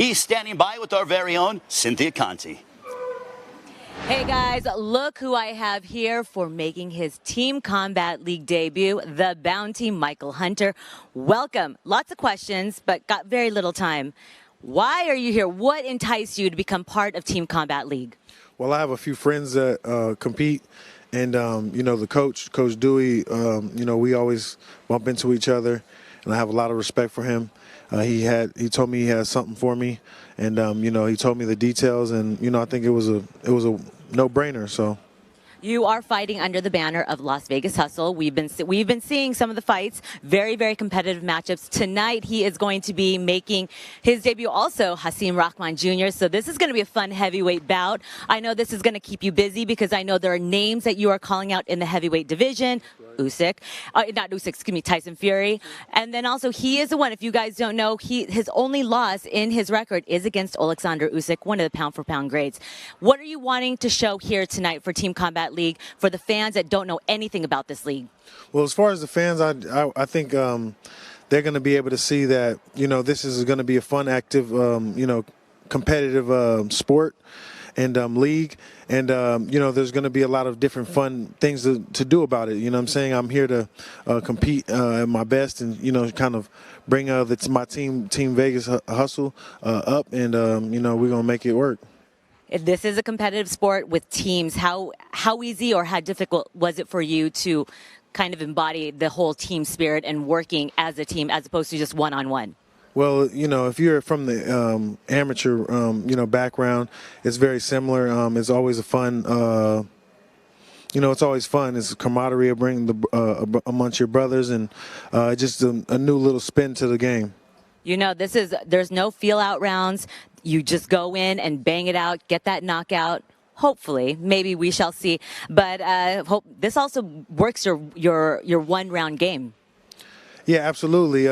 He's standing by with our very own Cynthia Conti. Hey guys, look who I have here for making his Team Combat League debut, the Bounty, Michael Hunter. Welcome. Lots of questions, but got very little time. Why are you here? What enticed you to become part of Team Combat League? Well, I have a few friends that compete, and the Coach Dewey, we always bump into each other, and I have a lot of respect for him. He told me he had something for me, and he told me the details, and I think it was a no-brainer. So. You are fighting under the banner of Las Vegas Hustle. We've been seeing some of the fights, very, very competitive matchups. Tonight, he is going to be making his debut also, Hasim Rahman Jr. So this is going to be a fun heavyweight bout. I know this is going to keep you busy because I know there are names that you are calling out in the heavyweight division. Tyson Fury. And then also he is the one, if you guys don't know, his only loss in his record is against Alexander Usyk, one of the pound-for-pound greats. What are you wanting to show here tonight for Team Combat League for the fans that don't know anything about this league? Well, as far as the fans, I think they're going to be able to see that, this is going to be a fun, active, competitive sport and league, and there's going to be a lot of different fun things to do about it. I'm saying? I'm here to compete at my best and kind of bring my team Vegas Hustle up, and we're going to make it work. This is a competitive sport with teams. How easy or how difficult was it for you to kind of embody the whole team spirit and working as a team as opposed to just one-on-one? Well, if you're from the amateur, background, it's very similar. It's always a fun, it's always fun. It's camaraderie of bringing amongst your brothers, and just a new little spin to the game. There's no feel-out rounds. You just go in and bang it out, get that knockout. Hopefully, maybe we shall see. But hope this also works your one-round game. Yeah, absolutely.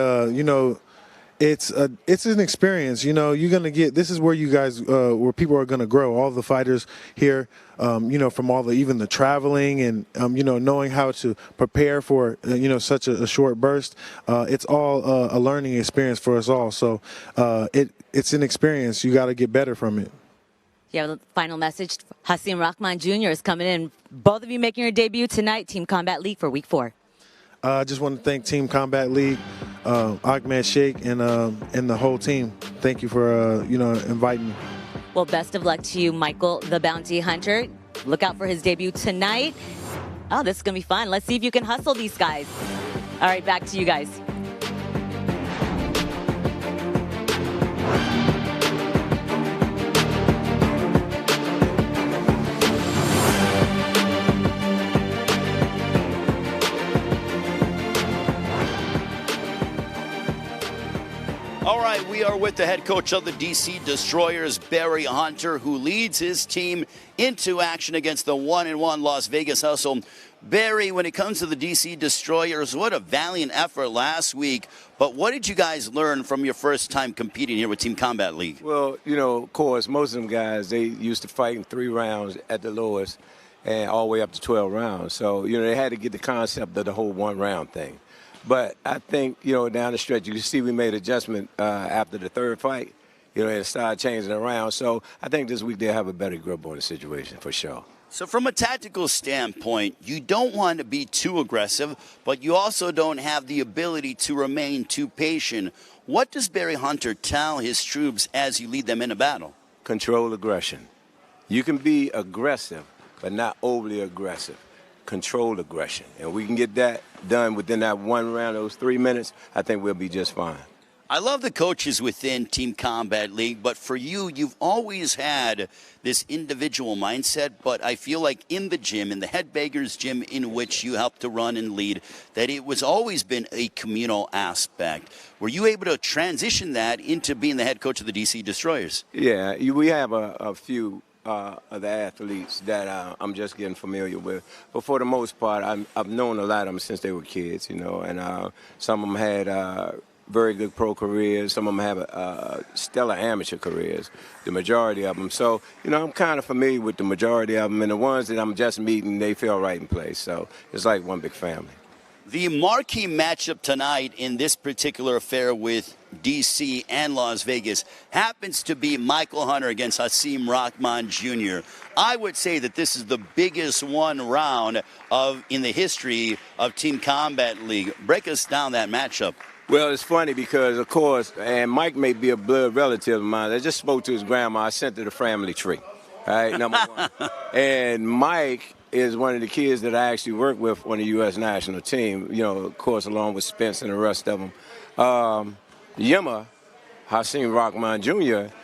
It's an experience. You're gonna get. This is where you guys, where people are gonna grow. All the fighters here, from even the traveling and knowing how to prepare for such a short burst. It's all a learning experience for us all. So it's an experience. You got to get better from it. You have a final message. Hasim Rahman Jr. is coming in. Both of you making your debut tonight, Team Combat League for Week 4. I just want to thank Team Combat League, Ahmed Sheikh, and the whole team. Thank you for inviting me. Well, best of luck to you, Michael, the Bounty Hunter. Look out for his debut tonight. Oh, this is going to be fun. Let's see if you can hustle these guys. All right, back to you guys. All right, we are with the head coach of the DC Destroyers, Barry Hunter, who leads his team into action against the 1-1 Las Vegas Hustle. Barry, when it comes to the DC Destroyers, what a valiant effort last week. But what did you guys learn from your first time competing here with Team Combat League? Well, of course, most of them guys, they used to fight in 3 rounds at the lowest and all the way up to 12 rounds. So, they had to get the concept of the whole one-round thing. But I think, down the stretch, you can see we made adjustment after the third fight, and started changing around. So I think this week they'll have a better grip on the situation for sure. So from a tactical standpoint, you don't want to be too aggressive, but you also don't have the ability to remain too patient. What does Barry Hunter tell his troops as you lead them in a battle? Control aggression. You can be aggressive, but not overly aggressive. Control aggression. And we can get that done within that one round, those 3 minutes, I think we'll be just fine. I love the coaches within Team Combat League, but for you, you've always had this individual mindset, but I feel like in the gym, in the Head Baggers gym in which you help to run and lead, that it was always been a communal aspect. Were you able to transition that into being the head coach of the DC Destroyers? Yeah, we have a few of the athletes that I'm just getting familiar with. But for the most part, I've known a lot of them since they were kids, and some of them had very good pro careers. Some of them have stellar amateur careers, the majority of them. So, I'm kind of familiar with the majority of them, and the ones that I'm just meeting, they feel right in place. So it's like one big family. The marquee matchup tonight in this particular affair with D.C. and Las Vegas happens to be Michael Hunter against Hasim Rahman Jr. I would say that this is the biggest one round in the history of Team Combat League. Break us down that matchup. Well, it's funny because, of course, and Mike may be a blood relative of mine. I just spoke to his grandma. I sent her the family tree, all right, number one. And Mike is one of the kids that I actually work with on the U.S. national team, you know, of course, along with Spence and the rest of them. Yima, Hasim Rahman Jr.,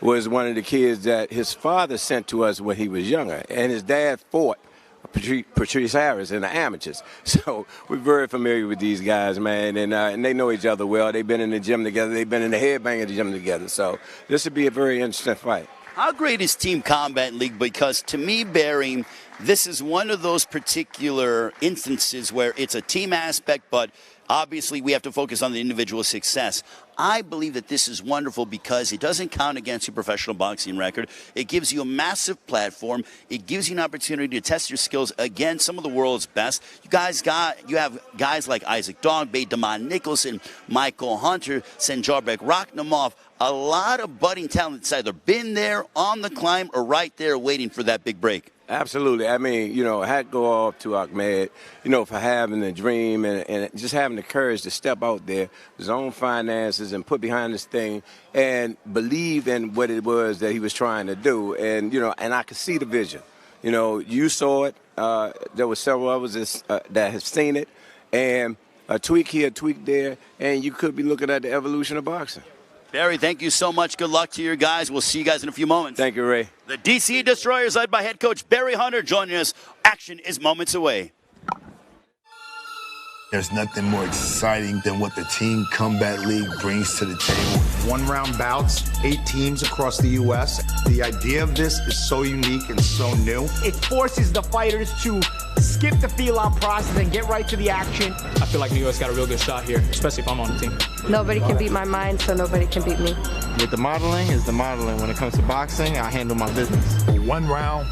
was one of the kids that his father sent to us when he was younger. And his dad fought Patrice Harris in the amateurs. So we're very familiar with these guys, man, and they know each other well. They've been in the gym together. They've been in the headbang of the gym together. So this would be a very interesting fight. How great is Team Combat League? Because to me, Barry, this is one of those particular instances where it's a team aspect, but obviously we have to focus on the individual success. I believe that this is wonderful because it doesn't count against your professional boxing record. It gives you a massive platform. It gives you an opportunity to test your skills against some of the world's best. You have guys like Isaac Dogbe, Damon Nicholson, Michael Hunter, Senjarbek Rakhmonov, a lot of budding talent that's either been there, on the climb, or right there waiting for that big break. Absolutely. I mean, you know, hat go off to Ahmed, you know, for having the dream and just having the courage to step out there, his own finances, and put behind this thing and believe in what it was that he was trying to do. And, you know, and I could see the vision. You know, you saw it. There were several others that have seen it. And a tweak here, a tweak there, and you could be looking at the evolution of boxing. Barry, thank you so much. Good luck to your guys. We'll see you guys in a few moments. Thank you, Ray. The DC Destroyers, led by head coach Barry Hunter, joining us. Action is moments away. There's nothing more exciting than what the Team Combat League brings to the table. One-round bouts, 8 teams across the U.S. The idea of this is so unique and so new. It forces the fighters to skip the feel-out process and get right to the action. I feel like New York's got a real good shot here, especially if I'm on the team. Nobody can beat my mind, so nobody can beat me. With the modeling is the modeling. When it comes to boxing, I handle my business. One round,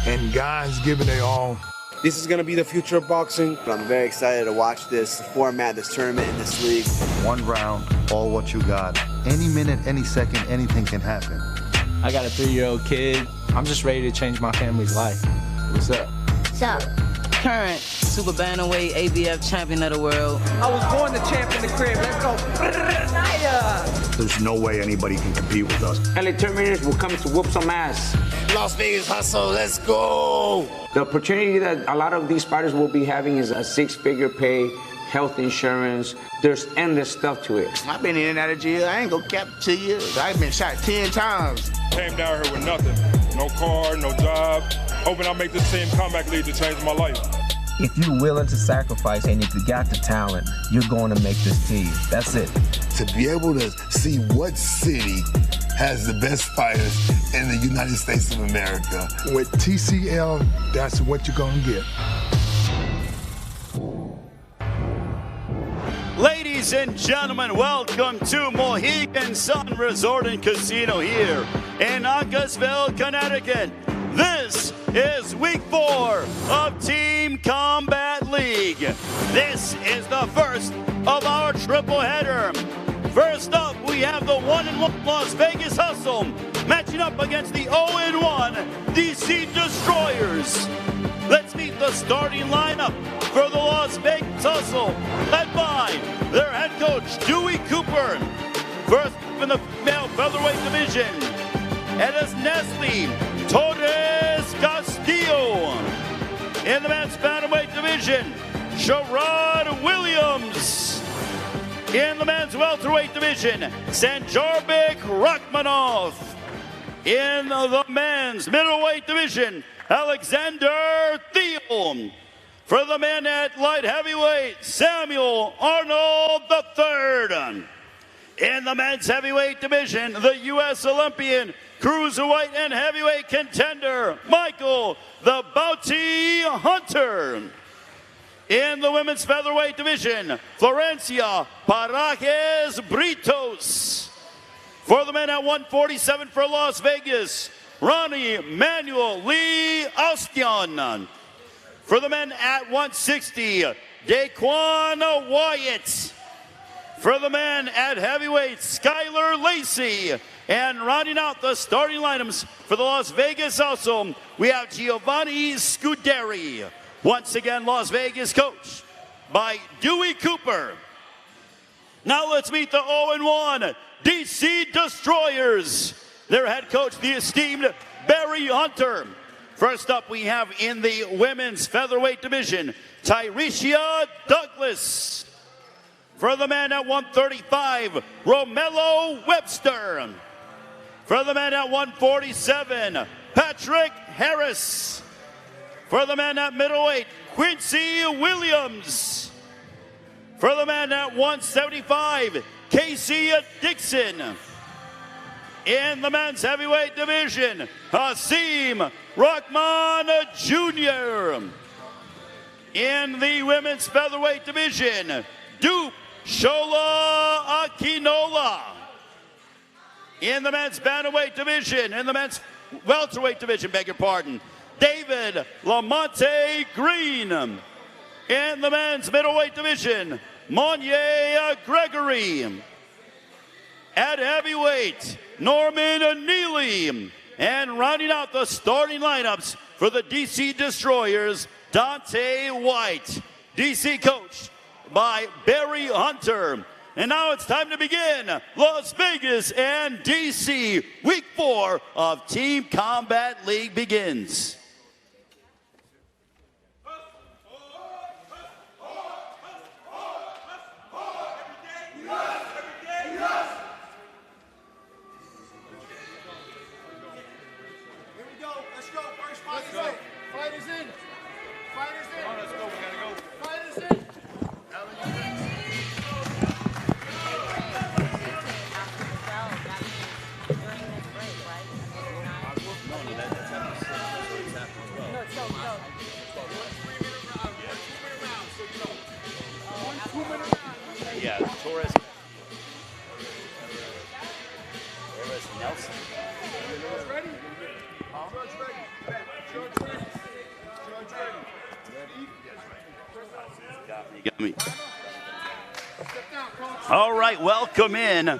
and guys giving their all. This is going to be the future of boxing. I'm very excited to watch this format, this tournament, and this league. One round, all what you got. Any minute, any second, anything can happen. I got a 3-year-old kid. I'm just ready to change my family's life. What's up? What's up? Current Super Bantamweight ABF champion of the world. I was born the champ in the crib. Let's go. There's no way anybody can compete with us. LA Terminators will come to whoop some ass. Las Vegas hustle, let's go! The opportunity that a lot of these fighters will be having is a 6-figure pay, health insurance. There's endless stuff to it. I've been in and out of jail. I ain't gonna cap to you. I've been shot 10 times. Came down here with nothing. No car, no job. Hoping I'll make this Team Combat League to change my life. If you're willing to sacrifice and if you got the talent, you're going to make this team. That's it. To be able to see what city has the best fighters in the United States of America. With TCL, that's what you're gonna get. Ladies and gentlemen, welcome to Mohegan Sun Resort and Casino here in Uncasville, Connecticut. This is week 4 of Team Combat League. This is the first of our triple header. First up, we have the 1-1 Las Vegas Hustle matching up against the 0-1 DC Destroyers. Let's meet the starting lineup for the Las Vegas Hustle, led by their head coach, Dewey Cooper. First in the female featherweight division, Edis Nestle Torres Castillo. In the men's bantamweight division, Sherrod Williams. In the men's welterweight division, Senjarbek Rakhmonov. In the men's middleweight division, Alexander Thiel. For the men at light heavyweight, Samuel Arnold III. In the men's heavyweight division, the U.S. Olympian, cruiserweight and heavyweight contender, Michael the Bounty Hunter. In the women's featherweight division, Florencia Parajes Britos. For the men at 147 for Las Vegas, Ronnie Manuel Lee Austin. For the men at 160, Daquan Wyatt. For the men at heavyweight, Skylar Lacey. And rounding out the starting lineups for the Las Vegas Hustle, we have Giovanni Scuderi. Once again, Las Vegas coached by Dewey Cooper. Now let's meet the 0-1 DC Destroyers. Their head coach, the esteemed Barry Hunter. First up, we have in the women's featherweight division, Tyrecia Douglas. For the men at 135, Romello Webster. For the men at 147, Patrick Harris. For the men at middleweight, Quincy Williams. For the men at 175, Casey Dixon. In the men's heavyweight division, Hasim Rahman Jr. In the women's featherweight division, Dupe Shola Akinola. In the men's bantamweight division, in the men's welterweight division, beg your pardon, David Lamonte Green. In the men's middleweight division, Monye Gregory. At heavyweight, Norman Neely. And rounding out the starting lineups for the DC Destroyers, Dante White. DC coached by Barry Hunter. And now it's time to begin Las Vegas and DC. Week 4 of Team Combat League begins. Yeah, Torres. Nelson. Ready? Got me. All right, welcome in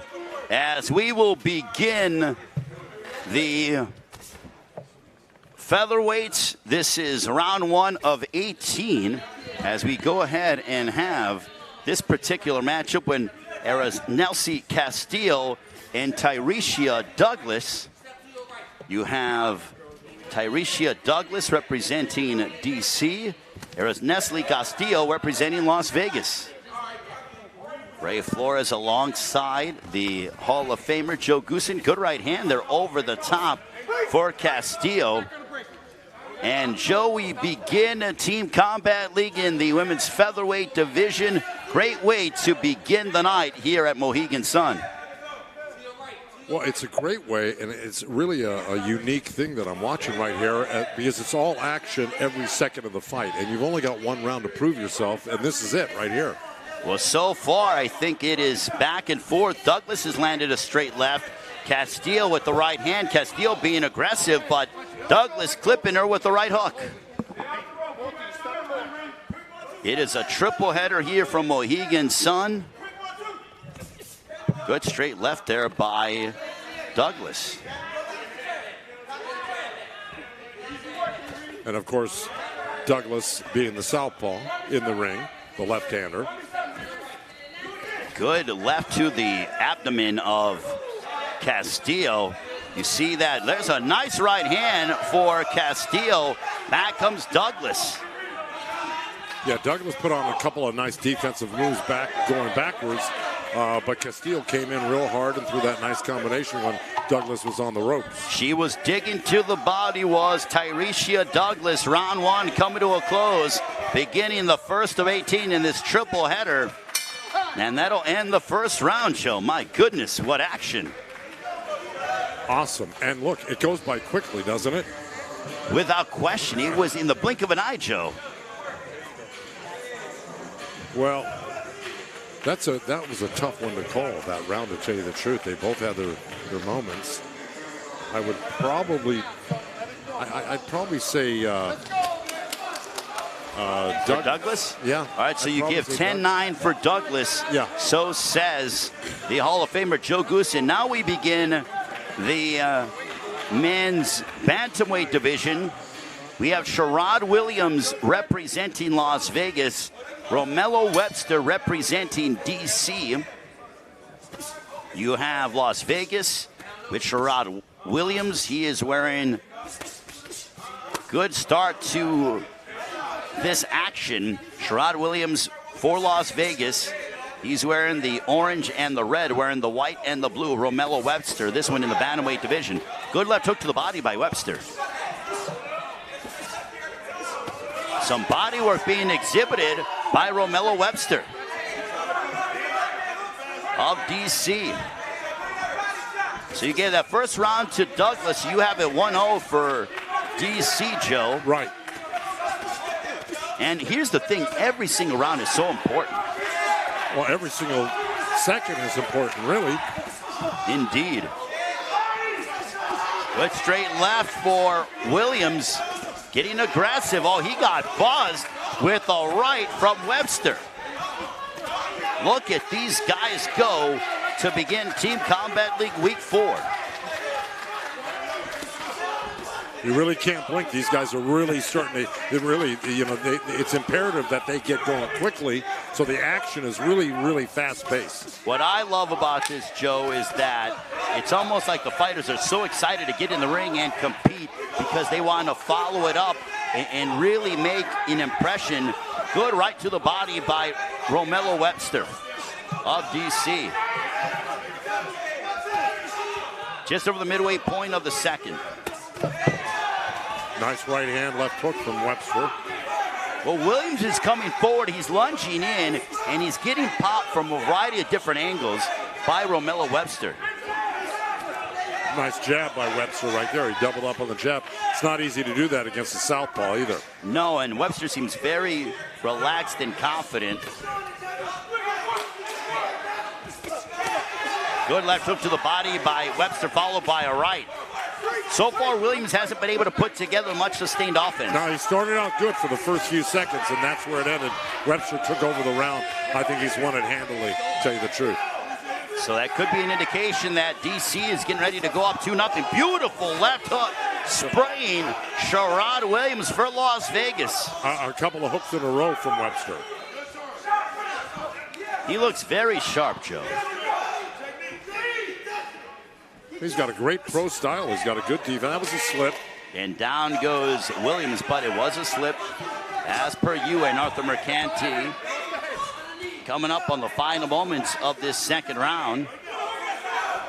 as we will begin the featherweights. This is round 1 of 18 as we go ahead and have this particular matchup when Nelsie Castillo and Tyrecia Douglas. You have Tyrecia Douglas representing DC. Nestle Castillo representing Las Vegas. Ray Flores alongside the Hall of Famer Joe Goosen. Good right hand. They're over the top for Castillo. And Joe, we begin a Team Combat League in the women's featherweight division. Great way to begin the night here at Mohegan Sun. Well, it's a great way, and it's really a unique thing that I'm watching right here because it's all action every second of the fight, and you've only got one round to prove yourself, and this is it right here. Well, so far, I think it is back and forth. Douglas has landed a straight left. Castillo with the right hand. Castillo being aggressive, but Douglas clipping her with the right hook. It is a triple header here from Mohegan Sun. Good straight left there by Douglas. And of course, Douglas being the southpaw in the ring, the left-hander. Good left to the abdomen of Castillo. You see that? There's a nice right hand for Castillo. Back comes Douglas. Yeah, Douglas put on a couple of nice defensive moves going backwards. But Castillo came in real hard and threw that nice combination when Douglas was on the ropes. She was digging to the body, was Tyrecia Douglas. Round 1 coming to a close, beginning the first of 18 in this triple header. And that'll end the first round, Joe. My goodness, what action. Awesome. And look, it goes by quickly, doesn't it? Without question. It was in the blink of an eye, Joe. Well, that was a tough one to call, that round, to tell you the truth. They both had their moments. I'd probably say Douglas? Yeah. All right, so you give 10-9 for Douglas. Yeah. So says the Hall of Famer Joe Goosen. Now we begin the men's bantamweight division. We have Sherrod Williams representing Las Vegas. Romello Webster representing D.C. You have Las Vegas with Sherrod Williams. He is wearing good start to this action. Sherrod Williams for Las Vegas. He's wearing the orange and the red, wearing the white and the blue. Romello Webster, this one in the bantamweight division. Good left hook to the body by Webster. Some body work being exhibited by Romello Webster of D.C. So you gave that first round to Douglas. You have it 1-0 for D.C., Joe. Right. And here's the thing, every single round is so important. Well, every single second is important, really. Indeed. Good straight left for Williams. Getting aggressive. Oh, he got buzzed with a right from Webster. Look at these guys go to begin Team Combat League Week 4. You really can't blink. These guys are really starting to, it's imperative that they get going quickly, so the action is really, really fast-paced. What I love about this, Joe, is that it's almost like the fighters are so excited to get in the ring and compete because they want to follow it up and really make an impression. Good right to the body by Romello Webster of D.C. Just over the midway point of the second. Nice right hand, left hook from Webster. Well, Williams is coming forward. He's lunging in, and he's getting popped from a variety of different angles by Romello Webster. Nice jab by Webster right there. He doubled up on the jab. It's not easy to do that against a southpaw either. No, and Webster seems very relaxed and confident. Good left hook to the body by Webster, followed by a right. So far, Williams hasn't been able to put together much sustained offense. No, he started out good for the first few seconds, and that's where it ended. Webster took over the round. I think he's won it handily, to tell you the truth. So that could be an indication that D.C. is getting ready to go up 2-0. Beautiful left hook, spraying Sherrod Williams for Las Vegas. A couple of hooks in a row from Webster. He looks very sharp, Joe. He's got a great pro style. He's got a good defense. That was a slip. And down goes Williams, but it was a slip. As per you and Arthur Mercanti. Coming up on the final moments of this second round.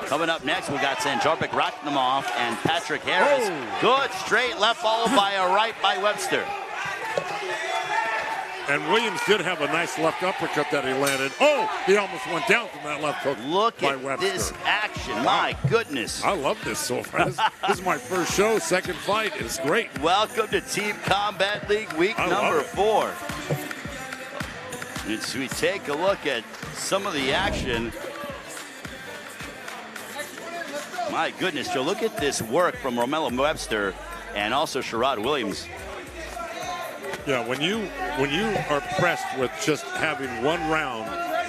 Coming up next, we got Sanjarbek Rakhimov and Patrick Harris. Oh. Good straight left, followed by a right by Webster. And Williams did have a nice left uppercut that he landed. Oh, he almost went down from that left hook. Look by at Webster. this action. My goodness. I love this so far. This is my first show, second fight. It's great. Welcome to Team Combat League week number 4. As we take a look at some of the action. My goodness, Joe, look at this work from Romello Webster and also Sherrod Williams. Yeah, when you are pressed with just having one round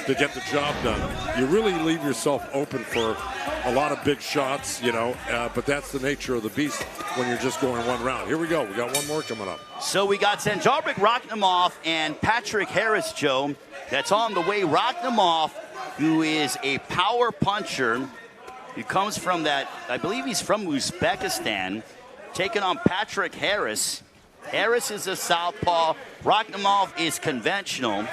to get the job done, you really leave yourself open for a lot of big shots, but that's the nature of the beast when you're just going one round. Here we go. We got one more coming up. So we got Sanjarbek Rakhimov and Patrick Harris, Joe. That's on the way. Rakhimov, who is a power puncher. He comes from that, I believe he's from Uzbekistan, taking on Patrick Harris. Harris is a southpaw. Rakhimov is conventional.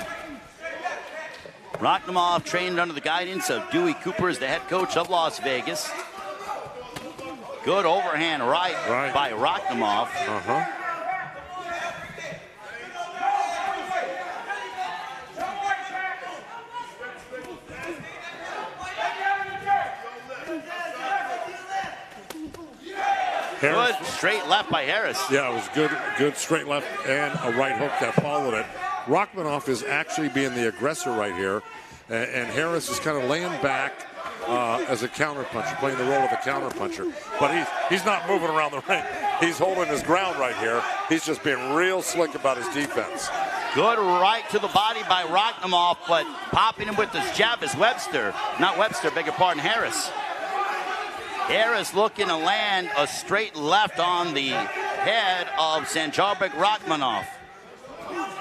Rakhimov trained under the guidance of Dewey Cooper as the head coach of Las Vegas. Good overhand right by Rakhimov. Good straight left by Harris. Yeah, it was good straight left and a right hook that followed it. Rakhimov is actually being the aggressor right here, and Harris is kind of laying back, as a counterpuncher, playing the role of a counterpuncher. But he's not moving around the ring. He's holding his ground right here. He's just being real slick about his defense. Good right to the body by Rakhmonov, but popping him with this jab is Webster. Not Webster, beg your pardon, Harris. Harris looking to land a straight left on the head of Sanjarbek Rakhmonov.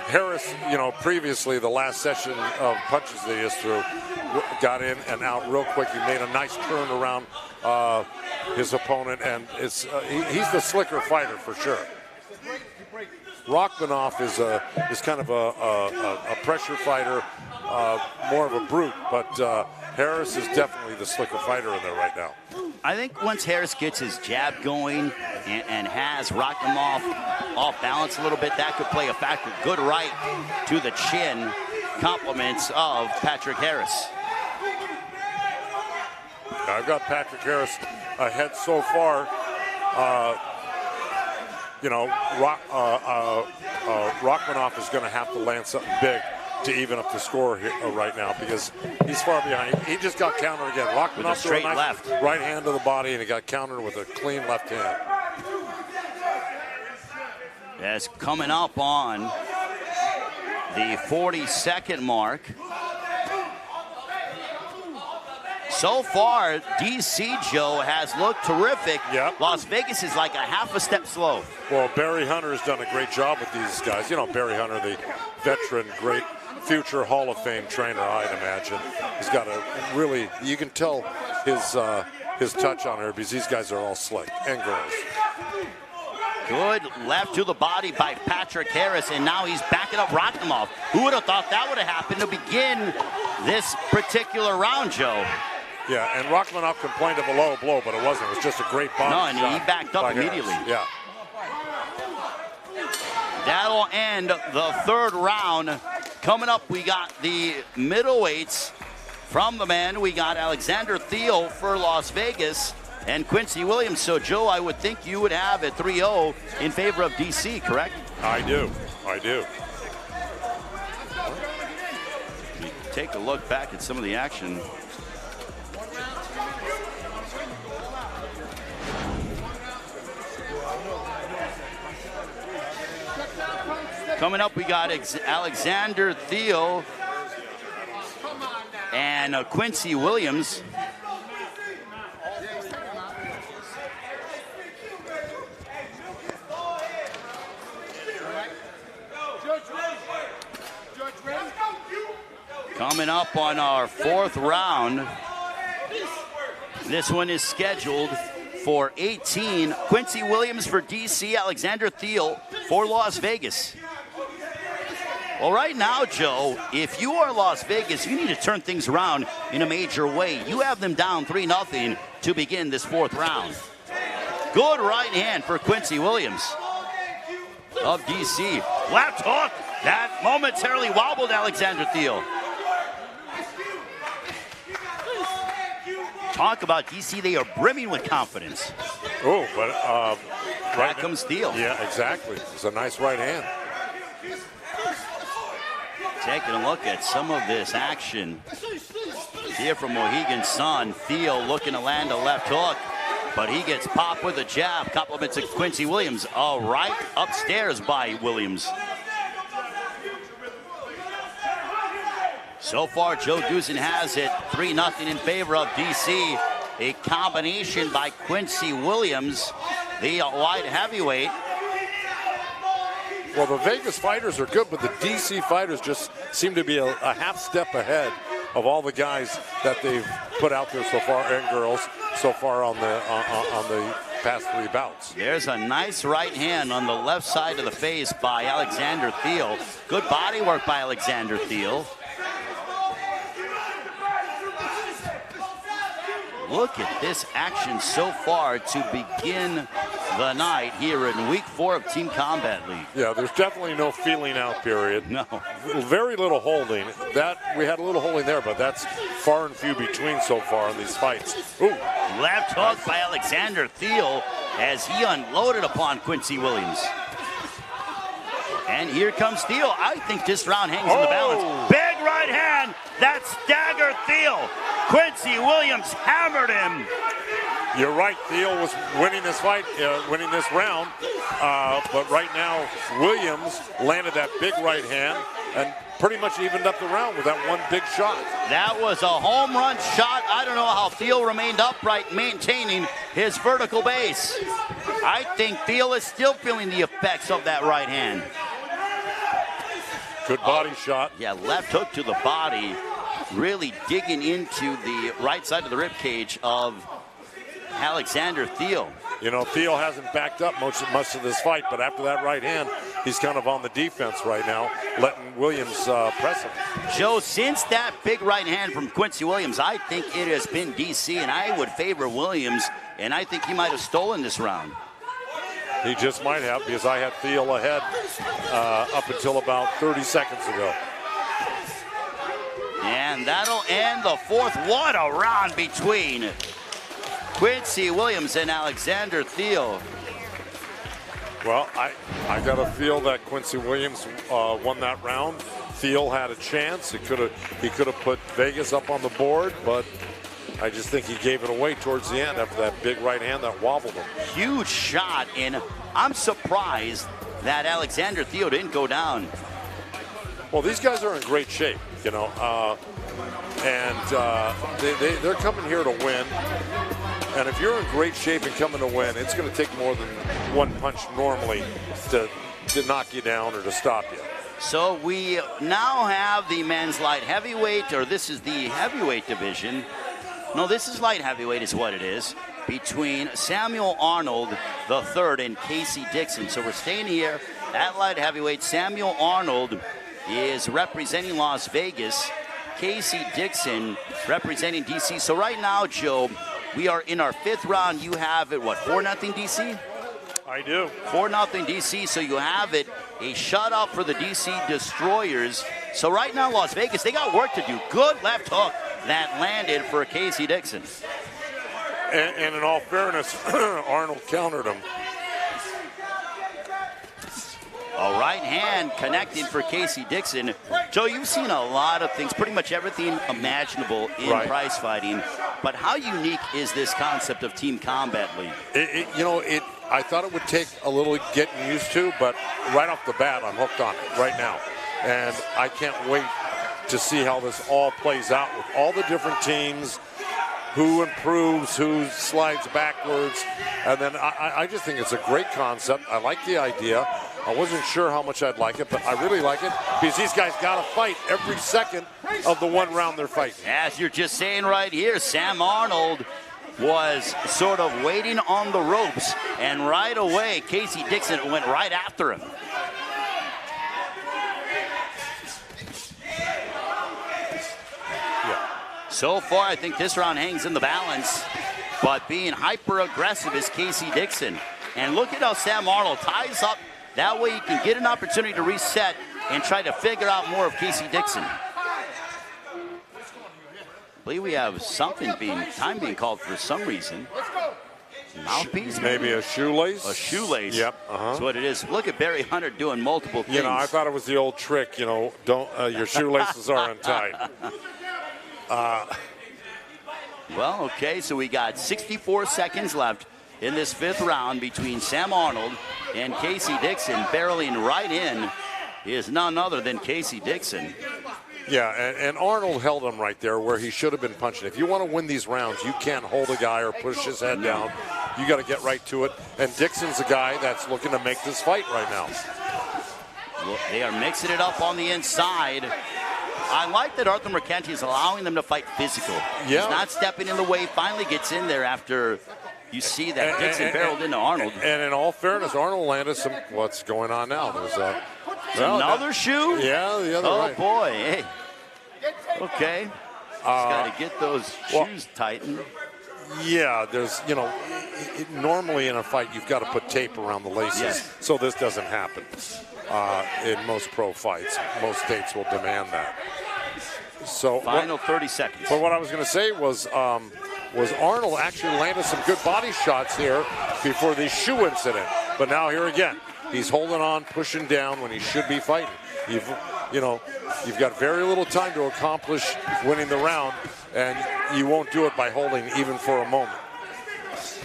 Harris, previously the last session of punches that he just threw, got in and out real quick. He made a nice turn around his opponent, and he's the slicker fighter for sure. Rakhmonov is kind of a pressure fighter, more of a brute, but Harris is definitely the slicker fighter in there right now. I think once Harris gets his jab going and has Rakhmonov off balance a little bit, that could play a factor. Good right to the chin, compliments of Patrick Harris. I've got Patrick Harris ahead so far. Rakhmonov is going to have to land something big to even up the score here, right now, because he's far behind. He just got countered again. Rakhmonov with a straight left. Right hand to the body, and he got countered with a clean left hand. That's coming up on the 40-second mark. So far, DC Joe has looked terrific. Yep. Las Vegas is like a half a step slow. Well, Barry Hunter has done a great job with these guys. Barry Hunter, the veteran, great future Hall of Fame trainer, I'd imagine. He's got a really, you can tell his touch on her, because these guys are all slick, and girls. Good left to the body by Patrick Harris, and now he's backing up Rakhmonov. Who would have thought that would have happened to begin this particular round, Joe? Yeah, and Rakhmonov complained of a low blow, but it wasn't. It was just a great body shot. No, and he backed up immediately. Yeah. That'll end the third round. Coming up, we got the middleweights. From the men, we got Alexander Thiel for Las Vegas and Quincy Williams. So, Joe, I would think you would have a 3-0 in favor of DC, correct? I do. Take a look back at some of the action. Coming up, we got Alexander Thiel and Quincy Williams. Coming up on our fourth round. This one is scheduled for 18. Quincy Williams for DC, Alexander Thiel for Las Vegas. Well, right now, Joe, if you are Las Vegas, you need to turn things around in a major way. You have them down 3-0 to begin this fourth round. Good right hand for Quincy Williams of DC. Left hook that momentarily wobbled Alexander Thiel. Talk about DC, they are brimming with confidence. Oh, but back comes Thiel. Yeah, exactly. It's a nice right hand. Taking a look at some of this action here from Mohegan Sun. Thiel looking to land a left hook, but he gets popped with a jab. Compliments of Quincy Williams. All right, upstairs by Williams. So far, Joe Goosen has it 3-0 in favor of DC. A combination by Quincy Williams, the light heavyweight. Well, the Vegas fighters are good, but the DC fighters just seem to be a half step ahead of all the guys that they've put out there so far, and girls, so far on the past three bouts. There's a nice right hand on the left side of the face by Alexander Thiel. Good body work by Alexander Thiel. Look at this action so far to begin the night here in week 4 of Team Combat League. Yeah, there's definitely no feeling out period. No. Very little holding. That we had a little holding there, but that's far and few between so far in these fights. Ooh. Left hook by Alexander Thiel as he unloaded upon Quincy Williams. And here comes Thiel. I think this round hangs in the balance. Big right hand that staggered Thiel. Quincy Williams hammered him. You're right, Thiel was winning this fight, winning this round. But right now, Williams landed that big right hand and pretty much evened up the round with that one big shot. That was a home run shot. I don't know how Thiel remained upright, maintaining his vertical base. I think Thiel is still feeling the effects of that right hand. Good body shot. Yeah, left hook to the body, really digging into the right side of the rib cage of Alexander Thiel. You know, Thiel hasn't backed up much of this fight, but after that right hand, he's kind of on the defense right now, letting Williams press him. Joe, since that big right hand from Quincy Williams, I think it has been DC, and I would favor Williams, and I think he might have stolen this round. He just might have, because I had Thiel ahead up until about 30 seconds ago. And that'll end the fourth. What a round between Quincy Williams and Alexander Thiel. Well, I got to feel that Quincy Williams won that round. Thiel had a chance. He could have put Vegas up on the board, but I just think he gave it away towards the end after that big right hand that wobbled him. Huge shot, and I'm surprised that Alexander Thiel didn't go down. Well, these guys are in great shape, you know, and they're coming here to win. And if you're in great shape and coming to win, it's going to take more than one punch normally to knock you down or to stop you. So we now have the men's light heavyweight, or this is the heavyweight division. No, this is light heavyweight is what it is, between Samuel Arnold III and Casey Dixon. So we're staying here at light heavyweight. Samuel Arnold is representing Las Vegas. Casey Dixon representing DC. So right now, Joe, we are in our fifth round. You have it, what, 4-0 DC? I do. 4-0 DC, so you have it. A shutout for the DC Destroyers. So right now, Las Vegas, they got work to do. Good left hook that landed for Casey Dixon. And in all fairness, Arnold countered him. A right hand connecting for Casey Dixon. Joe, you've seen a lot of things, pretty much everything imaginable in prize fighting. But how unique is this concept of Team Combat League? I thought it would take a little getting used to, but right off the bat, I'm hooked on it right now. And I can't wait to see how this all plays out with all the different teams, who improves, who slides backwards. And then I just think it's a great concept. I like the idea. I wasn't sure how much I'd like it, but I really like it because these guys got to fight every second of the one round they're fighting. As you're just saying right here, Sam Arnold was sort of waiting on the ropes, and right away, Casey Dixon went right after him. So far, I think this round hangs in the balance, but being hyper-aggressive is Casey Dixon. And look at how Sam Arnold ties up. That way he can get an opportunity to reset and try to figure out more of Casey Dixon. I believe we have time being called for some reason. Mouthpiece? Maybe a shoelace? A shoelace. Yep. That's what it is. Look at Barry Hunter doing multiple things. You know, I thought it was the old trick, don't your shoelaces are untied. Well, okay, so we got 64 seconds left in this fifth round between Sam Arnold and Casey Dixon. Barreling right in is none other than Casey Dixon. Yeah, and Arnold held him right there where he should have been punching. If you want to win these rounds, you can't hold a guy or push his head down. You got to get right to it. And Dixon's a guy that's looking to make this fight right now. Well, they are mixing it up on the inside. I like that Arthur Mercanti is allowing them to fight physical. Yeah. He's not stepping in the way. Finally gets in there after you see that Dixon barreled into Arnold. And in all fairness, Arnold landed some. What's going on now? There's another shoe? Yeah, the other. Oh boy! Hey. Okay. Just got to get those shoes tightened. Yeah, there's normally in a fight you've got to put tape around the laces, so this doesn't happen. In most pro fights, most states will demand that. So final 30 seconds. But what I was going to say was Arnold actually landed some good body shots here before the shoe incident. But now here again, he's holding on, pushing down when he should be fighting. you know, you've got very little time to accomplish winning the round, and you won't do it by holding even for a moment.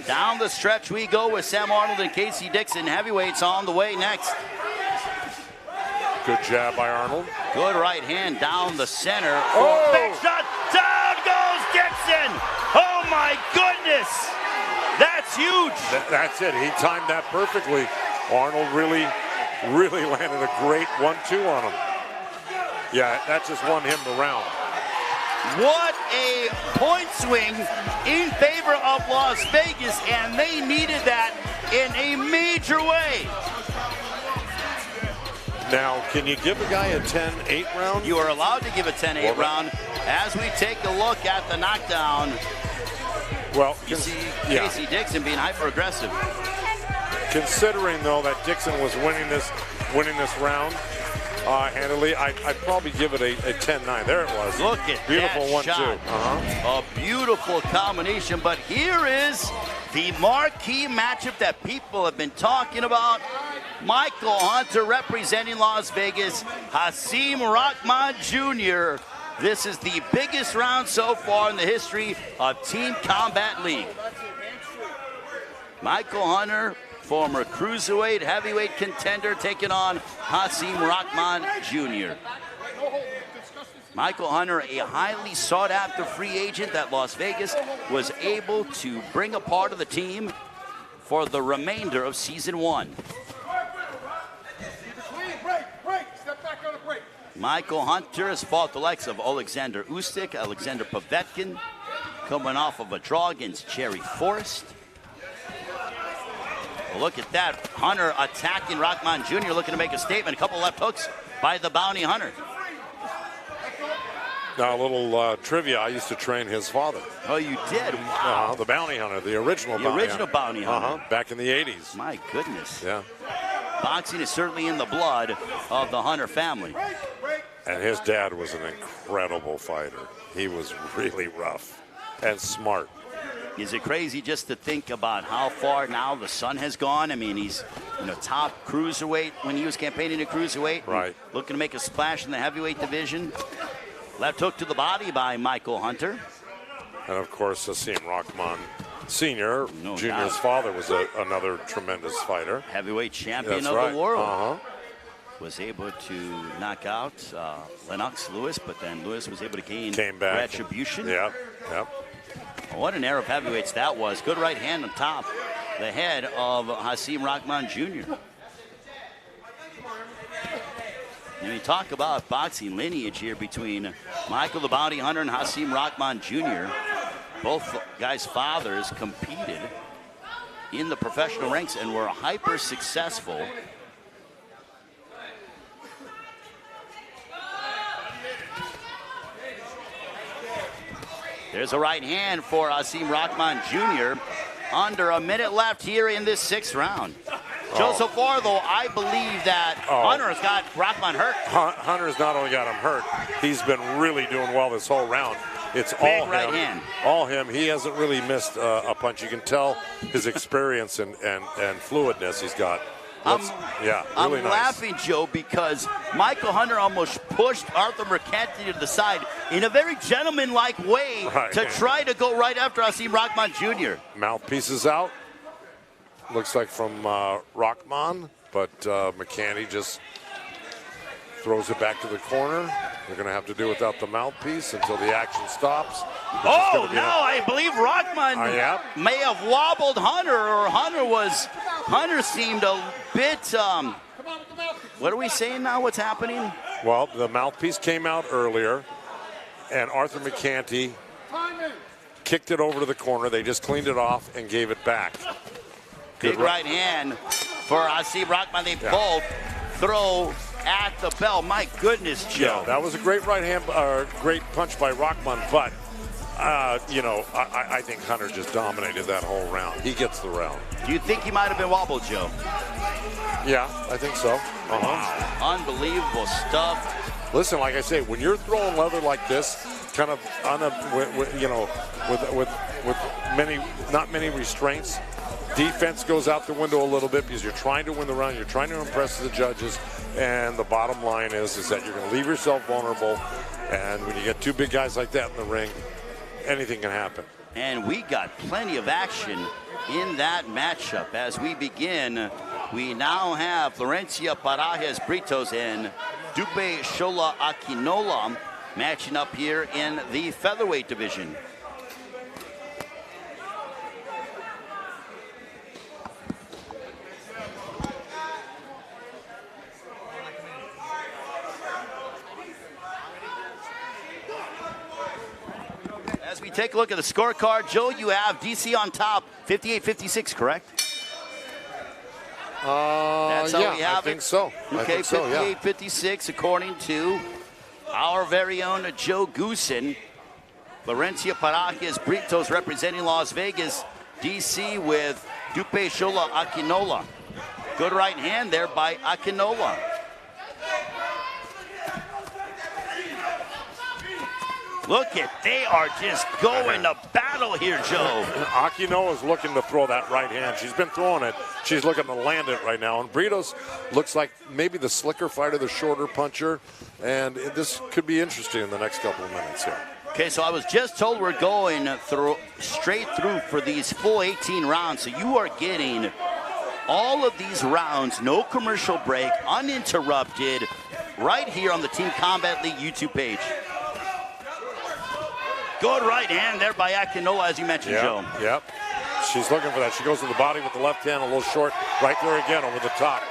Down the stretch we go with Sam Arnold and Casey Dixon. Heavyweights on the way next. Good jab by Arnold. Good right hand down the center. Oh! Big shot. Down goes Dixon. Oh, my goodness. That's huge. That's it. He timed that perfectly. Arnold really landed a great 1-2 on him. Yeah, that just won him the round. What a point swing in favor of Las Vegas, and they needed that in a major way. Now, can you give a guy a 10-8 round? You are allowed to give a 10-8 round. As we take a look at the knockdown, well, you see Casey Dixon being hyper-aggressive. Considering, though, that Dixon was winning this round handily, I'd probably give it a 10-9. There it was. Look at beautiful that 1-2. shot. A beautiful combination, but here is the marquee matchup that people have been talking about. Michael Hunter representing Las Vegas, Hasim Rahman Jr. This is the biggest round so far in the history of Team Combat League. Michael Hunter, former cruiserweight, heavyweight contender, taking on Hasim Rahman Jr. Michael Hunter, a highly sought-after free agent that Las Vegas was able to bring a part of the team for the remainder of Season 1. Michael Hunter has fought the likes of Alexander Usyk, Alexander Povetkin, coming off of a draw against Jerry Forrest. Look at that. Hunter attacking Rahman Jr., looking to make a statement. A couple left hooks by the bounty hunter. Now, a little trivia. I used to train his father. Oh, you did? Wow. The bounty hunter, the original bounty hunter. Back in the 80s. My goodness. Yeah. Boxing is certainly in the blood of the Hunter family. And his dad was an incredible fighter. He was really rough and smart. Is it crazy just to think about how far now the son has gone? I mean, he's top cruiserweight when he was campaigning at cruiserweight. Right. Looking to make a splash in the heavyweight division. Left hook to the body by Michael Hunter. And of course, Hasim Rahman Sr., Jr.'s father, was another tremendous fighter. Heavyweight champion of the world. Was able to knock out Lennox Lewis, but then Lewis was able to gain retribution. Yep. What an era of heavyweights that was. Good right hand on top the head of Hasim Rahman Jr. And we talk about boxing lineage here between Michael the Bounty Hunter and Hasim Rahman Jr. Both guys' fathers competed in the professional ranks and were hyper successful. There's a right hand for Hasim Rahman Jr. Under a minute left here in this 6th round. Joe, so far, though, I believe that Hunter has got Rahman hurt. Hunter's not only got him hurt, he's been really doing well this whole round. It's big all right him. hand. All him. He hasn't really missed a punch. You can tell his experience and fluidness he's got. I'm really nice. Laughing, Joe, because Michael Hunter almost pushed Arthur Mercanti to the side in a very gentlemanlike way to try to go right after Hasim Rahman Jr. Mouthpieces out. Looks like from Rahman, but McCanty just throws it back to the corner. They're going to have to do without the mouthpiece until the action stops. I believe Rahman may have wobbled Hunter, or Hunter seemed a bit, what are we saying now? What's happening? Well, the mouthpiece came out earlier, and Arthur McCanty kicked it over to the corner. They just cleaned it off and gave it back. Big right hand for Hasim Rahman. They both throw at the bell. My goodness, Joe. Yeah, that was a great right hand, great punch by Rahman, but I think Hunter just dominated that whole round. He gets the round. Do you think he might have been wobbled, Joe? Yeah, I think so. Wow. Unbelievable stuff. Listen, like I say, when you're throwing leather like this, kind of with not many restraints, Defense goes out the window a little bit because you're trying to win the round. You're trying to impress the judges. And the bottom line is that you're going to leave yourself vulnerable. And when you get two big guys like that in the ring, anything can happen. And we got plenty of action in that matchup. As we begin, we now have Florencia Parajes Britos and Dupe Shola Akinola matching up here in the featherweight division. As we take a look at the scorecard, Joe, you have DC on top, 58-56, correct? That's how we have I think so. Okay, 58-56, according to our very own Joe Goosen. Florencia Parajes Britos representing Las Vegas, DC with Dupe Shola Akinola. Good right hand there by Akinola. Look at, they are just going to battle here, Joe. Akinola is looking to throw that right hand. She's been throwing it. She's looking to land it right now. And Britos looks like maybe the slicker fighter, the shorter puncher. And this could be interesting in the next couple of minutes here. Okay, so I was just told we're going straight through for these full 18 rounds. So you are getting all of these rounds, no commercial break, uninterrupted, right here on the Team Combat League YouTube page. Good right hand there by Akinola, as you mentioned, Joe. Yep. She's looking for that. She goes to the body with the left hand, a little short, right there again over the top.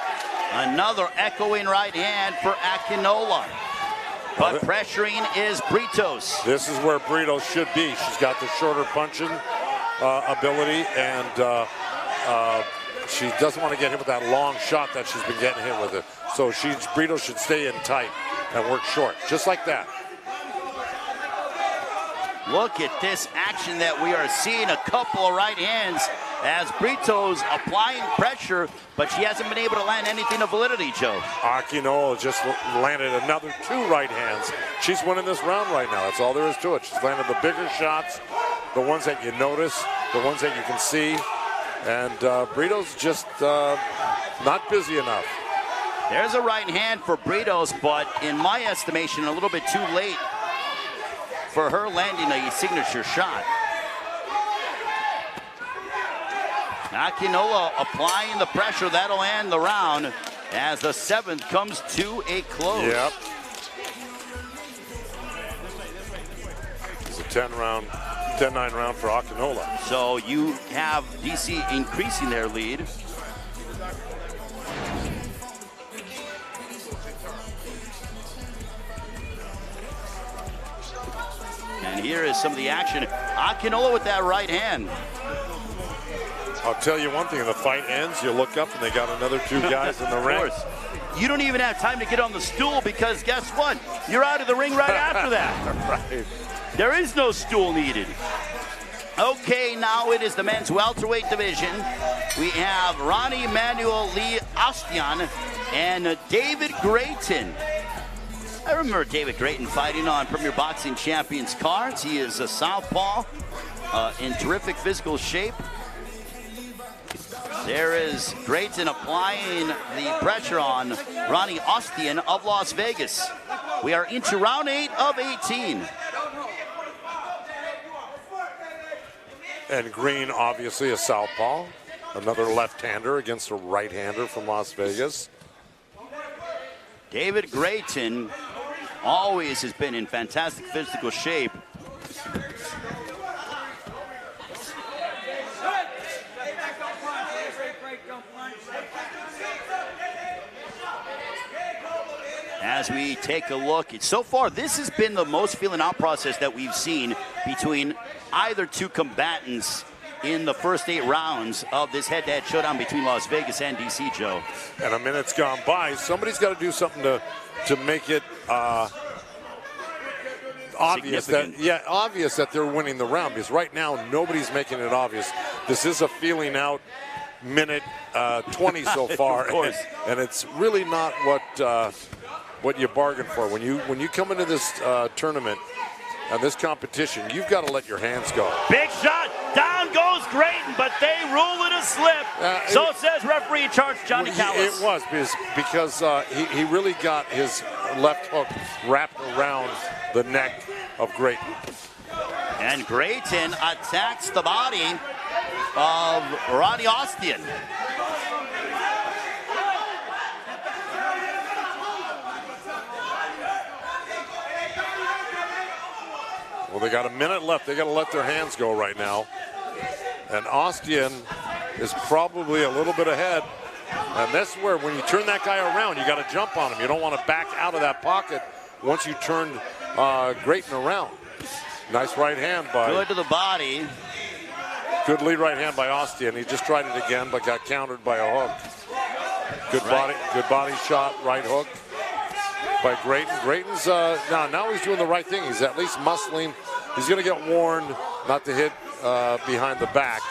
Another echoing right hand for Akinola. But pressuring is Britos. This is where Britos should be. She's got the shorter punching ability, and she doesn't want to get hit with that long shot that she's been getting hit with it. So Britos should stay in tight and work short, just like that. Look at this action that we are seeing. A couple of right hands as Britos applying pressure, but she hasn't been able to land anything of validity, Joe. Akinola just landed another two right hands. She's winning this round right now. That's all there is to it. She's landed the bigger shots, the ones that you notice, the ones that you can see. And Britos just not busy enough. There's a right hand for Britos, but in my estimation, a little bit too late for her landing a signature shot. Akinola applying the pressure. That'll end the round as the seventh comes to a close. Yep. It's a 10-9 round for Akinola. So you have DC increasing their lead. And here is some of the action. Akinola with that right hand. I'll tell you one thing, the fight ends, you look up and they got another two guys in the ring. Of course. You don't even have time to get on the stool because guess what? You're out of the ring right after that. Right. There is no stool needed. Okay, now it is the men's welterweight division. We have Ronnie Manuel Lee Ostian and David Grayton. I remember David Grayton fighting on Premier Boxing Champions cards. He is a southpaw in terrific physical shape. There is Grayton applying the pressure on Ronnie Ostian of Las Vegas. We are into round 8 of 18. And Green, obviously a southpaw. Another left-hander against a right-hander from Las Vegas. David Grayton always has been in fantastic physical shape. As we take a look, so far this has been the most feeling out process that we've seen between either two combatants in the first 8 rounds of this head-to-head showdown between Las Vegas and DC, Joe. And a minute's gone by. Somebody's got to do something to make it obvious that they're winning the round, because right now nobody's making it obvious. This is a feeling out minute 20 so far, of course. and it's really not what you bargained for. When you come into this tournament and this competition, you've got to let your hands go. Big shot Down goes Grayton, but they rule it a slip. So says referee in charge, Johnny Callis. It was because he really got his left hook wrapped around the neck of Grayton. And Grayton attacks the body of Ronnie Austin. Well, they got a minute left. They got to let their hands go right now. And Austin is probably a little bit ahead. And that's where, when you turn that guy around, you got to jump on him. You don't want to back out of that pocket once you turn Grayton around. Nice right hand by... Good to the body. Good lead right hand by Austin. He just tried it again, but got countered by a hook. Good body shot, right hook by Grayton. Grayton's now he's doing the right thing. He's at least muscling. He's going to get warned not to hit behind the back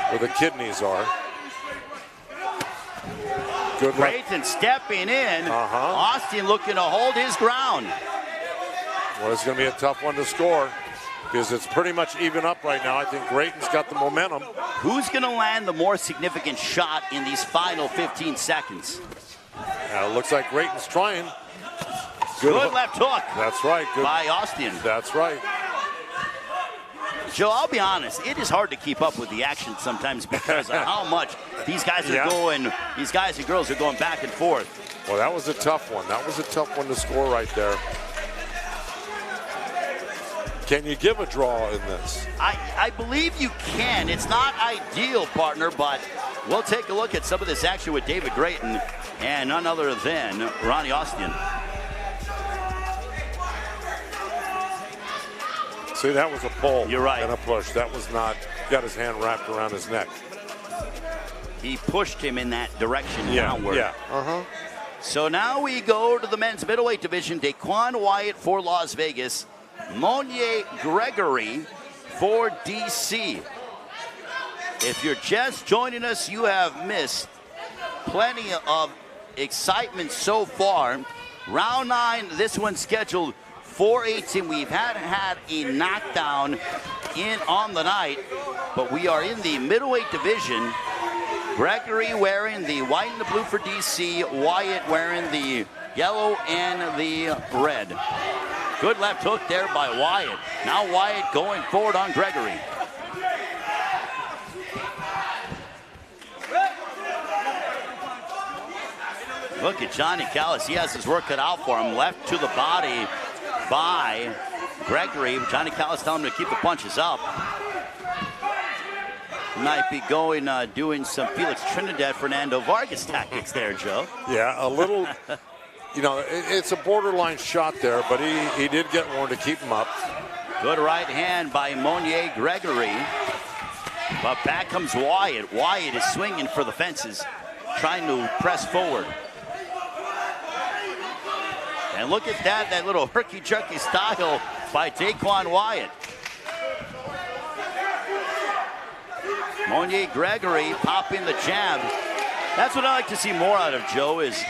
where the kidneys are. Good Grayton stepping in. Austin looking to hold his ground. Well, it's going to be a tough one to score because it's pretty much even up right now. I think Grayton's got the momentum. Who's going to land the more significant shot in these final 15 seconds? It looks like Grayton's trying. Good left hook. That's right. Good by Austin. That's right. Joe, I'll be honest, it is hard to keep up with the action sometimes because of how much these guys are going, these guys and girls are going back and forth. Well, that was a tough one. That was a tough one to score right there. Can you give a draw in this? I believe you can. It's not ideal, partner, but we'll take a look at some of this action with David Grayton and none other than Ronnie Austin. See, that was a pull. You're right. And a push. That was not, got his hand wrapped around his neck. He pushed him in that direction downward. Yeah. So now we go to the men's middleweight division. Daquan Wyatt for Las Vegas. Monier Gregory for DC. If you're just joining us, you have missed plenty of excitement so far. Round 9, this one scheduled 4:18. We've had a knockdown in on the night, but we are in the middleweight division. Gregory wearing the white and the blue for DC. Wyatt wearing the yellow and the red. Good left hook there by Wyatt. Now Wyatt going forward on Gregory. Look at Johnny Callis. He has his work cut out for him. Left to the body by Gregory. Johnny Callis telling him to keep the punches up. Might be going, doing some Felix Trinidad, Fernando Vargas tactics there, Joe. Yeah, a little, you know, it's a borderline shot there, but he did get warned to keep him up. Good right hand by Monier Gregory. But back comes Wyatt. Wyatt is swinging for the fences, trying to press forward. And look at that little herky-jerky style by Daquan Wyatt. Monier Gregory popping the jab. That's what I like to see more out of, Joe, is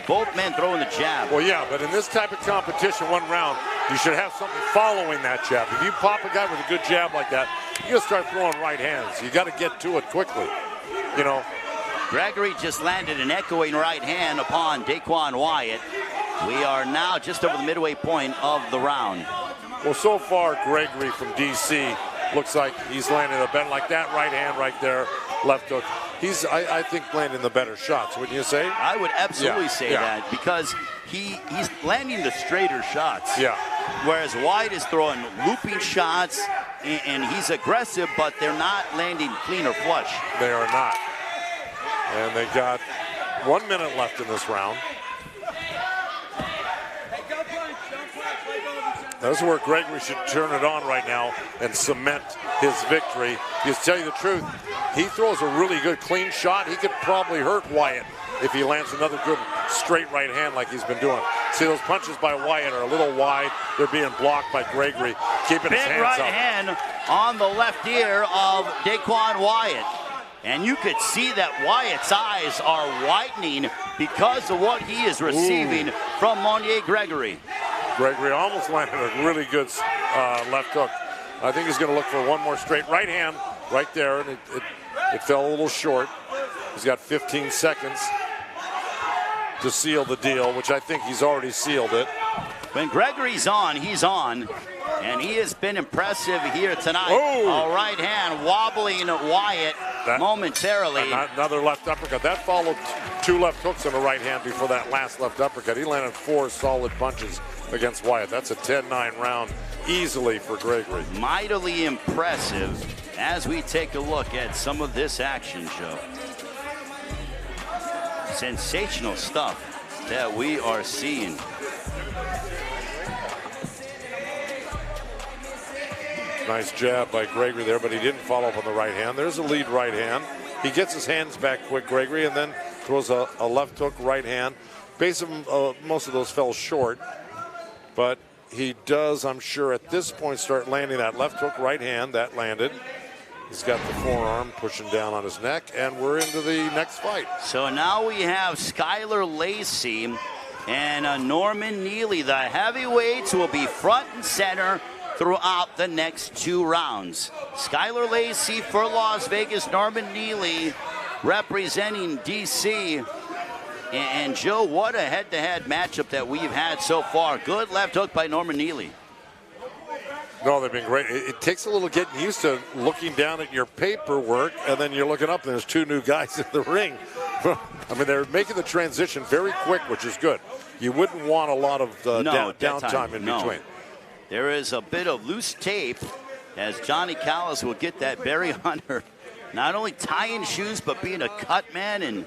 both men throwing the jab. Well, yeah, but in this type of competition, one round, you should have something following that jab. If you pop a guy with a good jab like that, you got to start throwing right hands. You got to get to it quickly, you know. Gregory just landed an echoing right hand upon Daquan Wyatt. We are now just over the midway point of the round. Well, so far, Gregory from DC looks like he's landing a bet like that right hand right there, left hook. He's, I think, landing the better shots, wouldn't you say? I would absolutely say that because he's landing the straighter shots. Yeah. Whereas Wyatt is throwing looping shots, and he's aggressive, but they're not landing clean or flush. They are not. And they got 1 minute left in this round. That's where Gregory should turn it on right now and cement his victory. Because to tell you the truth, he throws a really good clean shot. He could probably hurt Wyatt if he lands another good straight right hand like he's been doing. See, those punches by Wyatt are a little wide. They're being blocked by Gregory, keeping his hands right up. Hand on the left ear of Daquan Wyatt. And you could see that Wyatt's eyes are widening because of what he is receiving from Monier Gregory. Gregory almost landed a really good left hook. I think he's going to look for one more straight right hand right there, and it fell a little short. He's got 15 seconds to seal the deal, which I think he's already sealed it. When Gregory's on, he's on. And he has been impressive here tonight. Oh. A right hand wobbling Wyatt momentarily. Another left uppercut. That followed 2 left hooks and a right hand before that last left uppercut. He landed 4 solid punches against Wyatt. That's a 10-9 round easily for Gregory. Mightily impressive as we take a look at some of this action, Joe. Sensational stuff that we are seeing. Nice jab by Gregory there, but he didn't follow up on the right hand. There's a lead right hand. He gets his hands back quick, Gregory, and then throws a left hook right hand. Basically, most of those fell short, but he does, I'm sure, at this point start landing that left hook right hand. That landed. He's got the forearm pushing down on his neck, and we're into the next fight. So now we have Skylar Lacey and Norman Neely. The heavyweights will be front and center throughout the next 2 rounds. Skylar Lacey for Las Vegas, Norman Neely representing DC. And Joe, what a head-to-head matchup that we've had so far. Good left hook by Norman Neely. No, they've been great. It takes a little getting used to looking down at your paperwork, and then you're looking up and there's 2 new guys in the ring. I mean, they're making the transition very quick, which is good. You wouldn't want a lot of downtime in between. There is a bit of loose tape as Johnny Callis will get that Barry Hunter not only tying shoes but being a cut man and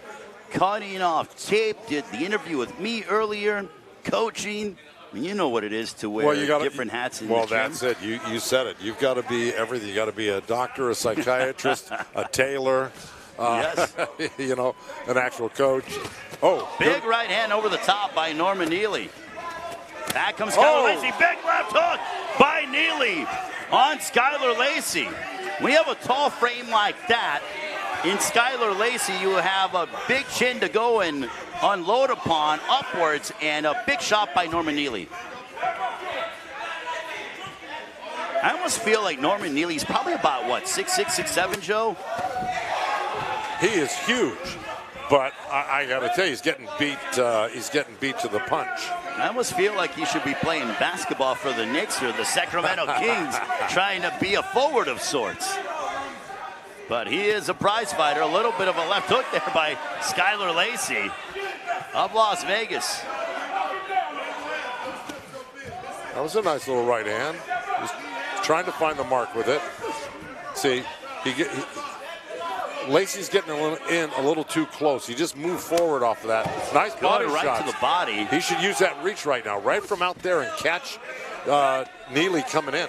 cutting off tape. Did the interview with me earlier, coaching. You know what it is to wear different hats in the gym. That's it. You said it. You've got to be everything. You got to be a doctor, a psychiatrist, a tailor. Yes. You know, an actual coach. Oh, big right hand over the top by Norman Neely. Back comes Skylar Lacey. Big left hook by Neely on Skylar Lacey. When you have a tall frame like that, in Skylar Lacey, you have a big chin to go and unload upon upwards, and a big shot by Norman Neely. I almost feel like Norman Neely's probably about, what, 6'6", 6'7", Joe? He is huge. But I got to tell you, he's getting beat to the punch. I almost feel like he should be playing basketball for the Knicks or the Sacramento Kings, trying to be a forward of sorts. But he is a prize fighter. A little bit of a left hook there by Skylar Lacey of Las Vegas. That was a nice little right hand. He's trying to find the mark with it. See, Lacey's getting a little too close. He just moved forward off of that. Nice body shot. Right to the body. He should use that reach right now, right from out there, and catch Neely coming in.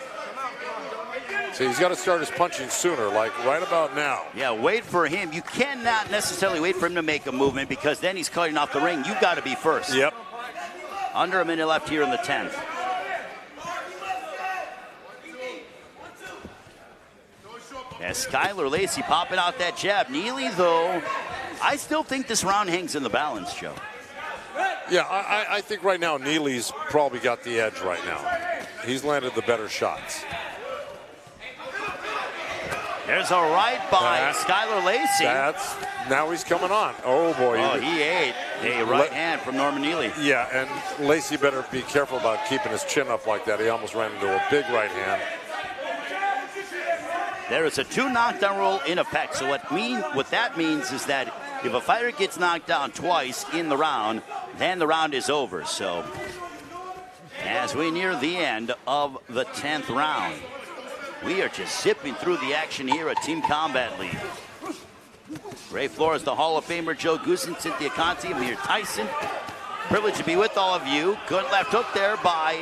So he's got to start his punching sooner, like right about now. Yeah, wait for him. You cannot necessarily wait for him to make a movement because then he's cutting off the ring. You've got to be first. Yep. Under a minute left here in the 10th. As Skylar Lacey popping out that jab. Neely, though, I still think this round hangs in the balance, Joe. Yeah, I think right now Neely's probably got the edge right now. He's landed the better shots. There's a right by Skylar Lacey. Now he's coming on. Oh, boy. Oh, he ate a right hand from Norman Neely. Yeah, and Lacey better be careful about keeping his chin up like that. He almost ran into a big right hand. There is a 2 knockdown rule in effect. So what that means is that if a fighter gets knocked down twice in the round, then the round is over. So as we near the end of the 10th round, we are just zipping through the action here at Team Combat League. Ray Flores, the Hall of Famer, Joe Goosen, Cynthia Conti, Amir Tyson. Privileged to be with all of you. Good left hook there by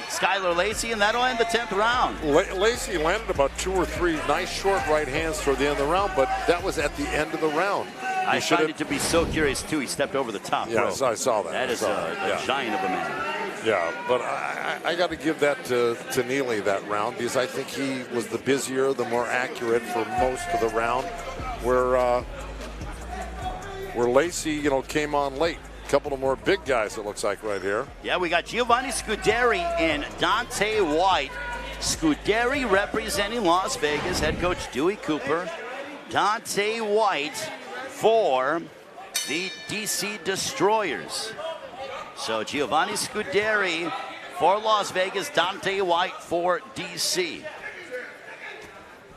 Skylar Lacey, and that'll end the 10th round. Lacey landed about 2 or 3 nice short right hands toward the end of the round, but that was at the end of the round. I find it to be so curious, too. He stepped over the top rope. Yes, I saw that. That is a giant of a man. Yeah, but I got to give that to Neely that round because I think he was the busier, the more accurate for most of the round, where Lacey, came on late. A couple of more big guys, it looks like, right here. Yeah, we got Giovanni Scuderi and Dante White Scuderi representing Las Vegas, head coach Dewey Cooper. Dante White for the DC Destroyers. So Giovanni Scuderi for Las Vegas, Dante White for DC.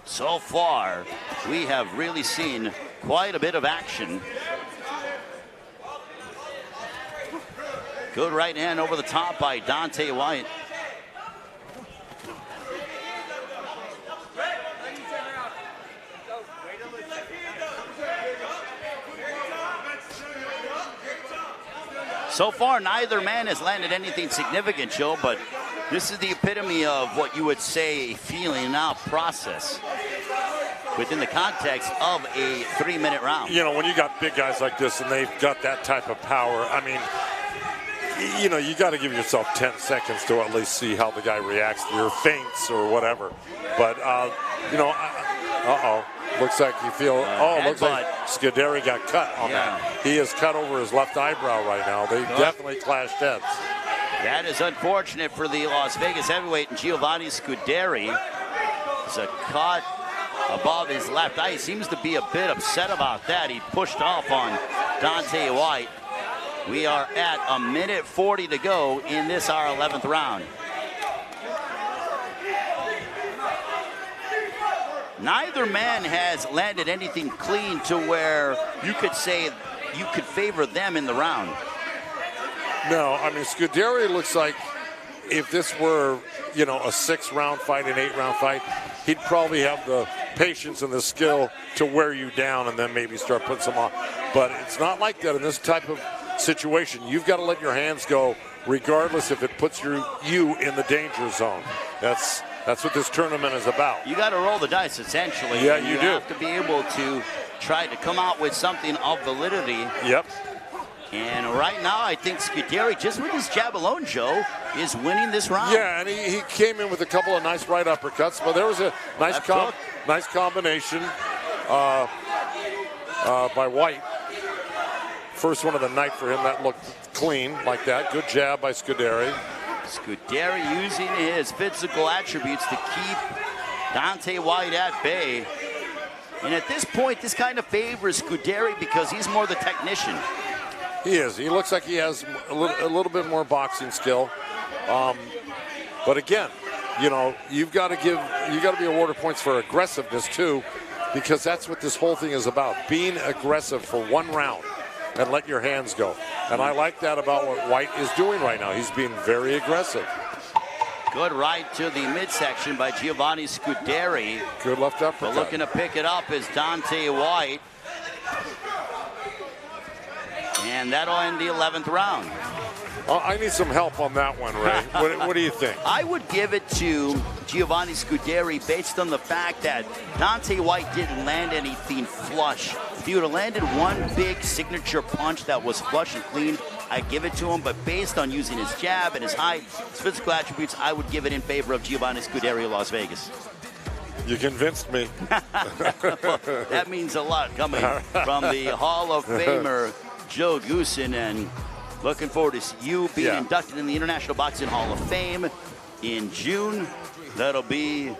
So far, we have really seen quite a bit of action. Good right hand over the top by Dante White. So far, neither man has landed anything significant, Joe, but this is the epitome of what you would say a feeling out process within the context of a 3-minute round. You know, when you got big guys like this and they've got that type of power, I mean, you know, you got to give yourself 10 seconds to at least see how the guy reacts to your feints or whatever. But, you know, looks like you feel, looks like Scuderi got cut on that. He is cut over his left eyebrow right now. They definitely clashed heads. That is unfortunate for the Las Vegas heavyweight, and Giovanni Scuderi. There's a cut above his left eye. He seems to be a bit upset about that. He pushed off on Dante White. We are at 1:40 to go in this, our 11th round. Neither man has landed anything clean to where you could say you could favor them in the round. No, I mean, Scuderi looks like if this were, you know, a 6-round fight, an 8-round fight, he'd probably have the patience and the skill to wear you down and then maybe start putting some on. But it's not like that in this type of situation. You've got to let your hands go regardless if it puts you in the danger zone. That's what this tournament is about. You got to roll the dice, essentially. Yeah, you do. You have to be able to try to come out with something of validity. Yep. And right now, I think Scuderi, just with his jab alone, Joe, is winning this round. Yeah, and he came in with a couple of nice right uppercuts, but there was a nice combination by White. First one of the night for him. That looked clean like that. Good jab by Scuderi. Scuderi using his physical attributes to keep Dante White at bay. And at this point, this kind of favors Scuderi because he's more the technician. He is. He looks like he has a little bit more boxing skill. But again, you know, you got to be awarded points for aggressiveness too, because that's what this whole thing is about, being aggressive for one round and let your hands go. And I like that about what White is doing right now. He's being very aggressive. Good right to the midsection by Giovanni Scuderi. Good left uppercut. But looking to pick it up is Dante White. And that'll end the 11th round. I need some help on that one, Ray. What do you think? I would give it to Giovanni Scuderi based on the fact that Dante White didn't land anything flush. If he would have landed one big signature punch that was flush and clean, I'd give it to him. But based on using his jab and his height, his physical attributes, I would give it in favor of Giovanni Scuderi of Las Vegas. You convinced me. Well, that means a lot coming from the Hall of Famer Joe Goosen, and looking forward to you being inducted in the International Boxing Hall of Fame in June. That'll be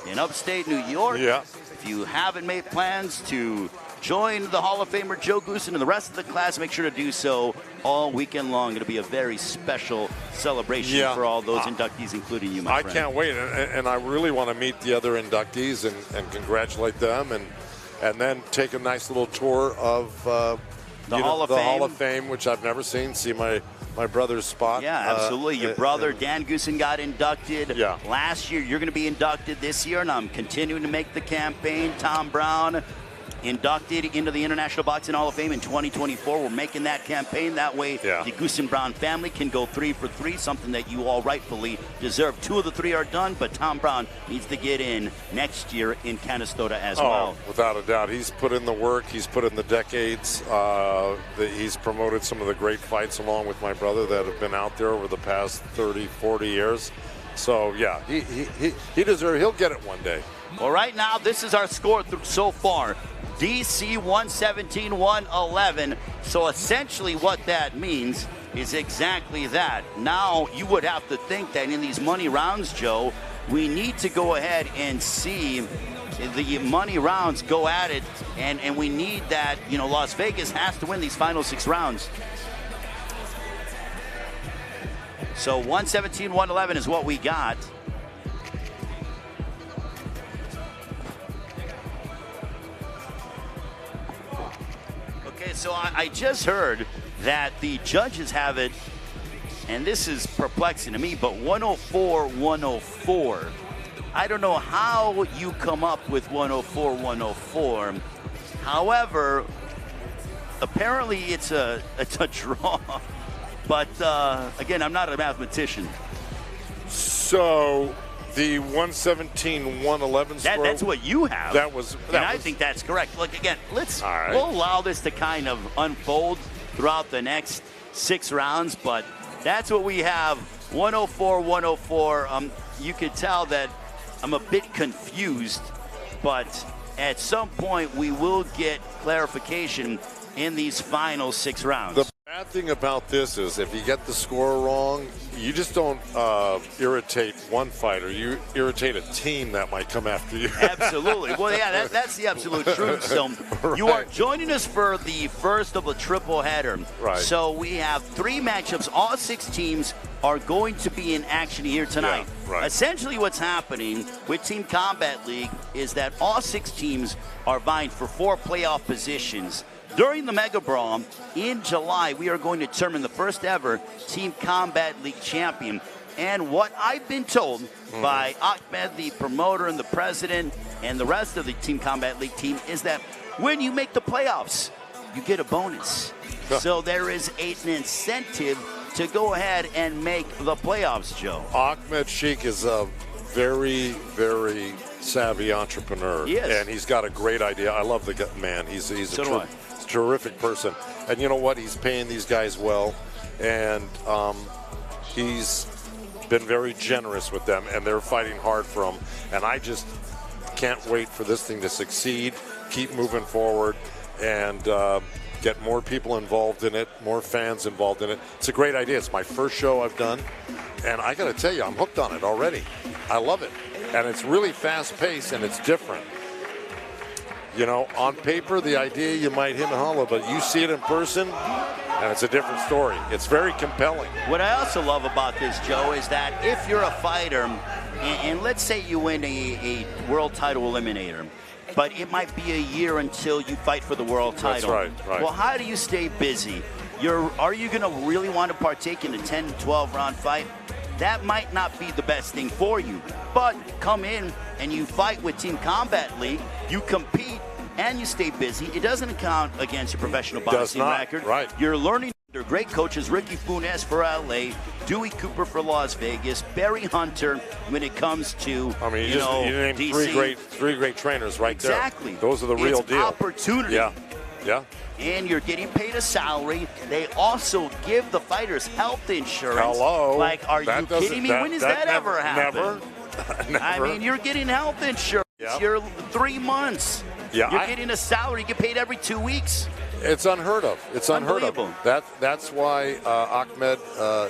in upstate New York. Yeah. If you haven't made plans to join the Hall of Famer Joe Goosen and the rest of the class, make sure to do so all weekend long. It'll be a very special celebration for all those inductees, including you, my friend. I can't wait, and I really want to meet the other inductees and congratulate them, and then take a nice little tour of the Hall of Fame, which I've never seen. See my brother's spot. Yeah, absolutely. Your brother, Dan Goosen, got inducted last year. You're going to be inducted this year, and I'm continuing to make the campaign. Tom Brown inducted into the International Boxing Hall of Fame in 2024. We're making that campaign. That way, the Goosen Brown family can go 3 for 3, something that you all rightfully deserve. 2 of the 3 are done, but Tom Brown needs to get in next year in Canastota as well. Without a doubt. He's put in the work. He's put in the decades. He's promoted some of the great fights along with my brother that have been out there over the past 30, 40 years. So, yeah, he deserves. He'll get it one day. Well, right now, this is our score so far. DC 117-111. So essentially what that means is exactly that. Now you would have to think that in these money rounds, Joe, we need to go ahead and see the money rounds go at it, and we need that. Las Vegas has to win these final 6 rounds. So 117, 111 is what we got. Okay, so I just heard that the judges have it, and this is perplexing to me, but 104, 104. I don't know how you come up with 104, 104. However, apparently it's a draw. But again, I'm not a mathematician. So the 117, 111 score. That's what you have. I think that's correct. Look, again, we'll allow this to kind of unfold throughout the next 6 rounds, but that's what we have. 104, 104. You could tell that I'm a bit confused, but at some point we will get clarification in these final 6 rounds. The bad thing about this is if you get the score wrong, you just don't irritate one fighter. You irritate a team that might come after you. Absolutely. Well, yeah, that's the absolute truth. So you are joining us for the first of a triple header. Right. So we have 3 matchups. All 6 teams are going to be in action here tonight. Yeah, right. Essentially what's happening with Team Combat League is that all 6 teams are vying for 4 playoff positions. During the Mega Brawl in July, we are going to determine the first ever Team Combat League champion. And what I've been told by Ahmed, the promoter and the president, and the rest of the Team Combat League team is that when you make the playoffs, you get a bonus. So there is an incentive to go ahead and make the playoffs, Joe. Ahmed Sheikh is a very, very savvy entrepreneur. He is. And he's got a great idea. I love the man. He's a terrific person. And you know what? He's paying these guys well. And he's been very generous with them. And they're fighting hard for him. And I just can't wait for this thing to succeed, keep moving forward, and get more people involved in it, more fans involved in it. It's a great idea. It's my first show I've done. And I got to tell you, I'm hooked on it already. I love it. And it's really fast-paced, and it's different. You know, on paper, the idea you might him and hollow, but you see it in person, and it's a different story. It's very compelling. What I also love about this, Joe, is that if you're a fighter, and let's say you win a world title eliminator, but it might be a year until you fight for the world title. That's right. Well, how do you stay busy? Are you going to really want to partake in a 10, 12-round fight? That might not be the best thing for you. But come in and you fight with Team Combat League, you compete, and you stay busy. It doesn't count against your professional boxing record. Right. You're learning under great coaches, Ricky Funes for LA, Dewey Cooper for Las Vegas, Barry Hunter when it comes to, you named DC. three great trainers right there. Exactly. Those are the real deal. Opportunity. Yeah. And you're getting paid a salary. They also give the fighters health insurance. Hello. Like, are you kidding me? When does that ever happen? Never. I mean, you're getting health insurance. Yep. You're 3 months. Yeah, you're getting a salary. You get paid every 2 weeks. It's unheard of. It's unheard of. Unbelievable. That's why Ahmed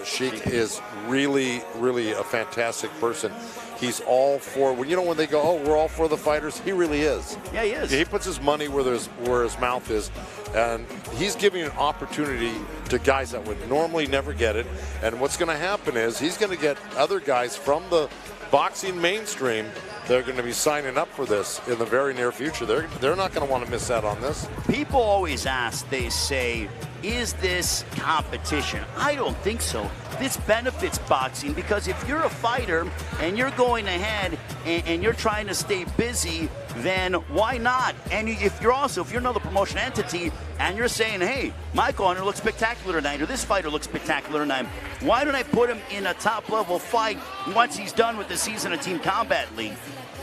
Sheikh is really, really a fantastic person. He's all for when they go, oh, we're all for the fighters. He really is. Yeah, he is. He puts his money where his mouth is, and he's giving an opportunity to guys that would normally never get it. And what's going to happen is he's going to get other guys from the boxing mainstream. They're going to be signing up for this in the very near future. They're not going to want to miss out on this. People always ask, they say, is this competition? I don't think so. This benefits boxing because if you're a fighter and you're going ahead and you're trying to stay busy, then why not? And if you're another promotion entity and you're saying, hey, my corner looks spectacular tonight, or this fighter looks spectacular tonight, why don't I put him in a top-level fight once he's done with the season of Team Combat League?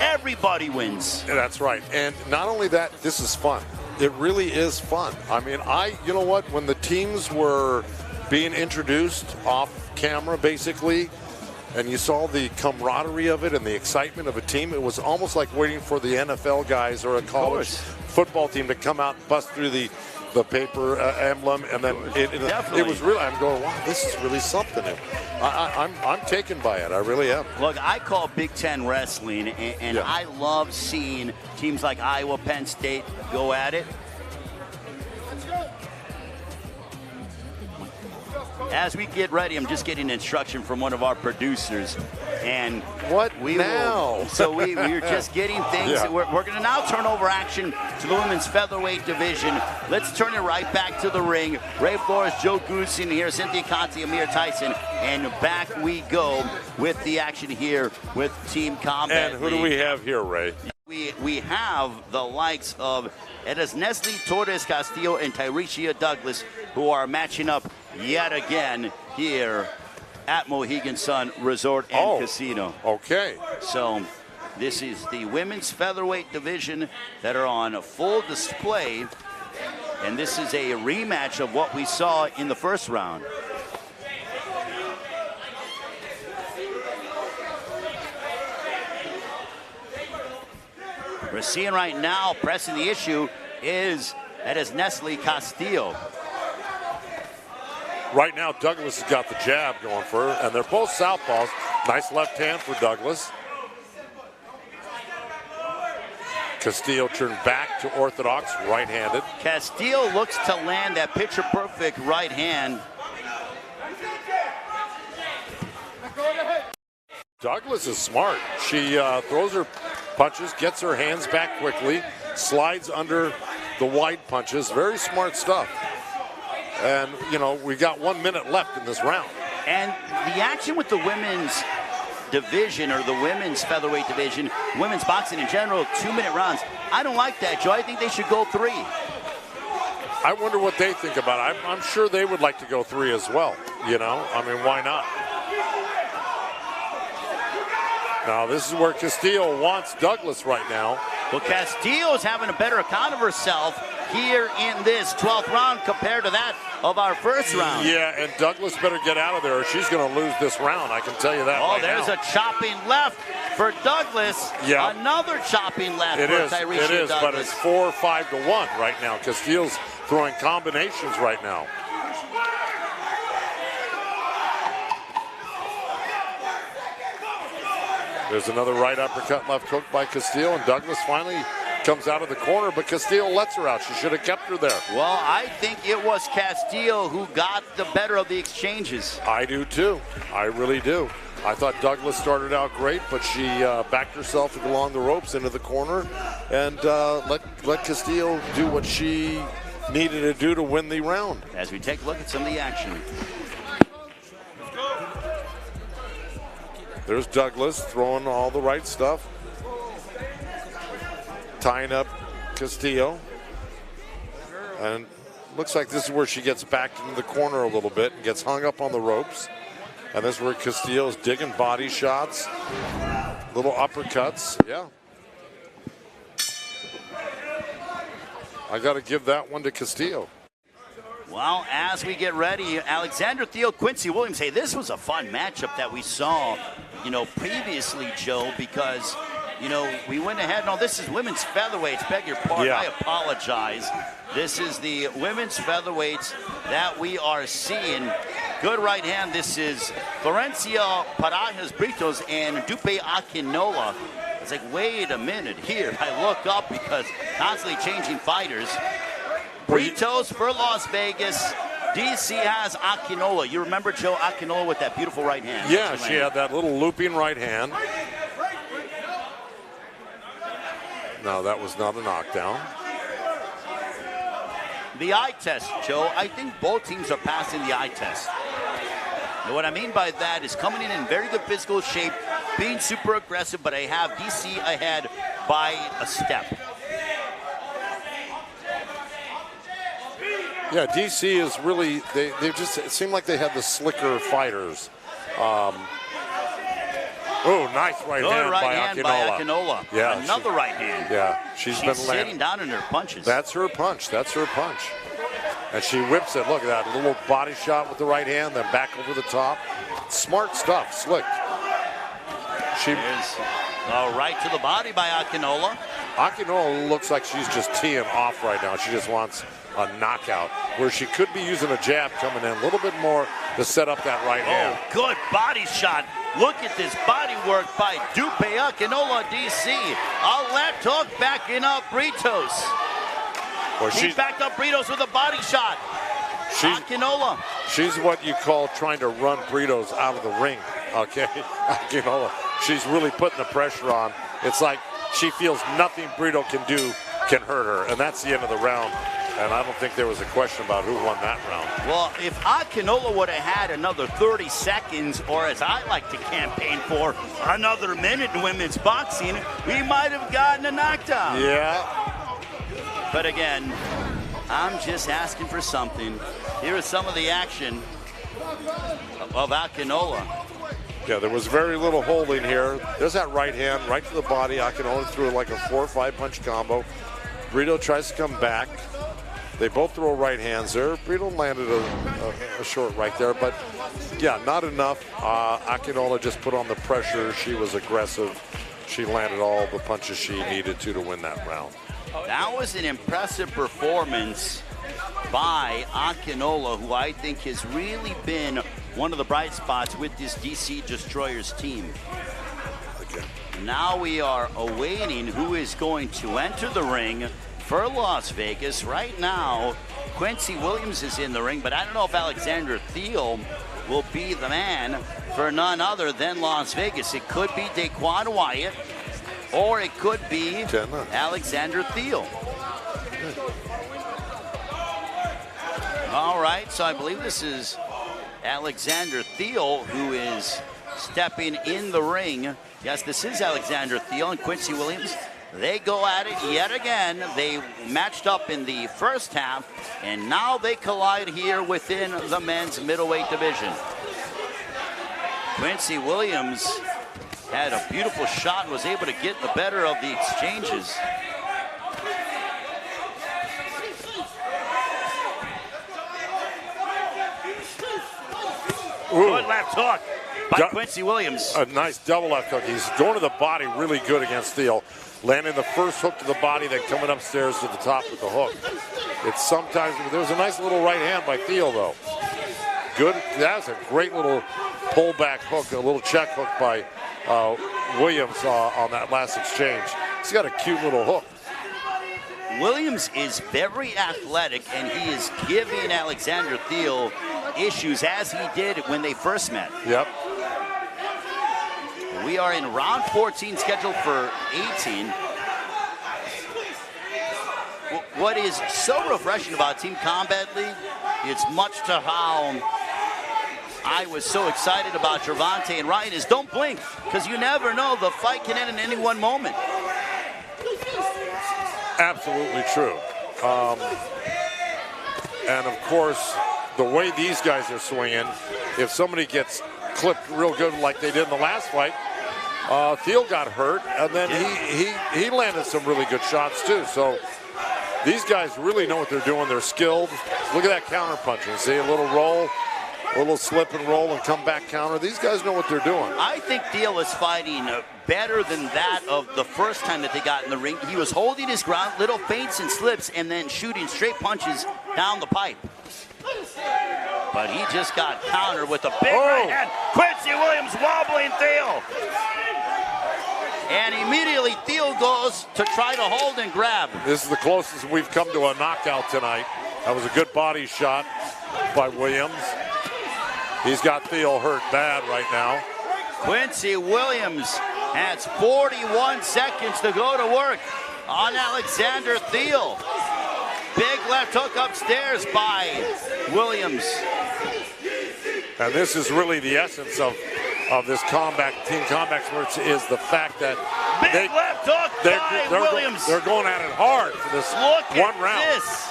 Everybody wins. That's right. And not only that, this is fun. It really is fun. I mean, you know what? When the teams were being introduced off camera, basically, and you saw the camaraderie of it and the excitement of a team, it was almost like waiting for the NFL guys or a college football team to come out and bust through the the paper emblem, and then it was really. I'm going, wow, this is really something. I'm taken by it. I really am. Look, I call Big Ten wrestling, and I love seeing teams like Iowa, Penn State go at it. As we get ready, I'm just getting instruction from one of our producers. And we now? We're just getting things. Yeah. We're going to now turn over action to the women's featherweight division. Let's turn it right back to the ring. Ray Flores, Joe Goosen here, Cynthia Conti, Amir Tyson, and back we go with the action here with Team Combat. And who do we have here, Ray? We have the likes of Nestle Torres Castillo and Tyrecia Douglas, who are matching up yet again here at Mohegan Sun Resort and Casino. Okay. So this is the women's featherweight division that are on full display, and this is a rematch of what we saw in the first round. We're seeing right now, pressing the issue is Nestle Castillo. Right now, Douglas has got the jab going for her, and they're both southpaws. Nice left hand for Douglas. Castillo turned back to orthodox, right-handed. Castillo looks to land that picture-perfect right hand. Douglas is smart. She throws her punches, gets her hands back quickly, slides under the wide punches. Very smart stuff. And, you know, we got 1 minute left in this round. And the action with the women's division, or the women's featherweight division, women's boxing in general, 2-minute rounds. I don't like that, Joe. I think they should go 3. I wonder what they think about it. I'm sure they would like to go 3 as well. You know, I mean, why not? Now, this is where Castillo wants Douglas right now. Well, Castillo's having a better account of herself here in this 12th round compared to that of our first round. Yeah, and Douglas better get out of there or she's going to lose this round. I can tell you that right there's now. a chopping left for Douglas. Yeah. Another chopping left it for is, Tyrecia It is, Douglas. but it's 4 or 5 to 1 right now. Castillo's throwing combinations right now. There's another right uppercut, left hook by Castillo, and Douglas finally comes out of the corner, but Castillo lets her out. She should have kept her there. Well, I think it was Castillo who got the better of the exchanges. I do too. I really do. I thought Douglas started out great, but she backed herself along the ropes into the corner and let Castillo do what she needed to do to win the round. As we take a look at some of the action. There's Douglas throwing all the right stuff. Tying up Castillo. And looks like this is where she gets backed into the corner a little bit and gets hung up on the ropes. And this is where Castillo's digging body shots. Little uppercuts. Yeah. I got to give that one to Castillo. Well, as we get ready, Alexander Theo, Quincy Williams, hey, this was a fun matchup that we saw, previously, Joe, because, we went ahead. No, this is women's featherweights. Beg your pardon. Yeah. I apologize. This is the women's featherweights that we are seeing. Good right hand. This is Florencia Parajas Britos and Dupe Akinola. It's like, wait a minute here. I look up because constantly changing fighters. Britos for Las Vegas. DC has Akinola. You remember Joe Akinola with that beautiful right hand? Yeah, she had that little looping right hand. No, that was not a knockdown. The eye test, Joe. I think both teams are passing the eye test. And what I mean by that is coming in very good physical shape, being super aggressive, but I have DC ahead by a step. Yeah, DC is really, they just, it seemed like they had the slicker fighters. Nice right hand by Akinola. Yeah, another right hand. Yeah, she's been sitting down in her punches. That's her punch. And she whips it. Look at that little body shot with the right hand, then back over the top. Smart stuff, slick. Right to the body by Akinola. Akinola looks like she's just teeing off right now. She just wants a knockout, where she could be using a jab coming in a little bit more to set up that right hand. Good body shot. Look at this body work by Dupe Akinola, DC. A left hook backing up Britos. Well, He backed up Britos with a body shot. Akinola. She's what you call trying to run Britos out of the ring, okay? Akinola. She's really putting the pressure on. It's like she feels nothing Brito can do can hurt her, and that's the end of the round. And I don't think there was a question about who won that round. Well, if Akinola would have had another 30 seconds, or as I like to campaign for, another minute in women's boxing, we might have gotten a knockdown. Yeah. But again, I'm just asking for something. Here is some of the action of Akinola. Yeah, there was very little holding here. There's that right hand right to the body. Akinola threw like a 4 or 5 punch combo. Brito tries to come back. They both throw right hands there. Brito landed a short right there, but yeah, not enough. Akinola just put on the pressure. She was aggressive. She landed all the punches she needed to win that round. That was an impressive performance by Akinola, who I think has really been one of the bright spots with this DC Destroyers team. Now we are awaiting who is going to enter the ring for Las Vegas. Right now, Quincy Williams is in the ring, but I don't know if Alexander Thiel will be the man for none other than Las Vegas. It could be Daquan Wyatt, or it could be Alexander Thiel. All right, so I believe this is Alexander Thiel who is stepping in the ring. Yes, this is Alexander Thiel and Quincy Williams. They go at it yet again. They matched up in the first half, and now they collide here within the men's middleweight division. Quincy Williams had a beautiful shot, was able to get the better of the exchanges. Good left hook by Quincy Williams. A nice double left hook. He's going to the body really good against Thiel. Landing the first hook to the body, then coming upstairs to the top with the hook. It's sometimes, there's a nice little right hand by Thiel though. Good, that's a great little pullback hook, a little check hook by Williams on that last exchange. He's got a cute little hook. Williams is very athletic, and he is giving Alexander Thiel issues as he did when they first met. Yep. We are in round 14, scheduled for 18. What is so refreshing about Team Combat League, it's much to how I was so excited about Gervonta and Ryan, is don't blink, because you never know, the fight can end in any one moment. Absolutely true. And of course, the way these guys are swinging, if somebody gets clipped real good like they did in the last fight, Thiel got hurt, and then he landed some really good shots too. So these guys really know what they're doing. They're skilled. Look at that counter punching. See, a little roll, a little slip and roll and come back counter. These guys know what they're doing. I think Thiel is fighting better than that of the first time that they got in the ring. He was holding his ground, little feints and slips, and then shooting straight punches down the pipe. But he just got countered with a big right hand. Quincy Williams wobbling Thiel. And immediately Thiel goes to try to hold and grab. This is the closest we've come to a knockout tonight. That was a good body shot by Williams. He's got Thiel hurt bad right now. Quincy Williams has 41 seconds to go to work on Alexander Thiel. Big left hook upstairs by Williams. And this is really the essence of this Team Combat Sports, is the fact that big left hook by Williams. They're going at it hard for this one round. This.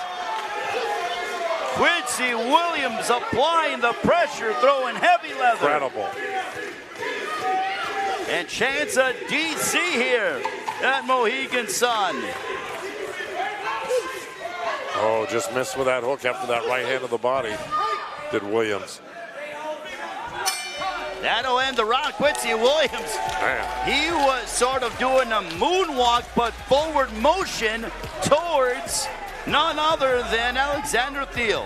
Quincy Williams applying the pressure, throwing heavy leather. Incredible. And chance of DC here at Mohegan Sun. Oh, just missed with that hook after that right hand to the body, did Williams. That'll end the round. Quincy Williams, he was sort of doing a moonwalk, but forward motion towards none other than Alexander Thiel.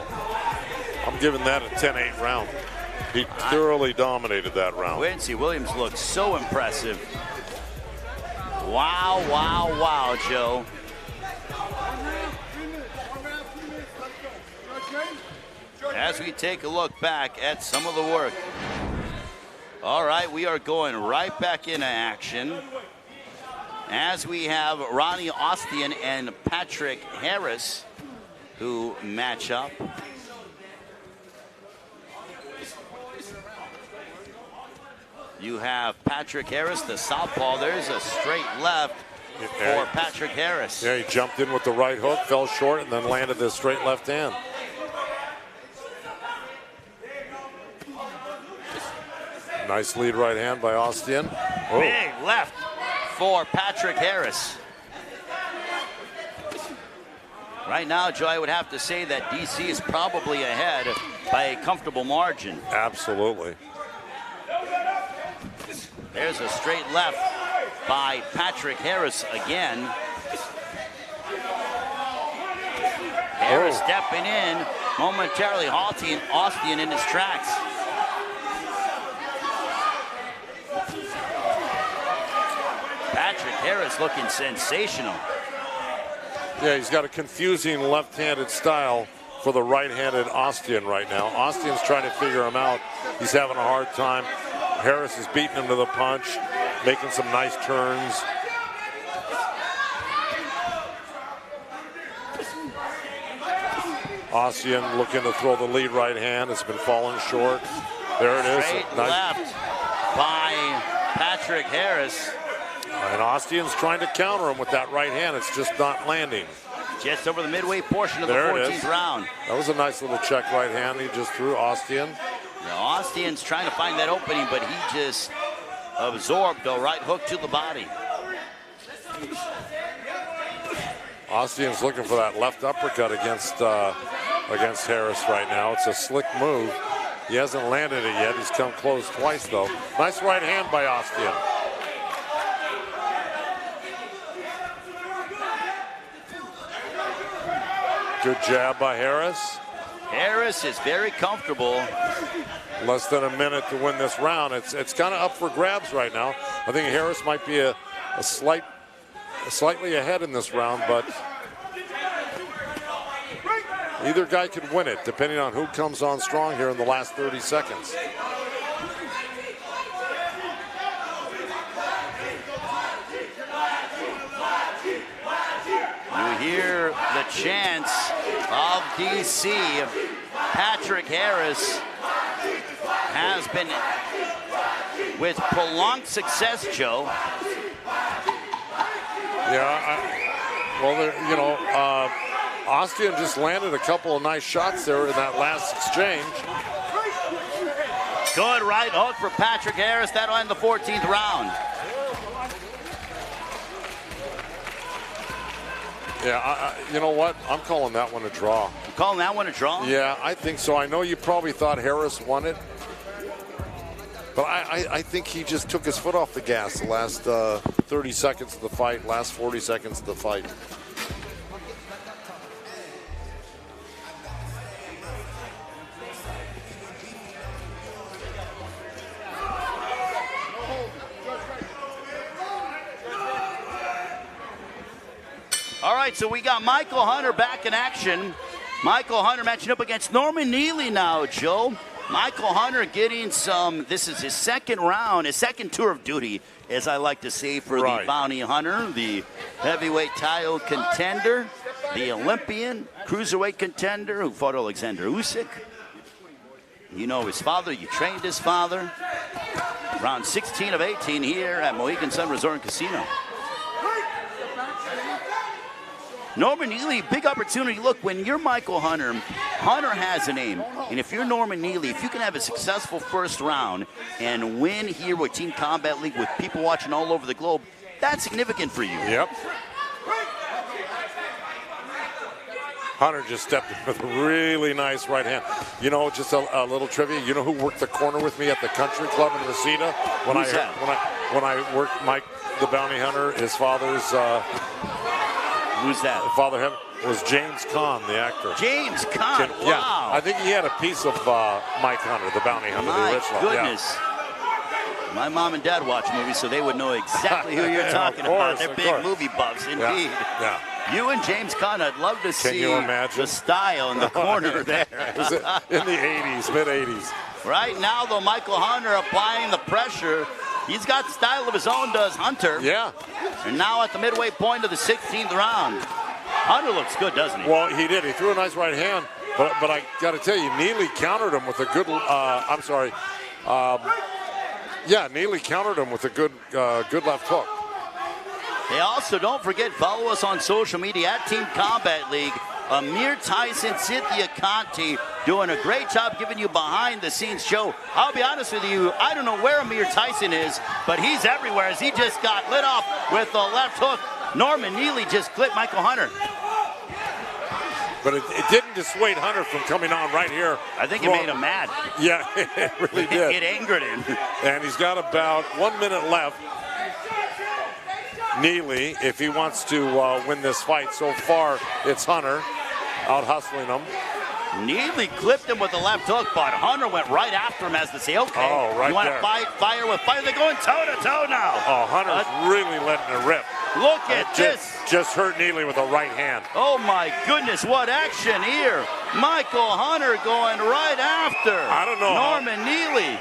I'm giving that a 10-8 round. He thoroughly dominated that round. Quincy Williams looked so impressive. Wow, wow, wow, Joe. As we take a look back at some of the work. All right, we are going right back into action as we have Ronnie Ostian and Patrick Harris who match up. You have Patrick Harris, the southpaw. There's a straight left for Patrick Harris. Yeah, he jumped in with the right hook, fell short, and then landed the straight left hand. Nice lead right hand by Ostian. Oh. Big left for Patrick Harris. Right now, Joe, I would have to say that DC is probably ahead by a comfortable margin. Absolutely. There's a straight left by Patrick Harris again. Harris stepping in, momentarily halting Ostian in his tracks. Patrick Harris looking sensational. Yeah, he's got a confusing left-handed style for the right-handed Ostian right now. Ostian's trying to figure him out. He's having a hard time. Harris is beating him to the punch, making some nice turns. Ostian looking to throw the lead right hand. It's been falling short. There it is. Straight left by Patrick Harris. And Ostian's trying to counter him with that right hand. It's just not landing. Just over the midway portion of the 14th round. That was a nice little check right hand he just threw, Ostian. Now, Ostian's trying to find that opening, but he just absorbed a right hook to the body. Ostian's looking for that left uppercut against Harris right now. It's a slick move. He hasn't landed it yet. He's come close twice, though. Nice right hand by Ostian. Good jab by Harris. Harris is very comfortable. Less than a minute to win this round. It's kind of up for grabs right now. I think Harris might be slightly ahead in this round, but either guy could win it, depending on who comes on strong here in the last 30 seconds. You hear the chants of DC. Patrick Harris has been with prolonged success, Joe. Yeah, Ostian just landed a couple of nice shots there in that last exchange. Good right hook for Patrick Harris. That'll end the 14th round. Yeah, you know what? I'm calling that one a draw. You're calling that one a draw? Yeah, I think so. I know you probably thought Harris won it, but I think he just took his foot off the gas the last 30 seconds of the fight, last 40 seconds of the fight. All right, so we got Michael Hunter back in action. Michael Hunter matching up against Norman Neely now, Joe. Michael Hunter getting this is his second round, his second tour of duty, as I like to say, for the bounty hunter, the heavyweight title contender, the Olympian cruiserweight contender who fought Alexander Usyk. You know his father, you trained his father. Round 16 of 18 here at Mohegan Sun Resort and Casino. Norman Neely, big opportunity. Look, when you're Michael Hunter, Hunter has a name. And if you're Norman Neely, if you can have a successful first round and win here with Team Combat League with people watching all over the globe, that's significant for you. Yep. Hunter just stepped in with a really nice right hand. You know, just a little trivia. You know who worked the corner with me at the country club in Reseda? When I worked Mike the Bounty Hunter, his father's. Who's that? Father him was James Caan, the actor. James Caan. Wow. Yeah, I think he had a piece of Mike Hunter, the Bounty Hunter, the original. My goodness. Yeah. My mom and dad watch movies, so they would know exactly who you're talking about. They're big movie buffs, indeed. Yeah. You and James Caan, I'd love to see the style in the corner there. In the 80s, mid-80s. Right now, though, Michael Hunter applying the pressure. He's got style of his own, does Hunter. Yeah. And now at the midway point of the 16th round. Hunter looks good, doesn't he? Well, he did. He threw a nice right hand. But I got to tell you, Neely countered him with a good, Neely countered him with a good left hook. Hey, also, don't forget, follow us on social media at Team Combat League. Amir Tyson, Cynthia Conti doing a great job giving you behind-the-scenes show. I'll be honest with you, I don't know where Amir Tyson is, but he's everywhere as he just got lit off with the left hook. Norman Neely just clipped Michael Hunter. But it didn't dissuade Hunter from coming on right here. I think it made him mad. Yeah, it really did. It angered him. And he's got about 1 minute left. Neely, if he wants to win this fight. So far, it's Hunter out hustling him. Neely clipped him with the left hook, but Hunter went right after him as to say, okay, right you want to fight, fire with fire. They're going toe-to-toe now. Oh, Hunter's really letting it rip. Look at this. Just hurt Neely with a right hand. Oh, my goodness, what action here. Michael Hunter going right after I don't know Norman Neely.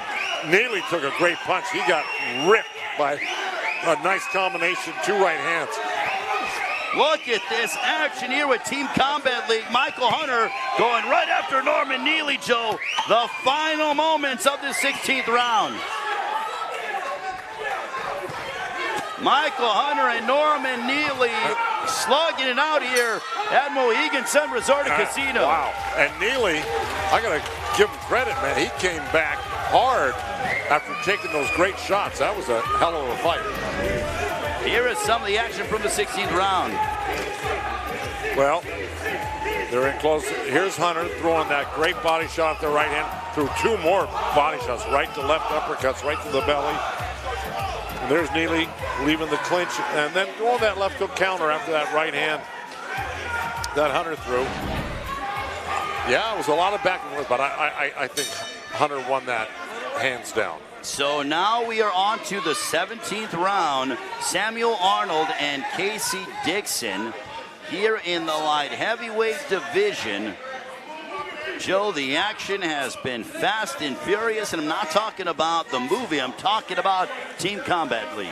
Neely took a great punch. He got ripped by a nice combination, two right hands. Look at this action here with Team Combat League. Michael Hunter going right after Norman Neely, Joe. The final moments of the 16th round. Michael Hunter and Norman Neely slugging it out here at Mohegan Sun Resort and Casino. Wow. And Neely, I got to give him credit, man. He came back hard after taking those great shots. That was a hell of a fight. Here is some of the action from the 16th round. Well, they're in close. Here's Hunter throwing that great body shot at the right hand. Threw two more body shots, right to left uppercuts, right to the belly. And there's Neely leaving the clinch and then throwing that left hook counter after that right hand that Hunter threw. Yeah, it was a lot of back and forth, but I think Hunter won that hands down. So now we are on to the 17th round. Samuel Arnold and Casey Dixon here in the light heavyweight division. Joe, the action has been fast and furious, and I'm not talking about the movie, I'm talking about Team Combat League.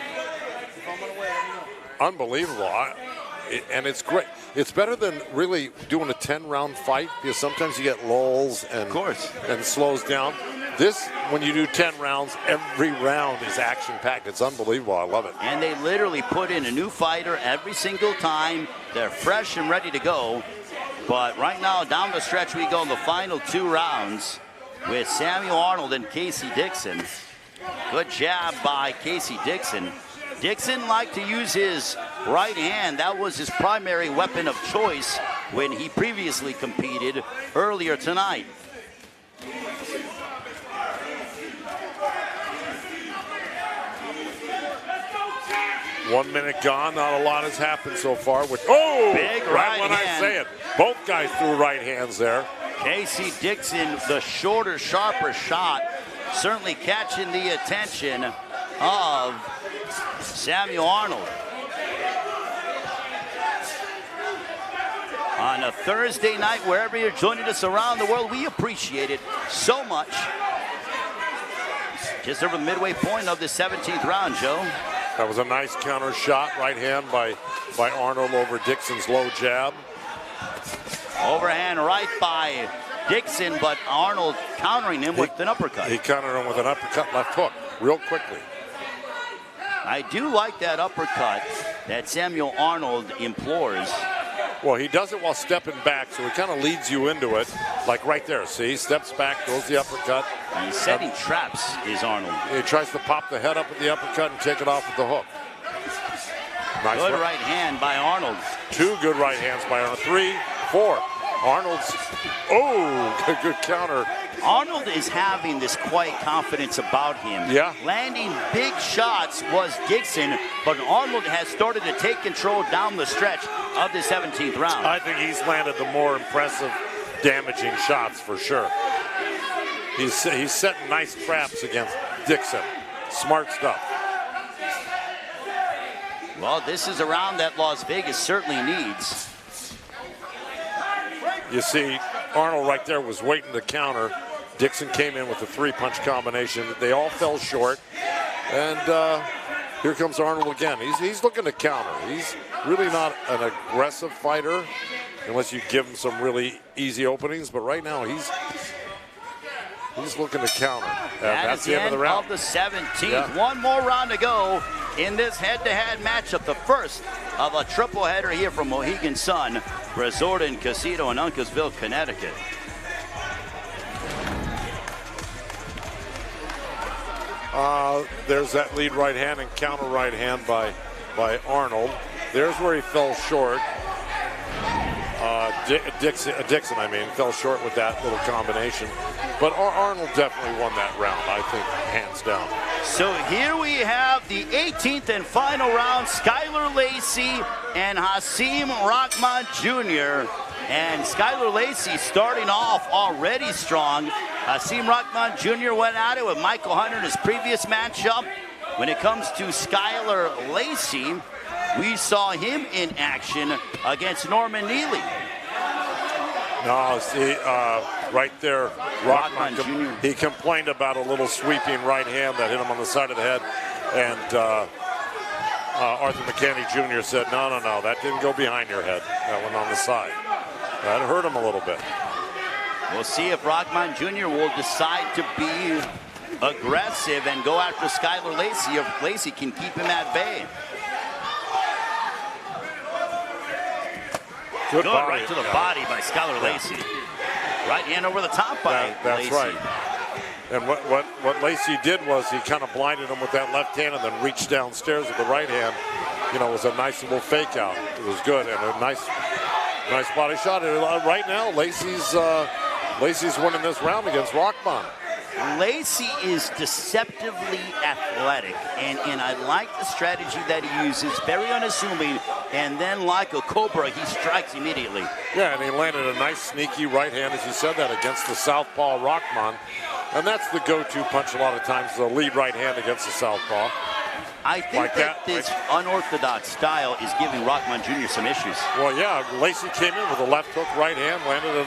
Unbelievable. And it's great. It's better than really doing a 10-round fight because sometimes you get lulls and, of course, and it slows down. This, when you do 10 rounds, every round is action-packed. It's unbelievable. I love it. And they literally put in a new fighter every single time. They're fresh and ready to go. But right now, down the stretch, we go in the final 2 rounds with Samuel Arnold and Casey Dixon. Good jab by Casey Dixon. Dixon liked to use his right hand. That was his primary weapon of choice when he previously competed earlier tonight. One minute gone. Not a lot has happened so far. Big right when hand. I say it. Both guys threw right hands there. Casey Dixon, the shorter, sharper shot, certainly catching the attention of Samuel Arnold. On a Thursday night, wherever you're joining us around the world, we appreciate it so much. Just over the midway point of the 17th round, Joe. That was a nice counter shot, right hand by Arnold over Dixon's low jab. Overhand right by Dixon, but Arnold countering him with an uppercut. He countered him with an uppercut left hook real quickly. I do like that uppercut that Samuel Arnold implores. Well, he does it while stepping back, so he kind of leads you into it, like right there. See, he steps back, goes the uppercut. He's setting traps, is Arnold. He tries to pop the head up with the uppercut and take it off with the hook. Nice good right hand by Arnold. 2 good right hands by Arnold. 3, 4. Arnold's, good counter. Arnold is having this quiet confidence about him. Yeah. Landing big shots was Dixon, but Arnold has started to take control down the stretch of the 17th round. I think he's landed the more impressive, damaging shots for sure. He's setting nice traps against Dixon. Smart stuff. Well, this is a round that Las Vegas certainly needs. You see, Arnold right there was waiting to counter. Dixon came in with a three-punch combination. They all fell short. And here comes Arnold again. He's looking to counter. He's really not an aggressive fighter unless you give him some really easy openings. But right now, he's looking to counter. And that's the end of the round. Of the 17th. Yeah. One more round to go in this head-to-head matchup. The first of a triple header here from Mohegan Sun Resort and Casino in Uncasville, Connecticut. There's that lead right hand and counter right hand by Arnold. There's where he fell short. Dixon, fell short with that little combination. But Arnold definitely won that round, I think, hands down. So here we have the 18th and final round, Skylar Lacey and Hasim Rahman Jr. And Skylar Lacey starting off already strong. Hasim Rahman Jr. went at it with Michael Hunter in his previous matchup. When it comes to Skylar Lacey, we saw him in action against Norman Neely. No, see, right there, Rahman Jr. He complained about a little sweeping right hand that hit him on the side of the head. And Arthur McCanny Jr. said, no, that didn't go behind your head. That went on the side. That hurt him a little bit. We'll see if Rahman Jr. will decide to be aggressive and go after Skylar Lacey, if Lacey can keep him at bay. Good right to the body by Skylar Lacey. Right hand over the top by That's Lacey. right. And what Lacey did was he kind of blinded him with that left hand and then reached downstairs with the right hand. You know, it was a nice little fake out. It was good and a nice body shot. And right now, Lacey's winning this round against Rahman. Lacey is deceptively athletic, and I like the strategy that he uses. Very unassuming, and then like a cobra, he strikes immediately. Yeah, and he landed a nice sneaky right hand, as you said that, against the southpaw Rahman. And that's the go-to punch a lot of times, the lead right hand against the southpaw. I think this unorthodox style is giving Rahman Jr. some issues. Well, yeah, Lacey came in with a left hook right hand, landed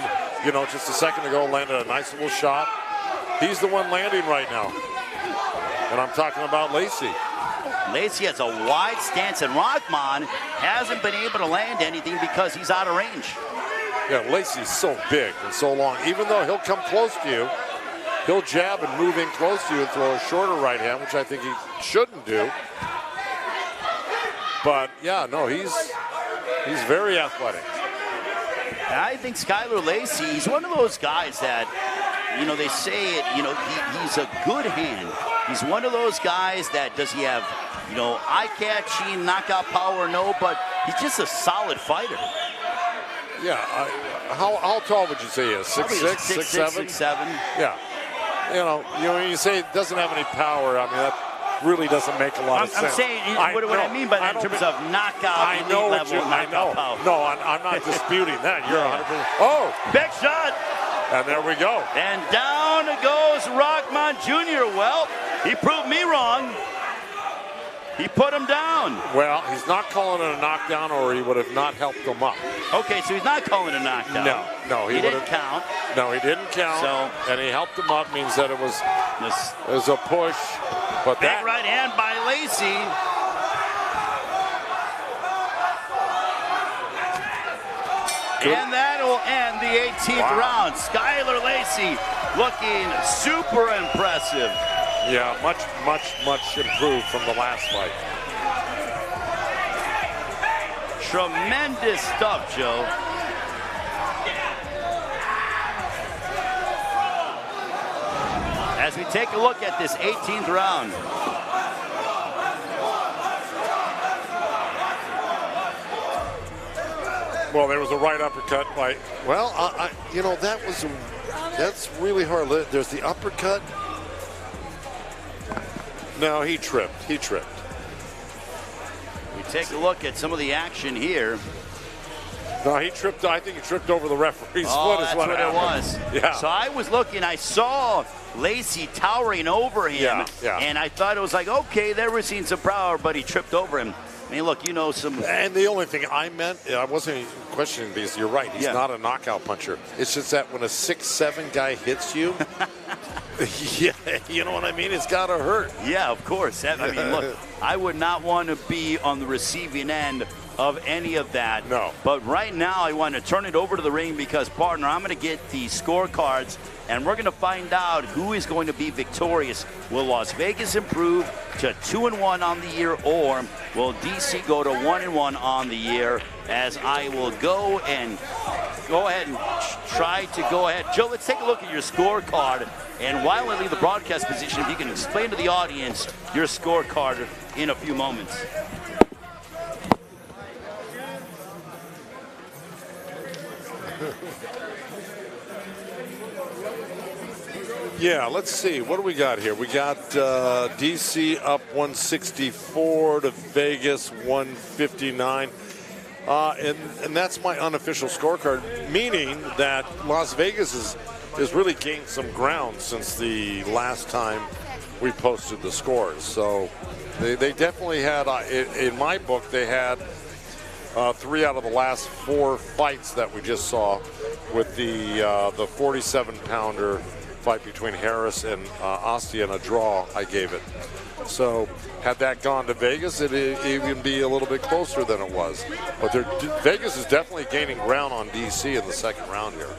just a second ago, landed a nice little shot. He's the one landing right now. And I'm talking about Lacey. Lacey has a wide stance, and Rahman hasn't been able to land anything because he's out of range. Yeah, Lacey's so big and so long. Even though he'll come close to you, he'll jab and move in close to you and throw a shorter right hand, which I think he shouldn't do. But, yeah, no, he's very athletic. I think Skylar Lacey, he's one of those guys that, they say it, he's a good hand. He's one of those guys that, does he have, eye-catching, knockout power? No, but he's just a solid fighter. Yeah, how tall would you say he is? 6'6", 6'7"? 6'7". Yeah. When you say it doesn't have any power, I mean, that really doesn't make a lot of sense. I'm saying, what I mean by that in terms of knockout, elite level, knockout power. No, I'm not disputing that. You're 100%. Oh! Big shot! And there we go. And down goes Rahman Jr. Well, he proved me wrong. He put him down. Well, he's not calling it a knockdown, or he would have not helped him up. Okay, so he's not calling it a knockdown. No, he didn't count. No, he didn't count. So, and he helped him up, means that it was a push. But big right hand by Lacey. And that'll end the 18th round. Skylar Lacey looking super impressive. Yeah, much improved from the last fight. Tremendous stuff, Joe. As we take a look at this 18th round. Well, there was a right uppercut by. Well, you know, that's really hard. There's the uppercut. No, he tripped. He tripped. We take a look at some of the action here. No, he tripped. I think he tripped over the referee's foot. That's Is what happened. it was. Yeah. So I was looking. I saw Lacey towering over him, and I thought it was like, okay, there we're seeing some power, but he tripped over him. I mean, look, you know some. And the only thing I meant, I wasn't even questioning because you're right. He's not a knockout puncher. It's just that when a 6'7" guy hits you, yeah, you know what I mean? It's got to hurt. Yeah, of course. I mean, look, I would not want to be on the receiving end of any of that. No. But right now, I want to turn it over to the ring because, partner, I'm going to get the scorecards, and we're going to find out who is going to be victorious. Will Las Vegas improve to 2-1 on the year, or will DC go to 1-1 on the year? As I will go ahead and try to go ahead. Joe, let's take a look at your scorecard. And while I leave the broadcast position, if you can explain to the audience your scorecard in a few moments. Yeah, let's see. What do we got here? We got DC up 164 to Vegas 159. And that's my unofficial scorecard, meaning that Las Vegas has really gained some ground since the last time we posted the scores. So they definitely had, in my book, they had 3 out of the last 4 fights that we just saw with the 47-pounder fight between Harris and Ostia in a draw, I gave it. So had that gone to Vegas, it'd even be a little bit closer than it was. But Vegas is definitely gaining ground on DC in the second round here.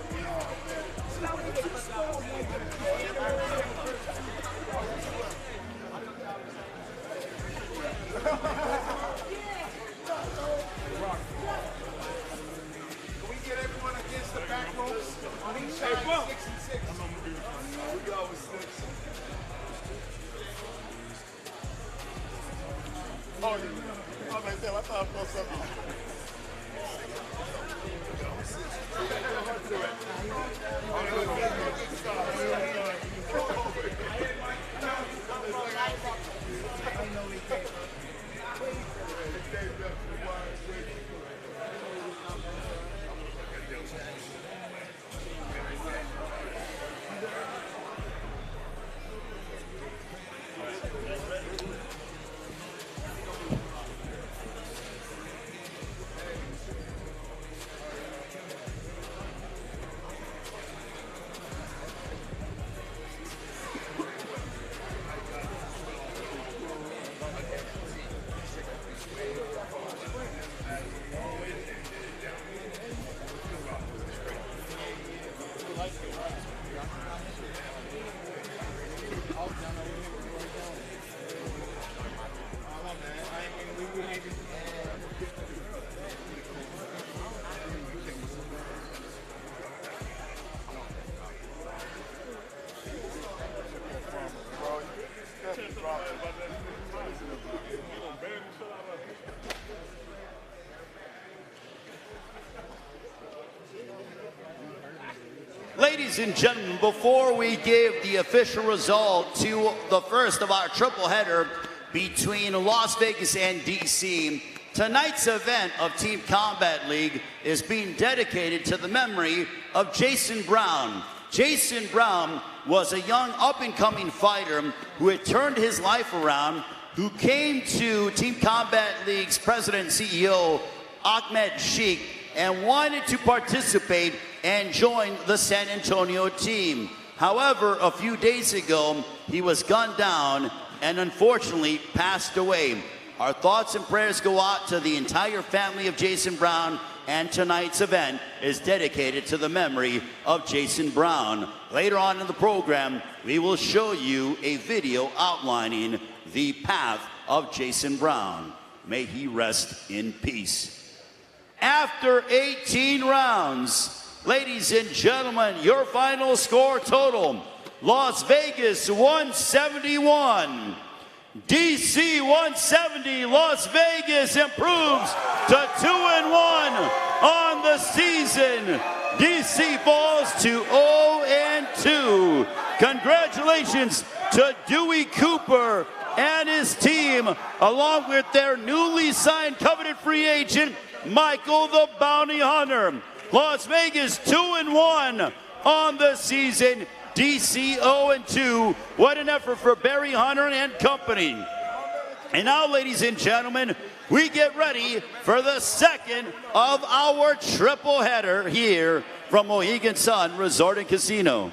Ladies and gentlemen, before we give the official result to the first of our triple header between Las Vegas and DC, tonight's event of Team Combat League is being dedicated to the memory of Jason Brown. Jason Brown was a young up-and-coming fighter who had turned his life around, who came to Team Combat League's president and CEO, Ahmed Sheikh, and wanted to participate and join the San Antonio team. However, a few days ago, he was gunned down and unfortunately passed away. Our thoughts and prayers go out to the entire family of Jason Brown, and tonight's event is dedicated to the memory of Jason Brown. Later on in the program, we will show you a video outlining the path of Jason Brown. May he rest in peace. After 18 rounds, ladies and gentlemen, your final score total: Las Vegas 171, DC 170. Las Vegas improves to 2-1 on on the season, DC falls to 0-2. Congratulations to Dewey Cooper and his team, along with their newly signed coveted free agent, Michael the Bounty Hunter. Las Vegas 2-1 on the season, DC 0-2. What an effort for Barry Hunter and company. And now, ladies and gentlemen, we get ready for the second of our triple header here from Mohegan Sun Resort and Casino.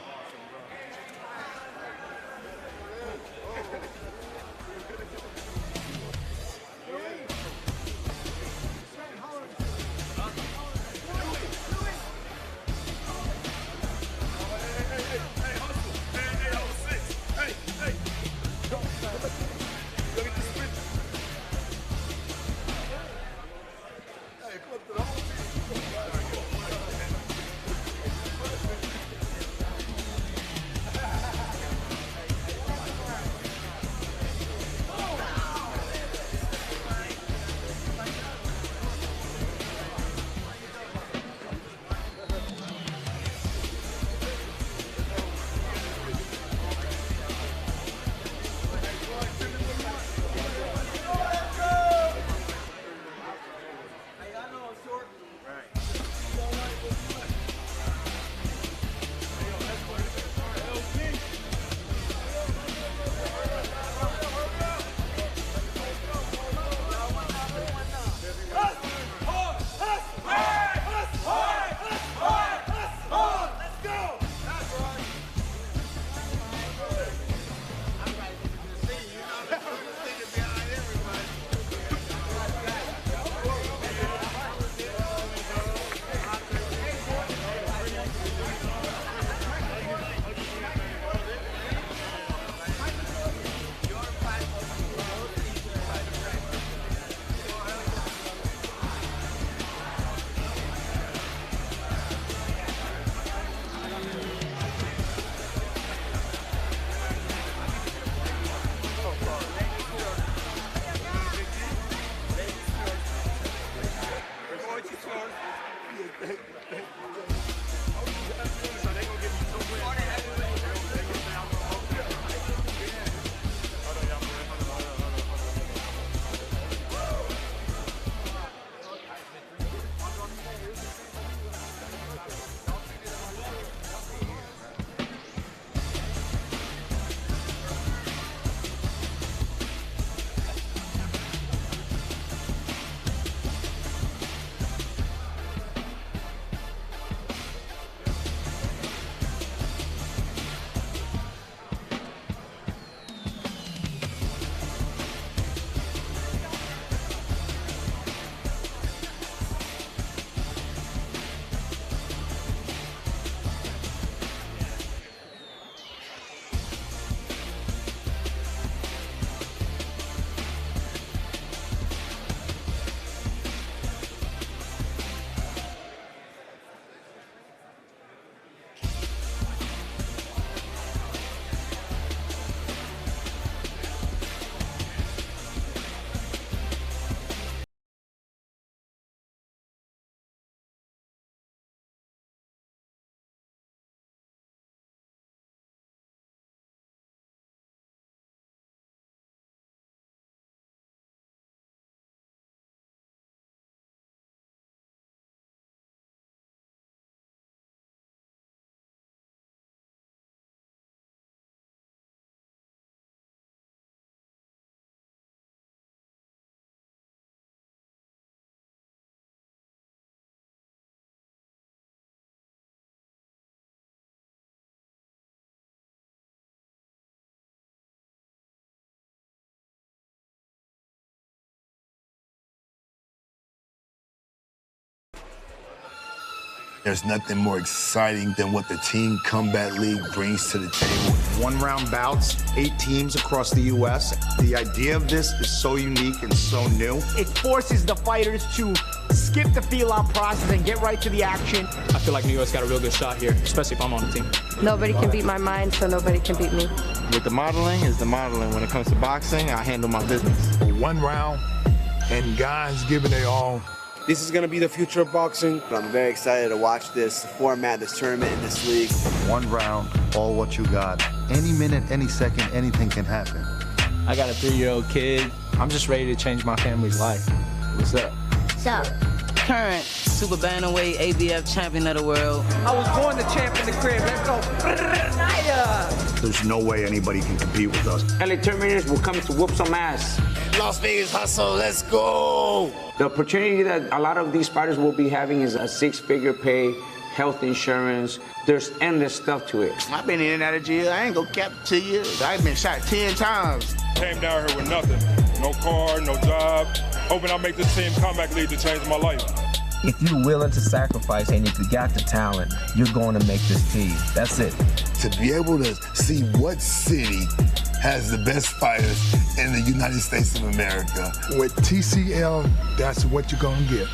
There's nothing more exciting than what the Team Combat League brings to the table. One-round bouts, 8 teams across the U.S. The idea of this is so unique and so new. It forces the fighters to skip the feel-out process and get right to the action. I feel like New York's got a real good shot here, especially if I'm on the team. Nobody can beat my mind, so nobody can beat me. With the modeling is the modeling. When it comes to boxing, I handle my business. One round, and guys giving their all. This is going to be the future of boxing. I'm very excited to watch this format, this tournament, and this league. One round, all what you got. Any minute, any second, anything can happen. I got a 3-year-old kid. I'm just ready to change my family's life. What's up? What's up? Current super bantamweight ABF champion of the world. I was born the champ in the crib. Let's go. There's no way anybody can compete with us. LA Terminators will come to whoop some ass. Las Vegas Hustle, let's go! The opportunity that a lot of these fighters will be having is a 6-figure pay, health insurance. There's endless stuff to it. I've been in and out of jail. I ain't gonna cap to you. I've been shot 10 times. Came down here with nothing. No car, no job. Hoping I'll make this team comeback league to change my life. If you're willing to sacrifice and if you got the talent, you're going to make this team. That's it. To be able to see what city has the best fighters in the United States of America. With TCL, that's what you're going to get.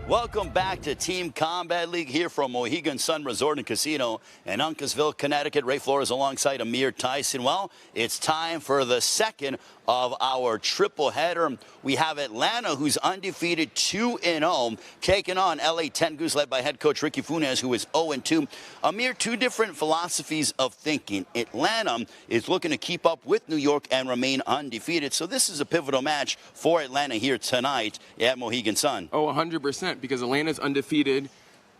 Welcome back to Team Combat League here from Mohegan Sun Resort and Casino in Uncasville, Connecticut. Ray Flores alongside Amir Tyson. Well, it's time for the second of our triple header. We have Atlanta, who's undefeated 2-0, taking on LA Tengus, led by head coach Ricky Funes, who is 0-2. Amir, two different philosophies of thinking. Atlanta is looking to keep up with New York and remain undefeated. So this is a pivotal match for Atlanta here tonight at Mohegan Sun. Oh, 100%, because Atlanta's undefeated.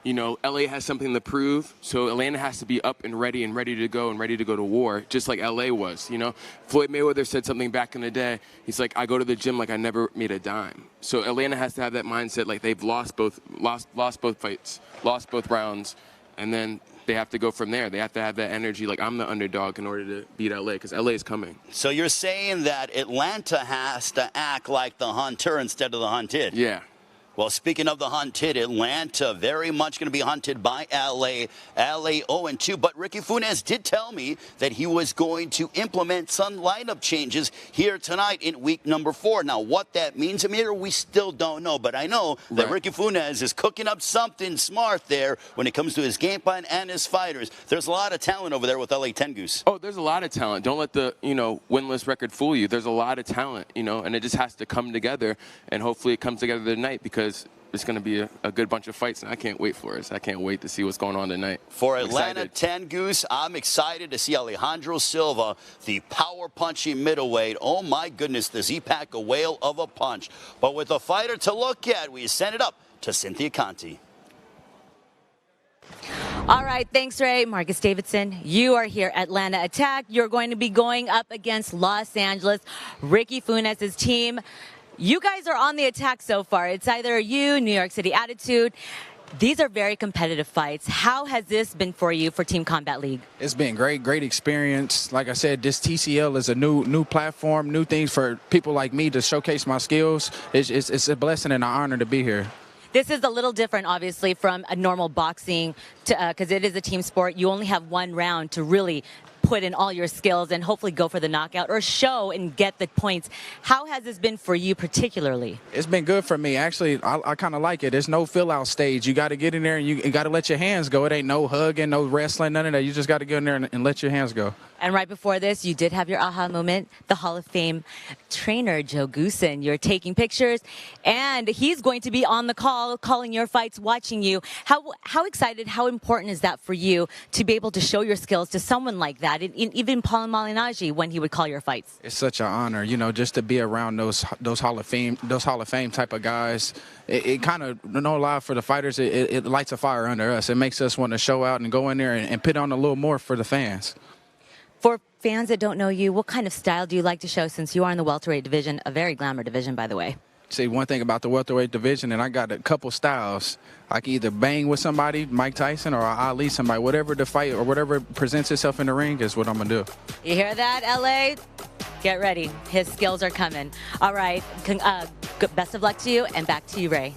You know, LA has something to prove, so Atlanta has to be up and ready to go to war, just like LA was. You know, Floyd Mayweather said something back in the day. He's like, I go to the gym like I never made a dime. So Atlanta has to have that mindset, like they've lost both fights, lost both rounds, and then they have to go from there. They have to have that energy, like I'm the underdog in order to beat LA, because LA is coming. So you're saying that Atlanta has to act like the hunter instead of the hunted? Yeah. Well, speaking of the hunted, Atlanta very much going to be hunted by LA. LA 0-2, but Ricky Funes did tell me that he was going to implement some lineup changes here tonight in week number 4. Now, what that means, Amir, we still don't know, but I know that Ricky Funes is cooking up something smart there when it comes to his game plan and his fighters. There's a lot of talent over there with LA Tengus. Oh, there's a lot of talent. Don't let the, winless record fool you. There's a lot of talent, and it just has to come together, and hopefully it comes together tonight, because it's going to be a good bunch of fights, and I can't wait for it. I can't wait to see what's going on tonight. For Atlanta Tengus, I'm excited to see Alejandro Silva, the power-punching middleweight. Oh, my goodness, does he pack a whale of a punch. But with a fighter to look at, we send it up to Cynthia Conti. All right, thanks, Ray. Marcus Davidson, you are here at Atlanta Attack. You're going to be going up against Los Angeles, Ricky Funes' team. You guys are on the attack so far. It's either you, New York City Attitude. These are very competitive fights. How has this been for you for Team Combat League? It's been great experience. Like I said, this TCL is a new platform, new things for people like me to showcase my skills. It's a blessing and an honor to be here. This is a little different, obviously, from a normal boxing, because it is a team sport. You only have one round to really put in all your skills and hopefully go for the knockout or show and get the points. How has this been for you particularly? It's been good for me. Actually, I kind of like it. There's no fill-out stage. You got to get in there and you got to let your hands go. It ain't no hugging, no wrestling, none of that. You just got to get in there and let your hands go. And right before this, you did have your aha moment. The Hall of Fame trainer, Joe Goosen. You're taking pictures, and he's going to be on the call, calling your fights, watching you. How excited, how important is that for you to be able to show your skills to someone like that, and even Paul Malignaggi when he would call your fights? It's such an honor, just to be around those Hall of Fame type of guys. It kind of, no lie, for the fighters, it lights a fire under us. It makes us want to show out and go in there and put on a little more for the fans. For fans that don't know you, what kind of style do you like to show, since you are in the welterweight division, a very glamour division, by the way? See, one thing about the welterweight division, and I got a couple styles. I can either bang with somebody, Mike Tyson, or Ali somebody. Whatever the fight or whatever presents itself in the ring is what I'm going to do. You hear that, LA? Get ready. His skills are coming. All right. Best of luck to you, and back to you, Ray.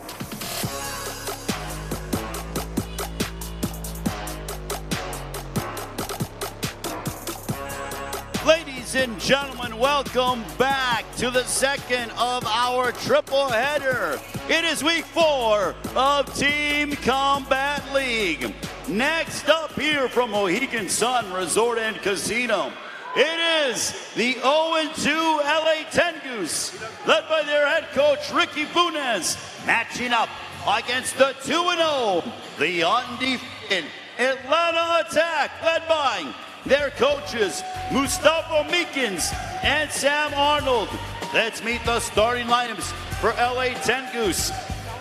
Ladies and gentlemen, welcome back to the second of our triple header. It is week 4 of Team Combat League. Next up here from Mohegan Sun Resort and Casino, It is the 0-2 LA 10 Goose, led by their head coach, Ricky Funes, matching up against the 2-0, the undefeated Atlanta Attack, led by their coaches, Mustafa Meekins and Sam Arnold. Let's meet the starting lineups for LA 10 Goose.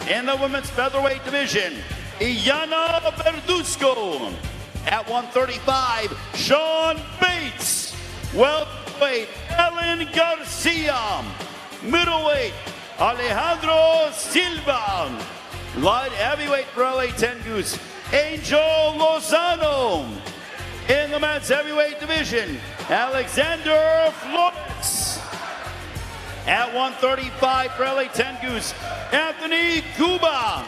In the women's featherweight division, Iyana Verduzco. At 135, Sean Bates. Welterweight, Ellen Garcia. Middleweight, Alejandro Silva. Light heavyweight for LA 10 Goose, Angel Lozano. In the men's heavyweight division, Alexander Flores. At 135 for LA 10 Goose, Anthony Cuba.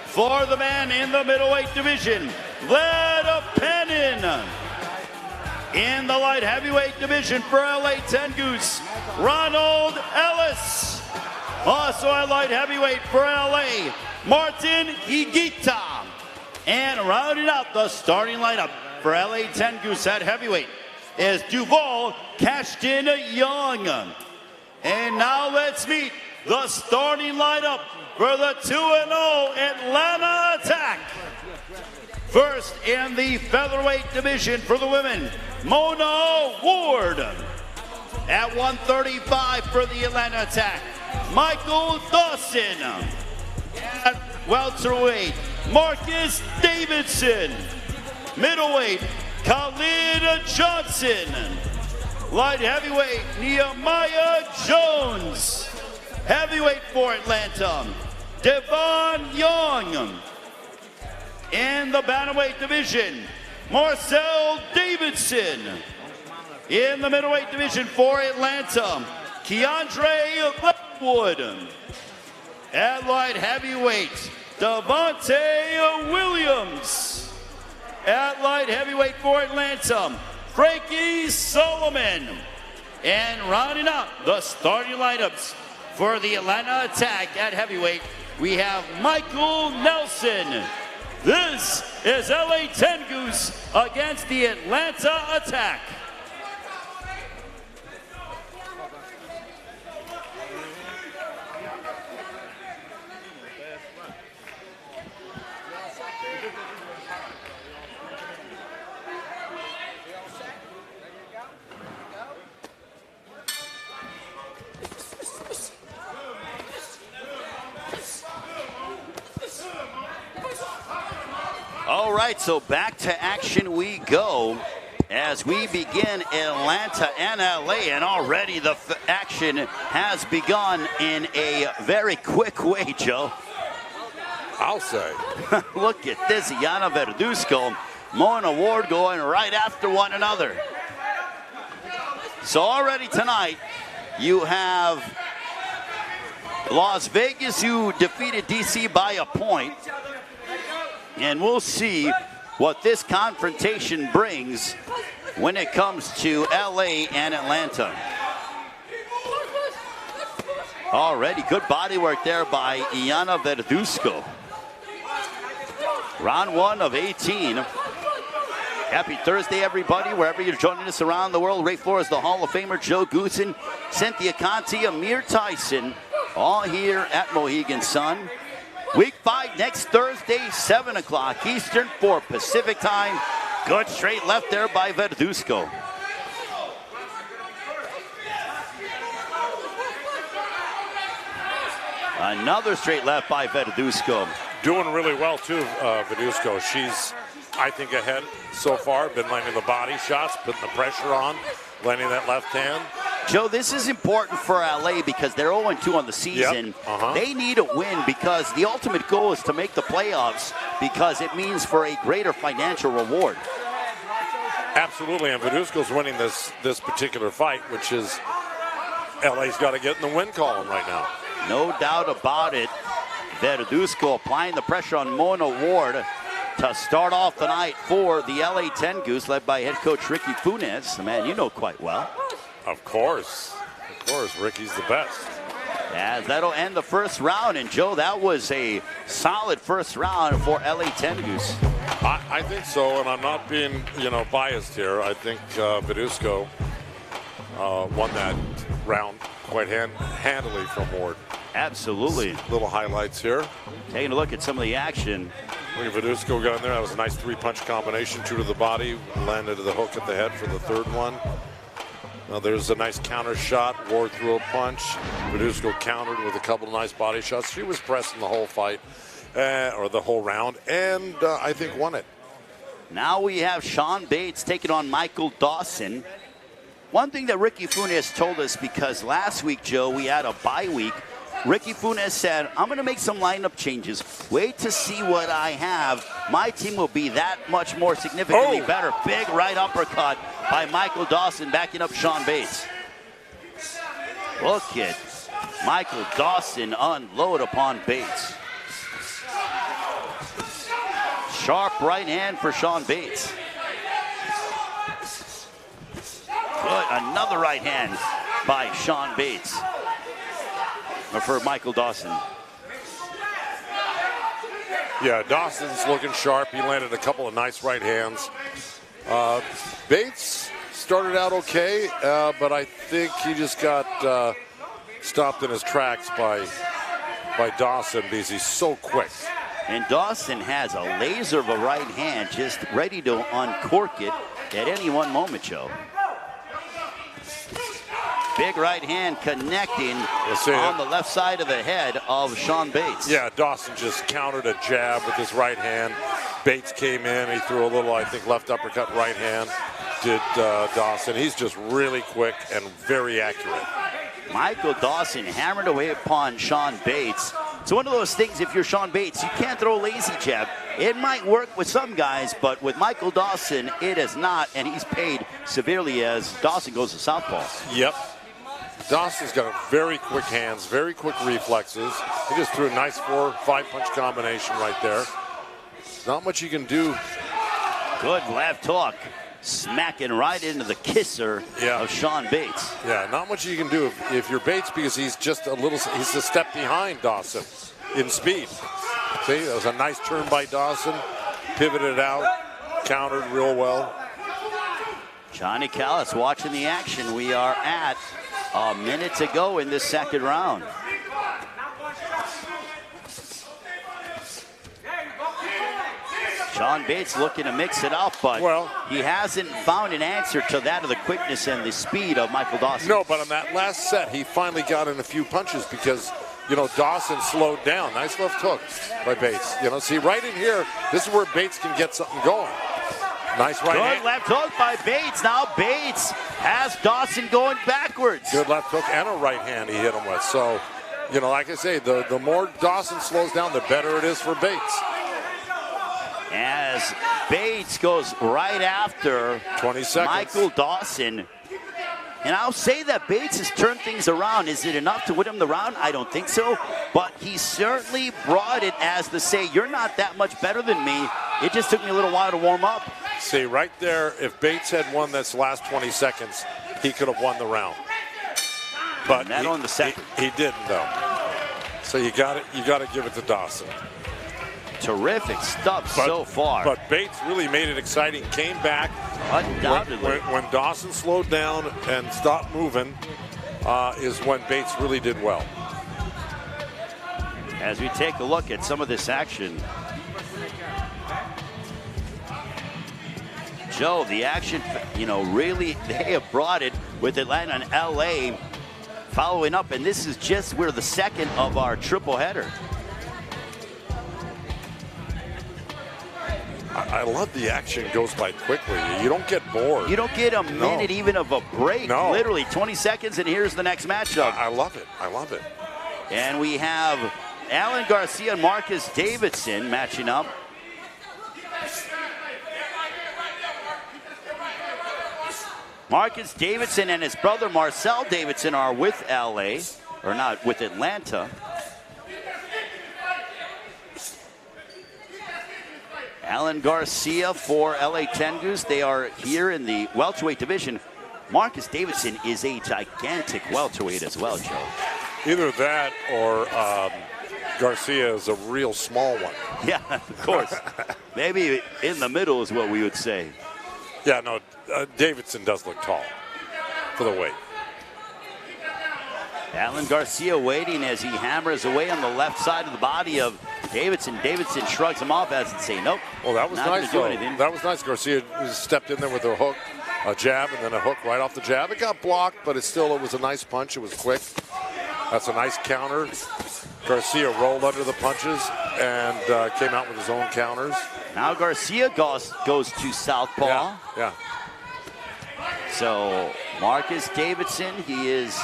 For the man in the middleweight division, Vlad Panin. In the light heavyweight division for LA 10 Goose, Ronald Ellis. Also at light heavyweight for LA, Martin Higuita. And rounding out the starting lineup for LA 10 Goose at heavyweight is Duval Cashton Young. And now let's meet the starting lineup for the 2-0 Atlanta Attack. First in the featherweight division for the women, Mona Ward. At 135 for the Atlanta Attack, Michael Dawson. At welterweight, Marcus Davidson. Middleweight, Khalid Johnson. Light heavyweight, Nehemiah Jones. Heavyweight for Atlanta, Devon Young. In the bantamweight division, Marcel Davidson. In the middleweight division for Atlanta, Keandre Leftwood. At light heavyweight, Devontae Williams. At light heavyweight for Atlanta, Frankie Solomon. And rounding up the starting lineups for the Atlanta Attack at heavyweight, we have Michael Nelson. This is LA 10 Goose against the Atlanta Attack. All right, so back to action we go as we begin Atlanta and LA, and already the action has begun in a very quick way, Joe. I'll say. Look at this, Iyana Verduzco, Mona Ward going right after one another. So already tonight, you have Las Vegas, who defeated DC by a point. And we'll see what this confrontation brings when it comes to LA and Atlanta. Already good body work there by Iyana Verduzco. Round 1 of 18. Happy Thursday, everybody, wherever you're joining us around the world. Ray Flores, the Hall of Famer, Joe Goosen, Cynthia Conti, Amir Tyson, all here at Mohegan Sun. Week 5 next Thursday, 7 o'clock Eastern, 4 Pacific time. Good straight left there by Verduzco. Another straight left by Verduzco. Doing really well too, Verduzco. She's, I think, ahead so far. Been landing the body shots, putting the pressure on, landing that left hand. Joe, this is important for LA because they're 0-2 on the season. Yep. They need a win because the ultimate goal is to make the playoffs because it means for a greater financial reward. Absolutely, and Verduzco's winning this particular fight, which is LA's got to get in the win column right now. No doubt about it. Verduzco applying the pressure on Mona Ward to start off the night for the LA 10 Goose, led by head coach Ricky Funes, the man you know quite well. Of course, Ricky's the best. As that'll end the first round, and Joe, that was a solid first round for LA 10 Goose. I think so, and I'm not being, biased here. I think Verduzco won that round quite handily from Ward. Absolutely. Little highlights here. Taking a look at some of the action. Look at Verduzco got in there. That was a nice 3-punch combination. 2 to the body, landed the hook at the head for the third one. Now there's a nice counter shot. Ward threw a punch. Verduzco countered with a couple of nice body shots. She was pressing the whole fight, or the whole round, and I think won it. Now we have Sean Bates taking on Michael Dawson. One thing that Ricky Funes told us, because last week, Joe, we had a bye week. Ricky Funes said, I'm going to make some lineup changes. Wait to see what I have. My team will be that much more significantly better. Big right uppercut by Michael Dawson, backing up Sean Bates. Look at Michael Dawson unload upon Bates. Sharp right hand for Sean Bates. Good, another right hand by Sean Bates. Or for Michael Dawson. Yeah, Dawson's looking sharp. He landed a couple of nice right hands. Bates started out okay, but I think he just got stopped in his tracks by Dawson because he's so quick. And Dawson has a laser of a right hand, just ready to uncork it at any one moment, Joe. Big right hand connecting on the left side of the head of Sean Bates. Yeah, Dawson just countered a jab with his right hand. Bates came in. He threw a little, I think, left uppercut right hand. Did Dawson. He's just really quick and very accurate. Michael Dawson hammered away upon Sean Bates. It's one of those things, if you're Sean Bates, you can't throw a lazy jab. It might work with some guys, but with Michael Dawson, it is not, and he's paid severely as Dawson goes to southpaw. Yep. Dawson's got very quick hands, very quick reflexes. He just threw a nice 4-5 punch combination right there. Not much you can do. Good left hook. Smacking right into the kisser of Sean Bates. Yeah, not much you can do if you're Bates, because he's just he's a step behind Dawson in speed. See, that was a nice turn by Dawson. Pivoted out, countered real well. Johnny Callis watching the action. We are at a minute to go in this second round. Sean Bates looking to mix it up, but he hasn't found an answer to that of the quickness and the speed of Michael Dawson. No, but on that last set, he finally got in a few punches because, Dawson slowed down. Nice left hook by Bates. See, right in here, this is where Bates can get something going. Nice right hand. Good left hook by Bates. Now Bates has Dawson going backwards. Good left hook and a right hand he hit him with. So, like I say, the more Dawson slows down, the better it is for Bates. As Bates goes right after 20 seconds. Michael Dawson. And I'll say that Bates has turned things around. Is it enough to win him the round? I don't think so. But he certainly brought it as to say, you're not that much better than me. It just took me a little while to warm up. See, right there, if Bates had won this last 20 seconds, he could have won the round. But not on the second. He didn't, though. So you got to give it to Dawson. Terrific stuff so far. But Bates really made it exciting. Came back. Undoubtedly. When Dawson slowed down and stopped moving is when Bates really did well. As we take a look at some of this action. Joe, the action, really, they have brought it with Atlanta and LA following up. And this is just where the second of our triple header. I love the action goes by quickly. You don't get bored. You don't get a minute even of a break. No. Literally 20 seconds, and here's the next matchup. I love it. I love it. And we have Alan Garcia and Marcus Davidson matching up. Marcus Davidson and his brother Marcel Davidson are with LA, or not, with Atlanta. Alan Garcia for LA Tengus. They are here in the welterweight division. Marcus Davidson is a gigantic welterweight as well, Joe. Either that or Garcia is a real small one. Yeah, of course. Maybe in the middle is what we would say. Yeah, no, Davidson does look tall for the weight. Alan Garcia waiting as he hammers away on the left side of the body of Davidson. Davidson shrugs him off as to say, nope. Well, that was nice, though. That was nice. Garcia stepped in there with a hook, a jab, and then a hook right off the jab. It got blocked, but it was a nice punch. It was quick. That's a nice counter. Garcia rolled under the punches and came out with his own counters. Now Garcia goes to southpaw. Yeah. So Marcus Davidson, he is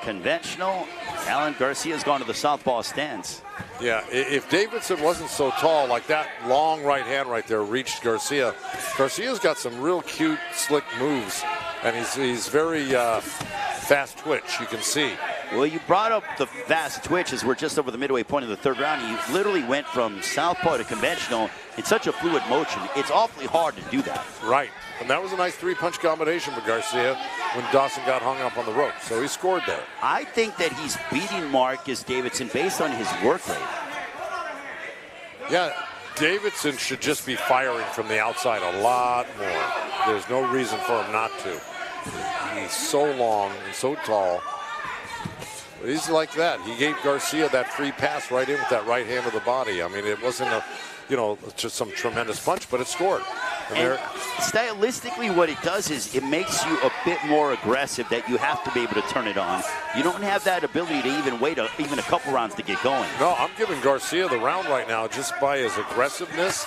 conventional. Alan Garcia's gone to the southpaw stance. Yeah, if Davidson wasn't so tall, like that long right hand right there reached Garcia. Garcia's got some real cute, slick moves, and he's very fast twitch, you can see. Well, you brought up the fast twitch as we're just over the midway point of the third round. He literally went from southpaw to conventional in such a fluid motion. It's awfully hard to do that. Right, and that was a nice three-punch combination for Garcia when Dawson got hung up on the rope, so he scored there. I think that he's beating Marcus Davidson based on his work rate. Yeah, Davidson should just be firing from the outside a lot more. There's no reason for him not to. He's so long and so tall. He's like that. He gave Garcia that free pass right in with that right hand of the body. I mean, it wasn't just some tremendous punch, but it scored. And stylistically, what it does is it makes you a bit more aggressive, that you have to be able to turn it on. You don't have that ability to even wait even a couple rounds to get going. No, I'm giving Garcia the round right now just by his aggressiveness.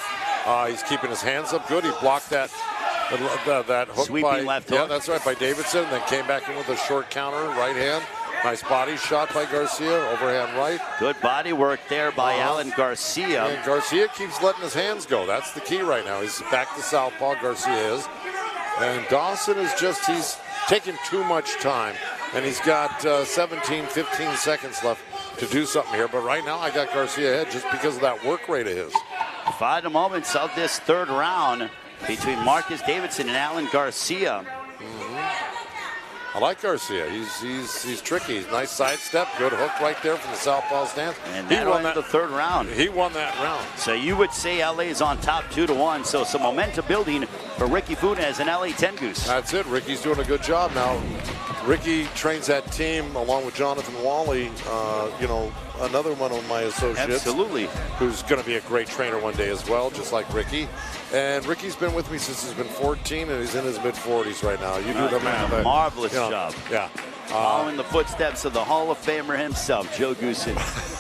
He's keeping his hands up good. He blocked that hook sweeping left hook. Yeah, that's right, by Davidson, then came back in with a short counter, right hand. Nice body shot by Garcia, overhand right. Good body work there by Alan Garcia. And Garcia keeps letting his hands go. That's the key right now. He's back to southpaw, Garcia is. And Dawson is he's taking too much time. And he's got 17, 15 seconds left to do something here. But right now I got Garcia ahead just because of that work rate of his. Final moments of this third round between Marcus Davidson and Alan Garcia. I like Garcia. He's tricky. He's nice sidestep. Good hook right there from the southpaw stance. And he won the third round. He won that round. So you would say LA is on top 2-1. So some momentum building for Ricky Funes and LA Tengoose. That's it. Ricky's doing a good job now. Ricky trains that team along with Jonathan Wally. Another one of my associates. Absolutely. Who's going to be a great trainer one day as well, just like Ricky. And Ricky's been with me since he's been 14, and he's in his mid-40s right now. You do the math. A marvelous job. Yeah. Following the footsteps of the Hall of Famer himself, Joe Goosen.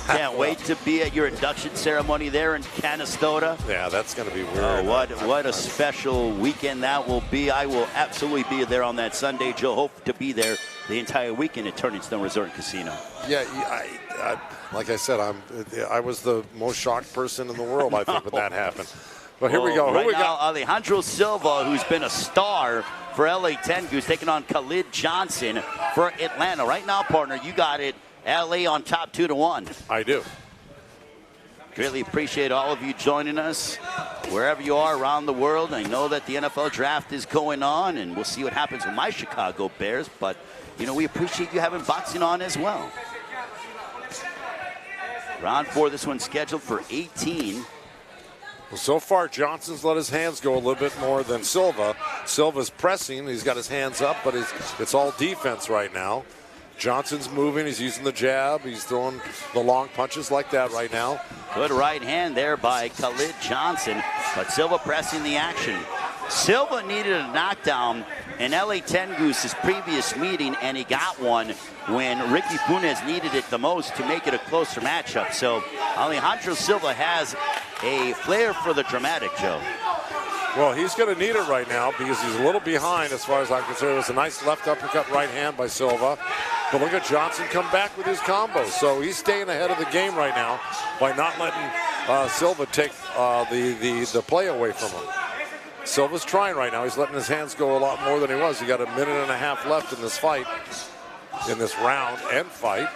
Can't wait to be at your induction ceremony there in Canastota. Yeah, that's going to be weird. What a special weekend that will be. I will absolutely be there on that Sunday, Joe. Hope to be there the entire weekend at Turning Stone Resort and Casino. Yeah, like I said, I was the most shocked person in the world, I think, when that happened. But here we go. Right now, Alejandro Silva, who's been a star for LA Tengoose, taking on Khalid Johnson for Atlanta. Right now, partner, you got it. LA on top 2-1. I do. Really appreciate all of you joining us wherever you are around the world. I know that the NFL draft is going on, and we'll see what happens with my Chicago Bears. But, we appreciate you having boxing on as well. Round 4, this one's scheduled for 18. Well, so far, Johnson's let his hands go a little bit more than Silva. Silva's pressing. He's got his hands up, but it's all defense right now. Johnson's moving. He's using the jab. He's throwing the long punches like that right now. Good right hand there by Khalid Johnson, but Silva pressing the action. Silva needed a knockdown in LA Tengoose's previous meeting, and he got one when Ricky Funes needed it the most to make it a closer matchup. So Alejandro Silva has a flair for the dramatic, Joe. Well, he's going to need it right now because he's a little behind as far as I'm concerned. It was a nice left uppercut right hand by Silva. But look at Johnson come back with his combos. So he's staying ahead of the game right now by not letting Silva take the play away from him. Silva's trying right now. He's letting his hands go a lot more than he was. He got a minute and a half left in this fight, in this round and fight.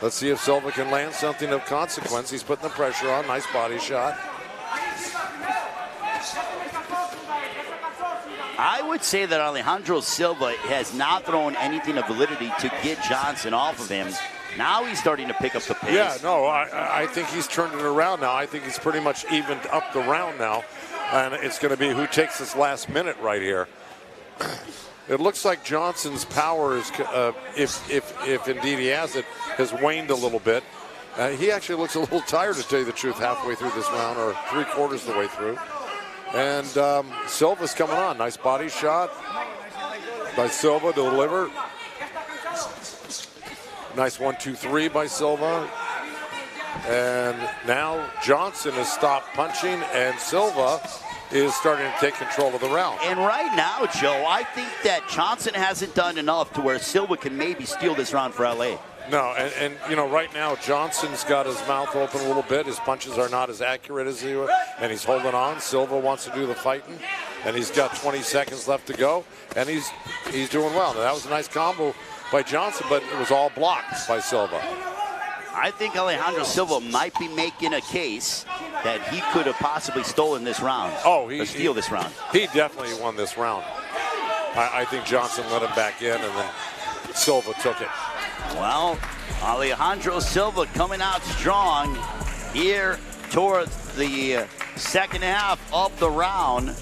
Let's see if Silva can land something of consequence. He's putting the pressure on. Nice body shot. I would say that Alejandro Silva has not thrown anything of validity to get Johnson off of him. Now he's starting to pick up the pace. Yeah, no, I think he's turned it around now. I think he's pretty much evened up the round now. And it's going to be who takes this last minute right here. It looks like Johnson's power is, if indeed he has it, has waned a little bit. He actually looks a little tired, to tell you the truth, halfway through this round, or 3/4 of the way through. And Silva's coming on. Nice body shot by Silva to deliver. Nice 1-2-3 by Silva. And now Johnson has stopped punching, and Silva is starting to take control of the round. And right now, Joe, I think that Johnson hasn't done enough to where Silva can maybe steal this round for LA. No, and you know, right now Johnson's got his mouth open a little bit. His punches are not as accurate as he was, and he's holding on. Silva wants to do the fighting, and he's got 20 seconds left to go, and he's doing well. Now, that was a nice combo by Johnson, but it was all blocked by Silva. I think Alejandro Silva might be making a case that he could have possibly stolen this round. Oh, steal this round. He definitely won this round. I think Johnson let him back in, and then Silva took it. Well, Alejandro Silva coming out strong here towards the second half of the round.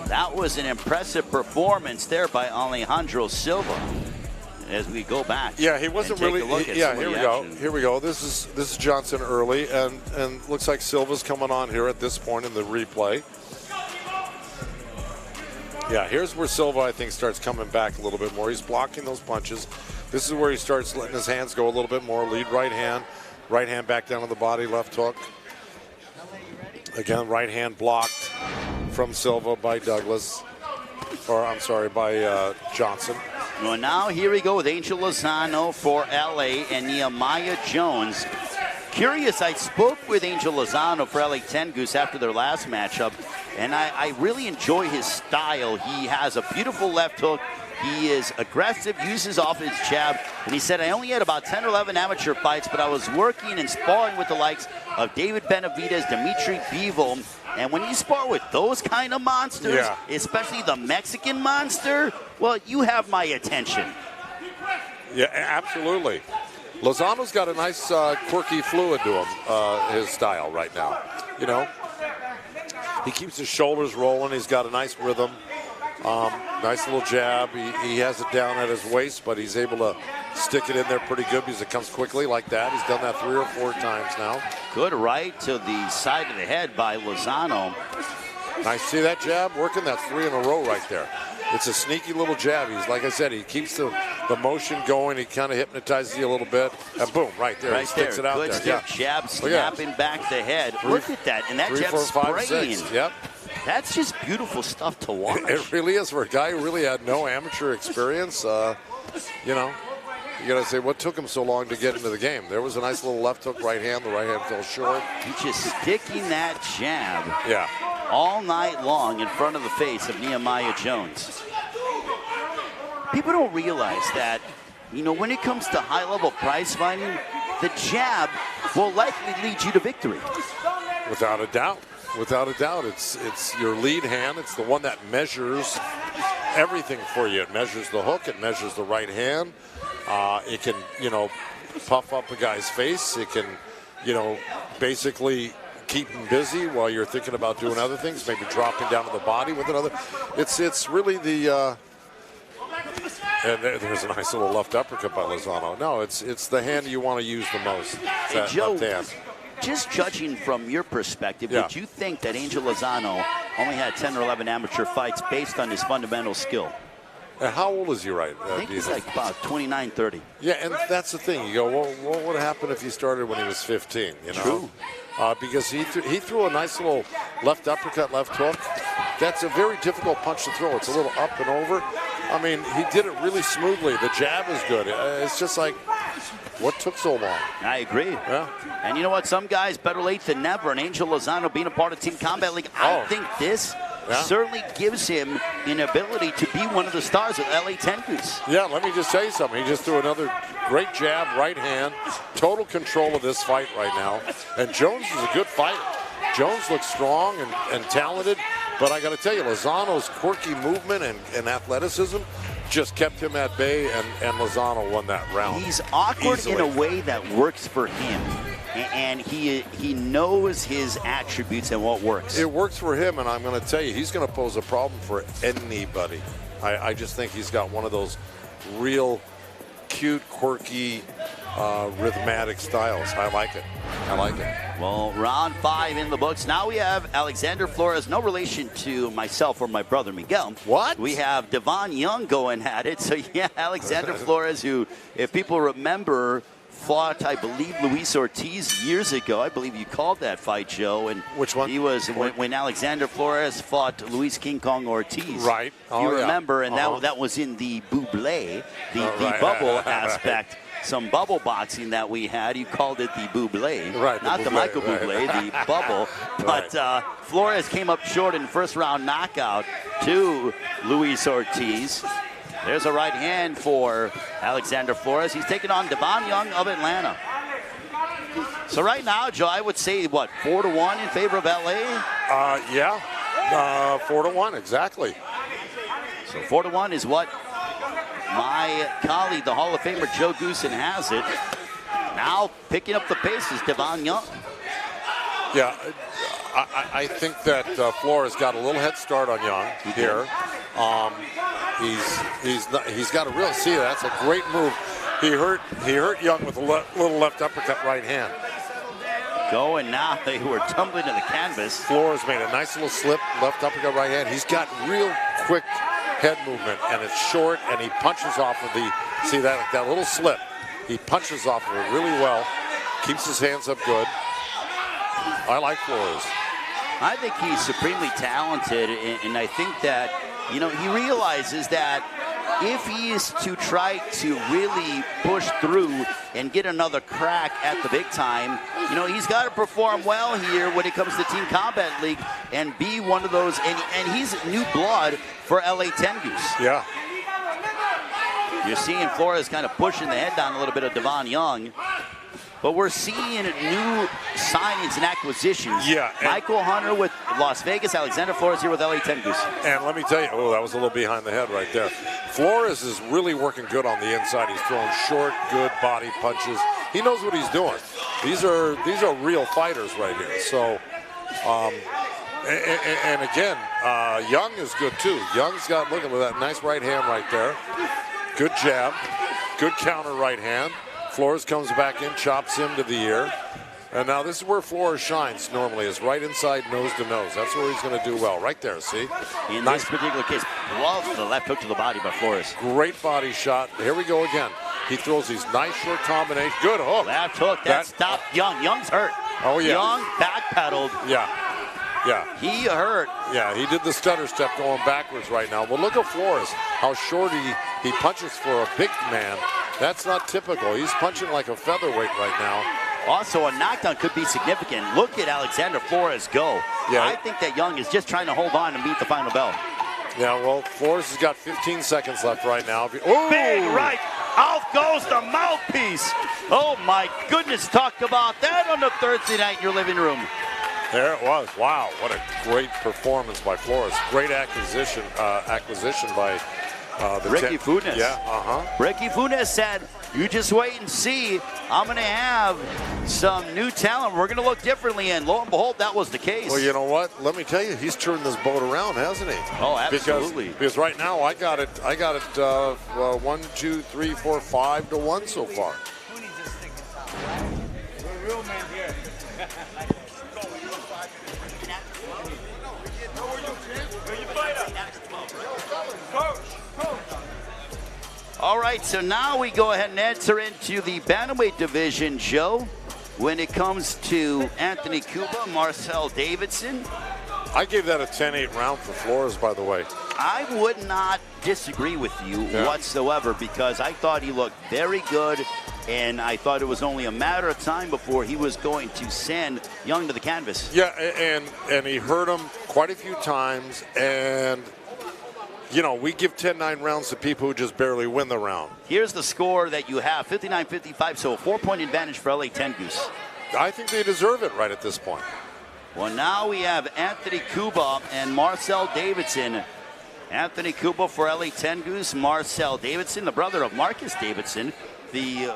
That was an impressive performance there by Alejandro Silva. As we go back, yeah, he wasn't really. Yeah, here we go. Here we go. This is Johnson early, and looks like Silva's coming on here at this point in the replay. Yeah, here's where Silva, I think, starts coming back a little bit more. He's blocking those punches. This is where he starts letting his hands go a little bit more. Lead right hand back down to the body, left hook. Again, right hand blocked from Silva by Douglas, or I'm sorry, by Johnson. Well, now here we go with Angel Lozano for LA and Nehemiah Jones. Curious, I spoke with Angel Lozano for LA 10 Goose after their last matchup, and I really enjoy his style. He has a beautiful left hook. He is aggressive, uses off his jab, and he said, I only had about 10 or 11 amateur fights, but I was working and sparring with the likes of David Benavidez, Dimitri Bivol, and when you spar with those kind of monsters, especially the Mexican monster, well, you have my attention. Yeah, absolutely. Lozano's got a nice quirky fluid to him, his style right now. You know, he keeps his shoulders rolling. He's got a nice rhythm. Nice little jab. He has it down at his waist, but he's able to stick it in there pretty good because it comes quickly like that. He's done that 3 or 4 times now. Good right to the side of the head by Lozano. Nice. See that jab working? That's 3 in a row right there. It's a sneaky little jab. He's, like I said, he keeps the motion going. He kind of hypnotizes you a little bit. And boom, right there. He sticks it out there. Good stiff jab, snapping back the head. Look at that. And that 3, jab 4, 5, spraying. 6. Yep. That's just beautiful stuff to watch. It really is. For a guy who really had no amateur experience, you know, you got to say, what took him so long to get into the game? There was a nice little left hook, right hand. The right hand fell short. He's just sticking that jab yeah, all night long in front of the face of Nehemiah Jones. People don't realize that, you know, when it comes to high-level prize fighting, the jab will likely lead you to victory. Without a doubt. Without a doubt, it's your lead hand. It's the one that measures everything for you. It measures the hook. It measures the right hand. It can, you know, puff up a guy's face. It can, you know, basically keep him busy while you're thinking about doing other things, maybe dropping down to the body with another. It's really the. And there's a nice little left uppercut by Lozano. No, it's the hand you want to use the most. That Joe, left hand. Just judging from your perspective, would you think that Angel Lozano only had 10 or 11 amateur fights based on his fundamental skill? And how old is he right? I think he's like about 29, 30. Yeah, and that's the thing. You go, well, what would happen if he started when he was 15? You know? True. Because he threw a nice little left uppercut, left hook. That's a very difficult punch to throw. It's a little up and over. I mean, he did it really smoothly. The jab is good. It's just like, what took so long? I agree. Yeah. And you know what? Some guys better late than never. And Angel Lozano being a part of Team Combat League, I think this certainly gives him an ability to be one of the stars of LA 10 Goose. Yeah, let me just tell you something. He just threw another great jab, right hand. Total control of this fight right now. And Jones is a good fighter. Jones looks strong and talented. But I got to tell you, Lozano's quirky movement and athleticism just kept him at bay, and Lozano won that round. He's awkward easily. in a way that works for him. And he knows his attributes and what works. It works for him, and I'm going to tell you, he's going to pose a problem for anybody. I just think he's got one of those real cute, quirky, rhythmatic styles. I like it. I like it. Well, round 5 in the books. Now we have Alexander Flores, no relation to myself or my brother Miguel. What? We have Devon Young going at it. So, yeah, Alexander Flores, who, if people remember, fought, I believe, Luis Ortiz years ago. I believe you called that fight, Joe. And which one? He was when Alexander Flores fought Luis King Kong Ortiz. Right. You remember, and that was in the buble, the bubble aspect. Some bubble boxing that we had. You called it the buble. Right. Not the Michael Bublé, the bubble. But Flores came up short in first round knockout to Luis Ortiz. There's a right hand for Alexander Flores. He's taking on Devon Young of Atlanta. So right now, Joe, I would say, what, 4-1 in favor of LA? Yeah, 4-1, exactly. So 4-1 is what my colleague, the Hall of Famer Joe Goosen, has it. Now picking up the pace is Devon Young. Yeah, I think that Flores got a little head start on Young here. He's got a real, see, that's a great move. He hurt Young with a little left uppercut right hand. Going now, they were tumbling to the canvas. Flores made a nice little slip, left uppercut right hand. He's got real quick head movement, and it's short, and he punches off of the, see that little slip. He punches off of it really well, keeps his hands up good. I like Flores. I think he's supremely talented, and I think that, you know, he realizes that if he is to try to really push through and get another crack at the big time, you know, he's got to perform well here when it comes to Team Combat League and be one of those, and he's new blood for LA Tengus. Yeah. You're seeing Flores kind of pushing the head down a little bit of Devon Young. But we're seeing new signings and acquisitions. Yeah. Michael Hunter with Las Vegas, Alexander Flores here with LA Tengus. And let me tell you, that was a little behind the head right there. Flores is really working good on the inside. He's throwing short, good body punches. He knows what he's doing. These are real fighters right here. So, and again, Young is good too. Young's got, look at that nice right hand right there. Good jab, good counter right hand. Flores comes back in, chops him to the ear. And now this is where Flores shines normally, is right inside nose to nose. That's where he's going to do well. Right there, see? In this particular case, love the left hook to the body by Flores. Great body shot. Here we go again. He throws these nice short combinations. Good hook. Left hook, that stopped Young. Young's hurt. Oh, yeah. Young backpedaled. Yeah. Yeah. He hurt. Yeah, he did the stutter step going backwards right now. But look at Flores, how short he punches for a big man. That's not typical. He's punching like a featherweight right now. Also, a knockdown could be significant. Look at Alexander Flores go. Yeah. I think that Young is just trying to hold on and beat the final bell. Yeah, well, Flores has got 15 seconds left right now. Oh! Big right. Out goes the mouthpiece. Oh, my goodness. Talk about that on the Thursday night in your living room. There it was. Wow, what a great performance by Flores. Great acquisition by Ricky Funes. Yeah, Ricky Funes said, you just wait and see. I'm going to have some new talent. We're going to look differently. And lo and behold, that was the case. Well, you know what? Let me tell you, he's turned this boat around, hasn't he? Oh, absolutely. Because right now, I got it 1, 2, 3, 4, 5-1 so far. All right, so now we go ahead and enter into the Bantamweight division, Joe. When it comes to Anthony Cuba, Marcel Davidson. I gave that a 10-8 round for Flores, by the way. I would not disagree with you whatsoever, because I thought he looked very good, and I thought it was only a matter of time before he was going to send Young to the canvas. Yeah, and he hurt him quite a few times, and you know, we give 10-9 rounds to people who just barely win the round. Here's the score that you have, 59-55, so a 4-point advantage for LA Tengus. I think they deserve it right at this point. Well, now we have Anthony Cuba and Marcel Davidson. Anthony Cuba for LA Tengus. Marcel Davidson, the brother of Marcus Davidson, the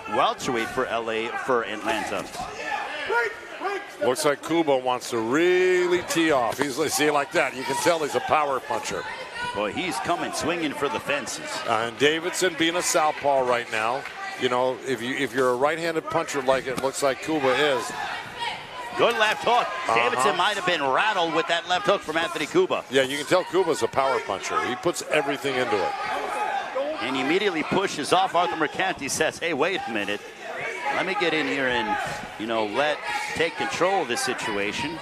welterweight for Atlanta. Looks like Cuba wants to really tee off. He's see like that. You can tell he's a power puncher. Boy, he's coming swinging for the fences. And Davidson being a southpaw right now. You know, if you're a right-handed puncher like it looks like Cuba is. Good left hook. Davidson might have been rattled with that left hook from Anthony Cuba. Yeah, you can tell Cuba's a power puncher. He puts everything into it. And he immediately pushes off. Arthur Mercanti says, hey, wait a minute. Let me get in here and, take control of this situation.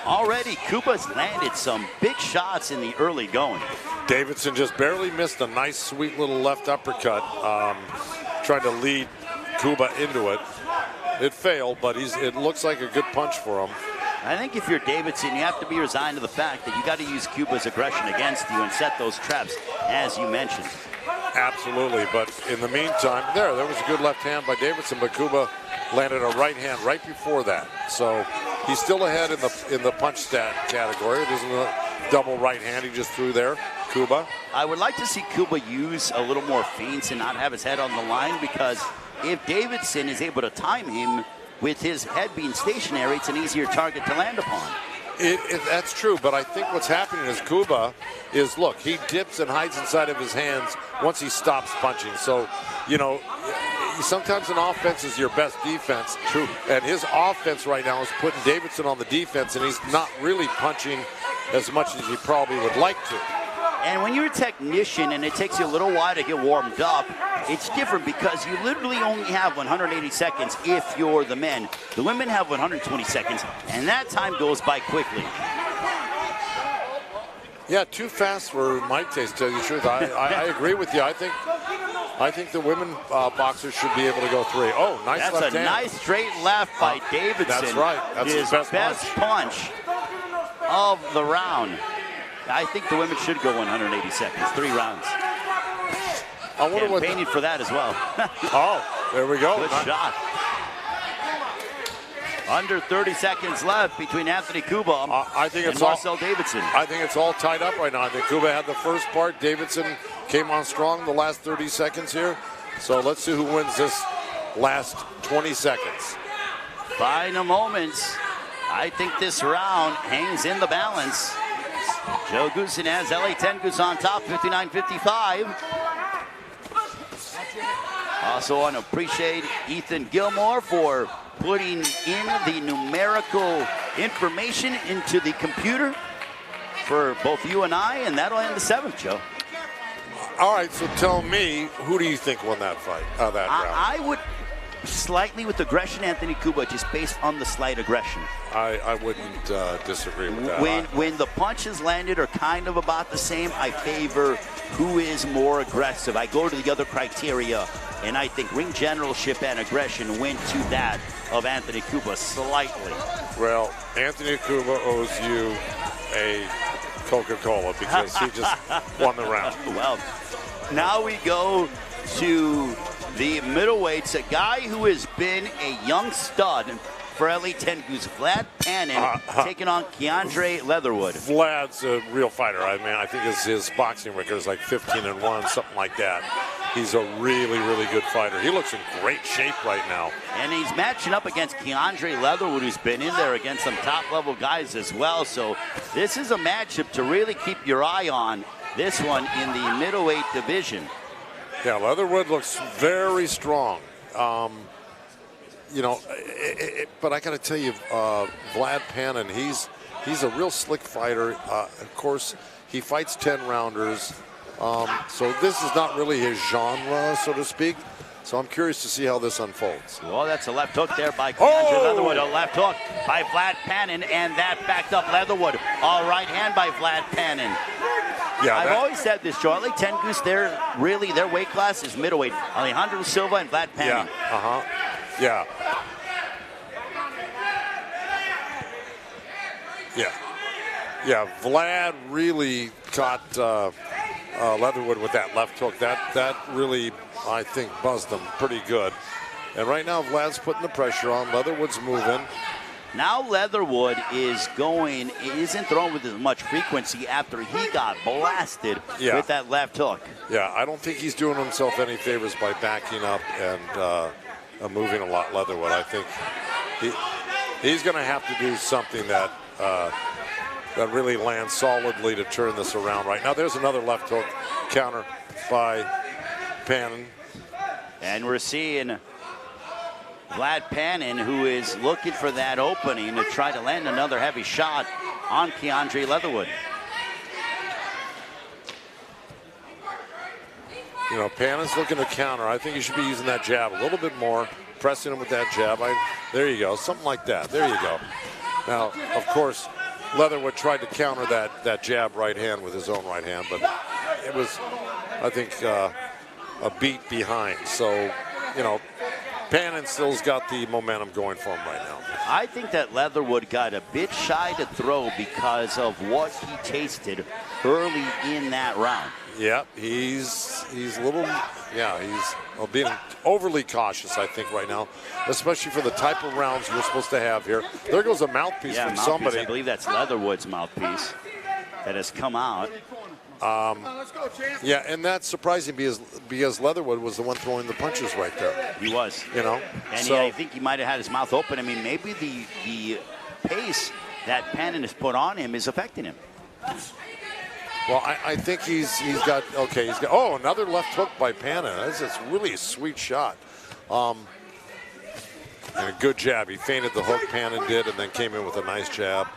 Already, Cuba's landed some big shots in the early going. Davidson just barely missed a nice, sweet little left uppercut, trying to lead Cuba into it. It failed, but it looks like a good punch for him. I think if you're Davidson, you have to be resigned to the fact that you got to use Cuba's aggression against you and set those traps, as you mentioned. Absolutely, but in the meantime, there was a good left hand by Davidson, but Cuba landed a right hand right before that. So he's still ahead in the punch stat category. It isn't a double right hand he just threw there, Cuba. I would like to see Cuba use a little more feints and not have his head on the line, because if Davidson is able to time him with his head being stationary, it's an easier target to land upon. That's true, but I think what's happening is Cuba is, look, he dips and hides inside of his hands once he stops punching. So, sometimes an offense is your best defense. True. And his offense right now is putting Davidson on the defense, and he's not really punching as much as he probably would like to. And when you're a technician and it takes you a little while to get warmed up, it's different because you literally only have 180 seconds if you're the men. The women have 120 seconds, and that time goes by quickly. Yeah, too fast for my taste, to tell you the truth. I agree with you. I think the women boxers should be able to go 3. Oh, nice left hand. That's a nice straight left by Davidson. That's right. That's his best punch of the round. I think the women should go 180 seconds, 3 rounds. I wonder what campaigning for that as well. Oh, there we go. Good shot. Under 30 seconds left between Anthony Cuba and Marcel Davidson. I think it's all tied up right now. I think Cuba had the first part. Davidson came on strong the last 30 seconds here. So let's see who wins this last 20 seconds. Final moments. I think this round hangs in the balance. Joe Goosen has LA Tengus on top, 59-55. Also want to appreciate Ethan Gilmore for putting in the numerical information into the computer for both you and I, and that'll end the 7th, Joe. All right, so tell me, who do you think won that fight, that round? I would slightly with aggression, Anthony Cuba, just based on the slight aggression. I wouldn't disagree with that. When the punches landed are kind of about the same, I favor who is more aggressive. I go to the other criteria, and I think ring generalship and aggression went to that of Anthony Cuba slightly. Well, Anthony Cuba owes you a Coca-Cola because he just won the round. Well, now we go to the middleweights, a guy who has been a young stud for LA Tengus, Vlad Panin, taking on Keandre Leatherwood. Vlad's a real fighter. I mean, I think his boxing record is like 15-1, something like that. He's a really, really good fighter. He looks in great shape right now. And he's matching up against Keandre Leatherwood, who's been in there against some top-level guys as well. So this is a matchup to really keep your eye on, this one in the middleweight division. Yeah, Leatherwood looks very strong. But I got to tell you, Vlad Panin, he's a real slick fighter. Of course, he fights 10-rounders. So this is not really his genre, so to speak. So I'm curious to see how this unfolds. Well, that's a left hook there by Keandre Leatherwood. A left hook by Vlad Panin, and that backed up Leatherwood. All right hand by Vlad Panin. Yeah, I've always said this, Charlie. Tengus, their weight class is middleweight. Alejandro Silva and Vlad Panin. Yeah, Yeah, Vlad really caught Leatherwood with that left hook. That really, I think, buzzed him pretty good. And right now, Vlad's putting the pressure on. Leatherwood's moving. Now Leatherwood isn't throwing with as much frequency after he got blasted with that left hook. Yeah, I don't think he's doing himself any favors by backing up and moving a lot, Leatherwood. I think he's going to have to do something that really lands solidly to turn this around right now. There's another left hook counter by Pannon. And we're seeing Vlad Pannon, who is looking for that opening to try to land another heavy shot on Keandre Leatherwood. You know, Pannon's looking to counter. I think he should be using that jab a little bit more, pressing him with that jab. There you go, something like that. There you go. Now, of course, Leatherwood tried to counter that jab right hand with his own right hand, but it was, I think, a beat behind. So, you know, Pannon still's got the momentum going for him right now. I think that Leatherwood got a bit shy to throw because of what he tasted early in that round. Yeah, he's a little, he's being overly cautious, I think, right now, especially for the type of rounds we're supposed to have here. There goes a mouthpiece from somebody. I believe that's Leatherwood's mouthpiece that has come out. Yeah, and that's surprising because Leatherwood was the one throwing the punches right there. He was. You know? And I think he might have had his mouth open. I mean, maybe the pace that Pannon has put on him is affecting him. Well, I think he's got another left hook by Pannon. That's really a sweet shot. And a good jab. He feinted the hook, Pannon did, and then came in with a nice jab.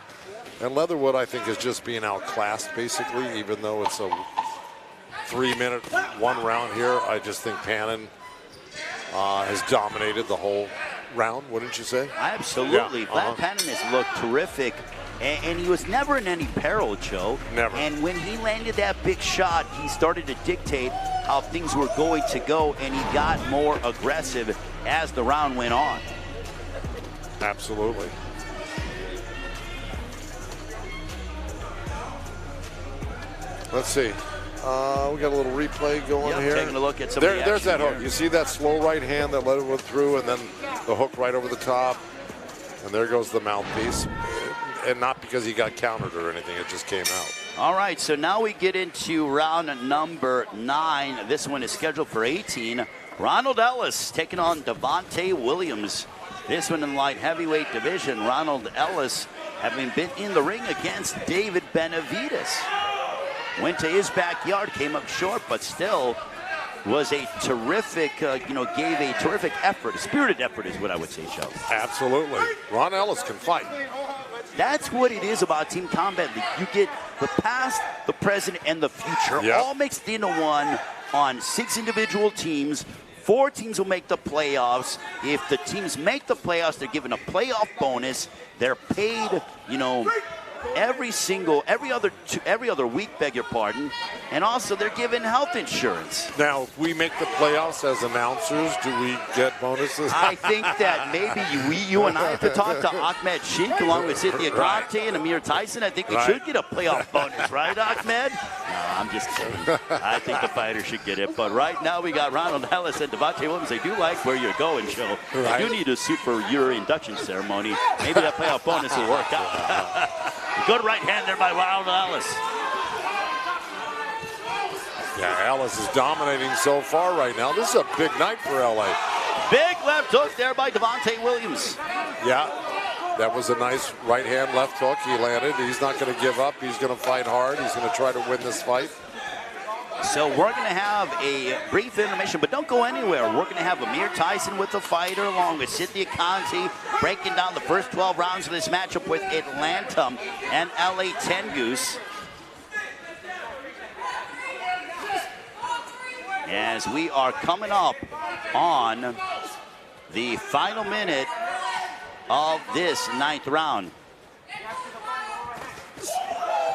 And Leatherwood, I think, is just being outclassed, basically, even though it's a 3-minute, one round here. I just think Pannon has dominated the whole round, wouldn't you say? Absolutely. Yeah. Vlad Pannon has looked terrific. And he was never in any peril, Joe. Never. And when he landed that big shot, he started to dictate how things were going to go, and he got more aggressive as the round went on. Absolutely. Let's see. We got a little replay going here. Taking a look at some of the There's that action hook. You see that slow right hand that Leatherwood threw, and then the hook right over the top. And there goes the mouthpiece. And not because he got countered or anything, it just came out. All right, so now we get into round number 9. This one is scheduled for 18. Ronald Ellis taking on Devontae Williams. This one in the light heavyweight division. Ronald Ellis having been in the ring against David Benavidez. Went to his backyard, came up short, but still was a terrific, gave a terrific effort. A spirited effort is what I would say, Joe. Absolutely. Ron Ellis can fight. That's what it is about Team Combat League. You get the past, the present, and the future all mixed into one on 6 individual teams. 4 teams will make the playoffs. If the teams make the playoffs, they're given a playoff bonus. They're paid, every other week, beg your pardon, and also they're given health insurance. Now, if we make the playoffs as announcers, do we get bonuses? I think that maybe you and I have to talk to Ahmed Sheikh along with Cynthia Conte and Amir Tyson. I think we should get a playoff bonus, right, Ahmed? No, I'm just kidding. I think the fighters should get it. But right now we got Ronald Ellis and Devontae Williams. I do like where you're going, Joe. I do need a suit for your induction ceremony. Maybe that playoff bonus will work out. Good right hand there by Ronald Ellis. Yeah, Ellis is dominating so far right now. This is a big night for LA. Big left hook there by Devontae Williams. Yeah, that was a nice right hand left hook. He landed. He's not going to give up. He's going to fight hard. He's going to try to win this fight. So we're going to have a brief intermission, but don't go anywhere. We're going to have Amir Tyson with the fighter along with Cynthia Conte breaking down the first 12 rounds of this matchup with Atlanta and LA Tengus. As we are coming up on the final minute of this 9th round.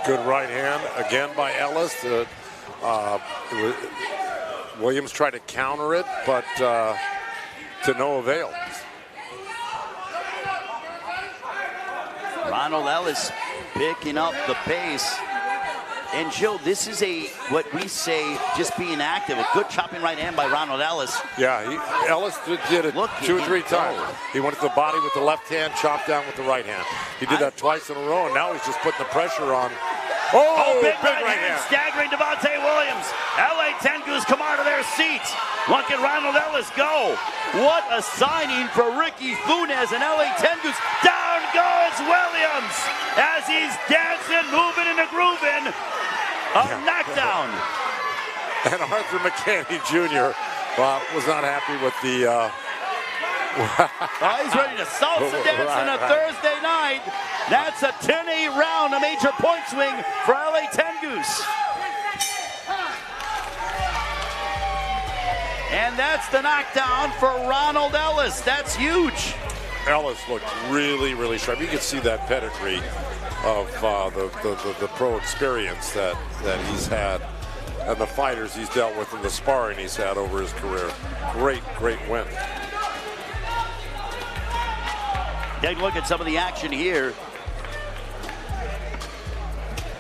Good right hand again by Ellis. Williams tried to counter it, but to no avail. Ronald Ellis picking up the pace And Joe, this is what we say, just being active. A good chopping right hand by Ronald Ellis. Yeah, Ellis did it 2 or 3 times. He went to the body with the left hand, chopped down with the right hand. He did that twice in a row, and now he's just putting the pressure on. Oh, big right hand, staggering Devontae Williams. LA Tengus come out of their seats. Look at Ronald Ellis go. What a signing for Ricky Funes and LA Tengus. Down goes Williams as he's dancing, moving, and grooving. A knockdown. And Arthur McCanny Jr. Was not happy with the... He's ready to salsa dance on a Thursday night. That's a 10-8 round, a major point swing for LA Tengus. And that's the knockdown for Ronald Ellis. That's huge. Ellis looked really, really sharp. You can see that pedigree of the pro experience that he's had and the fighters he's dealt with and the sparring he's had over his career. Great, great win. Take a look at some of the action here.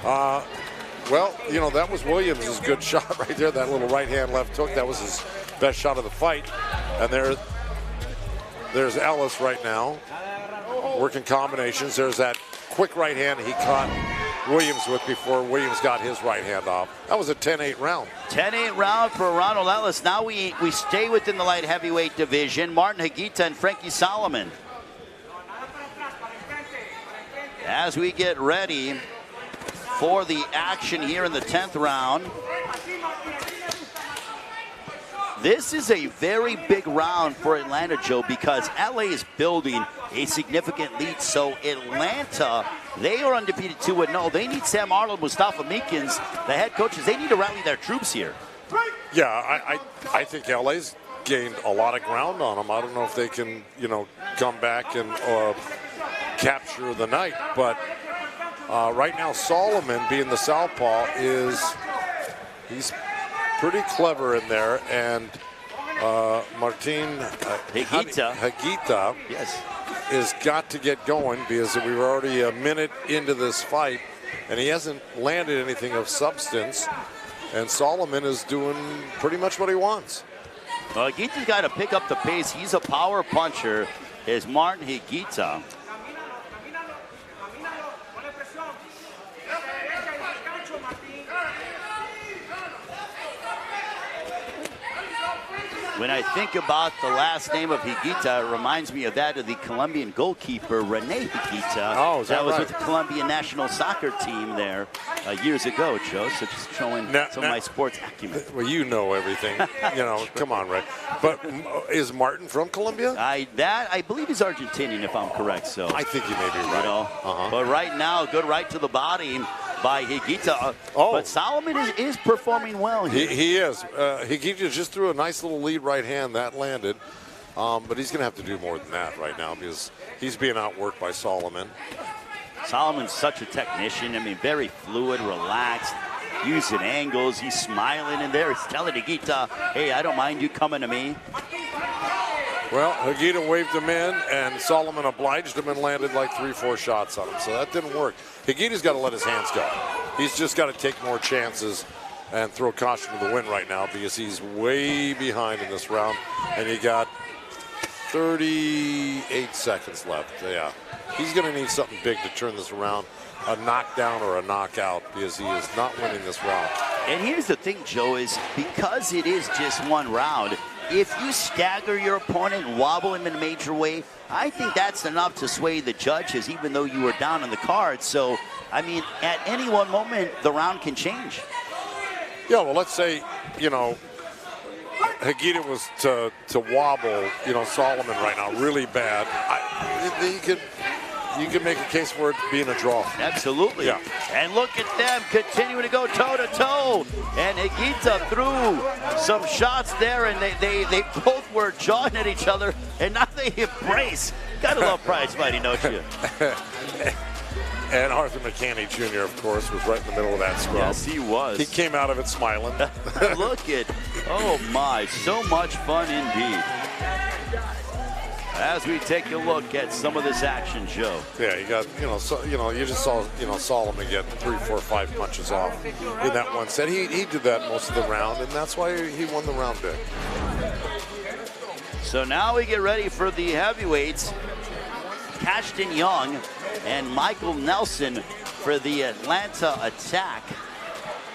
Well, you know, that was Williams' good shot right there, that little right hand left hook. That was his best shot of the fight. And there's Ellis right now, working combinations. There's that quick right hand he caught Williams with before Williams got his right hand off. That was a 10-8 round. 10-8 round for Ronald Ellis. Now we stay within the light heavyweight division. Martin Higuita and Frankie Solomon. As we get ready for the action here in the 10th round. This is a very big round for Atlanta, Joe, because LA is building a significant lead. So Atlanta, they are undefeated 2-0. They need Sam Arnold, Mustafa Meekins, the head coaches. They need to rally their troops here. Yeah, I think LA's gained a lot of ground on them. I don't know if they can, you know, come back and capture the night, but right now Solomon, being the southpaw, he's pretty clever in there, and Martin Higuita yes, is got to get going because we were already a minute into this fight and he hasn't landed anything of substance, and Solomon is doing pretty much what he wants. Higuita's got to pick up the pace. He's a power puncher, is Martin Higuita. When I think about the last name of Higuita, it reminds me of that of the Colombian goalkeeper, Rene Higuita. Oh, is that was right? with the Colombian national soccer team there years ago, Joe. So just showing some of my sports acumen. Well, you know everything. You know, come on, Ray. But is Martin from Colombia? I believe he's Argentinian, if I'm correct. So I think you may be right. You know, but right now, good right to the body by Higuita. But Solomon is performing well here. He is. Higuita just threw a nice little lead right hand that landed, but he's going to have to do more than that right now because he's being outworked by Solomon. Solomon's such a technician. I mean, very fluid, relaxed, using angles. He's smiling in there. He's telling Higuita, hey, I don't mind you coming to me. Well, Higuita waved him in, and Solomon obliged him and landed like 3-4 shots on him. So that didn't work. Higuita's got to let his hands go. He's just got to take more chances and throw caution to the wind right now because he's way behind in this round. And you got 38 seconds left. Yeah, he's going to need something big to turn this around, a knockdown or a knockout, because he is not winning this round. And here's the thing, Joe, is because it is just one round, if you stagger your opponent and wobble him in a major way, I think that's enough to sway the judges, even though you were down on the card. So, I mean, at any one moment, the round can change. Yeah, well, let's say, you know, Higuita was to wobble, you know, Solomon right now really bad. You could make a case for it being a draw. Absolutely. Yeah. And look at them continuing to go toe-to-toe. And Higuita threw some shots there, and they both were jawing at each other, and now they embrace. Gotta love prize fighting, don't you? And Arthur McCanny Jr., of course, was right in the middle of that scrum. Yes, he was. He came out of it smiling. Look at, oh my, so much fun indeed. As we take a look at some of this action, Joe. Yeah, you got, you just saw, Solomon get 3, 4, 5 punches off in that one set. He did that most of the round, and that's why he won the round big. So now we get ready for the heavyweights. Cashton Young and Michael Nelson for the Atlanta Attack.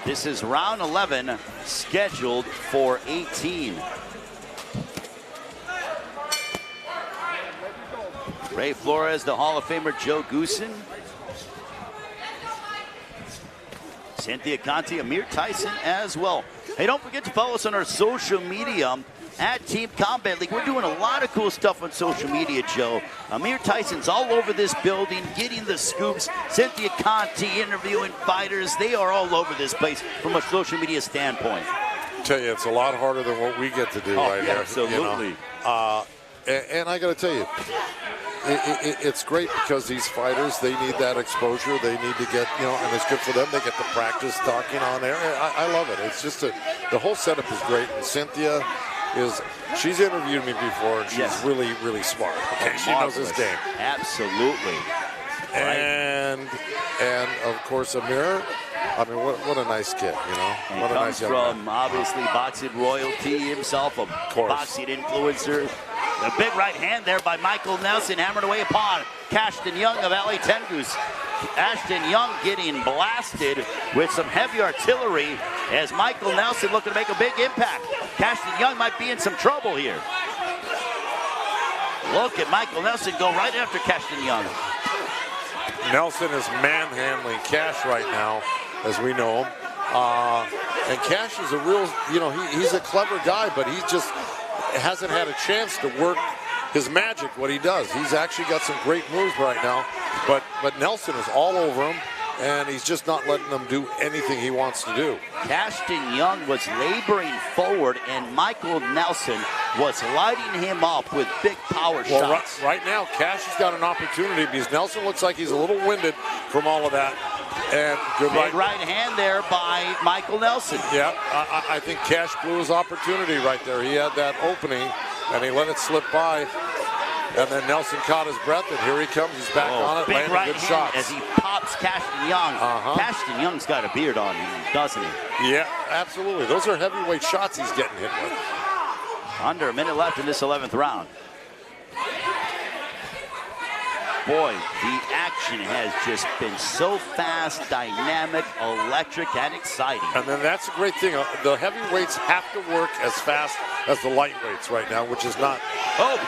This is round 11, scheduled for 18. Ray Flores, the Hall of Famer Joe Goosen. Cynthia Conti, Amir Tyson as well. Hey, don't forget to follow us on our social media at Team Combat League. We're doing a lot of cool stuff on social media, Joe. Amir Tyson's all over this building, getting the scoops. Cynthia Conti interviewing fighters. They are all over this place from a social media standpoint. I tell you, it's a lot harder than what we get to do right here. Absolutely. And I got to tell you, it's great because these fighters, they need that exposure. They need to get, and it's good for them. They get to practice talking on air. I love it. It's just the whole setup is great. And Cynthia she's interviewed me before, and she's really, really smart. Okay, she knows this game. Absolutely. And of course, Amir. I mean, what a nice kid, And what a comes nice young from man. Obviously boxing royalty himself, a boxing influencer. The big right hand there by Michael Nelson, hammered away upon Cashton Young of LA Tengus. Ashton Young getting blasted with some heavy artillery as Michael Nelson looking to make a big impact. Cashton Young might be in some trouble here. Look at Michael Nelson go right after Cashton Young. Nelson is manhandling Cash right now, as we know him. And Cash is a real, he's a clever guy, but he just hasn't had a chance to work his magic, what he does. He's actually got some great moves right now, but Nelson is all over him, and he's just not letting him do anything he wants to do. Cashton Young was laboring forward, and Michael Nelson was lighting him up with big power shots. Right now, Cash has got an opportunity because Nelson looks like he's a little winded from all of that. And good big right hand there by Michael Nelson. Yeah, I think Cash blew his opportunity right there. He had that opening, and he let it slip by. And then Nelson caught his breath, and here he comes. He's back on it, big landing right good hand shots. as he pops Cashton Young. Cashton Young's got a beard on him, doesn't he? Yeah, absolutely. Those are heavyweight shots he's getting hit with. Under a minute left in this 11th round. Boy, the action has just been so fast, dynamic, electric, and exciting. And then that's a great thing. The heavyweights have to work as fast as the lightweights right now, which is not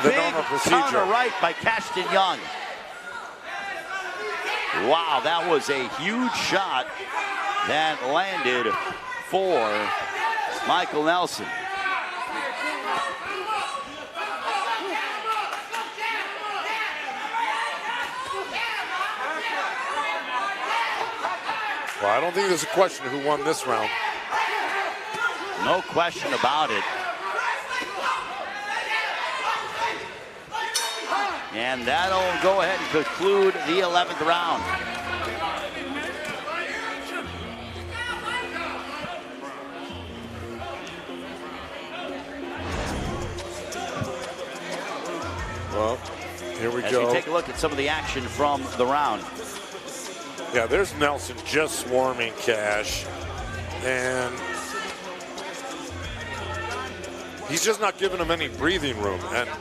the normal procedure. Counter right by Cashton Young. Wow, that was a huge shot that landed for Michael Nelson. Well, I don't think there's a question who won this round. No question about it. And that'll go ahead and conclude the 11th round. Well, here we As go. we take a look at some of the action from the round. Yeah, there's Nelson just swarming Cash. And he's just not giving him any breathing room.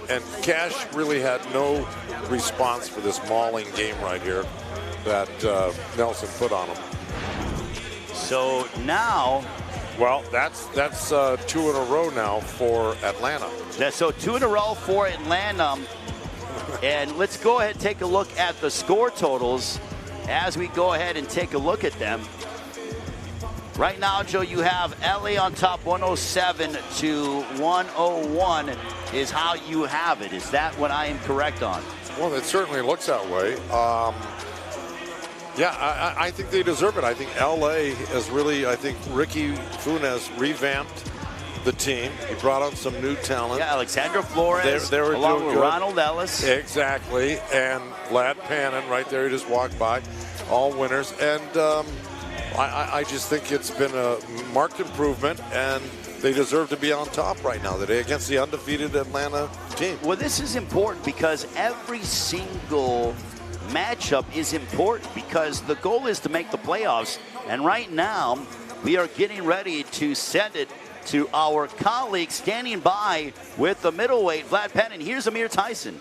And Cash really had no response for this mauling game right here that Nelson put on him. So now... Well, that's 2 in a row now for Atlanta. So 2 in a row for Atlanta. And let's go ahead and take a look at the score totals as we go ahead and take a look at them. Right now, Joe, you have LA on top 107 to 101 is how you have it. Is that what I am correct on? Well, it certainly looks that way. Yeah, I think they deserve it. I think LA is really, I think Ricky Funes revamped the team. He brought on some new talent. Yeah, Alexander Flores, they were along doing with good. Ronald Ellis. Exactly, and Lad Pannon right there, he just walked by. All winners. And I just think it's been a marked improvement, and they deserve to be on top right now today against the undefeated Atlanta team. Well, this is important because every single matchup is important because the goal is to make the playoffs. And right now, we are getting ready to send it to our colleague standing by with the middleweight, Vlad Pennin. Here's Amir Tyson.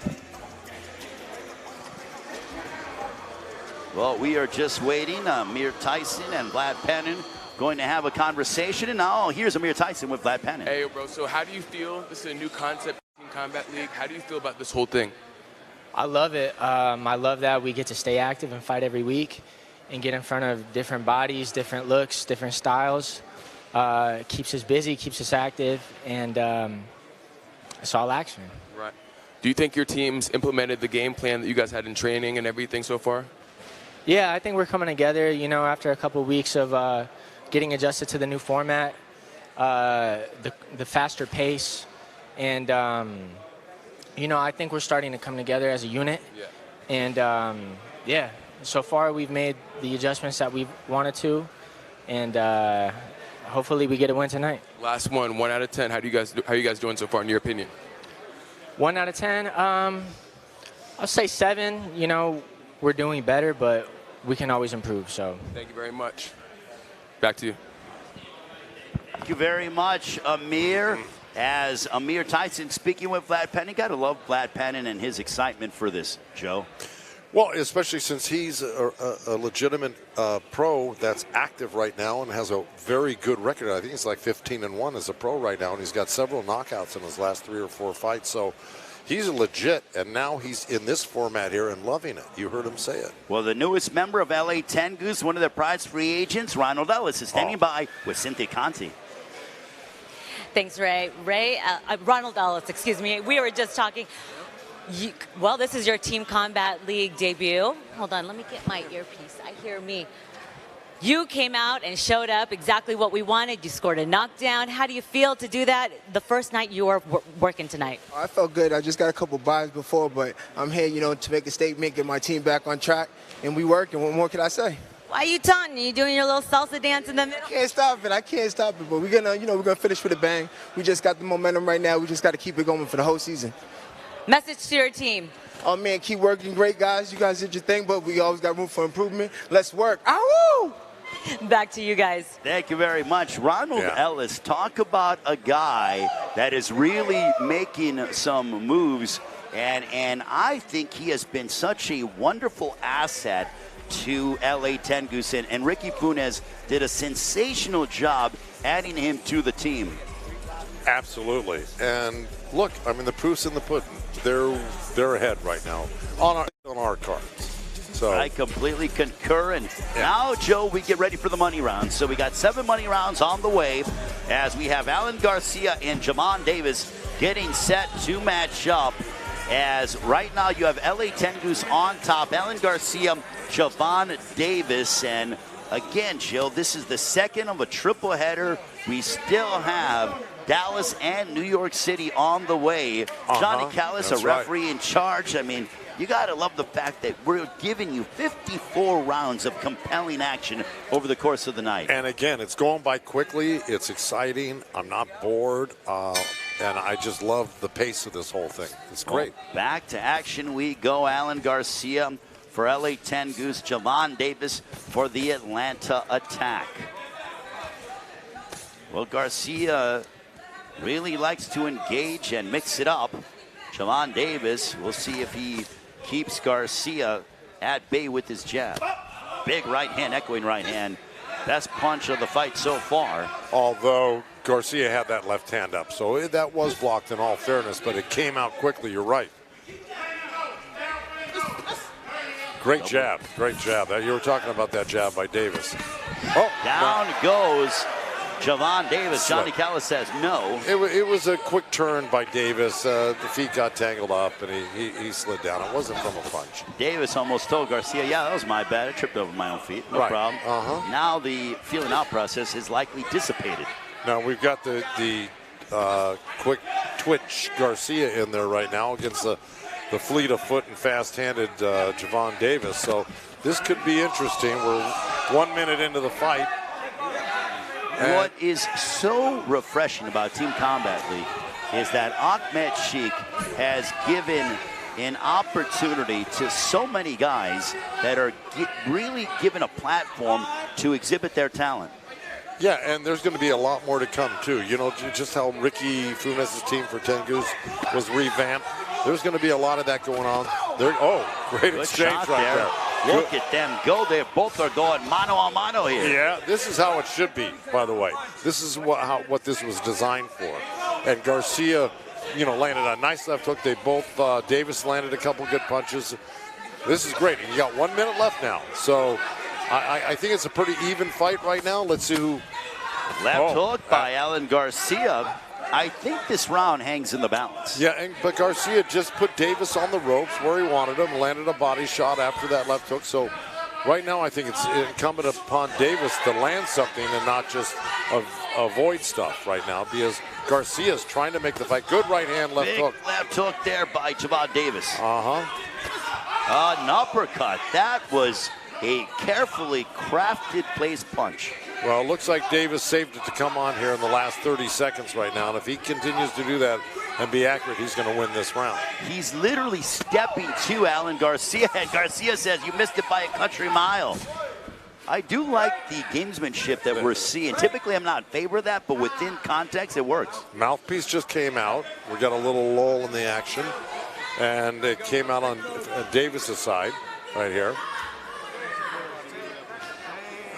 Well, we are just waiting. Amir Tyson and Vlad Pennin going to have a conversation. And now here's Amir Tyson with Vlad Pennin. Hey, bro, so how do you feel? This is a new concept in Combat League. How do you feel about this whole thing? I love it. I love that we get to stay active and fight every week and get in front of different bodies, different looks, different styles. Keeps us busy, keeps us active, and it's all action. Right. Do you think your team's implemented the game plan that you guys had in training and everything so far? Yeah, I think we're coming together, you know, after a couple of weeks of getting adjusted to the new format, the faster pace, and, you know, I think we're starting to come together as a unit. Yeah. And, yeah, so far we've made the adjustments that we wanted to, and hopefully we get a win tonight. Last one, 1 out of 10. How are you guys doing so far, in your opinion? 1 out of 10, I'll say 7. You know, we're doing better, but we can always improve. So thank you very much. Back to you. Thank you very much, Amir. As Amir Tyson speaking with Vlad Pennin. Got to love Vlad Pennin and his excitement for this, Joe. Well, especially since he's a legitimate pro that's active right now and has a very good record. I think he's like 15-1 as a pro right now, and he's got several knockouts in his last 3 or 4 fights. So he's legit, and now he's in this format here and loving it. You heard him say it. Well, the newest member of LA Tengus, one of their prize free agents, Ronald Ellis, is standing by with Cynthia Conti. Thanks, Ray. Ronald Ellis, excuse me. We were just talking. Well, this is your Team Combat League debut. Hold on, let me get my earpiece. I hear me. You came out and showed up exactly what we wanted. You scored a knockdown. How do you feel to do that the first night you were working tonight? I felt good. I just got a couple buys before, but I'm here, you know, to make a statement, get my team back on track, and we work, and what more can I say? Why are you taunting? You doing your little salsa dance in the middle? I can't stop it. I can't stop it, but we're gonna, you know, we're gonna finish with a bang. We just got the momentum right now. We just got to keep it going for the whole season. Message to your team. Oh, man, keep working. Great, guys. You guys did your thing, but we always got room for improvement. Let's work. Ow! Back to you guys. Thank you very much. Ronald Ellis, talk about a guy that is really making some moves, and I think he has been such a wonderful asset to LA Tengus, and Ricky Funes did a sensational job adding him to the team. Absolutely. And look, I mean, the proof's in the pudding. They're ahead right now on our cards. So I completely concur. And now, Joe, we get ready for the money rounds. So we got 7 money rounds on the way as we have Alan Garcia and Javon Davis getting set to match up. As right now you have LA Tengus on top, Alan Garcia, Javon Davis. And again, Joe, this is the second of a triple header. We still have Dallas and New York City on the way. Johnny Callis, a referee in charge. I mean, you got to love the fact that we're giving you 54 rounds of compelling action over the course of the night. And again, it's going by quickly. It's exciting. I'm not bored. And I just love the pace of this whole thing. It's great. Well, back to action we go. Alan Garcia for LA Tengus, Javon Davis for the Atlanta Attack. Well, Garcia really likes to engage and mix it up. Javon Davis, we'll see if he keeps Garcia at bay with his jab. Big right hand, echoing right hand. Best punch of the fight so far. Although Garcia had that left hand up, so that was blocked in all fairness, but it came out quickly, you're right. Great jab, great jab. You were talking about that jab by Davis. Oh, down goes Javon Davis. Johnny Callis says no. It was a quick turn by Davis. The feet got tangled up, and he slid down. It wasn't from a punch. Davis almost told Garcia, yeah, that was my bad. I tripped over my own feet. No problem. Now the feeling out process is likely dissipated. Now we've got the quick twitch Garcia in there right now against the fleet of foot and fast-handed Javon Davis. So this could be interesting. We're 1 minute into the fight. What is so refreshing about Team Combat League is that Ahmed Sheikh has given an opportunity to so many guys that are really given a platform to exhibit their talent. Yeah, and there's going to be a lot more to come, too. You know, just how Ricky Funes' team for Tengus was revamped. There's going to be a lot of that going on. Great Good exchange shot right there. Look at them go. They both are going mano a mano here. Yeah, this is how it should be, by the way. This is what this was designed for. And Garcia, you know, landed a nice left hook. They both, Davis landed a couple good punches. This is great. And you got 1 minute left now. So I think it's a pretty even fight right now. Let's see who. Left hook by Alan Garcia. I think this round hangs in the balance. Yeah, but Garcia just put Davis on the ropes where he wanted him, landed a body shot after that left hook. So right now I think it's incumbent upon Davis to land something and not just avoid stuff right now, because Garcia's trying to make the fight. Good right hand, left Big hook. Left hook there by Javon Davis. An uppercut. That was a carefully crafted place punch. Well, it looks like Davis saved it to come on here in the last 30 seconds right now. And if he continues to do that and be accurate, he's going to win this round. He's literally stepping to Alan Garcia, and Garcia says, you missed it by a country mile. I do like the gamesmanship that we're seeing. Typically, I'm not in favor of that, but within context, it works. Mouthpiece just came out. We got a little lull in the action. And it came out on Davis's side right here.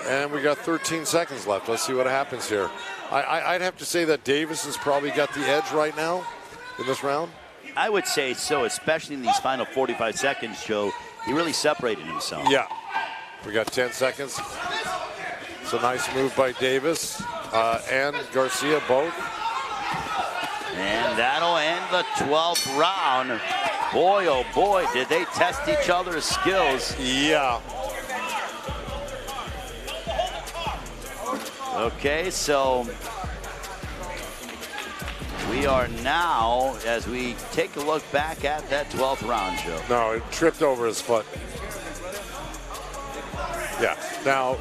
And we got 13 seconds left. Let's see what happens here. I'd have to say that Davis has probably got the edge right now in this round. I would say so, especially in these final 45 seconds, Joe. He really separated himself. Yeah. We got 10 seconds. It's a nice move by Davis and Garcia both. And that'll end the 12th round. Boy, oh boy, did they test each other's skills. Yeah. Okay, so we are now, as we take a look back at that 12th round, Joe. No, it tripped over his foot. Yeah. Now,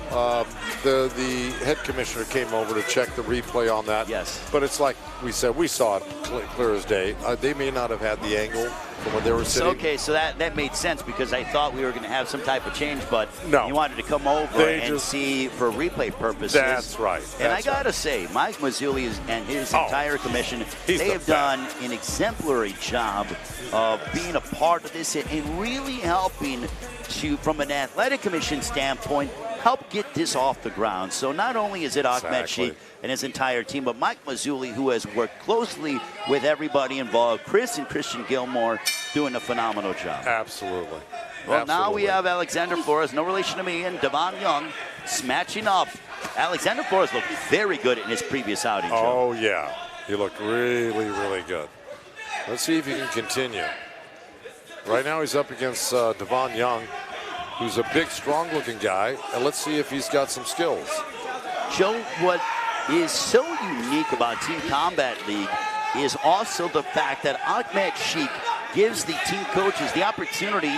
the head commissioner came over to check the replay on that. Yes. But it's like we said, we saw it clear as day. They may not have had the angle from where they were sitting. Okay, so that made sense, because I thought we were going to have some type of change, but no. You wanted to come over and see for replay purposes. That's right. And I got to say, Mike Mazzulli and his entire commission, they have done an exemplary job of being a part of this and really helping to, from an athletic commission standpoint, help get this off the ground. So not only is it Ahmed Sheikh and his entire team, but Mike Mazzulli, who has worked closely with everybody involved, Chris and Christian Gilmore doing a phenomenal job. Absolutely. Well, now we have Alexander Flores, no relation to me, and Devon Young matching up. Alexander Flores looked very good in his previous outing, Joe. Oh, yeah. He looked really, really good. Let's see if he can continue. Right now he's up against Devon Young, who's a big, strong-looking guy. And let's see if he's got some skills. Joe, what is so unique about Team Combat League is also the fact that Ahmed Sheikh gives the team coaches the opportunity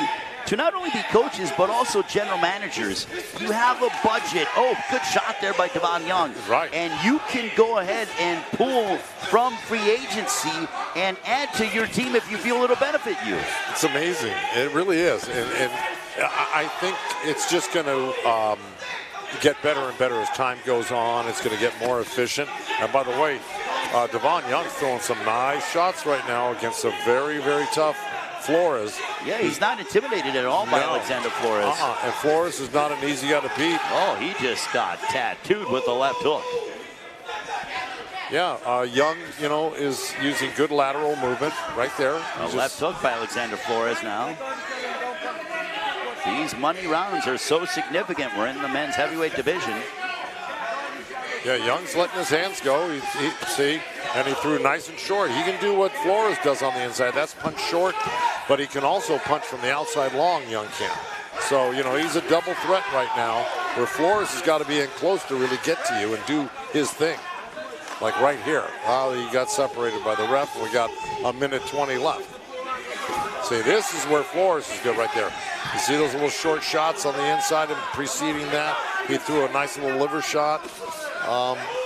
to not only be coaches, but also general managers. You have a budget. Oh, good shot there by Devon Young. Right. And you can go ahead and pull from free agency and add to your team if you feel it'll benefit you. It's amazing. It really is. And I think it's just going to get better and better as time goes on. It's going to get more efficient. And by the way, Devon Young's throwing some nice shots right now against a very, very tough Flores. Yeah, he's not intimidated at all by Alexander Flores. And Flores is not an easy guy to beat. Oh, he just got tattooed with the left hook. Yeah, Young, you know, is using good lateral movement right there. A left hook by Alexander Flores now. These money rounds are so significant. We're in the men's heavyweight division. Yeah, Young's letting his hands go. See, and he threw nice and short. He can do what Flores does on the inside. That's punch short, but he can also punch from the outside long, Young can. So, you know, he's a double threat right now, where Flores has got to be in close to really get to you and do his thing. Like right here. Well, he got separated by the ref, and we got a minute 20 left. See, this is where Flores is good right there. You see those little short shots on the inside and preceding that? He threw a nice little liver shot.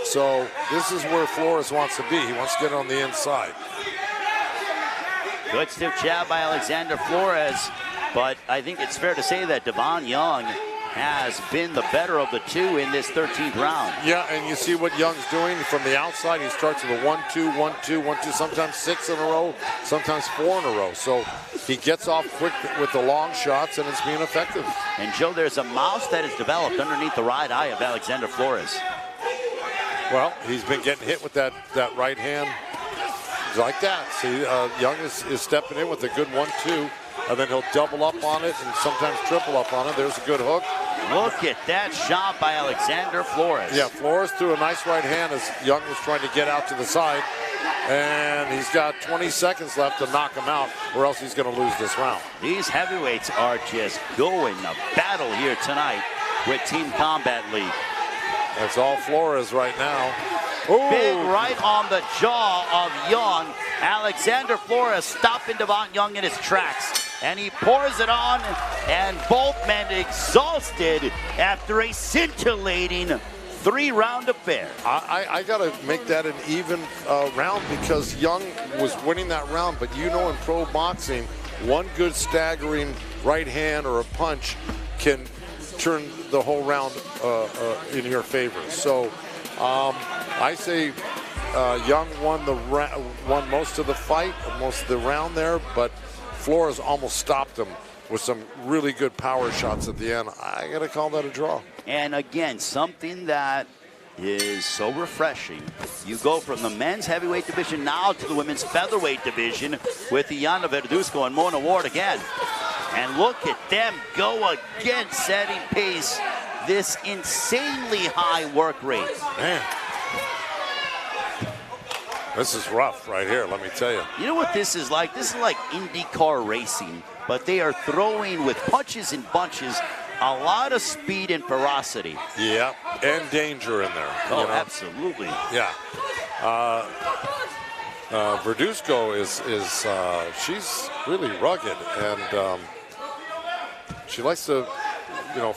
So this is where Flores wants to be. He wants to get on the inside. Good stiff jab by Alexander Flores, but I think it's fair to say that Devon Young has been the better of the two in this 13th round. Yeah, and you see what Young's doing from the outside. He starts with a 1-2, 1-2, 1-2, sometimes 6 in a row, sometimes 4 in a row. So he gets off quick with the long shots, and it's being effective. And Joe, there's a mouse that has developed underneath the right eye of Alexander Flores. Well, he's been getting hit with that right hand like that. See, Young is stepping in with a good 1-2. And then he'll double up on it and sometimes triple up on it. There's a good hook. Look at that shot by Alexander Flores. Yeah, Flores threw a nice right hand as Young was trying to get out to the side. And he's got 20 seconds left to knock him out, or else he's going to lose this round. These heavyweights are just going to battle here tonight with Team Combat League. It's all Flores right now. Ooh. Big right on the jaw of Young. Alexander Flores stopping Devon Young in his tracks. And he pours it on, and both men exhausted after a scintillating 3-round affair. I got to make that an even round because Young was winning that round. But you know, in pro boxing, one good staggering right hand or a punch can turn the whole round in your favor. So I say Young won most of the fight, most of the round there, but Flores almost stopped him with some really good power shots at the end. I got to call that a draw. And again, something that is so refreshing. You go from the men's heavyweight division now to the women's featherweight division with Yana Verduzco and Mona Ward again. And look at them go again, setting pace. This insanely high work rate. Man. This is rough right here, let me tell you. You know what this is like? This is like IndyCar racing, but they are throwing with punches and bunches, a lot of speed and ferocity. Yeah, and danger in there. Oh, you know? Absolutely. Yeah. Verduzco is she's really rugged, and she likes to,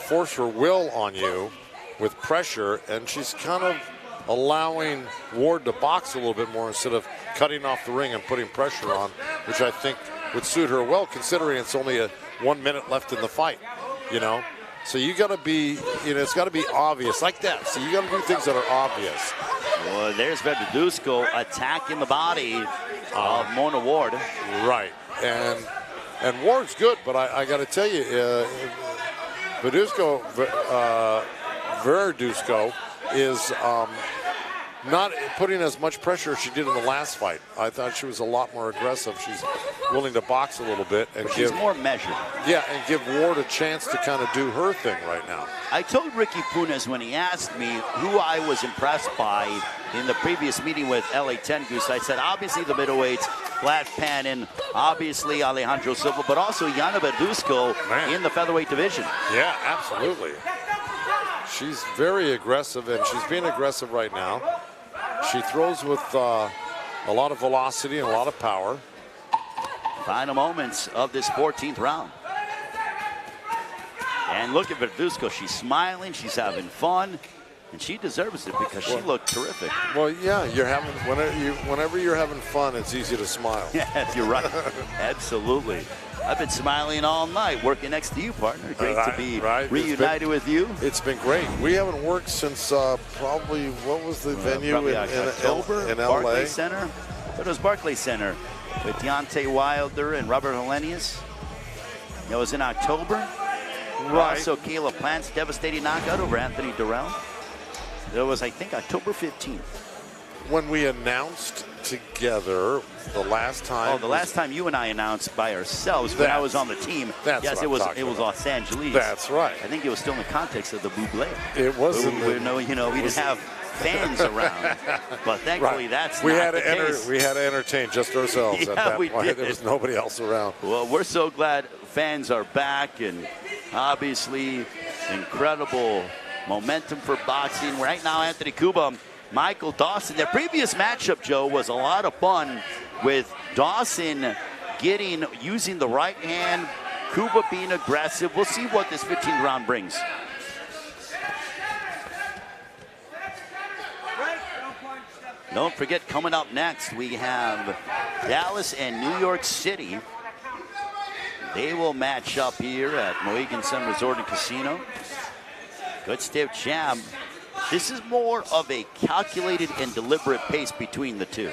force her will on you with pressure, and she's kind of allowing Ward to box a little bit more instead of cutting off the ring and putting pressure on, which I think would suit her well, considering it's only 1 minute left in the fight, So you got to be, it's got to be obvious like that. So you got to do things that are obvious. Well, there's Verduzco attacking the body of Mona Ward. Right, and Ward's good, but I got to tell you, Verduzco is not putting as much pressure as she did in the last fight. I thought she was a lot more aggressive. She's willing to box a little bit and she's more measured. Yeah, and give Ward a chance to kind of do her thing right now. I told Ricky Funes when he asked me who I was impressed by in the previous meeting with LA 10 Goose, I said obviously the middleweights, Vlad Panin, obviously Alejandro Silva, but also Yana Verduzco in the featherweight division. Yeah, absolutely. She's very aggressive, and she's being aggressive right now. She throws with a lot of velocity and a lot of power. Final moments of this 14th round. And look at Verduzco. She's smiling. She's having fun. And she deserves it because she looked terrific. Well, yeah, whenever you're having fun, it's easy to smile. Yeah, you're right. Absolutely. I've been smiling all night working next to you, partner. Great to be reunited with you. It's been great. We haven't worked since probably, what was the venue in October, in LA? Barclays Center. It was Barclays Center with Deontay Wilder and Robert Helenius. It was in October. Right. Also, Caleb Plant's devastating knockout over Anthony Durrell. It was, I think, October 15th. When we announced together the last time. Oh, the last time you and I announced by ourselves when I was on the team. Yes, it was Los Angeles. That's right. I think it was still in the context of the Buble. It wasn't. We didn't have fans around, but thankfully that's not the case. We had to entertain just ourselves at that point. There was nobody else around. Well, we're so glad fans are back, and obviously incredible momentum for boxing. Right now, Anthony Cuba, Michael Dawson. Their previous matchup, Joe, was a lot of fun with Dawson using the right hand, Cuba being aggressive. We'll see what this 15th round brings. Don't forget, coming up next, we have Dallas and New York City. They will match up here at Mohegan Sun Resort and Casino. Good stiff jab. This is more of a calculated and deliberate pace between the two.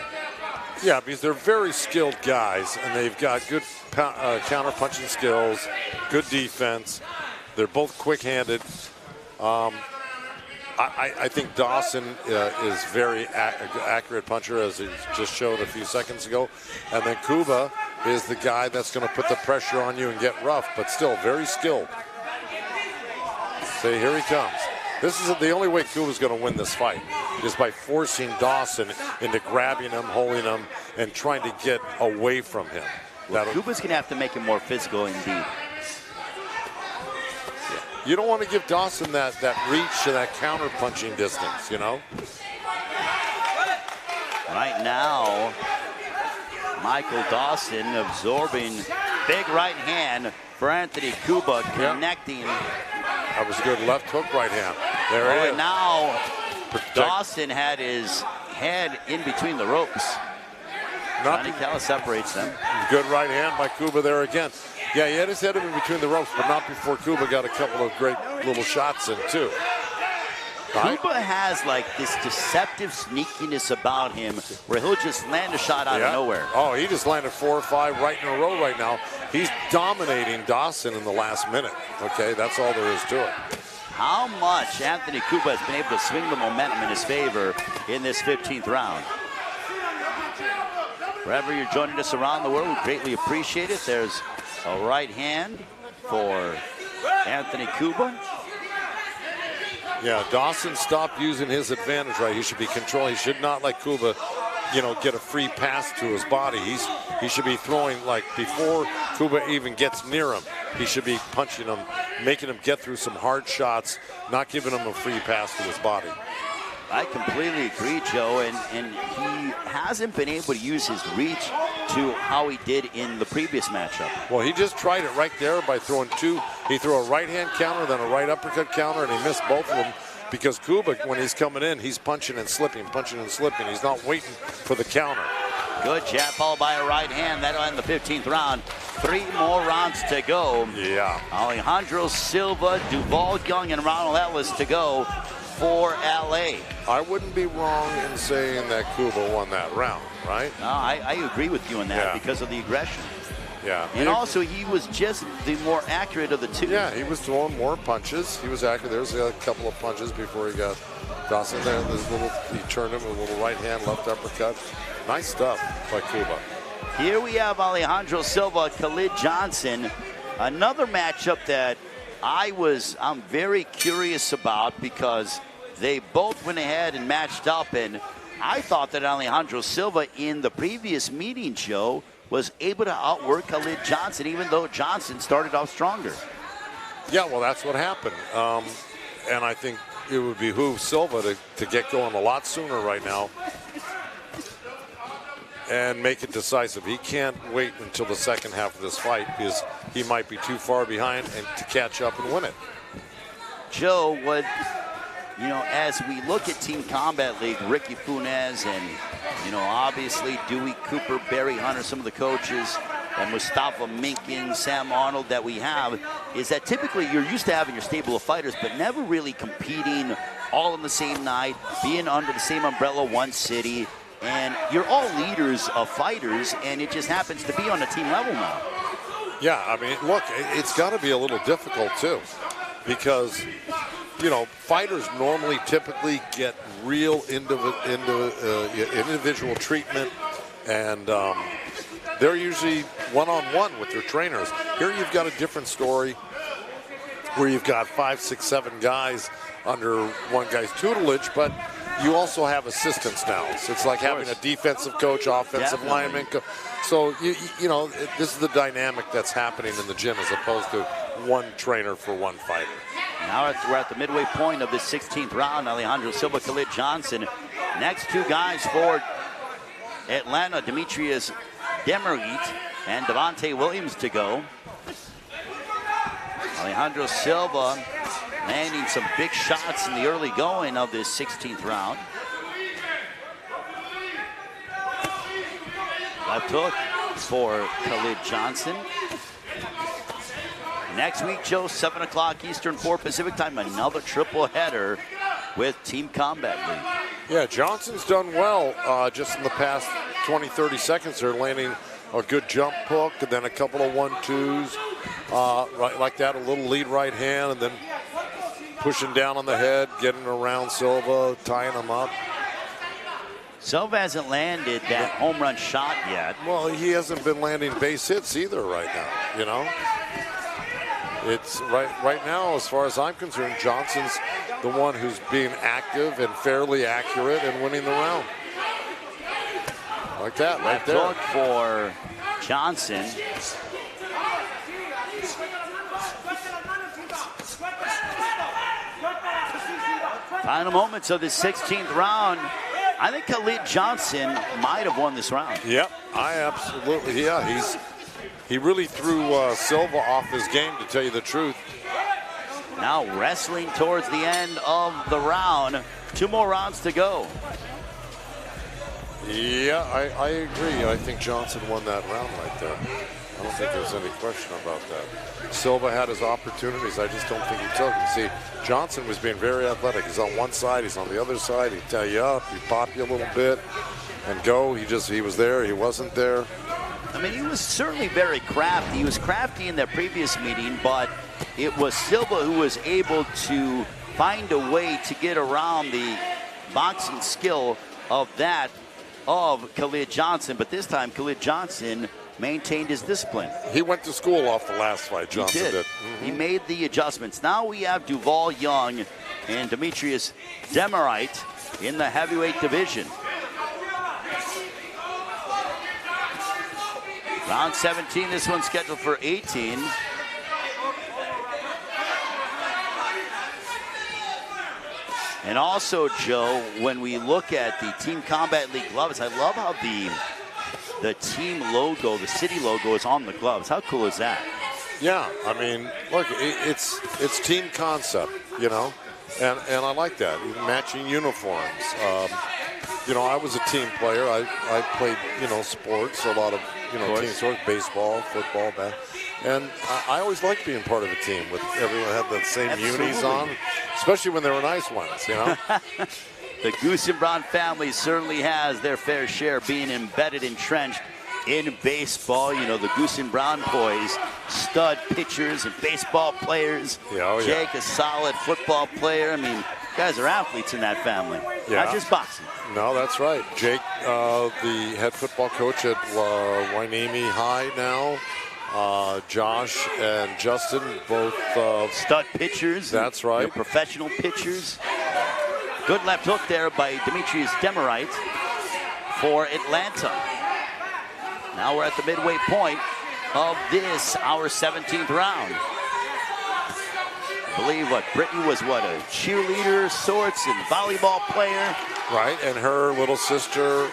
Yeah, because they're very skilled guys, and they've got good counter-punching skills, good defense. They're both quick-handed. I think Dawson is very accurate puncher, as he just showed a few seconds ago. And then Cuba is the guy that's going to put the pressure on you and get rough, but still very skilled. See, here he comes. This is the only way Cuba's going to win this fight, is by forcing Dawson into grabbing him, holding him, and trying to get away from him. Well, Cuba's going to have to make him more physical indeed. You don't want to give Dawson that reach and that counter-punching distance, you know? Right now, Michael Dawson absorbing big right hand for Anthony Cuba, connecting. That was a good left hook right hand. There it is. And now Dawson had his head in between the ropes. Johnny Callis separates them. Good right hand by Cuba there again. Yeah, he had his head in between the ropes, but not before Cuba got a couple of great little shots in, too. Right? Cuba has like this deceptive sneakiness about him where he'll just land a shot out of nowhere. Oh, he just landed 4 or 5 right in a row right now. He's dominating Dawson in the last minute. Okay, that's all there is to it. How much Anthony Cuba has been able to swing the momentum in his favor in this 15th round. Wherever you're joining us around the world, we greatly appreciate it. There's a right hand for Anthony Cuba. Yeah, Dawson stopped using his advantage, right? He should be controlling. He should not let Cuba, get a free pass to his body. He should be throwing, like, before Cuba even gets near him, he should be punching him, making him get through some hard shots, not giving him a free pass to his body. I completely agree, Joe, and he hasn't been able to use his reach to how he did in the previous matchup. Well, he just tried it right there by throwing 2. He threw a right-hand counter, then a right uppercut counter, and he missed both of them because Cuba, when he's coming in, he's punching and slipping, punching and slipping. He's not waiting for the counter. Good jab followed by a right hand. That'll end the 15th round. 3 more rounds to go. Yeah. Alejandro Silva, Duval Young, and Ronald Ellis to go for LA. I wouldn't be wrong in saying that Cuba won that round, right? No, I agree with you on that because of the aggression. Yeah. And also, he was just the more accurate of the two. Yeah, he was throwing more punches. He was accurate. There's a couple of punches before he got Dawson there. He turned him with a little right hand, left uppercut. Nice stuff by Cuba. Here we have Alejandro Silva, Khalid Johnson. Another matchup that I'm very curious about because they both went ahead and matched up, and I thought that Alejandro Silva in the previous meeting, Joe, was able to outwork Khalid Johnson, even though Johnson started off stronger. Yeah, well, that's what happened. And I think it would behoove Silva to get going a lot sooner right now and make it decisive. He can't wait until the second half of this fight because he might be too far behind and to catch up and win it. Joe, as we look at Team Combat League, Ricky Funes and, obviously Dewey Cooper, Barry Hunter, some of the coaches, and Mustafa Minkin, Sam Arnold that we have, is that typically you're used to having your stable of fighters, but never really competing all on the same night, being under the same umbrella, one city, and you're all leaders of fighters, and it just happens to be on a team level now. Yeah, I mean, look, it's got to be a little difficult, too, because, fighters normally typically get real individual treatment, and they're usually one-on-one with their trainers. Here you've got a different story where you've got 5, 6, 7 guys under one guy's tutelage, but you also have assistants now. So it's like having a defensive coach, offensive lineman. So, this is the dynamic that's happening in the gym as opposed to one trainer for one fighter. Now we're at the midway point of this 16th round. Alejandro Silva, Khalid Johnson. Next 2 guys for Atlanta, Demetrius Demerit and Devontae Williams to go. Alejandro Silva landing some big shots in the early going of this 16th round. Left hook for Khalid Johnson. Next week, Joe, 7 o'clock Eastern, 4 Pacific time, another triple header with Team Combat League. Yeah, Johnson's done well just in the past 20, 30 seconds. They're landing a good jump hook and then a couple of 1-2s, right like that, a little lead right hand, and then pushing down on the head, getting around Silva, tying him up. Silva hasn't landed that home run shot yet. Well, he hasn't been landing base hits either right now, you know. It's right now, as far as I'm concerned, Johnson's the one who's being active and fairly accurate and winning the round. Like that, right there. Left hook for Johnson. Final moments of the 16th round. I think Khalid Johnson might have won this round. Yep, I absolutely, yeah. He really threw Silva off his game, to tell you the truth. Now wrestling towards the end of the round. 2 more rounds to go. Yeah, I agree. I think Johnson won that round right there. I don't think there's any question about that. Silva had his opportunities. I just don't think he took them. See, Johnson was being very athletic. He's on one side, he's on the other side. He'd tie you up, he'd pop you a little bit and go. He was there, he wasn't there. I mean, he was certainly very crafty. He was crafty in their previous meeting, but it was Silva who was able to find a way to get around the boxing skill of Khalid Johnson. But this time, Khalid Johnson maintained his discipline. He went to school off the last fight, Johnson did. He made the adjustments. Now we have Duval Young and Demetrius Demerite in the heavyweight division. Round 17, this one's scheduled for 18. And also, Joe, when we look at the Team Combat League gloves, I love how the team logo, the city logo, is on the gloves. How cool is that? Yeah, I mean, look, it's team concept, you know, and I like that. Matching uniforms. You know, I was a team player. I played, you know, sports, a lot of, you know, team sports, baseball, football, and I always liked being part of a team with everyone had the same unis on, especially when they were nice ones, you know. The Goose and Brown family certainly has their fair share being embedded, entrenched in baseball. You know, the Goose and Brown boys, stud pitchers and baseball players. Yeah, Jake, a solid football player. I mean, guys are athletes in that family, not just boxing. No, that's right. Jake, the head football coach at Wainami High now. Josh and Justin, both stud pitchers. That's right. Professional pitchers. Good left hook there by Demetrius Demerite for Atlanta. Now we're at the midway point of this, our 17th round. I believe Brittany was a cheerleader, sorts, and volleyball player. Right, and her little sister,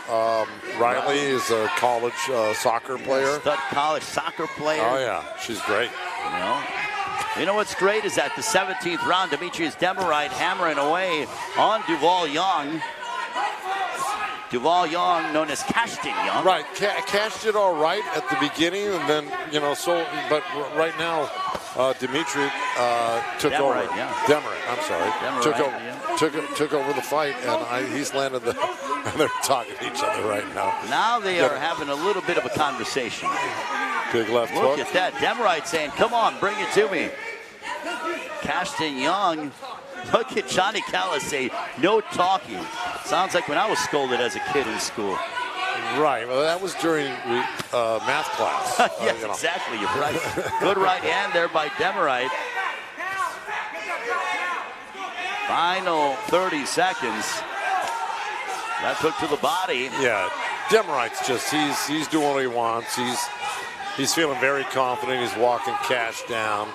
Riley, is a college soccer player. Stud college soccer player. Oh, yeah, she's great. You know what's great is that the 17th round, Demetrius Demerite hammering away on Duval Young. Duval Young, known as Cashton Young. Right, Cash did all right at the beginning, and then, you know, but right now, Dimitri took Demerite, over. Yeah. Demerite, I'm sorry. Took over the fight, and he's landed the. They're talking to each other right now. Now they are having a little bit of a conversation. Big left hook. Look at that. Demerite saying, come on, bring it to me. Cashton Young. Look at Johnny Callis say, no talking. Sounds like when I was scolded as a kid in school. Right. Well, that was during math class. Yes, exactly. You're right. Good right hand there by Demerite. Final 30 seconds. Left hook to the body. Yeah. Demerite's just, he's doing what he wants. He's feeling very confident. He's walking Cash down.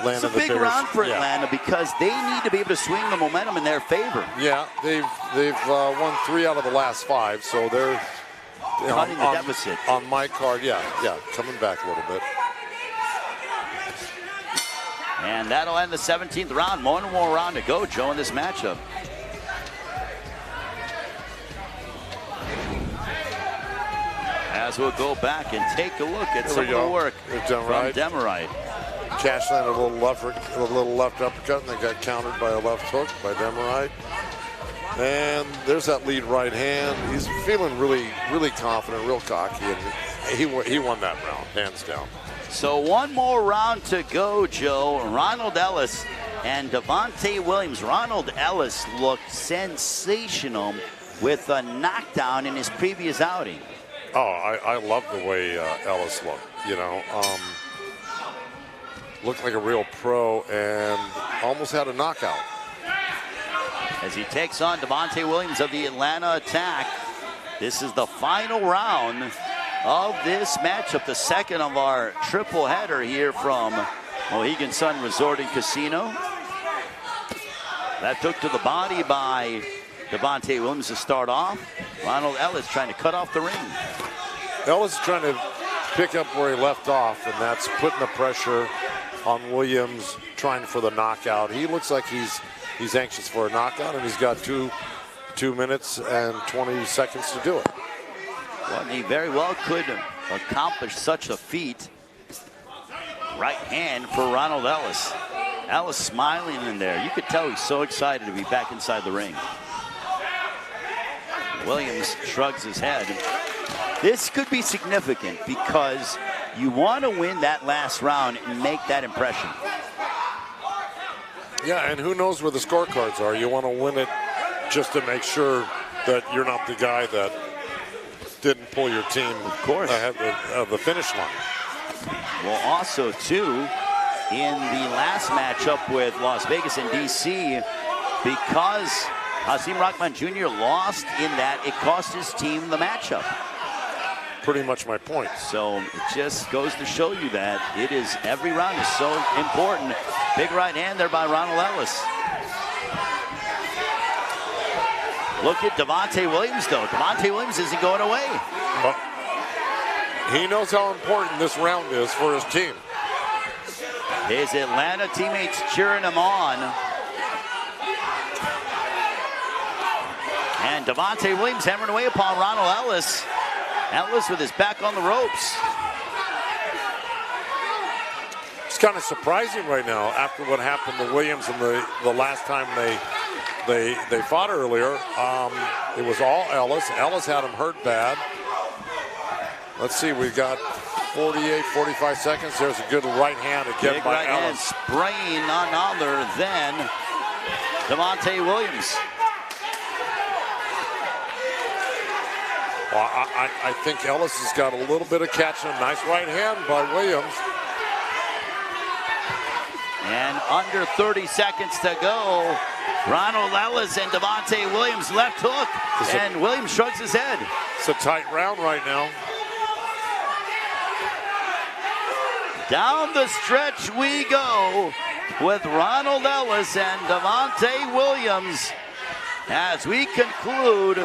It's a big round for Atlanta because they need to be able to swing the momentum in their favor. Yeah, they've won 3 out of the last 5, so they're cutting the deficit. On my card, yeah, coming back a little bit. And that'll end the 17th round. One more round to go, Joe, in this matchup. as we'll go back and take a look at There some we of the go. work There's from Demerite. Demerite. Cash landed a little left uppercut, and they got countered by a left hook by Demerite. And there's that lead right hand. He's feeling really, really confident, real cocky, and he won that round, hands down. So one more round to go, Joe. Ronald Ellis and Devontae Williams. Ronald Ellis looked sensational with a knockdown in his previous outing. Oh, I love the way Ellis looked, you know. Looked like a real pro and almost had a knockout. As he takes on Devontae Williams of the Atlanta Attack. This is the final round of this matchup, the second of our triple header here from Mohegan Sun Resort and Casino. That took to the body by Devontae Williams to start off. Ronald Ellis trying to cut off the ring. Ellis trying to pick up where he left off, and that's putting the pressure on Williams, trying for the knockout. He looks like he's anxious for a knockout, and he's got two minutes and 20 seconds to do it. Well, he very well could accomplish such a feat. Right hand for Ronald Ellis. Ellis smiling in there. You could tell he's so excited to be back inside the ring. Williams shrugs his head. This could be significant because you want to win that last round and make that impression. Yeah, and who knows where the scorecards are. You want to win it just to make sure that you're not the guy that didn't pull your team ahead of the finish line. Well, also, too, in the last matchup with Las Vegas and DC, because Hasim Rahman Jr. lost in that, it cost his team the matchup. Pretty much my point. So it just goes to show you that it is, every round is so important. Big right hand there by Ronald Ellis. Look at Devontae Williams, though. Devontae Williams isn't going away. Well, he knows how important this round is for his team. His Atlanta teammates cheering him on. And Devontae Williams hammering away upon Ronald Ellis. Ellis with his back on the ropes. It's kind of surprising right now after what happened to Williams in the last time they fought earlier. It was all Ellis. Ellis had him hurt bad. Let's see, we've got 48, 45 seconds. There's a good right hand again Big by right hand Ellis. spraying none other than Devontae Williams. Well, I think Ellis has got a little bit of catching. Nice right hand by Williams. And under 30 seconds to go. Ronald Ellis and Devontae Williams left hook. And Williams shrugs his head. It's a tight round right now. Down the stretch we go with Ronald Ellis and Devontae Williams as we conclude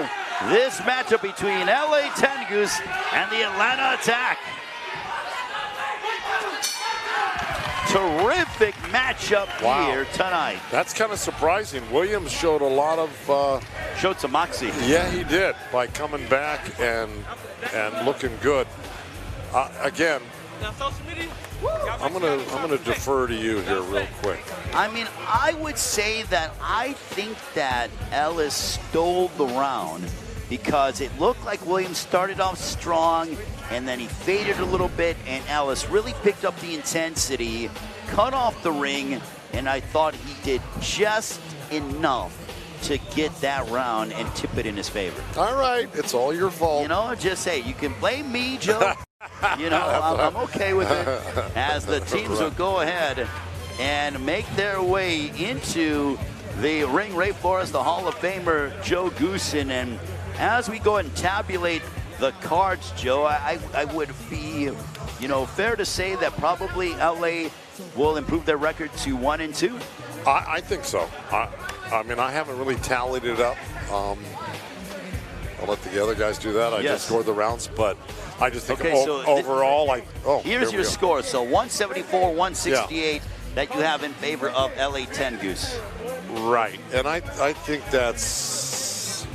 this matchup between LA Tengus and the Atlanta Attack. Terrific matchup here tonight. That's kind of surprising. Williams showed a lot of... showed some moxie. Yeah, he did, by coming back and looking good. Again, I'm gonna defer to you here real quick. I mean, I would say that I think that Ellis stole the round because it looked like Williams started off strong and then he faded a little bit and Ellis really picked up the intensity, cut off the ring, and I thought he did just enough to get that round and tip it in his favor. All right, it's all your fault. You know, just say, you can blame me, Joe. You know, I'm okay with it as the teams will go ahead and make their way into the ring right for us, the Hall of Famer Joe Goosen. And as we go ahead and tabulate the cards, Joe, I would be, you know, fair to say that probably LA will improve their record to 1-2. I think so. I mean, I haven't really tallied it up. I'll let the other guys do that. I just scored the rounds, but I just think overall, here's your score. So 174, 168 that you have in favor of LA Tengus. Right, and I think that's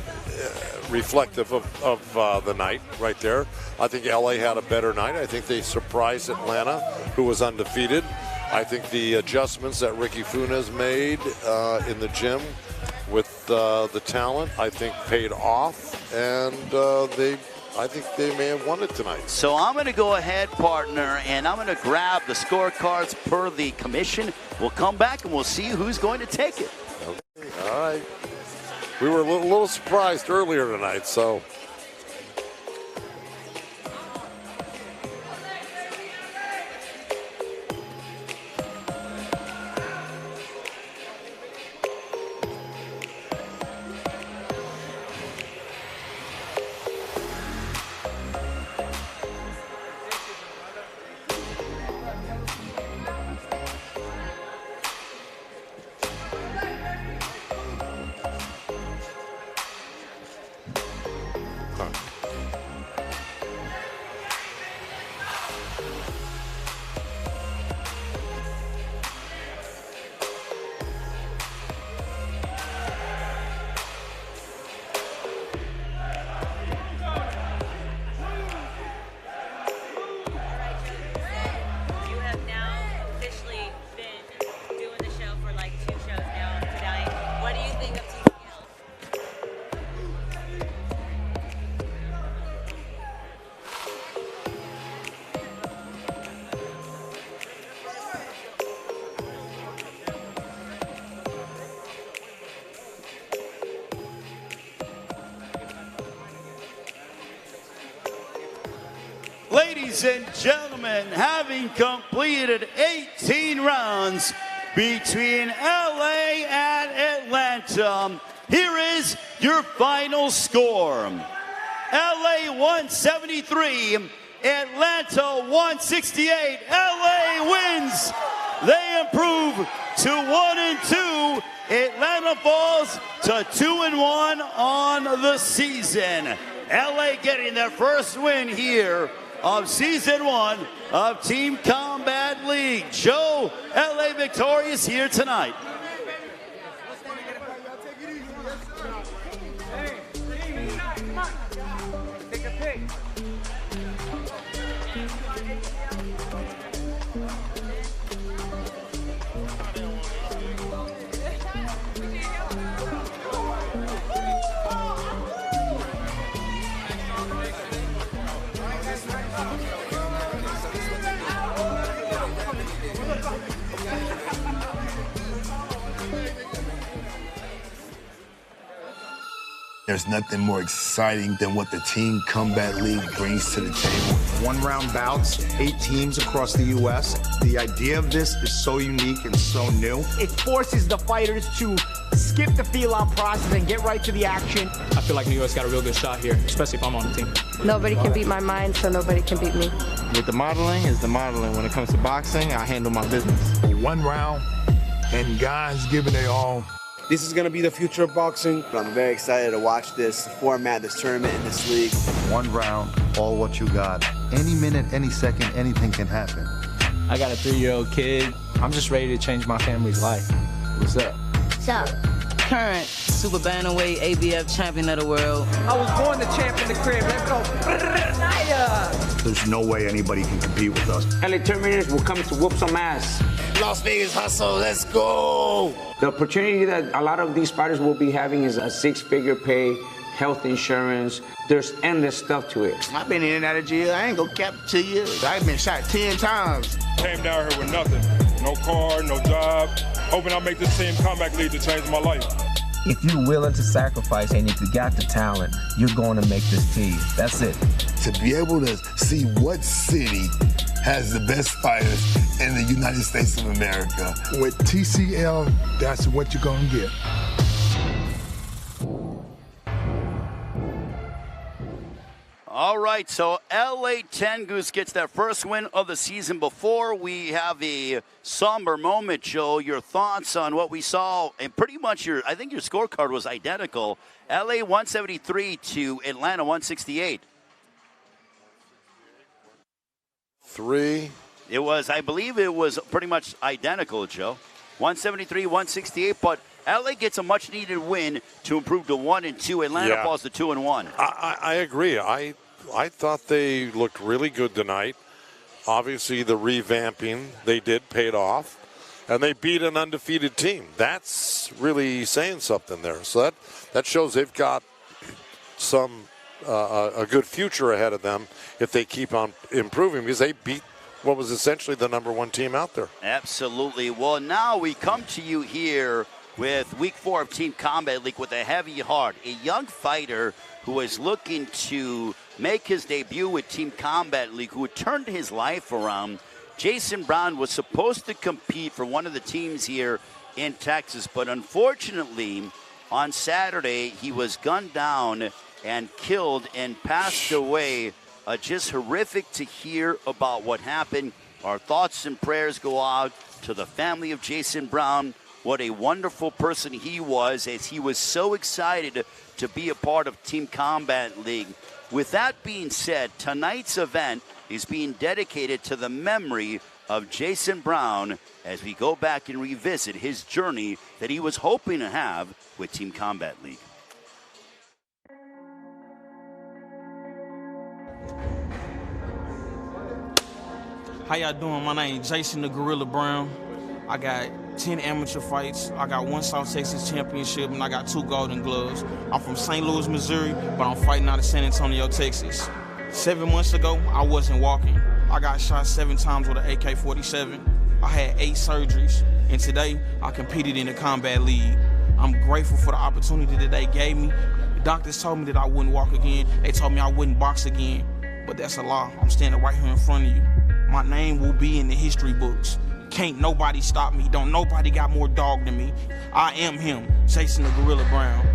reflective of the night right there. I think LA had a better night. I think they surprised Atlanta, who was undefeated. I think the adjustments that Ricky Funes made in the gym with the talent, I think paid off, and I think they may have won it tonight. So I'm going to go ahead, partner, and I'm going to grab the scorecards per the commission. We'll come back and we'll see who's going to take it. Okay. All right. We were a little surprised earlier tonight, so. Ladies and gentlemen, having completed 18 rounds between LA and Atlanta, here is your final score. LA 173, Atlanta 168. LA wins. They improve to 1-2. Atlanta falls to 2-1 on the season. LA getting their first win here of Season 1 of Team Combat League. Joe, LA victorious here tonight. Take a pic. There's nothing more exciting than what the Team Combat League brings to the table. One-round bouts, 8 teams across the U.S. The idea of this is so unique and so new. It forces the fighters to skip the feel-out process and get right to the action. I feel like New York's got a real good shot here, especially if I'm on the team. Nobody can beat my mind, so nobody can beat me. With the modeling is the modeling. When it comes to boxing, I handle my business. One round, and guys giving their all. This is going to be the future of boxing. I'm very excited to watch this format, this tournament, and this league. One round, all what you got. Any minute, any second, anything can happen. I got a 3-year-old kid. I'm just ready to change my family's life. What's up? What's up? Current super bantamweight ABF champion of the world. I was born the champ in the crib. Let's go. There's no way anybody can compete with us. LA Terminators will come to whoop some ass. Las Vegas hustle, let's go! The opportunity that a lot of these fighters will be having is a 6-figure pay, health insurance. There's endless stuff to it. I've been in and out of jail. I ain't gonna cap to you. I've been shot 10 times. Came down here with nothing. No car, no job. Hoping I'll make this Team Combat League to change my life. If you're willing to sacrifice and if you got the talent, you're going to make this team. That's it. To be able to see what city has the best fighters in the United States of America. With TCL, that's what you're gonna get. All right, so LA Tengus gets their first win of the season. Before we have a somber moment, Joe, your thoughts on what we saw, and pretty much I think your scorecard was identical. LA 173 to Atlanta 168. 3. It was, I believe it was pretty much identical, Joe. 173, 168, but LA gets a much-needed win to improve to 1-2. Atlanta falls to 2-1. I agree. I thought they looked really good tonight. Obviously, the revamping they did paid off, and they beat an undefeated team. That's really saying something there. So that shows they've got some a good future ahead of them if they keep on improving, because they beat what was essentially the #1 team out there. Absolutely. Well, now we come to you here with Week 4 of Team Combat League with a heavy heart, a young fighter who is looking to make his debut with Team Combat League, who had turned his life around. Jason Brown was supposed to compete for one of the teams here in Texas, but unfortunately, on Saturday, he was gunned down and killed and passed away. Just horrific to hear about what happened. Our thoughts and prayers go out to the family of Jason Brown. What a wonderful person he was, as he was so excited to be a part of Team Combat League. With that being said, tonight's event is being dedicated to the memory of Jason Brown as we go back and revisit his journey that he was hoping to have with Team Combat League. How y'all doing? My name is Jason the Gorilla Brown. I got 10 amateur fights. I got 1 South Texas championship, and I got 2 Golden Gloves. I'm from St. Louis, Missouri, but I'm fighting out of San Antonio, Texas. 7 months ago, I wasn't walking. I got shot 7 times with an AK-47. I had 8 surgeries, and today I competed in the Combat League. I'm grateful for the opportunity that they gave me. The doctors told me that I wouldn't walk again. They told me I wouldn't box again, but that's a lie. I'm standing right here in front of you. My name will be in the history books. Can't nobody stop me. Don't nobody got more dog than me. I am him, Jason the Gorilla Brown.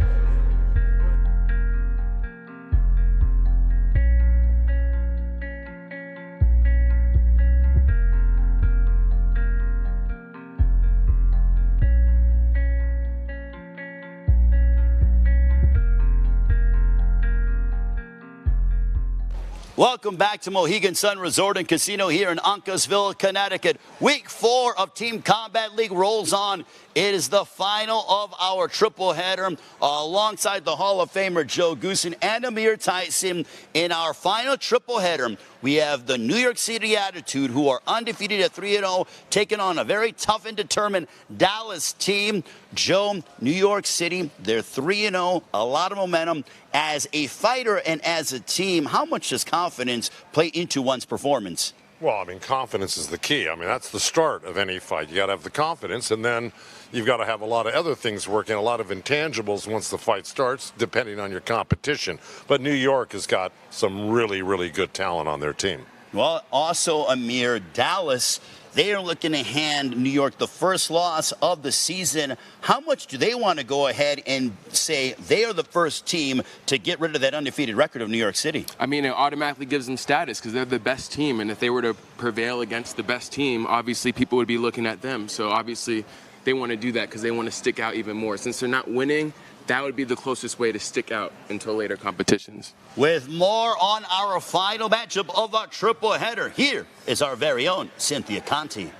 Welcome back to Mohegan Sun Resort and Casino here in Uncasville, Connecticut. Week 4 of Team Combat League rolls on. It is the final of our triple header alongside the Hall of Famer Joe Goosen and Amir Tyson. In our final triple header, we have the New York City Attitude, who are undefeated at 3-0, taking on a very tough and determined Dallas team. Joe, New York City, they're 3-0, a lot of momentum. As a fighter and as a team, how much does confidence play into one's performance? Well, I mean, confidence is the key. I mean, that's the start of any fight. You got to have the confidence, and then you've got to have a lot of other things working, a lot of intangibles once the fight starts, depending on your competition. But New York has got some really, really good talent on their team. Well, also, Amir, Dallas, they are looking to hand New York the first loss of the season. How much do they want to go ahead and say they are the first team to get rid of that undefeated record of New York City? I mean, it automatically gives them status because they're the best team. And if they were to prevail against the best team, obviously people would be looking at them. So obviously they want to do that because they want to stick out even more. Since they're not winning, that would be the closest way to stick out until later competitions. With more on our final matchup of our triple header, here is our very own Cynthia Conti.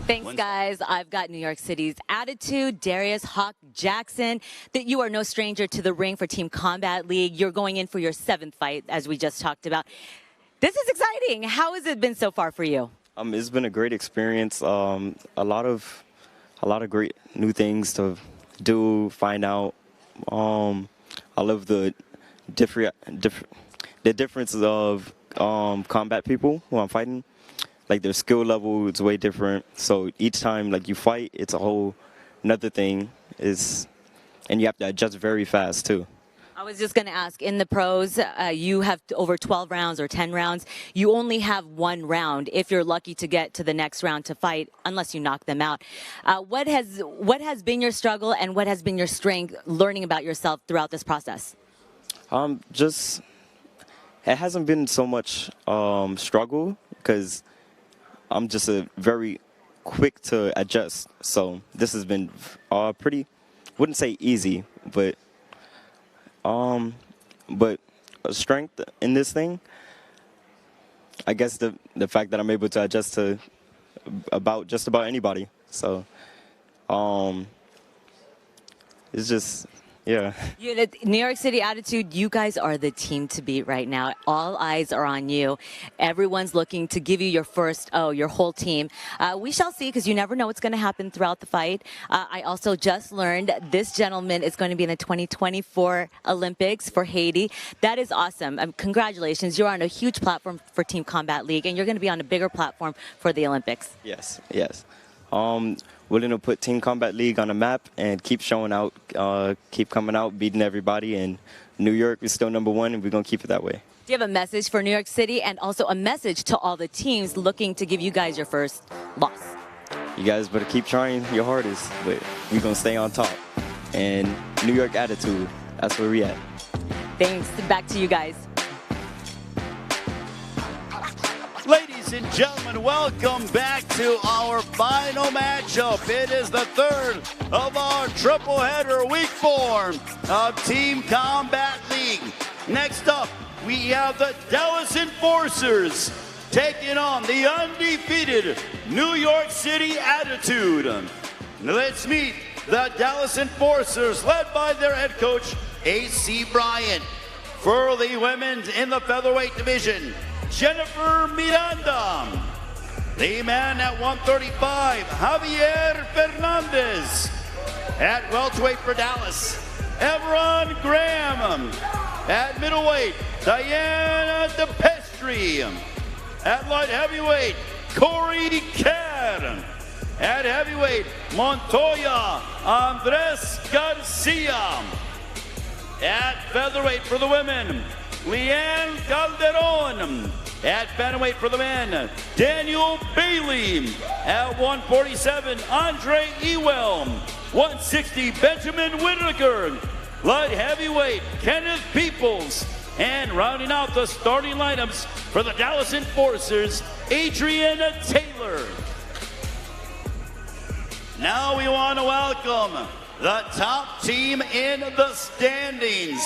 Thanks, guys. I've got New York City's Attitude, Darius Hawk Jackson, that you are no stranger to the ring for Team Combat League. You're going in for your 7th fight, as we just talked about. This is exciting. How has it been so far for you? It's been a great experience. A lot of great new things to do, find out. I love the differences of combat people who I'm fighting. Like, their skill level is way different. So each time, like, you fight, it's a whole another thing. And you have to adjust very fast too. I was just going to ask, in the pros, you have over 12 rounds or 10 rounds. You only have 1 round if you're lucky to get to the next round to fight, unless you knock them out. What has been your struggle and what has been your strength learning about yourself throughout this process? It hasn't been so much struggle because I'm just very quick to adjust. So this has been pretty, wouldn't say easy, but strength in this thing, I guess the fact that I'm able to adjust to just about anybody. So, it's just, yeah. New York City Attitude, you guys are the team to beat right now. All eyes are on you. Everyone's looking to give you your your whole team. We shall see, because you never know what's going to happen throughout the fight. I also just learned this gentleman is going to be in the 2024 Olympics for Haiti. That is awesome. Congratulations. You're on a huge platform for Team Combat League, and you're going to be on a bigger platform for the Olympics. Yes, yes. Willing to put Team Combat League on the map and keep showing out, keep coming out, beating everybody. And New York is still #1, and we're going to keep it that way. Do you have a message for New York City, and also a message to all the teams looking to give you guys your first loss? You guys better keep trying your hardest, but we're going to stay on top. And New York Attitude, that's where we at. Thanks. Back to you guys. Ladies and gentlemen, welcome back to our final matchup. It is the third of our triple header week 4 of Team Combat League. Next up, we have the Dallas Enforcers taking on the undefeated New York City Attitude. Let's meet the Dallas Enforcers, led by their head coach, A.C. Bryant. For the women in the featherweight division, Jennifer Miranda. The man at 135, Javier Fernandez. At welterweight for Dallas, Everon Graham. At middleweight, Diana DePestri. At light heavyweight, Corey Kerr. At heavyweight, Montoya Andres Garcia. At featherweight for the women, Leanne Calderon. At bantamweight for the men, Daniel Bailey. At 147, Andre Ewell. 160, Benjamin Whitaker. Light heavyweight, Kenneth Peoples. And rounding out the starting lineups for the Dallas Enforcers, Adriana Taylor. Now we want to welcome the top team in the standings.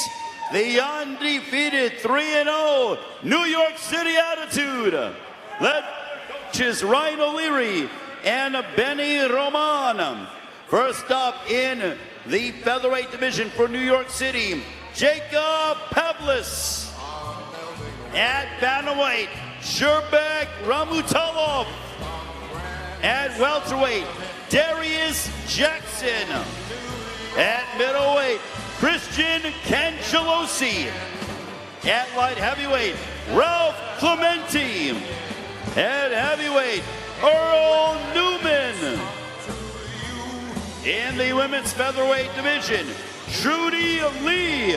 The undefeated 3-0 New York City Attitude, led by Ryan O'Leary and Benny Roman. First up in the featherweight division for New York City, Jacob Pavlis. At bantamweight, Sherbek Ramutalov. At welterweight, Darius Jackson. At middleweight, Christian Cangelosi. At light heavyweight, Ralph Clementi. At heavyweight, Earl Newman. In the women's featherweight division, Trudy Lee.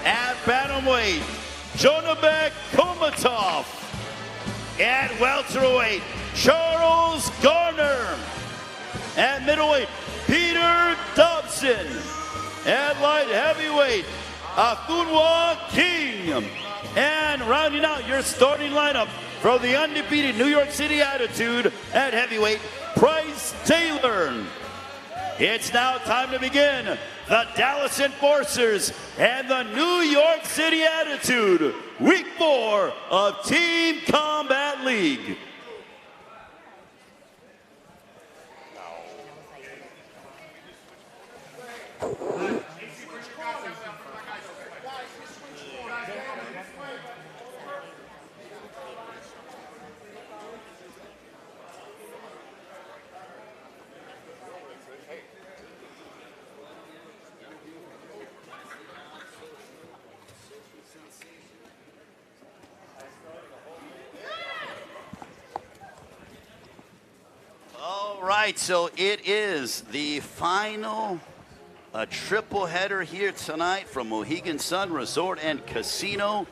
At bantamweight, Jonabek Komatov. At welterweight, Charles Garner. At middleweight, Peter Dobson. At light heavyweight, Athunwa King. And rounding out your starting lineup for the undefeated New York City Attitude at heavyweight, Bryce Taylor. It's now time to begin the Dallas Enforcers and the New York City Attitude, Week 4 of Team Combat League. All right, so it is the final triple header here tonight from Mohegan Sun Resort and Casino.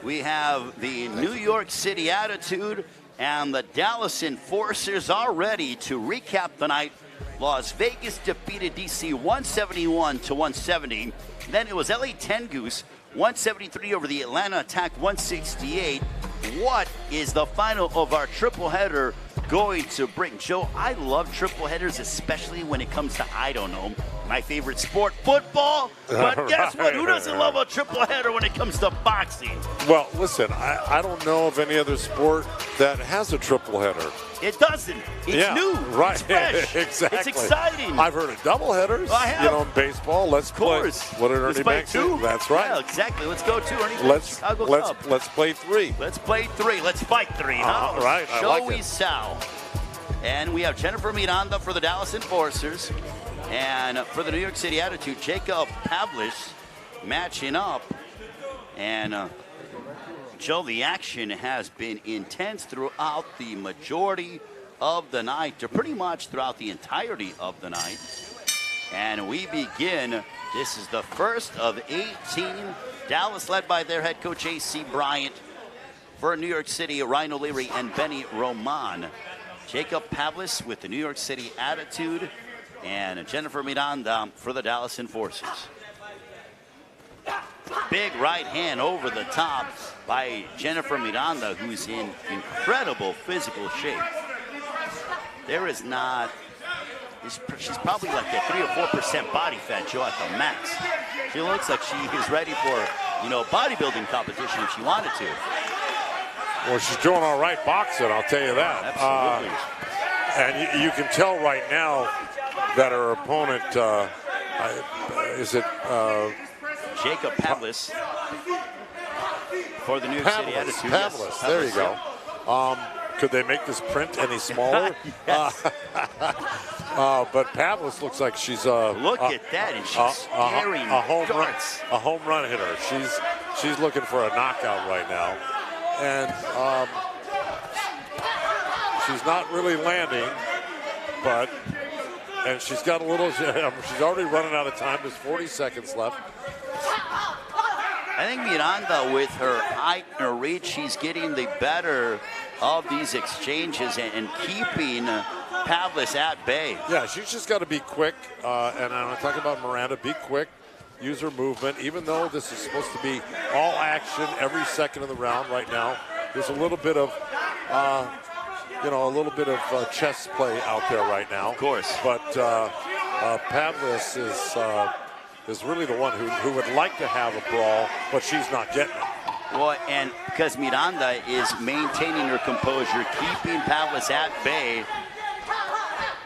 We have the New York City Attitude and the Dallas Enforcers are ready to recap the night. Las Vegas defeated DC 171-170. Then it was LA 10 Goose 173 over the Atlanta Attack 168. What is the final of our triple header going to bring? Joe, I love triple headers, especially when it comes to, I don't know, my favorite sport, football. But guess what? Who doesn't love a triple header when it comes to boxing? Well, listen, I don't know of any other sport that has a triple header. It doesn't. It's new. Right. It's fresh. Exactly. It's exciting. I've heard of double headers. I have. You know, in baseball. Let's play. What did Ernie Banks do? That's right. Yeah, exactly. Let's go to Ernie Banks, Chicago Cub. Let's play 3. Let's play 3. Let's fight 3. Huh? Right. I like it. Shall. And we have Jennifer Miranda for the Dallas Enforcers. And for the New York City Attitude, Jacob Pavlis matching up. And Joe, the action has been intense throughout the majority of the night, or pretty much throughout the entirety of the night. And we begin. This is the first of 18. Dallas led by their head coach, A.C. Bryant. For New York City, Ryan O'Leary and Benny Roman. Jacob Pavlis with the New York City Attitude. And Jennifer Miranda for the Dallas Enforcers. Big right hand over the top by Jennifer Miranda, who's in incredible physical shape. There is not, she's probably like a 3 or 4% body fat, Joe, at the max. She looks like she is ready for, bodybuilding competition if she wanted to. Well, she's doing all right boxing, I'll tell you that. Absolutely. And you can tell right now that her opponent, Jacob Pavlis for the New York City Attitude. Pavlis, there you go. Could they make this print any smaller? But Pavlis looks like she's look at that, and she's scaring a home run hitter. She's looking for a knockout right now, and she's not really landing, and she's got a little. She's already running out of time. There's 40 seconds left. I think Miranda, with her height and her reach, she's getting the better of these exchanges and keeping Pavlis at bay. Yeah, she's just got to be quick. And I'm talking about Miranda. Be quick, use her movement. Even though this is supposed to be all action every second of the round right now, there's a little bit of, chess play out there right now. Of course. But Pavlis is really the one who would like to have a brawl, but she's not getting it. Well, and because Miranda is maintaining her composure, keeping Pavlis at bay.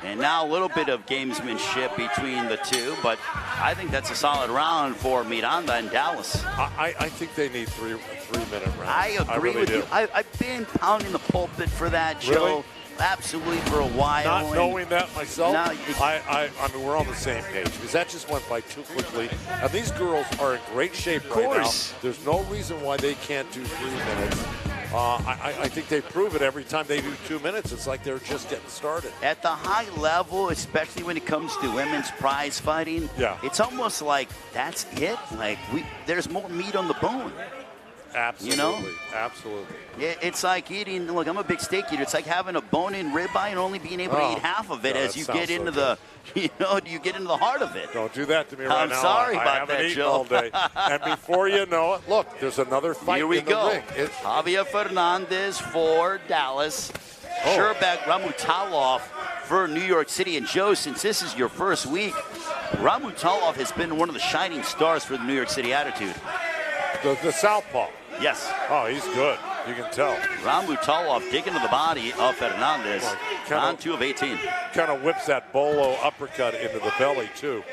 And now a little bit of gamesmanship between the two, but I think that's a solid round for Miranda and Dallas. I think they need three-minute rounds. I agree with you. I've been pounding the pulpit for that, Joe. Really? Absolutely, for a while. Not knowing that myself, No, I mean, we're on the same page because that just went by too quickly. And these girls are in great shape right now. There's no reason why they can't do 3 minutes. I think they prove it every time they do 2 minutes. It's like they're just getting started. At the high level, especially when it comes to women's prize fighting, it's almost like that's it. Like there's more meat on the bone. Absolutely, absolutely. Yeah, it's like eating. Look, I'm a big steak eater. It's like having a bone-in ribeye and only being able to eat half of it as you get into the, you get into the heart of it. Don't do that to me right now. I'm sorry I about haven't that, eaten Joe. all day. And before you know it, look, there's another fight Here we in the go. ring. Javier Fernandez for Dallas. Sherbak Ramutalov for New York City. And Joe, since this is your first week, Ramutalov has been one of the shining stars for the New York City Attitude. The southpaw. Yes. Oh, he's good. You can tell. Ramutalov digging to the body of Fernandez. Round 2 of 18. Kind of whips that bolo uppercut into the belly, too.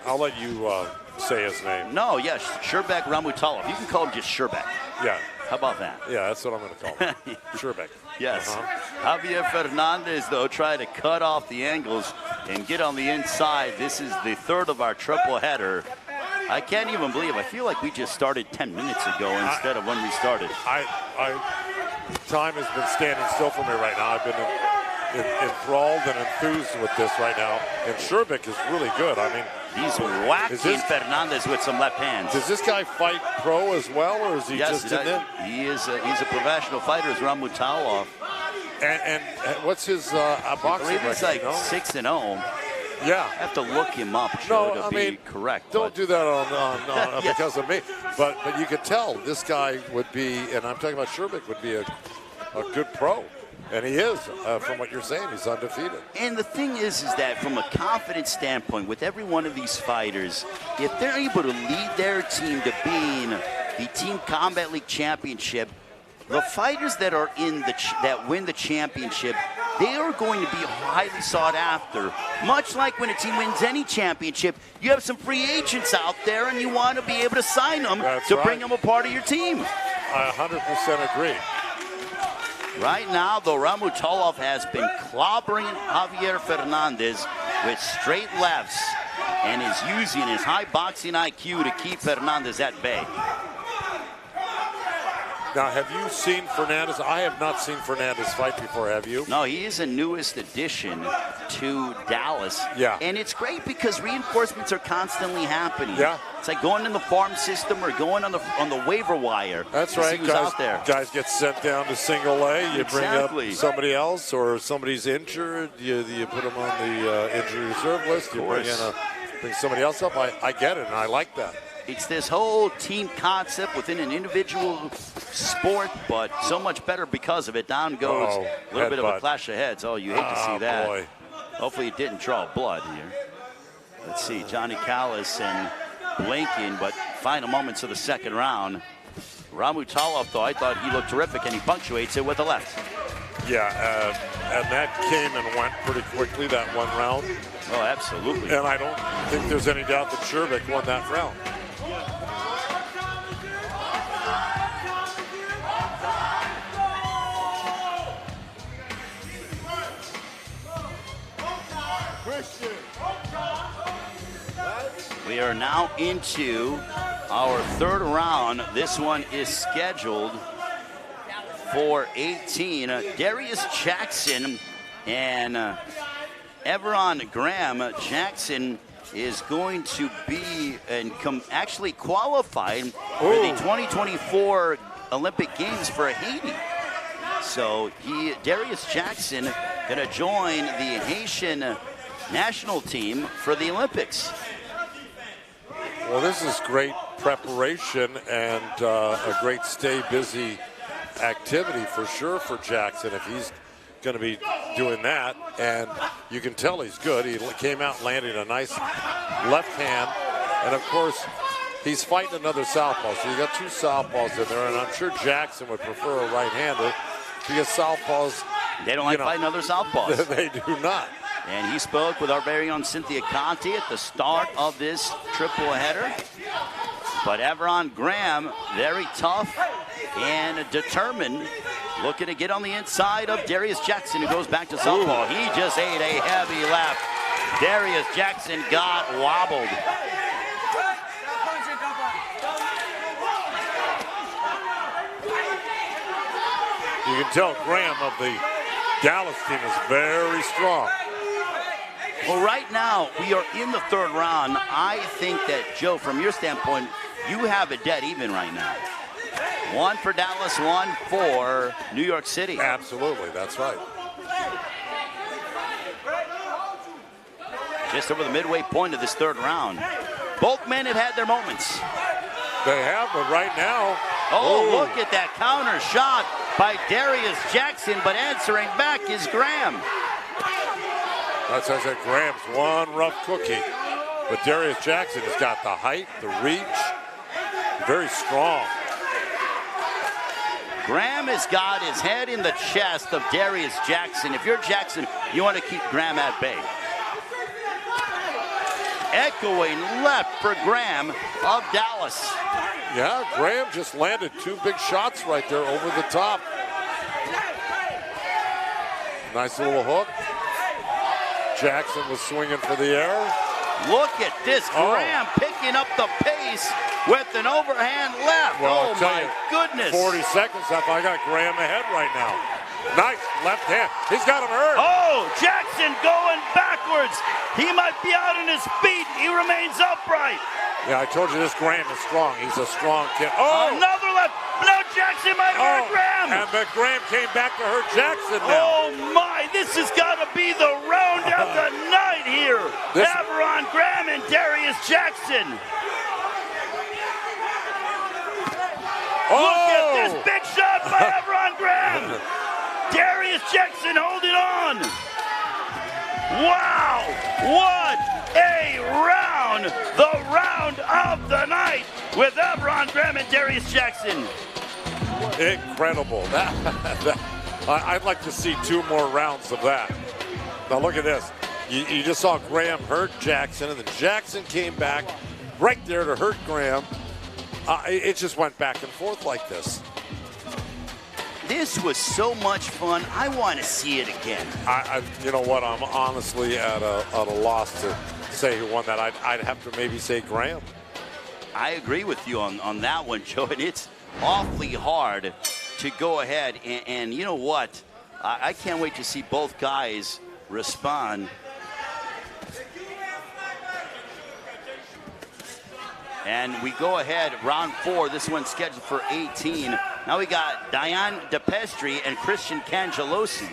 I'll let you say his name. No, yes, Sherbak Ramutalov. You can call him just Sherbak. Yeah. How about that? Yeah, that's what I'm going to call him. Sherbak. Yes. Javier Fernandez, though, trying to cut off the angles and get on the inside. This is the third of our triple header. I can't even believe. I feel like we just started 10 minutes ago instead of when we started. Time has been standing still for me right now. I've been enthralled and enthused with this right now. And Sherbak is really good. I mean, he's whacking Fernandez with some left hands. Does this guy fight pro as well, or is he just in there? He is. He's a professional fighter, as Ramutalov. And what's his boxing record? He's like 6-0. Yeah. I have to look him up, Joe, to be correct. Don't do that on because of me. But you could tell this guy would be, and I'm talking about Sherbak, would be a good pro. And he is, from what you're saying, he's undefeated. And the thing is that from a confidence standpoint, with every one of these fighters, if they're able to lead their team to being the Team Combat League Championship, the fighters that are in that win the championship, they are going to be highly sought after. Much like when a team wins any championship, you have some free agents out there and you want to be able to sign them bring them a part of your team. I 100% agree. Right now, though, Ramutalov has been clobbering Javier Fernandez with straight lefts and is using his high boxing IQ to keep Fernandez at bay. Now, have you seen Fernandez? I have not seen Fernandez fight before, have you? No, he is a newest addition to Dallas. Yeah. And it's great because reinforcements are constantly happening. Yeah. It's like going in the farm system or going on the waiver wire. That's to right. see who's Guys, out there. guys get sent down to single A. You Exactly. bring up somebody else, or somebody's injured. You put them on the injury reserve list. You bring somebody else up. I get it, and I like that. It's this whole team concept within an individual sport, but so much better because of it. Down goes a little bit of a clash of heads. Oh, you hate to see that. Boy. Hopefully it didn't draw blood here. Let's see, Johnny Callis and blinking, but final moments of the second round. Ramutalov, though, I thought he looked terrific, and he punctuates it with a left. Yeah, and that came and went pretty quickly, that one round. Oh, absolutely. And I don't think there's any doubt that Sherbeck won that round. We are now into our third round. This one is scheduled for 18. Darius Jackson and Everon Graham. Jackson is going to be actually qualified for the 2024 Olympic Games for Haiti. So Darius Jackson going to join the Haitian national team for the Olympics. Well, this is great preparation and a great stay busy activity for sure for Jackson if he's going to be doing that. And you can tell he's good. He came out landing a nice left hand. And of course, he's fighting another southpaw. So you got two southpaws in there. And I'm sure Jackson would prefer a right-hander because southpaws, they don't like fighting other southpaws. They do not. And he spoke with our very own Cynthia Conti at the start of this triple header. But Everon Graham, very tough and determined, looking to get on the inside of Darius Jackson, who goes back to southpaw. He just ate a heavy left. Darius Jackson got wobbled. You can tell Graham of the Dallas team is very strong. Well, right now, we are in the third round. I think that, Joe, from your standpoint, you have it dead even right now. One for Dallas, one for New York City. Absolutely, that's right. Just over the midway point of this third round. Both men have had their moments. They have, but right now... Look at that counter shot by Darius Jackson, but answering back is Graham. That's as I said, Graham's one rough cookie. But Darius Jackson has got the height, the reach, very strong. Graham has got his head in the chest of Darius Jackson. If you're Jackson, you want to keep Graham at bay. Echoing left for Graham of Dallas. Yeah, Graham just landed two big shots right there over the top. Nice little hook. Jackson was swinging for the air. Look at this, Graham picking up the pace with an overhand left. Well, oh my goodness. 40 seconds up, I got Graham ahead right now. Nice left hand. He's got him hurt. Oh, Jackson going backwards. He might be out on his feet. He remains upright. Yeah, I told you this Graham is strong. He's a strong kid. Oh! Another left. No, Jackson might hurt Graham. And but Graham came back to hurt Jackson now. Oh my, this has got to be the round of the night here. Everon Graham and Darius Jackson. Look at this big shot by Everon Graham. Darius Jackson holding on. Wow, what a round. The round of the night with Everon Graham and Darius Jackson. Incredible. I'd like to see 2 more rounds of that. Now look at this. You just saw Graham hurt Jackson, and then Jackson came back right there to hurt Graham. It just went back and forth like this. This was so much fun. I want to see it again. You know what? I'm honestly at a loss to say who won that. I'd have to maybe say Graham. I agree with you on that one, Joe. And it's awfully hard to go ahead. And you know what? I can't wait to see both guys respond. And we go ahead, round 4. This one's scheduled for 18. Now we got Diane DePestri and Christian Cangelosi.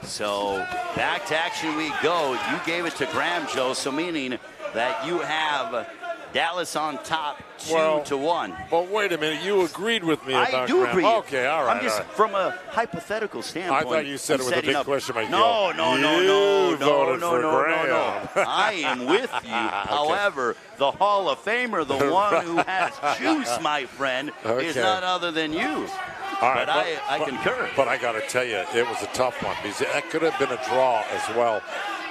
So back to action we go. You gave it to Graham, Joe, so meaning that you have Dallas on top 2-1. But wait a minute, you agreed with me about I do Graham. agree. Okay, all right. I'm just from a hypothetical standpoint. I thought you said it with a big question mark. No. Graham. I am with you. However, the Hall of Famer, the one who has juice, my friend, is none other than you. All right, but I concur. But I got to tell you, it was a tough one because that could have been a draw as well.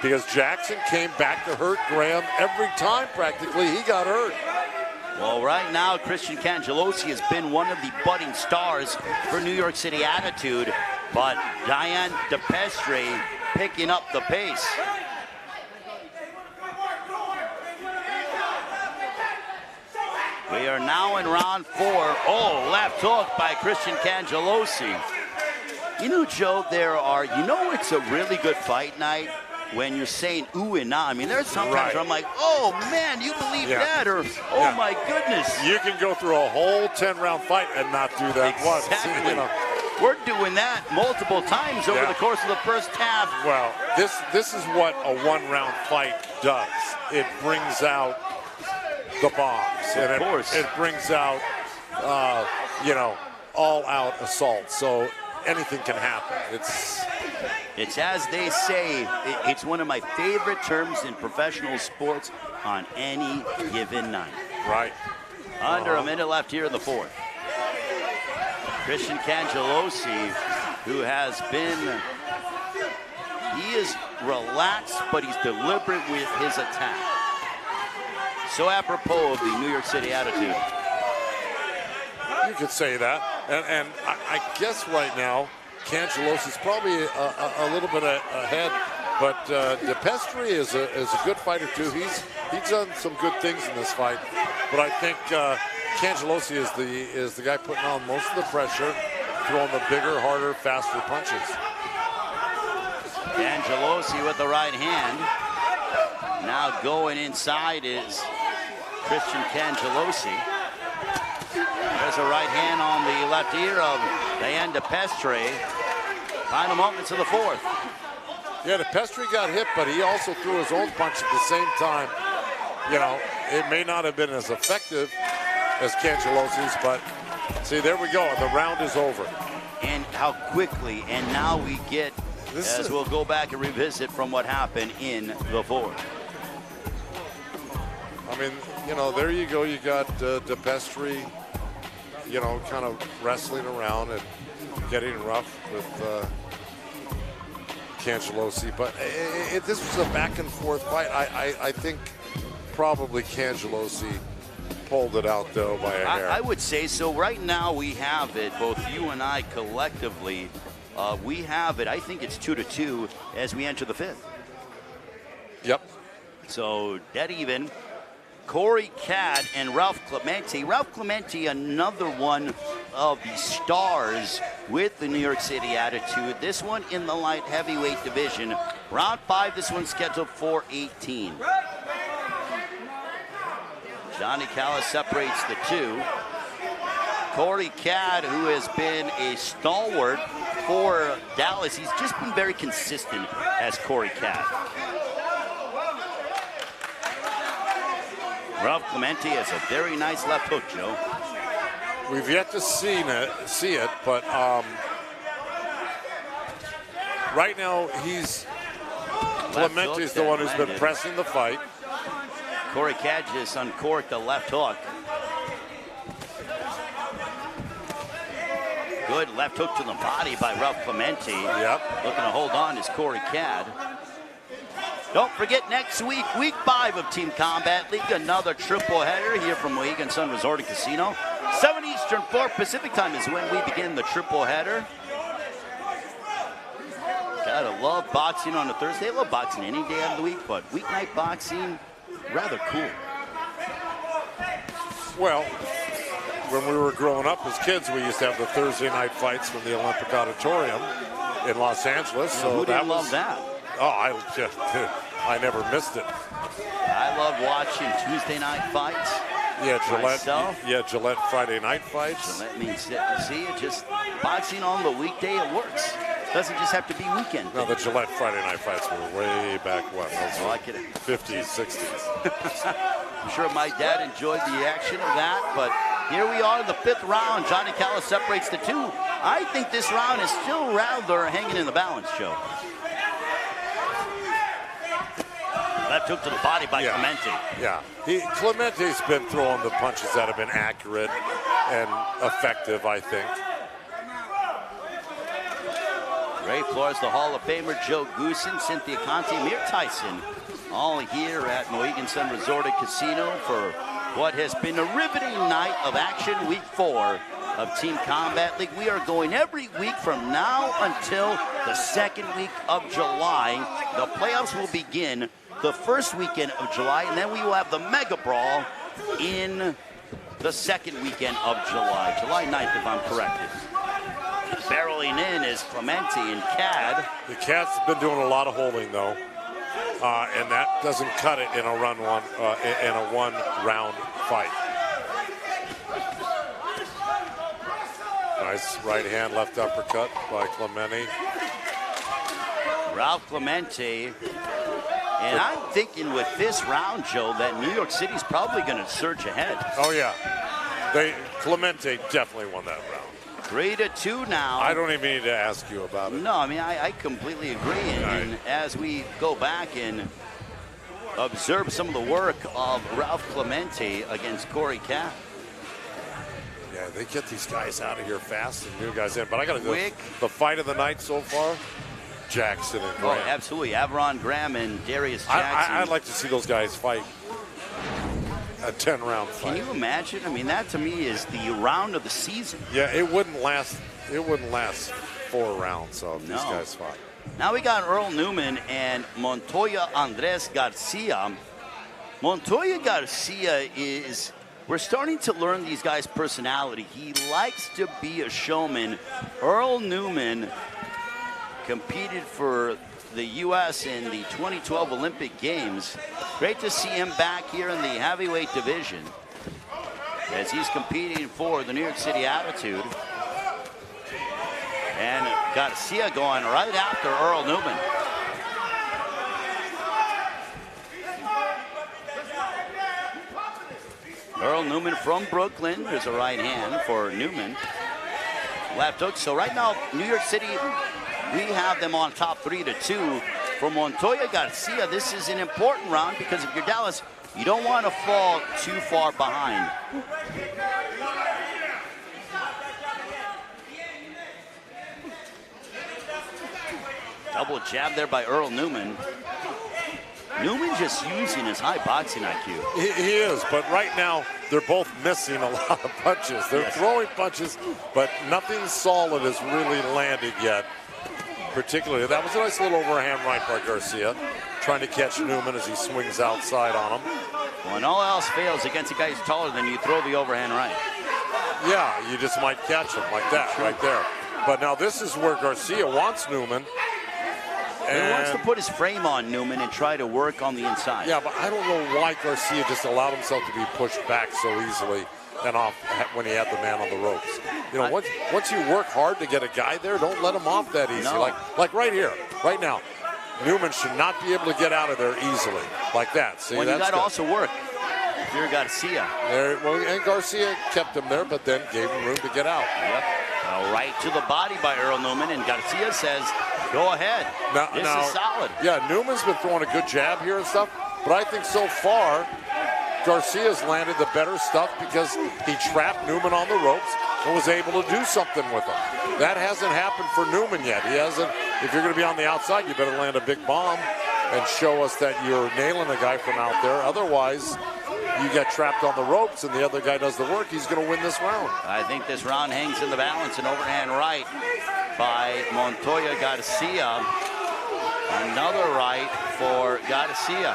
Because Jackson came back to hurt Graham every time practically he got hurt. Well, right now, Christian Cangelosi has been one of the budding stars for New York City Attitude, but Diane DePestri picking up the pace. We are now in round 4. Oh, left hook by Christian Cangelosi. You know, Joe, it's a really good fight night when you're saying ooh and nah. I mean, there's sometimes where I'm like, oh man, do you believe that? Or, oh my goodness. You can go through a whole 10-round fight and not do that once. You know. We're doing that multiple times over the course of the first half. Well, this is what a 1-round fight does. It brings out the bombs. Of course. It brings out, all-out assault. So anything can happen. It's as they say, it's one of my favorite terms in professional sports on any given night. Right. Under a minute left here in the 4th. Christian Cangelosi, who has been, he is relaxed, but he's deliberate with his attack. So apropos of the New York City Attitude. You could say that. And I guess right now, Cangelosi's probably a little bit ahead, but DePestri is a good fighter too. He's done some good things in this fight, but I think Cangelosi is the guy putting on most of the pressure, throwing the bigger, harder, faster punches. Cangelosi with the right hand. Now going inside is Christian Cangelosi. There's a right hand on the left ear of Diane DePestri. Final moments of the 4th. Yeah, DePestri got hit, but he also threw his own punch at the same time. You know, it may not have been as effective as Cangelosi's, but see, there we go. The round is over. And how quickly, and now we get, we'll go back and revisit from what happened in the 4th. I mean, there you go. You got DePestri, kind of wrestling around and getting rough with Cangelosi. But this was a back-and-forth fight. I think probably Cangelosi pulled it out, though, by a hair. I would say so. Right now we have it, both you and I collectively, we have it. I think it's 2-2 as we enter the 5th. Yep. So dead even. Corey Cadd and Ralph Clemente. Ralph Clemente, another one of the stars with the New York City Attitude. This one in the light heavyweight division. Round 5, this one's scheduled for 18. Johnny Callis separates the 2. Corey Cadd, who has been a stalwart for Dallas. He's just been very consistent as Corey Cadd. Ralph Clemente has a very nice left hook, Joe. We've yet to see it, but right now Clemente's the one who's been pressing the fight. Corey Cadd just uncorked the left hook. Good left hook to the body by Ralph Clemente. Yep. Looking to hold on is Corey Cadd. Don't forget next week, week 5 of Team Combat League, another triple header here from Mohegan Sun Resort and Casino. 7 Eastern, 4 Pacific time is when we begin the triple header. Gotta love boxing on a Thursday. I love boxing any day of the week, but weeknight boxing, rather cool. Well, when we were growing up as kids, we used to have the Thursday night fights from the Olympic Auditorium in Los Angeles. Yeah, so who didn't love that? Oh, I never missed it. I love watching Tuesday night fights. Yeah, Gillette. Myself. Yeah, Gillette Friday night fights. Gillette means see it just boxing on the weekday. It works. Doesn't just have to be weekend. No, the Gillette Friday night fights were way back when. Those were like it. 50s, 60s. I'm sure my dad enjoyed the action of that, but here we are in the 5th round. Johnny Callis separates the two. I think this round is still rather hanging in the balance, Joe. Left hook to the body by Clemente. Yeah, Clemente's been throwing the punches that have been accurate and effective, I think. Ray Flores, the Hall of Famer, Joe Goosen, Cynthia Conti, Amir Tyson, all here at Mohegan Sun Resort and Casino for what has been a riveting night of action, week 4 of Team Combat League. We are going every week from now until the 2nd week of July. The playoffs will begin the first weekend of July, and then we will have the Mega Brawl in the 2nd weekend of July. July 9th, if I'm corrected. Barreling in is Clemente and Cadd. The Cadd's been doing a lot of holding, though, and that doesn't cut it in a one-round fight. Nice right hand, left uppercut by Clemente. Ralph Clemente. And I'm thinking with this round, Joe, that New York City's probably going to surge ahead. Oh, yeah. Clemente definitely won that round. 3-2 now. I don't even need to ask you about it. No, I mean, I completely agree. And as we go back and observe some of the work of Ralph Clemente against Corey Cadd. Yeah, they get these guys out of here fast and new guys in. But I got to go. The fight of the night so far, Jackson and Graham. Oh, absolutely. Avron Graham and Darius Jackson. I'd like to see those guys fight a 10-round fight. Can you imagine? I mean, that to me is the round of the season. Yeah, it wouldn't last 4 rounds so if these guys fought. Now we got Earl Newman and Montoya Andres Garcia. Montoya Garcia is, we're starting to learn these guys' personality. He likes to be a showman. Earl Newman competed for the U.S. in the 2012 Olympic Games. Great to see him back here in the heavyweight division as he's competing for the New York City Attitude. And Garcia going right after Earl Newman. Earl Newman from Brooklyn. There's a right hand for Newman. Left hook. So right now, New York City, we have them on top 3-2. For Montoya Garcia, this is an important round because if you're Dallas, you don't want to fall too far behind. Double jab there by Earl Newman. Newman just using his high boxing IQ. He is, but right now they're both missing a lot of punches. They're throwing punches, but nothing solid has really landed yet. Particularly, that was a nice little overhand right by Garcia, trying to catch Newman as he swings outside on him. When all else fails against a guy who's taller than you, throw the overhand right. Yeah, you just might catch him like that right there. But now this is where Garcia wants Newman. He wants to put his frame on Newman and try to work on the inside. Yeah, but I don't know why Garcia just allowed himself to be pushed back so easily and off when he had the man on the ropes. You know, once you work hard to get a guy there, don't let him off that easy. No. Like right here, right now. Newman should not be able to get out of there easily like that. See, well, you got to also work. If you're Garcia. And Garcia kept him there, but then gave him room to get out. Yep. Right to the body by Earl Newman, and Garcia says, go ahead. This is solid. Yeah, Newman's been throwing a good jab here and stuff, but I think so far Garcia's landed the better stuff because he trapped Newman on the ropes and was able to do something with him. That hasn't happened for Newman yet. He hasn't. If you're going to be on the outside, you better land a big bomb and show us that you're nailing a guy from out there. Otherwise, you get trapped on the ropes and the other guy does the work, he's going to win this round. I think this round hangs in the balance. An overhand right by Montoya Garcia. Another right for Garcia.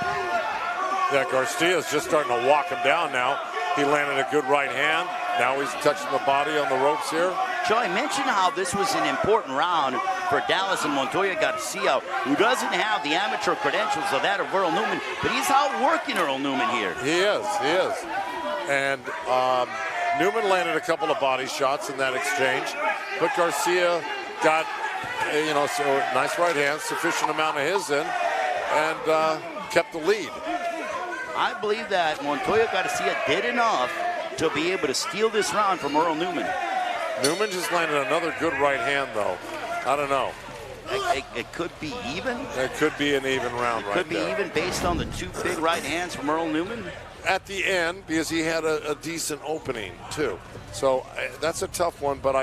Yeah, Garcia's just starting to walk him down now. He landed a good right hand. Now he's touching the body on the ropes here. Joey, mention how this was an important round for Dallas and Montoya Garcia, who doesn't have the amateur credentials of that of Earl Newman, but he's outworking Earl Newman here. He is. And Newman landed a couple of body shots in that exchange, but Garcia got, so nice right hand, sufficient amount of his in, and kept the lead. I believe that Montoya Garcia did enough to be able to steal this round from Earl Newman. Newman just landed another good right hand, though. I don't know. It could be even. It could be an even round right there. Could be even based on the two big right hands from Earl Newman. At the end, because he had a decent opening, too. So that's a tough one, but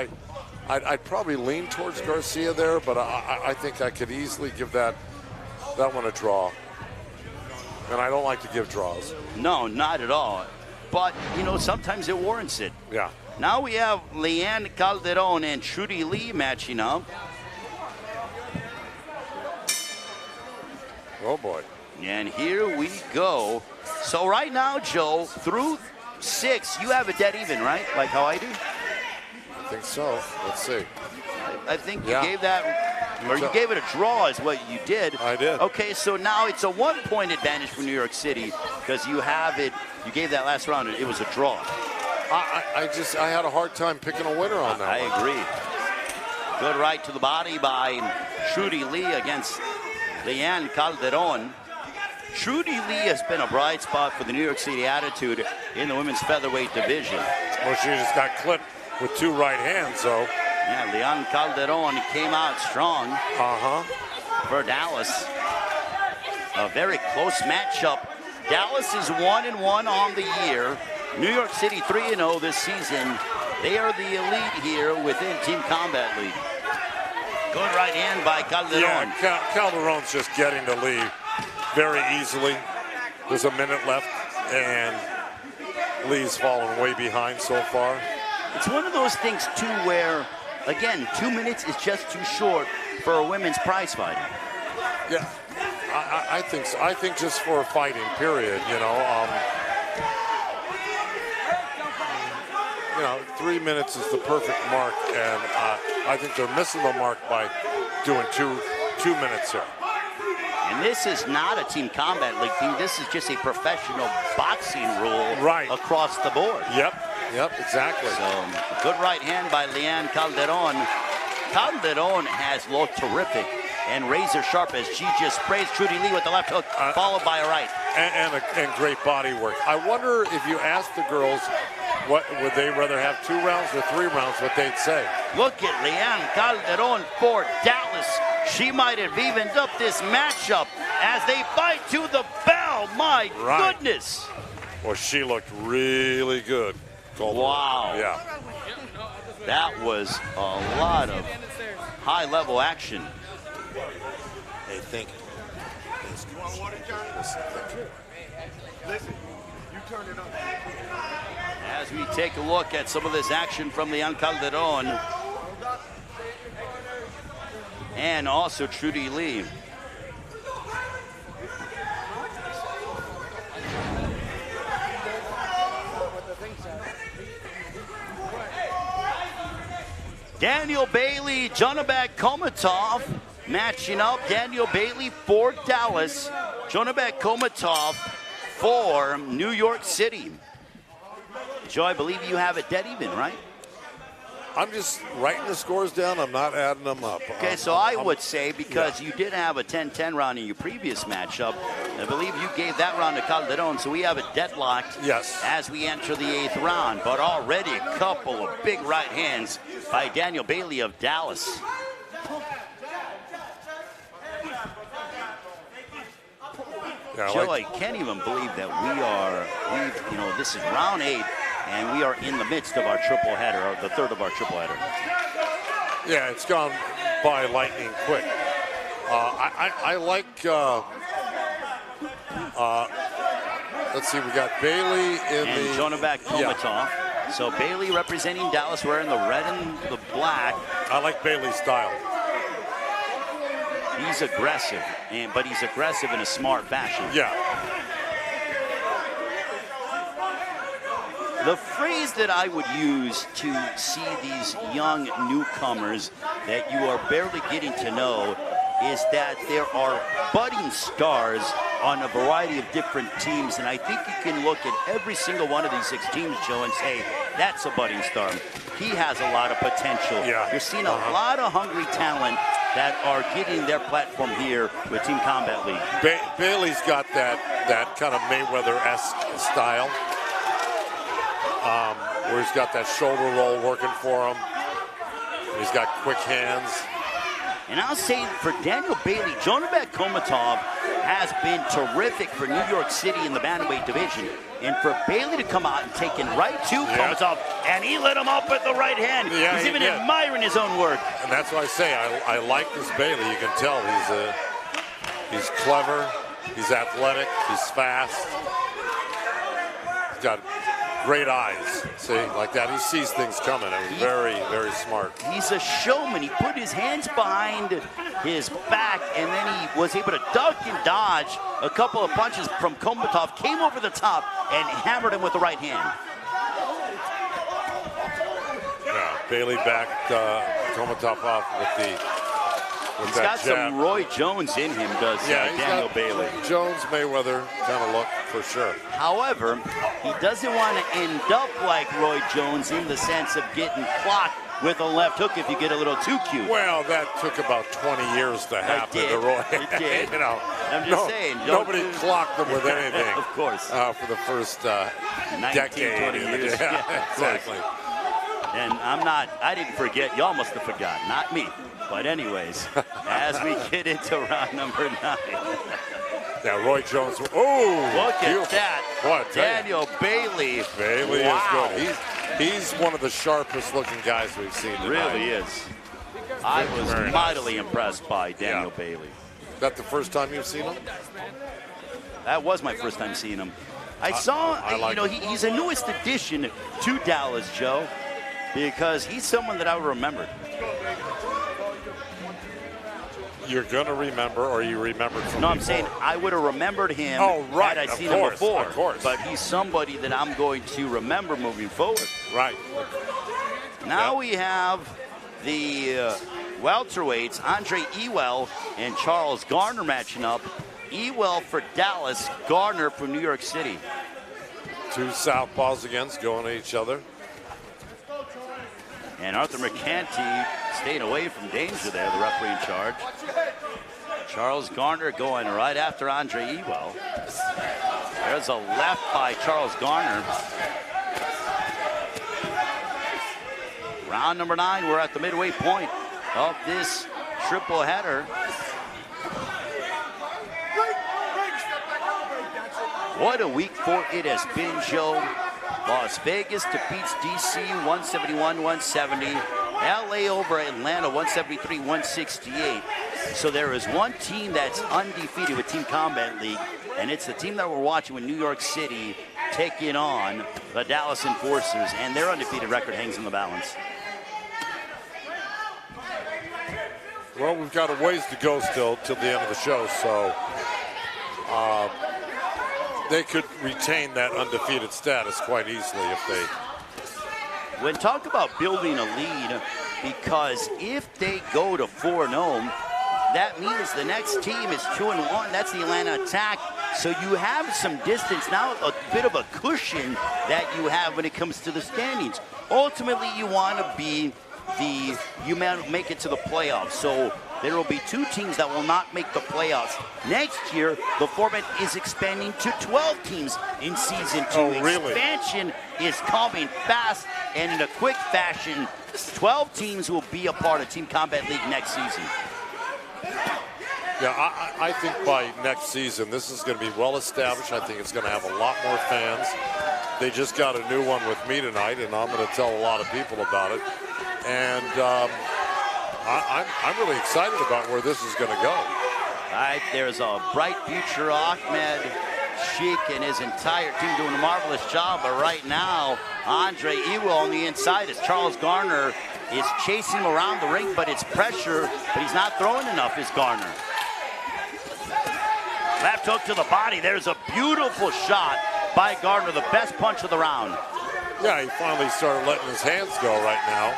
I'd probably lean towards Garcia there, but I think I could easily give that one a draw. And I don't like to give draws. No, not at all. But, sometimes it warrants it. Yeah. Now we have Leanne Calderon and Trudy Lee matching up. Oh, boy. And here we go. So right now, Joe, through 6, you have a dead even, right? Like how I do? I think so. Let's see. I think you gave that, or you gave it a draw is what you did. I did. Okay, so now it's a 1-point advantage for New York City because you have it. You gave that last round, it was a draw. I had a hard time picking a winner on that. I agree. Good right to the body by Trudy Lee against Leanne Calderon. Trudy Lee has been a bright spot for the New York City Attitude in the women's featherweight division. Well, she just got clipped with 2 right hands, though. Yeah, Leanne Calderon came out strong for Dallas. A very close matchup. Dallas is 1-1 on the year. New York City 3-0 this season. They are the elite here within Team Combat League. Good right hand by Calderon. Yeah, Calderon's just getting the lead very easily. There's a minute left, and Lee's fallen way behind so far. It's one of those things, too, where, again, 2 minutes is just too short for a women's prize fighting. Yeah, I think so. I think just for a fighting, period, 3 minutes is the perfect mark, and I think they're missing the mark by doing two minutes here. And this is not a Team Combat League team. This is just a professional boxing rule across the board. Yep, exactly. So, good right hand by Leanne Calderon. Calderon has looked terrific and razor sharp as she just sprays Trudy Lee with the left hook, followed by a right. And great body work. I wonder if you ask the girls, what would they rather have, 2 rounds or 3 rounds, what they'd say. Look at Leanne Calderon for Dallas. She might have evened up this matchup as they fight to the bell. My goodness. Well, she looked really good. Wow. Yeah. That was a lot of high-level action. Hey, think. Listen, you turn it up. As we take a look at some of this action from Leanne Calderon and also Trudy Lee. Daniel Bailey, Jonabek Komatov matching up. Daniel Bailey for Dallas, Jonabek Komatov for New York City. Joe, I believe you have it dead even, right? I'm just writing the scores down. I'm not adding them up. Okay, so I would say, because you did have a 10-10 round in your previous matchup, I believe you gave that round to Calderon, so we have it deadlocked as we enter the 8th round. But already a couple of big right hands by Daniel Bailey of Dallas. Yeah, Joe, I can't even believe that this is round 8, and we are in the midst of our triple header, or the third of our triple header. Yeah, it's gone by lightning quick. I like, let's see, we got Bailey in and the... Jonabek Komatov. Yeah. So Bailey representing Dallas, wearing the red and the black. I like Bailey's style. He's aggressive, but he's aggressive in a smart fashion. Yeah. The phrase that I would use to see these young newcomers that you are barely getting to know is that there are budding stars on a variety of different teams, and I think you can look at every single one of these 6 teams, Joe, and say, that's a budding star. He has a lot of potential. Yeah. You're seeing a lot of hungry talent that are getting their platform here with Team Combat League. Bailey's got that kind of Mayweather-esque style, where he's got that shoulder roll working for him. He's got quick hands. And I'll say for Daniel Bailey, Jonabek Komatov has been terrific for New York City in the bantamweight division. And for Bailey to come out and take it right to Komatov, and he lit him up with the right hand. Yeah, he's even admiring his own work. And that's why I say I like this Bailey. You can tell he's clever, he's athletic, he's fast. He's got great eyes. See, like that. He sees things coming. I mean, very, very smart. He's a showman. He put his hands behind his back, and then he was able to duck and dodge a couple of punches from Komatov, came over the top, and hammered him with the right hand. Yeah, Bailey backed Komatov off with the... He's got some Roy Jones in him, does Daniel Bailey. Jones Mayweather kind of look for sure. However, he doesn't want to end up like Roy Jones in the sense of getting clocked with a left hook if you get a little too cute. Well, that took about 20 years to happen to Roy. It did. You know, I'm just saying. Nobody clocked him with anything. Of course. For the first 19, decade. 20 years. Yeah, exactly. And I didn't forget. Y'all must have forgotten, not me. But anyways, as we get into round number 9. Yeah, Roy Jones. Oh, look beautiful. at that. What? Daniel Bailey. Bailey is good. He's one of the sharpest looking guys we've seen tonight. Really is. I was mightily impressed by Daniel Bailey. Is that the first time you've seen him? That was my first time seeing him. I saw, he's a newest addition to Dallas, Joe, because he's someone that I remembered. You're going to remember, or you remembered from No, I'm saying I would have remembered him had I seen him before. Of course. But he's somebody that I'm going to remember moving forward. Right. Now we have the welterweights, Andre Ewell and Charles Garner matching up. Ewell for Dallas, Garner for New York City. Two southpaws against going at each other. And Arthur McCanty staying away from danger there, the referee in charge. Charles Garner going right after Andre Ewell. There's a left by Charles Garner. Round number 9, we're at the midway point of this triple header. What a week 4 it has been, Joe. Las Vegas defeats DC 171-170. LA over Atlanta 173-168. So there is one team that's undefeated with Team Combat League, and it's the team that we're watching with New York City taking on the Dallas Enforcers, and their undefeated record hangs in the balance. Well, we've got a ways to go still till the end of the show, so they could retain that undefeated status quite easily if they... When talk about building a lead, because if they go to 4-0, that means the next team is 2-1. That's the Atlanta Attack. So you have some distance now, a bit of a cushion that you have when it comes to the standings. Ultimately, you want to be you make it to the playoffs. So there will be 2 teams that will not make the playoffs. Next year, the format is expanding to 12 teams in season 2. Oh, really? Expansion is coming fast and in a quick fashion. 12 teams will be a part of Team Combat League next season. Yeah, Yeah, I think by next season, this is going to be well established. I think it's going to have a lot more fans. They just got a new one with me tonight, and I'm going to tell a lot of people about it. And I'm really excited about where this is going to go. All right, there's a bright future. Ahmed Sheik and his entire team doing a marvelous job. But right now, Andre Ewell on the inside as Charles Garner is chasing him around the ring, but it's pressure, but he's not throwing enough, is Garner. Left hook to the body. There's a beautiful shot by Garner, the best punch of the round. Yeah, he finally started letting his hands go right now.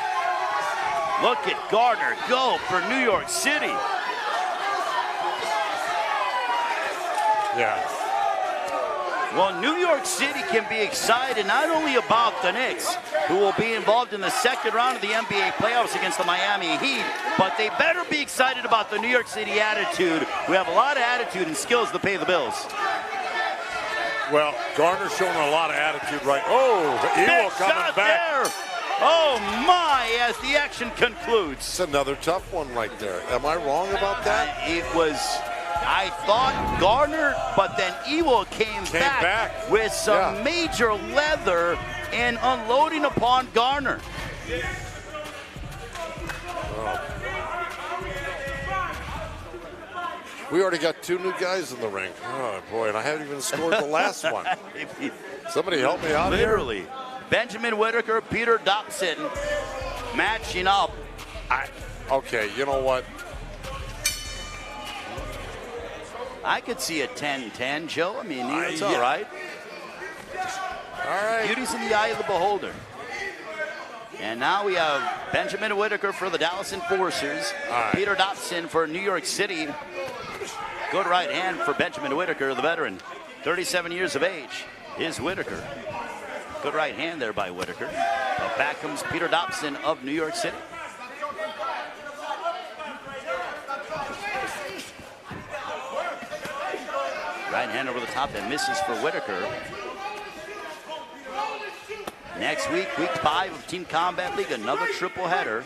Look at Garner go for New York City. Yeah. Well, New York City can be excited not only about the Knicks, who will be involved in the second round of the NBA playoffs against the Miami Heat, but they better be excited about the New York City attitude. We have a lot of attitude and skills to pay the bills. Well, Garner's showing a lot of attitude right. Oh, Ewell coming back. There. Oh my, as the action concludes. It's another tough one right there. Am I wrong about that? It was, I thought Garner, but then Ewell came back with some major leather and unloading upon Garner. Oh. We already got 2 new guys in the ring. Oh boy, and I haven't even scored the last one. Somebody help me out Literally. here. Benjamin Whitaker, Peter Dobson matching up. Okay, you know what? I could see a 10-10, Joe. I mean, it's all right. All right. Beauty's in the eye of the beholder. And now we have Benjamin Whitaker for the Dallas Enforcers. Peter Dobson for New York City. Good right hand for Benjamin Whitaker, the veteran. 37 years of age is Whitaker. Good right hand there by Whitaker. But back comes Peter Dobson of New York City. Right hand over the top that misses for Whitaker. Next week, week 5 of Team Combat League, another triple header.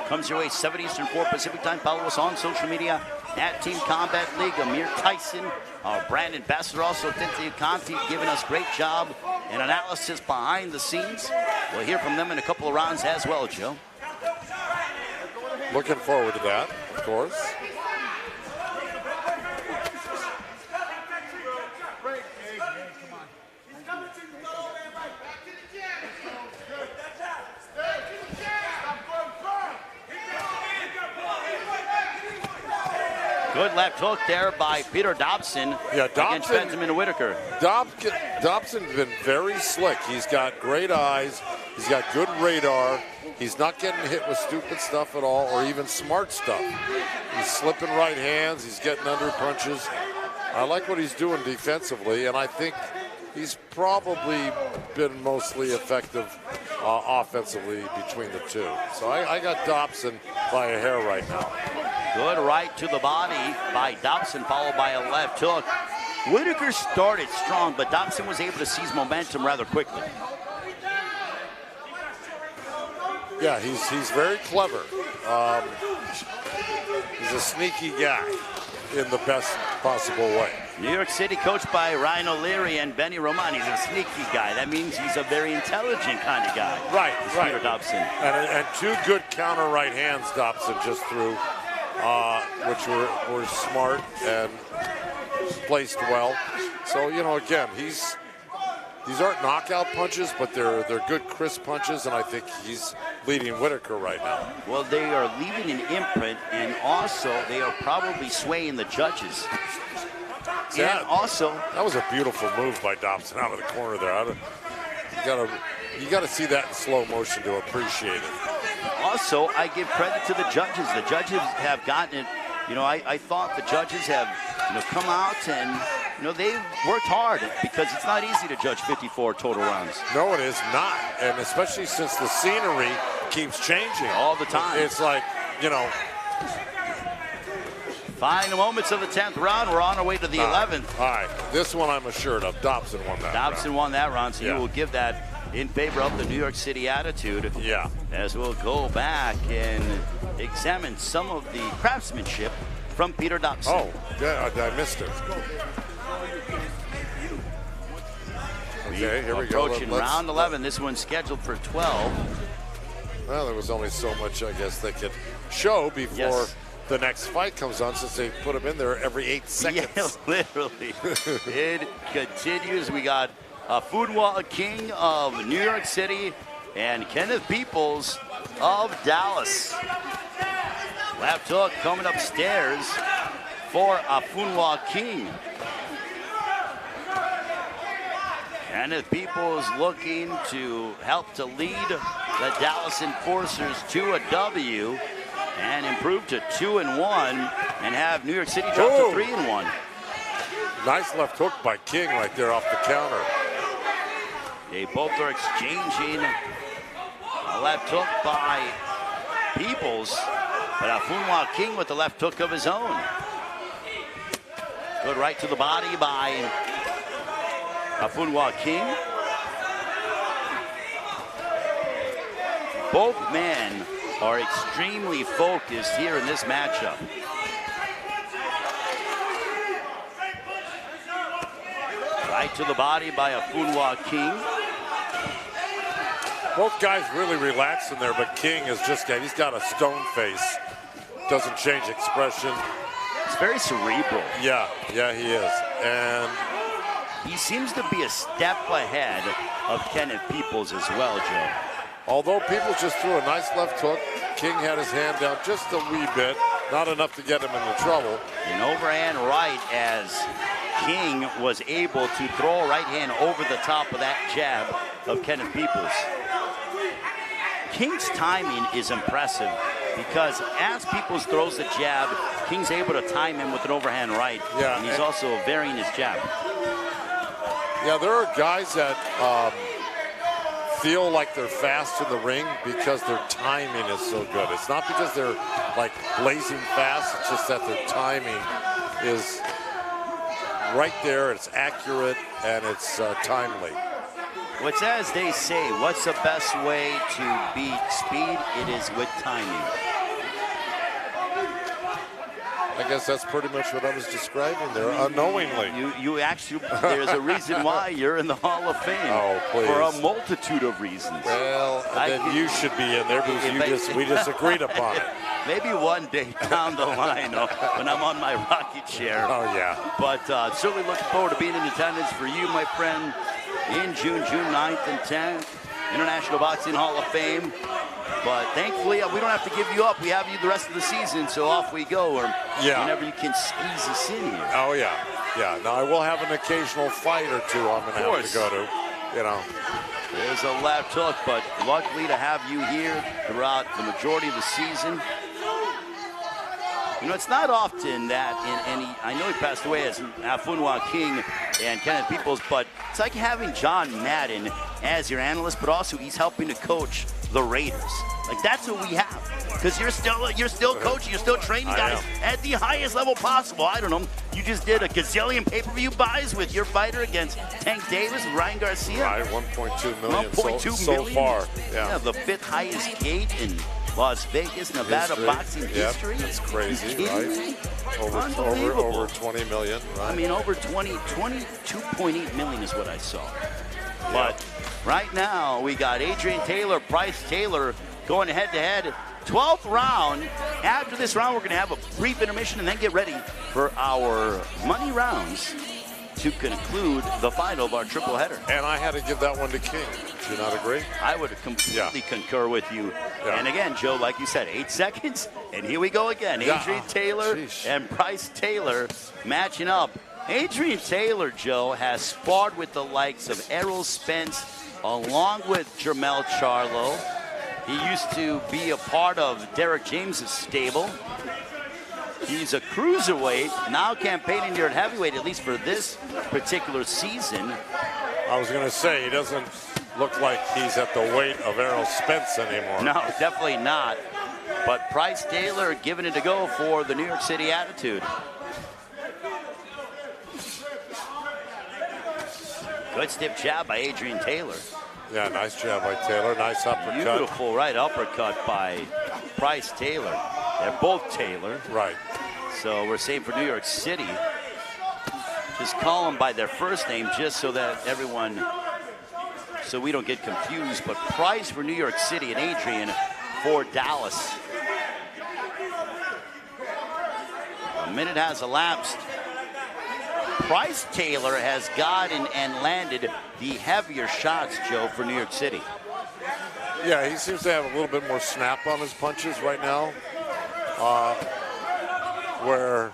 Comes your way 7 Eastern, 4 Pacific time. Follow us on social media at Team Combat League. Amir Tyson, our brand ambassador, also Cynthia Conti, giving us great job and analysis behind the scenes. We'll hear from them in a couple of rounds as well, Joe. Looking forward to that, of course. Good left hook there by Peter Dobson against Benjamin Whitaker. Dobson's been very slick. He's got great eyes. He's got good radar. He's not getting hit with stupid stuff at all or even smart stuff. He's slipping right hands. He's getting under punches. I like what he's doing defensively, and I think he's probably been mostly effective offensively between the two. So I got Dobson by a hair right now. Good right to the body by Dobson, followed by a left hook. Whitaker started strong, but Dobson was able to seize momentum rather quickly. Yeah, he's very clever. He's a sneaky guy in the best possible way. New York City, coached by Ryan O'Leary and Benny Roman. He's a sneaky guy. That means he's a very intelligent kind of guy. Right. Peter Dobson. And 2 good counter right hands Dobson just threw, which were smart and placed well. So, you know, again, these aren't knockout punches, but they're good crisp punches, and I think he's leading Whitaker right now. Well, they are leaving an imprint, and also they are probably swaying the judges. Yeah, and also that was a beautiful move by Dobson out of the corner there. You got to see that in slow motion to appreciate it. Also, I give credit to the judges. The judges have gotten it. You know, I thought the judges have come out and they've worked hard because it's not easy to judge 54 total rounds. No, it is not, and especially since the scenery keeps changing all the time. It's like, Final moments of the 10th round. We're on our way to the 11th. All right, this one I'm assured of. Dobson won that Dobson round. won that round, so you will give that in favor of the New York City attitude. Yeah. As we'll go back and examine some of the craftsmanship from Peter Dobson. Oh, yeah, I missed it. Okay, here we go. Approaching round 11. This one's scheduled for 12. Well, there was only so much, I guess, they could show before the next fight comes on, since they put them in there every 8 seconds. Yeah, literally. It continues. We got Funwa King of New York City and Kenneth Peoples of Dallas. Left hook coming upstairs for Funwa King. Kenneth Peoples looking to help to lead the Dallas Enforcers to a W and improve to 2-1 and have New York City drop to 3-1. Nice left hook by King right there off the counter. They both are exchanging a left hook by Peoples, but Funwa King with the left hook of his own. Good right to the body by Funwa King. Both men are extremely focused here in this matchup. Right to the body by Funwa King. Both guys really relaxed in there, but King is he's got a stone face. Doesn't change expression. It's very cerebral. Yeah, he is. And he seems to be a step ahead of Kenneth Peoples as well, Joe. Although Peoples just threw a nice left hook, King had his hand down just a wee bit, not enough to get him into trouble. An overhand right as King was able to throw a right hand over the top of that jab of Kenneth Peoples. King's timing is impressive because as Peoples throws the jab, King's able to time him with an overhand right, and he's also varying his jab. Yeah, there are guys that feel like they're fast in the ring because their timing is so good. It's not because they're like blazing fast, it's just that their timing is right there, it's accurate, and it's timely. What's as they say, what's the best way to beat speed? It is with timing. I guess that's pretty much what I was describing there, unknowingly. You actually, there's a reason why you're in the Hall of Fame. Oh, please. For a multitude of reasons. Well, then you should be in there because we just agreed upon it. Maybe one day down the line when I'm on my rocket chair. Oh, yeah. But certainly looking forward to being in attendance for you, my friend, in June 9th and 10th. International Boxing Hall of Fame. But thankfully, we don't have to give you up. We have you the rest of the season, so off we go. Or whenever you can squeeze us in here. Oh, yeah. Yeah. Now, I will have an occasional fight or two I'm going to have to go to, you know. There's a left hook, but luckily to have you here throughout the majority of the season. You know, it's not often that, I know he passed away as Funwa King and Kenneth Peoples, but it's like having John Madden as your analyst, but also he's helping to coach the Raiders. Like, that's what we have. Because you're still coaching, you're still training guys at the highest level possible. I don't know, you just did a gazillion pay-per-view buys with your fighter against Tank Davis and Ryan Garcia. Right, 1.2 million 1.2 million so far. Yeah, the 5th highest gate in Las Vegas, Nevada boxing history. That's crazy, right? Over 20 million, right? I mean, over 22.8 million is what I saw. Yeah. But right now, we got Adrian Taylor, Bryce Taylor going head-to-head. 12th round. After this round, we're going to have a brief intermission and then get ready for our money rounds to conclude the final of our triple header. And I had to give that one to King. Do you not agree? I would completely concur with you. Yeah. And again, Joe, like you said, 8 seconds, and here we go again. Adrian Taylor and Bryce Taylor matching up. Adrian Taylor, Joe, has sparred with the likes of Errol Spence along with Jermell Charlo. He used to be a part of Derek James's stable. He's a cruiserweight, now campaigning here at heavyweight, at least for this particular season. I was going to say, he doesn't look like he's at the weight of Errol Spence anymore. No, definitely not. But Bryce Taylor giving it a go for the New York City Attitude. Good stiff jab by Adrian Taylor. Yeah, nice jab by Taylor. Nice uppercut. Beautiful right uppercut by Bryce Taylor. They're both Taylor. Right. So we're saying for New York City, just call them by their first name just so that everyone, so we don't get confused. But Price for New York City and Adrian for Dallas. A minute has elapsed. Price Taylor has gotten and landed the heavier shots, Joe, for New York City. Yeah, he seems to have a little bit more snap on his punches right now. Where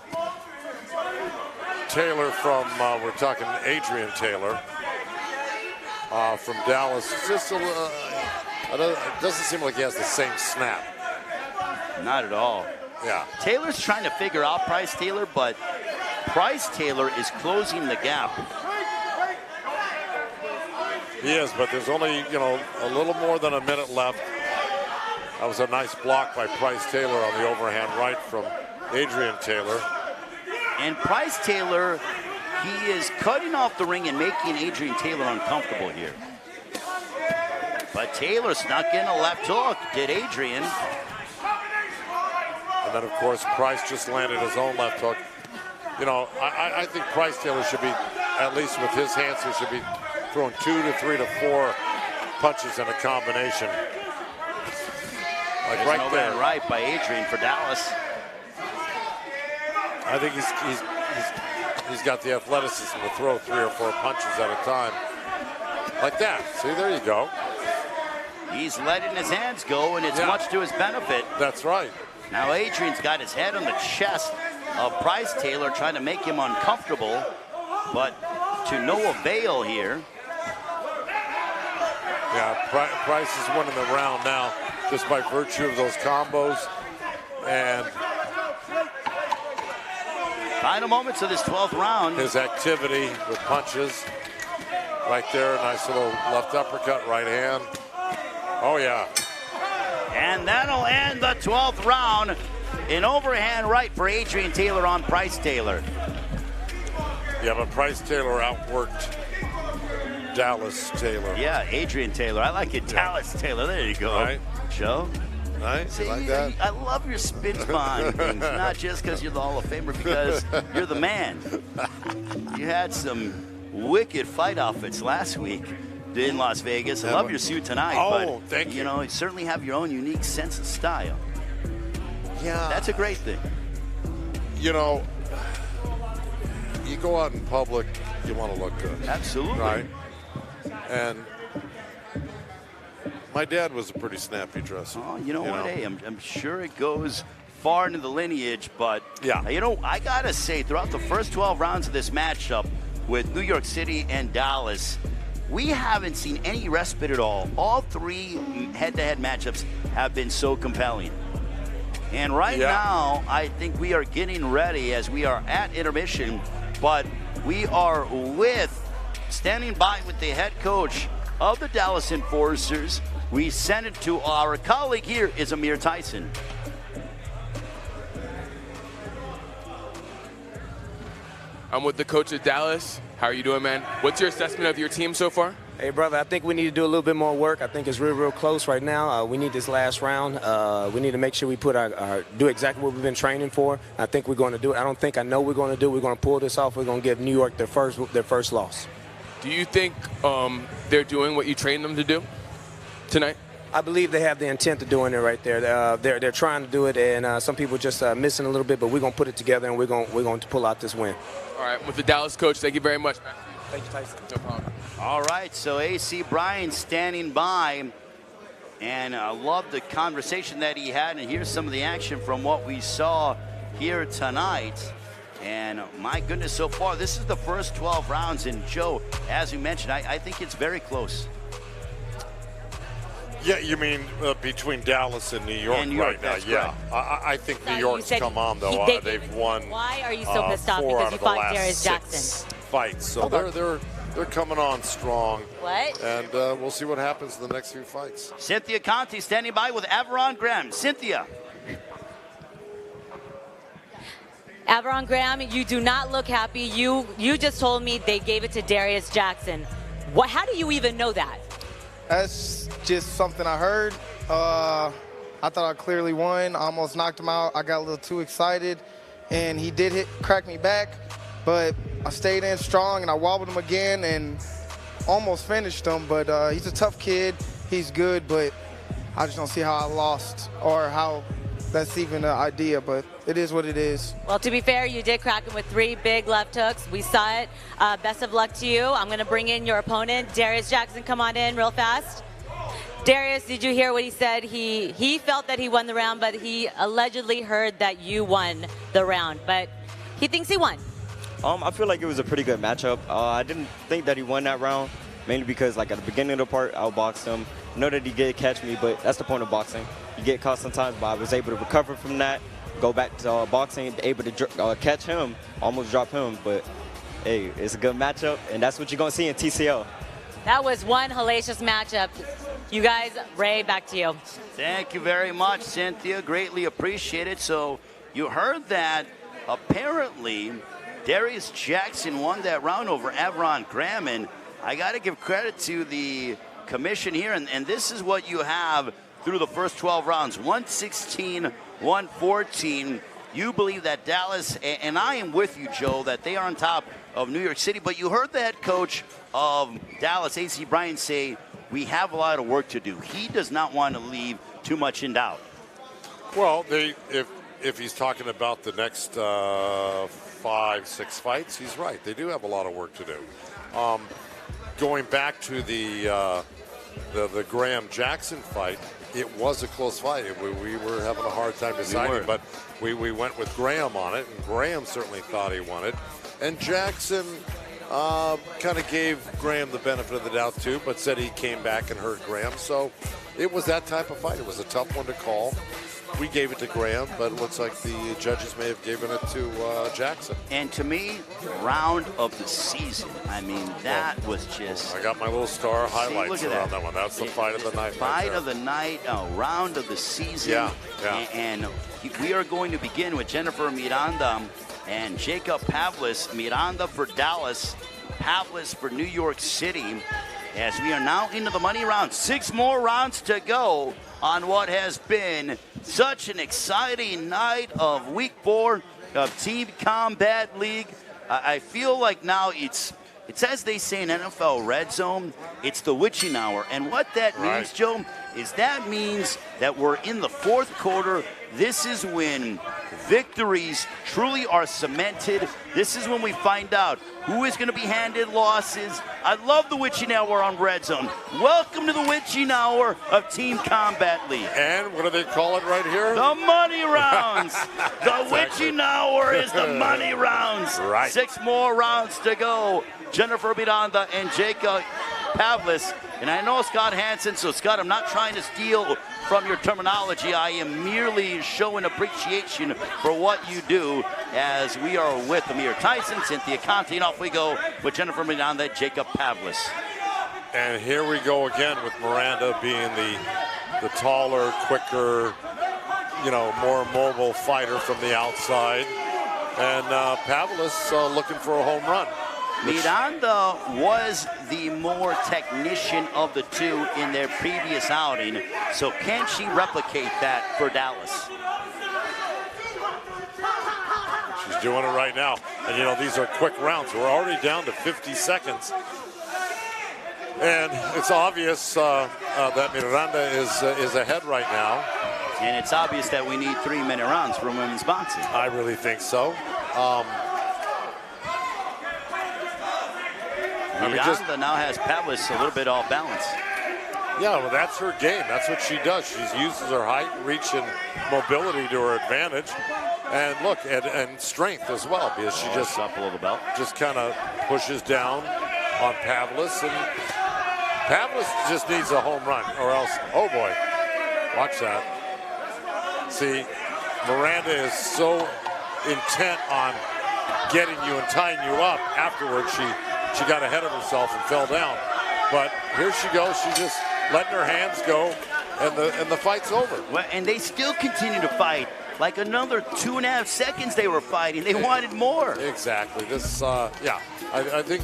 Taylor from, we're talking Adrian Taylor from Dallas, just a little, it doesn't seem like he has the same snap. Not at all. Yeah. Taylor's trying to figure out Price Taylor, but Price Taylor is closing the gap. He is, but there's only, you know, a little more than a minute left. That was a nice block by Price Taylor on the overhand right from Adrian Taylor. And Price Taylor, he is cutting off the ring and making Adrian Taylor uncomfortable here. But Taylor snuck in a left hook, did Adrian. And then, of course, Price just landed his own left hook. You know, I think Price Taylor should be, at least with his hands, he should be throwing 2 to 3 to 4 punches in a combination. Like right there. Right by Adrian for Dallas. I think he's got the athleticism to throw 3 or 4 punches at a time. Like that. See, there you go. He's letting his hands go, and it's much to his benefit. That's right. Now Adrian's got his head on the chest of Price Taylor, trying to make him uncomfortable, but to no avail here. Yeah, Price is winning the round now just by virtue of those combos. And final moments of this 12th round. His activity with punches. Right there, nice little left uppercut, right hand. Oh, yeah. And that'll end the 12th round. An overhand right for Adrian Taylor on Price Taylor. Yeah, but Price Taylor outworked Dallas Taylor. Yeah, Adrian Taylor. I like it. Yeah. Dallas Taylor. There you go. Right. Joe? Right. See, you like that? I love your spin on things. Not just because you're the Hall of Famer, because you're the man. You had some wicked fight outfits last week in Las Vegas. I love your suit tonight. Oh, but, thank you. You know, you certainly have your own unique sense of style. Yeah. That's a great thing. You know, you go out in public, you want to look good. Absolutely. Right? And my dad was a pretty snappy dresser. Oh, you know what? Hey, I'm sure it goes far into the lineage, but yeah, you know, I gotta say, throughout the first 12 rounds of this matchup with New York City and Dallas, we haven't seen any respite at all. All 3 head-to-head matchups have been so compelling. And right now, I think we are getting ready as we are at intermission, but we are standing by with the head coach of the Dallas Enforcers. We send it to our colleague here, is Amir Tyson. I'm with the coach of Dallas. How are you doing, man? What's your assessment of your team so far? Hey, brother, I think we need to do a little bit more work. I think it's real close right now. We need this last round. We need to make sure we put do exactly what we've been training for. I think we're going to do it. I know we're going to do it. We're going to pull this off. We're going to give New York their first loss. Do you think they're doing what you trained them to do tonight? I believe they have the intent of doing it right there. They're trying to do it, and some people just missing a little bit, but we're going to put it together, and we're going to pull out this win. All right, with the Dallas coach, thank you very much, man. Thank you, Tyson. No problem. All right, so AC Bryan standing by, and I love the conversation that he had, and here's some of the action from what we saw here tonight. And my goodness, so far, this is the first 12 rounds, and Joe, as you mentioned, I think it's very close. Yeah, you mean between Dallas and New York, right now? Yeah, I think New York's come on though. They've won. Why are you so pissed off? Because you fought Darius Jackson. Fights, so they're coming on strong. What? And we'll see what happens in the next few fights. Cynthia Conti standing by with Averon Graham. Cynthia. Averon Graham, you do not look happy. You just told me they gave it to Darius Jackson. How do you even know that? That's just something I heard. I thought I clearly won. I almost knocked him out. I got a little too excited, and he did crack me back, but I stayed in strong and I wobbled him again and almost finished him. But he's a tough kid. He's good, but I just don't see how I lost or how that's even an idea, but it is what it is. Well, to be fair, you did crack him with 3 big left hooks. We saw it. Best of luck to you. I'm going to bring in your opponent, Darius Jackson. Come on in real fast. Darius, did you hear what he said? He felt that he won the round, but he allegedly heard that you won the round, but he thinks he won. I feel like it was a pretty good matchup. I didn't think that he won that round, mainly because like at the beginning of the part, I outboxed him. I know that he did catch me, but that's the point of boxing. You get caught sometimes, but I was able to recover from that, go back to boxing, able to catch him, almost drop him. But hey, it's a good matchup, and that's what you're going to see in TCL. That was one hellacious matchup. You guys, Ray, back to you. Thank you very much, Cynthia. Greatly appreciate it. So you heard that apparently Darius Jackson won that round over Avron Graham, and I got to give credit to the commission here, and this is what you have through the first 12 rounds, 116, 114. You believe that Dallas, and I am with you, Joe, that they are on top of New York City, but you heard the head coach of Dallas, A.C. Bryant, say, we have a lot of work to do. He does not want to leave too much in doubt. Well, if he's talking about the next 5, 6 fights, he's right. They do have a lot of work to do. Going back to the Graham-Jackson fight, it was a close fight. We were having a hard time deciding, but we went with Graham on it, and Graham certainly thought he won it. And Jackson kind of gave Graham the benefit of the doubt too, but said he came back and hurt Graham. So it was that type of fight. It was a tough one to call. We gave it to Graham, but it looks like the judges may have given it to Jackson. And to me, round of the season. I mean, that was just... I got my little star highlights around that one. That's the fight of the night. Fight of the night, round of the season. Yeah. And we are going to begin with Jennifer Miranda and Jacob Pavlis. Miranda for Dallas, Pavlis for New York City. As we are now into the money round. 6 more rounds to go on what has been such an exciting night of week 4 of Team Combat League. I feel like now it's as they say in NFL Red Zone, it's the witching hour. And what that means, Joe, is that means that we're in the 4th quarter. This is when victories truly are cemented. This is when we find out who is going to be handed losses. I love the witching hour on Red Zone. Welcome to the witching hour of Team Combat League. And what do they call it right here? The money rounds. The witching hour is the money rounds. 6 more rounds to go. Jennifer Miranda and Jacob Pavlis. And I know Scott Hansen, so Scott, I'm not trying to steal from your terminology. I am merely showing appreciation for what you do as we are with Amir Tyson, Cynthia Conti, and off we go with Jennifer Miranda, Jacob Pavlis. And here we go again with Miranda being the taller, quicker, more mobile fighter from the outside. And Pavlis looking for a home run. Miranda was the more technician of the two in their previous outing, so can she replicate that for Dallas? She's doing it right now. And, these are quick rounds. We're already down to 50 seconds. And it's obvious that Miranda is ahead right now. And it's obvious that we need 3-minute rounds for women's boxing. I really think so. Miranda now has Pavlis a little bit off balance. Yeah, well, that's her game. That's what she does. She uses her height, reach, and mobility to her advantage. And look, and strength as well, because she just up below the belt. Just kind of pushes down on Pavlis, and Pavlis just needs a home run, or else, oh boy, watch that. See, Miranda is so intent on getting you and tying you up. Afterwards, she got ahead of herself and fell down. But here she goes. She's just letting her hands go, and the fight's over. Well, and they still continue to fight. Like another 2.5 seconds they were fighting. They wanted more. Exactly. This, I think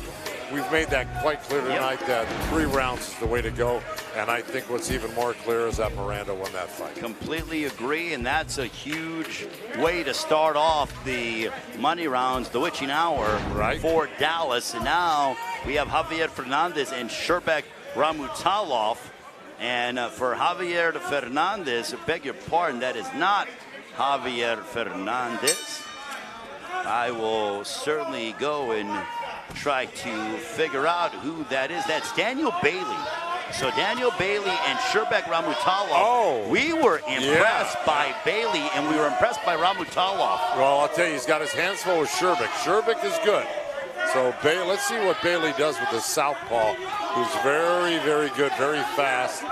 we've made that quite clear tonight that 3 rounds is the way to go. And I think what's even more clear is that Miranda won that fight. Completely agree, and that's a huge way to start off the money rounds, the witching hour for Dallas. And now we have Javier Fernandez and Sherbek Ramutalov. And for Javier Fernandez, I beg your pardon, that is not Javier Fernandez. I will certainly go and try to figure out who that is. That's Daniel Bailey. So Daniel Bailey and Sherbek Ramutalov. We were impressed by Bailey, and we were impressed by Ramutalov. Well, I'll tell you, he's got his hands full with Sherbek. Sherbek is good. So let's see what Bailey does with the southpaw, who's very, very good, very fast,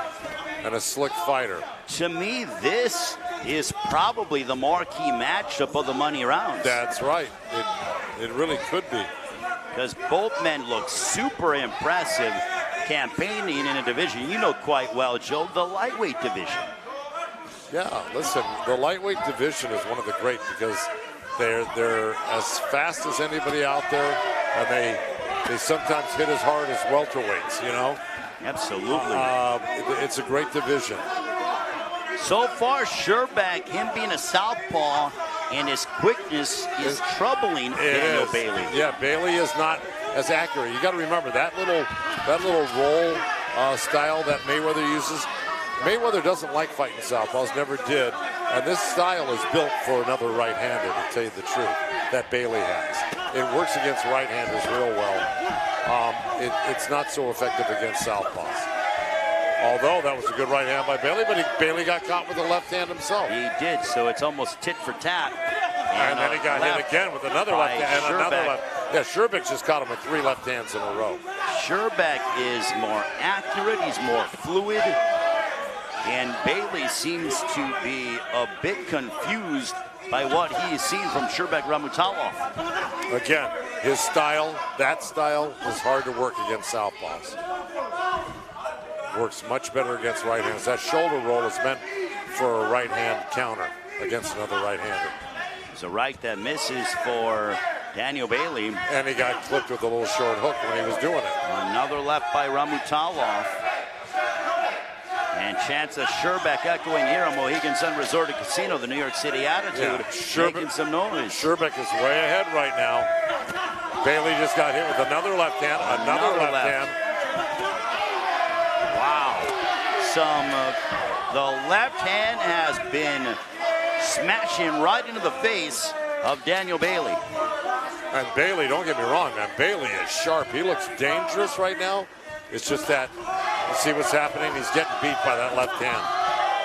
and a slick fighter. To me, this is probably the marquee matchup of the money rounds. That's right. It really could be. Because both men look super impressive campaigning in a division you know quite well, Joe, the lightweight division. Yeah, listen, the lightweight division is one of the great because they're as fast as anybody out there, and they sometimes hit as hard as welterweights, you know? Absolutely. It's a great division. So far, Sherbek, him being a southpaw, and his quickness is troubling Daniel Bailey. Yeah, Bailey is not as accurate. You got to remember that little roll style that Mayweather uses. Mayweather doesn't like fighting southpaws, never did, and this style is built for another right-hander, to tell you the truth, that Bailey has. It works against right-handers real well. It's not so effective against southpaws. Although that was a good right hand by Bailey, but Bailey got caught with the left hand himself. He did, so it's almost tit for tat. And then he got hit again with another left hand and another left. Yeah, Sherbek just caught him with 3 left hands in a row. Sherbek is more accurate, he's more fluid, and Bailey seems to be a bit confused by what he's seen from Sherbek Ramutalov. Again, his style, that style, is hard to work against southpaws. Works much better against right-handers. That shoulder roll is meant for a right-hand counter against another right-hander. It's a right that misses for Daniel Bailey. And he got clipped with a little short hook when he was doing it. Another left by Ramutalov. And chance of Sherbek echoing here on Mohegan Sun Resort and Casino, the New York City Attitude, making some noise. Sherbek is way ahead right now. Bailey just got hit with another left hand, another left hand. Wow. The left hand has been smashing right into the face of Daniel Bailey. And Bailey, don't get me wrong, man, Bailey is sharp. He looks dangerous right now. It's just that, you see what's happening? He's getting beat by that left hand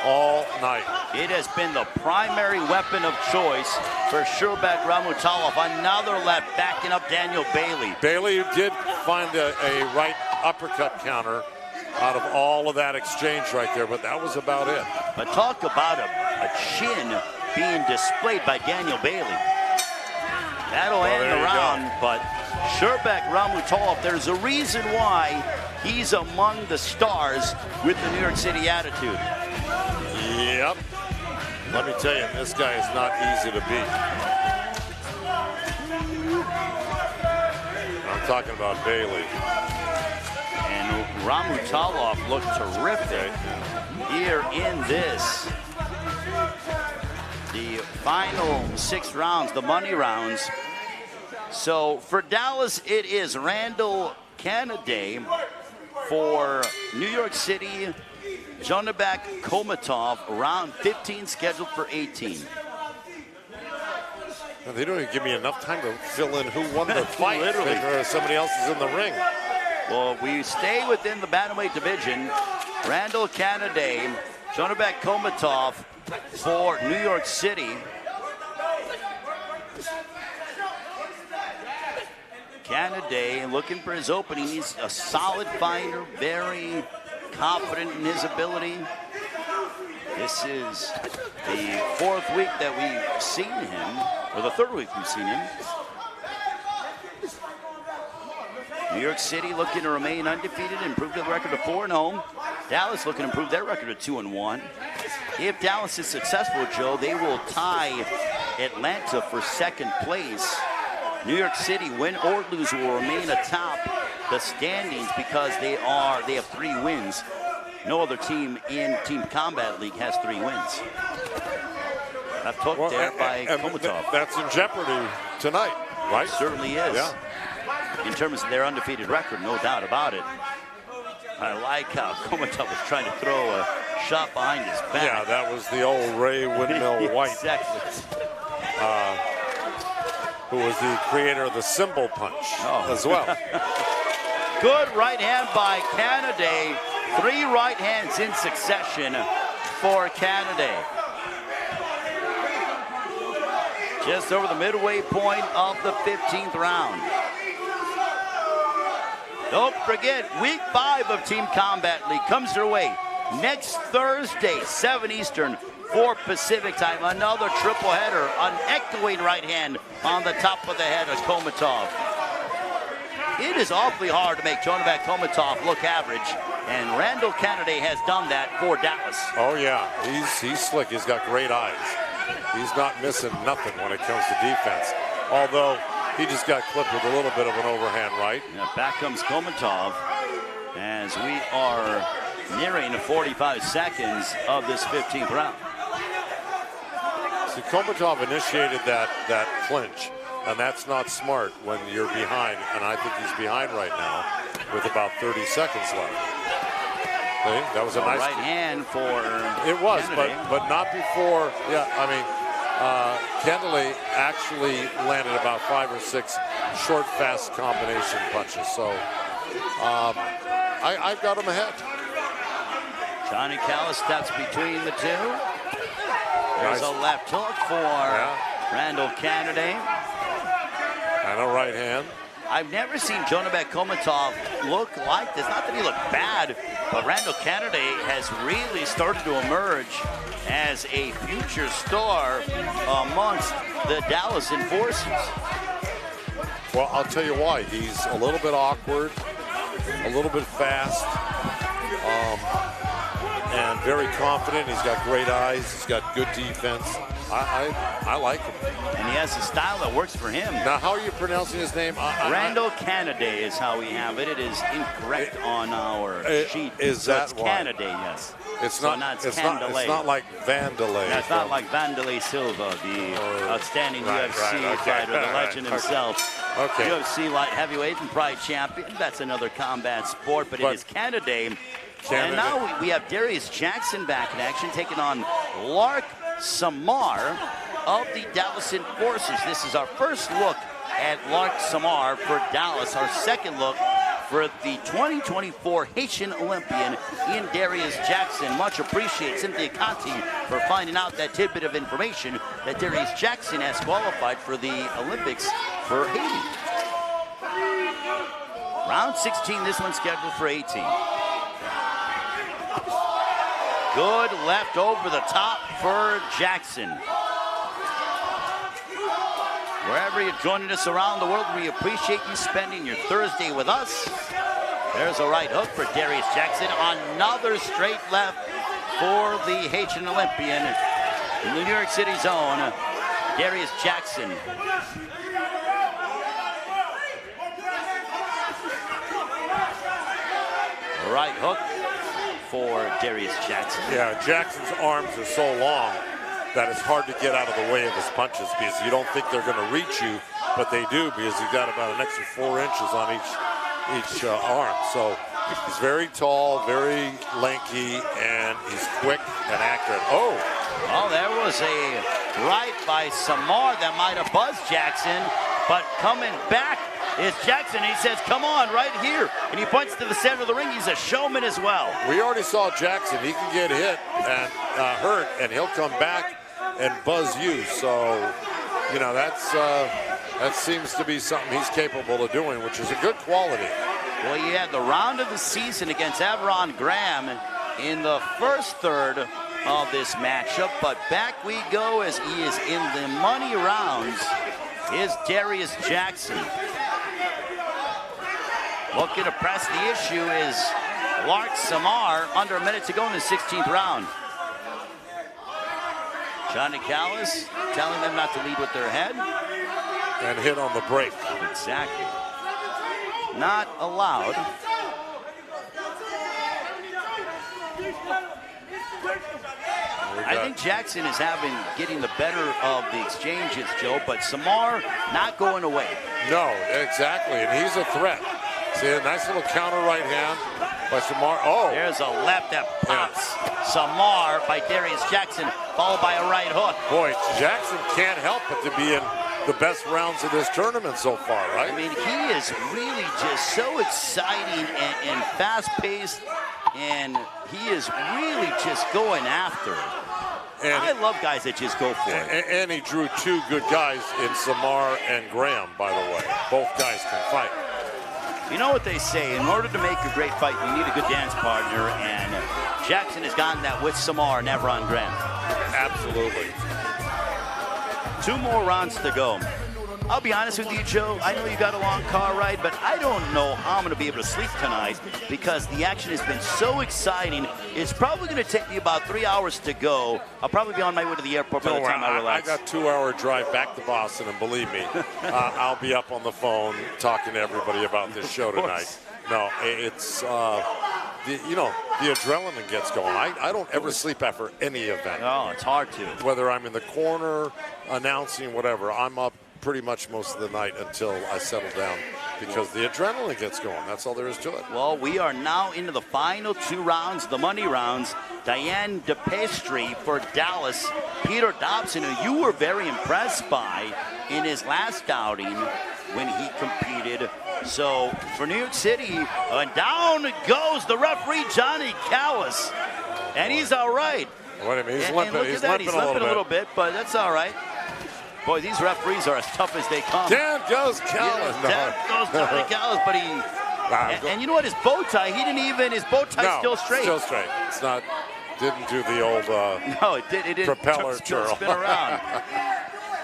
all night. It has been the primary weapon of choice for Sherbek Ramutalov. Another left backing up Daniel Bailey. Bailey did find a right uppercut counter out of all of that exchange right there, but that was about it. But talk about a chin being displayed by Daniel Bailey. That'll end the round, but Sherbek Ramutalov, there's a reason why he's among the stars with the New York City Attitude. Yep. Let me tell you, this guy is not easy to beat. I'm talking about Bailey. And Ramutalov looked terrific here in this. The final 6 rounds, the money rounds. So for Dallas, it is Randall Canaday. For New York City, Jonabek Komatov, round 15 scheduled for 18. Now, they don't even give me enough time to fill in who won the fight. Literally. Or somebody else is in the ring. Well, we stay within the Bantamweight division. Randall Canaday, Jonabek Komatov for New York City. Canaday looking for his opening. He's a solid fighter, very confident in his ability. This is the 4th week that we've seen him, or the 3rd week we've seen him. New York City looking to remain undefeated, improve their record to 4-0. Dallas looking to improve their record to 2-1. If Dallas is successful, Joe, they will tie Atlanta for 2nd place. New York City, win or lose, will remain atop the standings because they have 3 wins. No other team in Team Combat League has 3 wins. Left hook there by Komatov. That's in jeopardy tonight, right? Certainly is. Yeah. In terms of their undefeated record, no doubt about it. I like how Komatov was trying to throw a shot behind his back. Yeah, that was the old Ray Windmill White. Exactly. Who was the creator of the cymbal punch as well. Good right hand by Canada. 3 right hands in succession for Canada. Just over the midway point of the 15th round. Don't forget, week 5 of Team Combat League comes your way next Thursday, 7 Eastern, 4 Pacific time. Another triple header, an echoing right hand on the top of the head of Komatov. It is awfully hard to make Jonabek Komatov look average, and Randall Canada has done that for Dallas. Oh yeah, he's slick. He's got great eyes. He's not missing nothing when it comes to defense. Although he just got clipped with a little bit of an overhand right. Now back comes Komatov as we are nearing 45 seconds of this 15th round. See, Komatov initiated that clinch, and that's not smart when you're behind, and I think he's behind right now with about 30 seconds left. See, that was a nice right hand for it was, Kennedy. but not before. Yeah, I mean, Kendall actually landed about 5 or 6 short, fast combination punches. So I've got him ahead. Johnny Callis steps between the two. There's a left hook for Randall Canada. And a right hand. I've never seen Jonabek Komatov look like this. Not that he looked bad, but Randall Canada has really started to emerge as a future star amongst the Dallas Enforcers. Well, I'll tell you why. He's a little bit awkward, a little bit fast, and very confident. He's got great eyes. He's got good defense. I like him. And he has a style that works for him. Now, how are you pronouncing his name? Randall Canada is how we have it. It is incorrect on our sheet. Is so that it's why? Canada, yes. It's so not. It's not like Vandalay. That's not like Vandalay Silva, the outstanding UFC fighter, the legend himself. Okay. UFC light heavyweight and pride champion. That's another combat sport, but it is Canada. And now we have Darius Jackson back in action, taking on Lark Samar of the Dallas Enforcers. This is our first look at Lark Samar for Dallas, our second look for the 2024 Haitian Olympian in Darius Jackson. Much appreciate Cynthia Conti for finding out that tidbit of information that Darius Jackson has qualified for the Olympics for Haiti. Round 16, this one's scheduled for 18. Good left over the top for Jackson. Wherever you're joining us around the world, we appreciate you spending your Thursday with us. There's a right hook for Darius Jackson. Another straight left for the Haitian Olympian in the New York City zone, Darius Jackson. Right hook for Darius Jackson. Yeah, Jackson's arms are so long that it's hard to get out of the way of his punches because you don't think they're going to reach you, but they do because you've got about an extra 4 inches on each arm. So he's very tall, very lanky, and he's quick and accurate. Oh, there was a right by Samar that might have buzzed Jackson, but coming back is Jackson. He says, come on, right here. And he points to the center of the ring. He's a showman as well. We already saw Jackson. He can get hit and hurt, and he'll come back and buzz you. So, you know, that seems to be something he's capable of doing, which is a good quality. Well, you had the round of the season against Averon Graham in the first third of this matchup, but back we go as he is in the money rounds is Darius Jackson. Looking to press the issue is Lark Samar, under a minute to go in the 16th round. Johnny Callis telling them not to lead with their head. And hit on the break. Exactly. Not allowed. I think Jackson is getting the better of the exchanges, Joe, but Samar not going away. No, exactly, and he's a threat. See a nice little counter right hand by Samar. Oh, there's a left that pops. Samar by Darius Jackson, followed by a right hook. Boy, Jackson can't help but to be in the best rounds of this tournament so far, right? I mean, he is really just so exciting and fast-paced, and he is really just going after it. And I love guys that just go for it. And he drew two good guys in Samar and Graham, by the way. Both guys can fight. You know what they say, in order to make a great fight, you need a good dance partner, and Jackson has gotten that with Samar, never on Graham. Absolutely. 2 more rounds to go. I'll be honest with you, Joe, I know you got a long car ride, but I don't know how I'm going to be able to sleep tonight because the action has been so exciting. It's probably going to take me about 3 hours to go. I'll probably be on my way to the airport by the time I relax. I got 2-hour drive back to Boston, and believe me, I'll be up on the phone talking to everybody about this show tonight. No, it's, the adrenaline gets going. I don't ever sleep after any event. Oh, it's hard to. Whether I'm in the corner, announcing, whatever, I'm up pretty much most of the night until I settle down because the adrenaline gets going. That's all there is to it. Well, we are now into the final 2 rounds, the money rounds. Diane DePestri for Dallas. Peter Dobson, who you were very impressed by in his last outing when he competed. So for New York City, down goes the referee, Johnny Callis. And he's all right. What I mean, he's limping, he's limping a little bit, but that's all right. Boy, these referees are as tough as they come. Down goes Callis. Down goes Johnny Callis, but he... And you know what, his bow tie, his bow tie still straight. Still straight. It's not, didn't do the old no, it didn't propeller twirl. Spin around.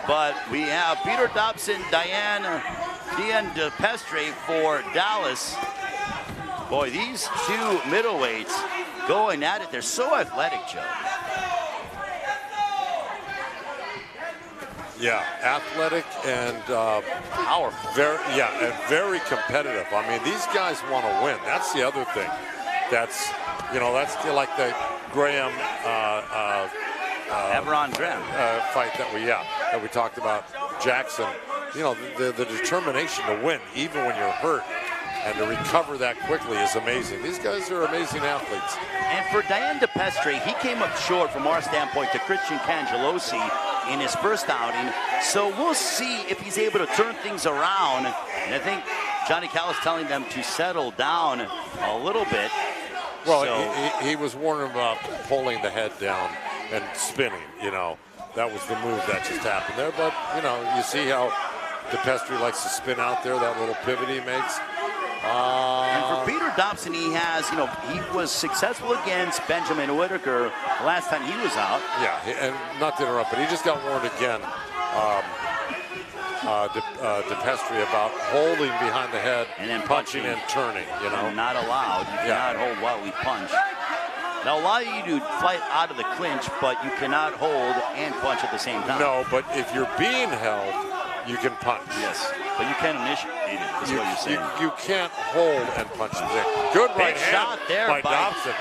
But we have Peter Dobson, Diane DePestri for Dallas. Boy, these 2 middleweights going at it. They're so athletic, Joe. Yeah, athletic and powerful. Very competitive. I mean, these guys want to win. That's the other thing. That's like the Graham Everon Graham fight that we talked about. Jackson. You know, the determination to win, even when you're hurt, and to recover that quickly is amazing. These guys are amazing athletes. And for Diane DePestri, he came up short from our standpoint to Christian Cangelosi in his first outing. So we'll see if he's able to turn things around. And I think Johnny Callis telling them to settle down a little bit. Well, he was warning about pulling the head down and spinning, you know. That was the move that just happened there. But, you know, you see how DePestri likes to spin out there, that little pivot he makes. And for Peter Dobson, he was successful against Benjamin Whitaker last time he was out. Yeah, and not to interrupt, but he just got warned again, DePestri, about holding behind the head and then punching and turning, you know. Not allowed. You cannot hold while we punch. They'll allow you to fight out of the clinch, but you cannot hold and punch at the same time. No, but if you're being held, you can punch. Yes, but you can't initiate it, is what you're saying. You can't hold and punch. Good right shot hand there by Dobson.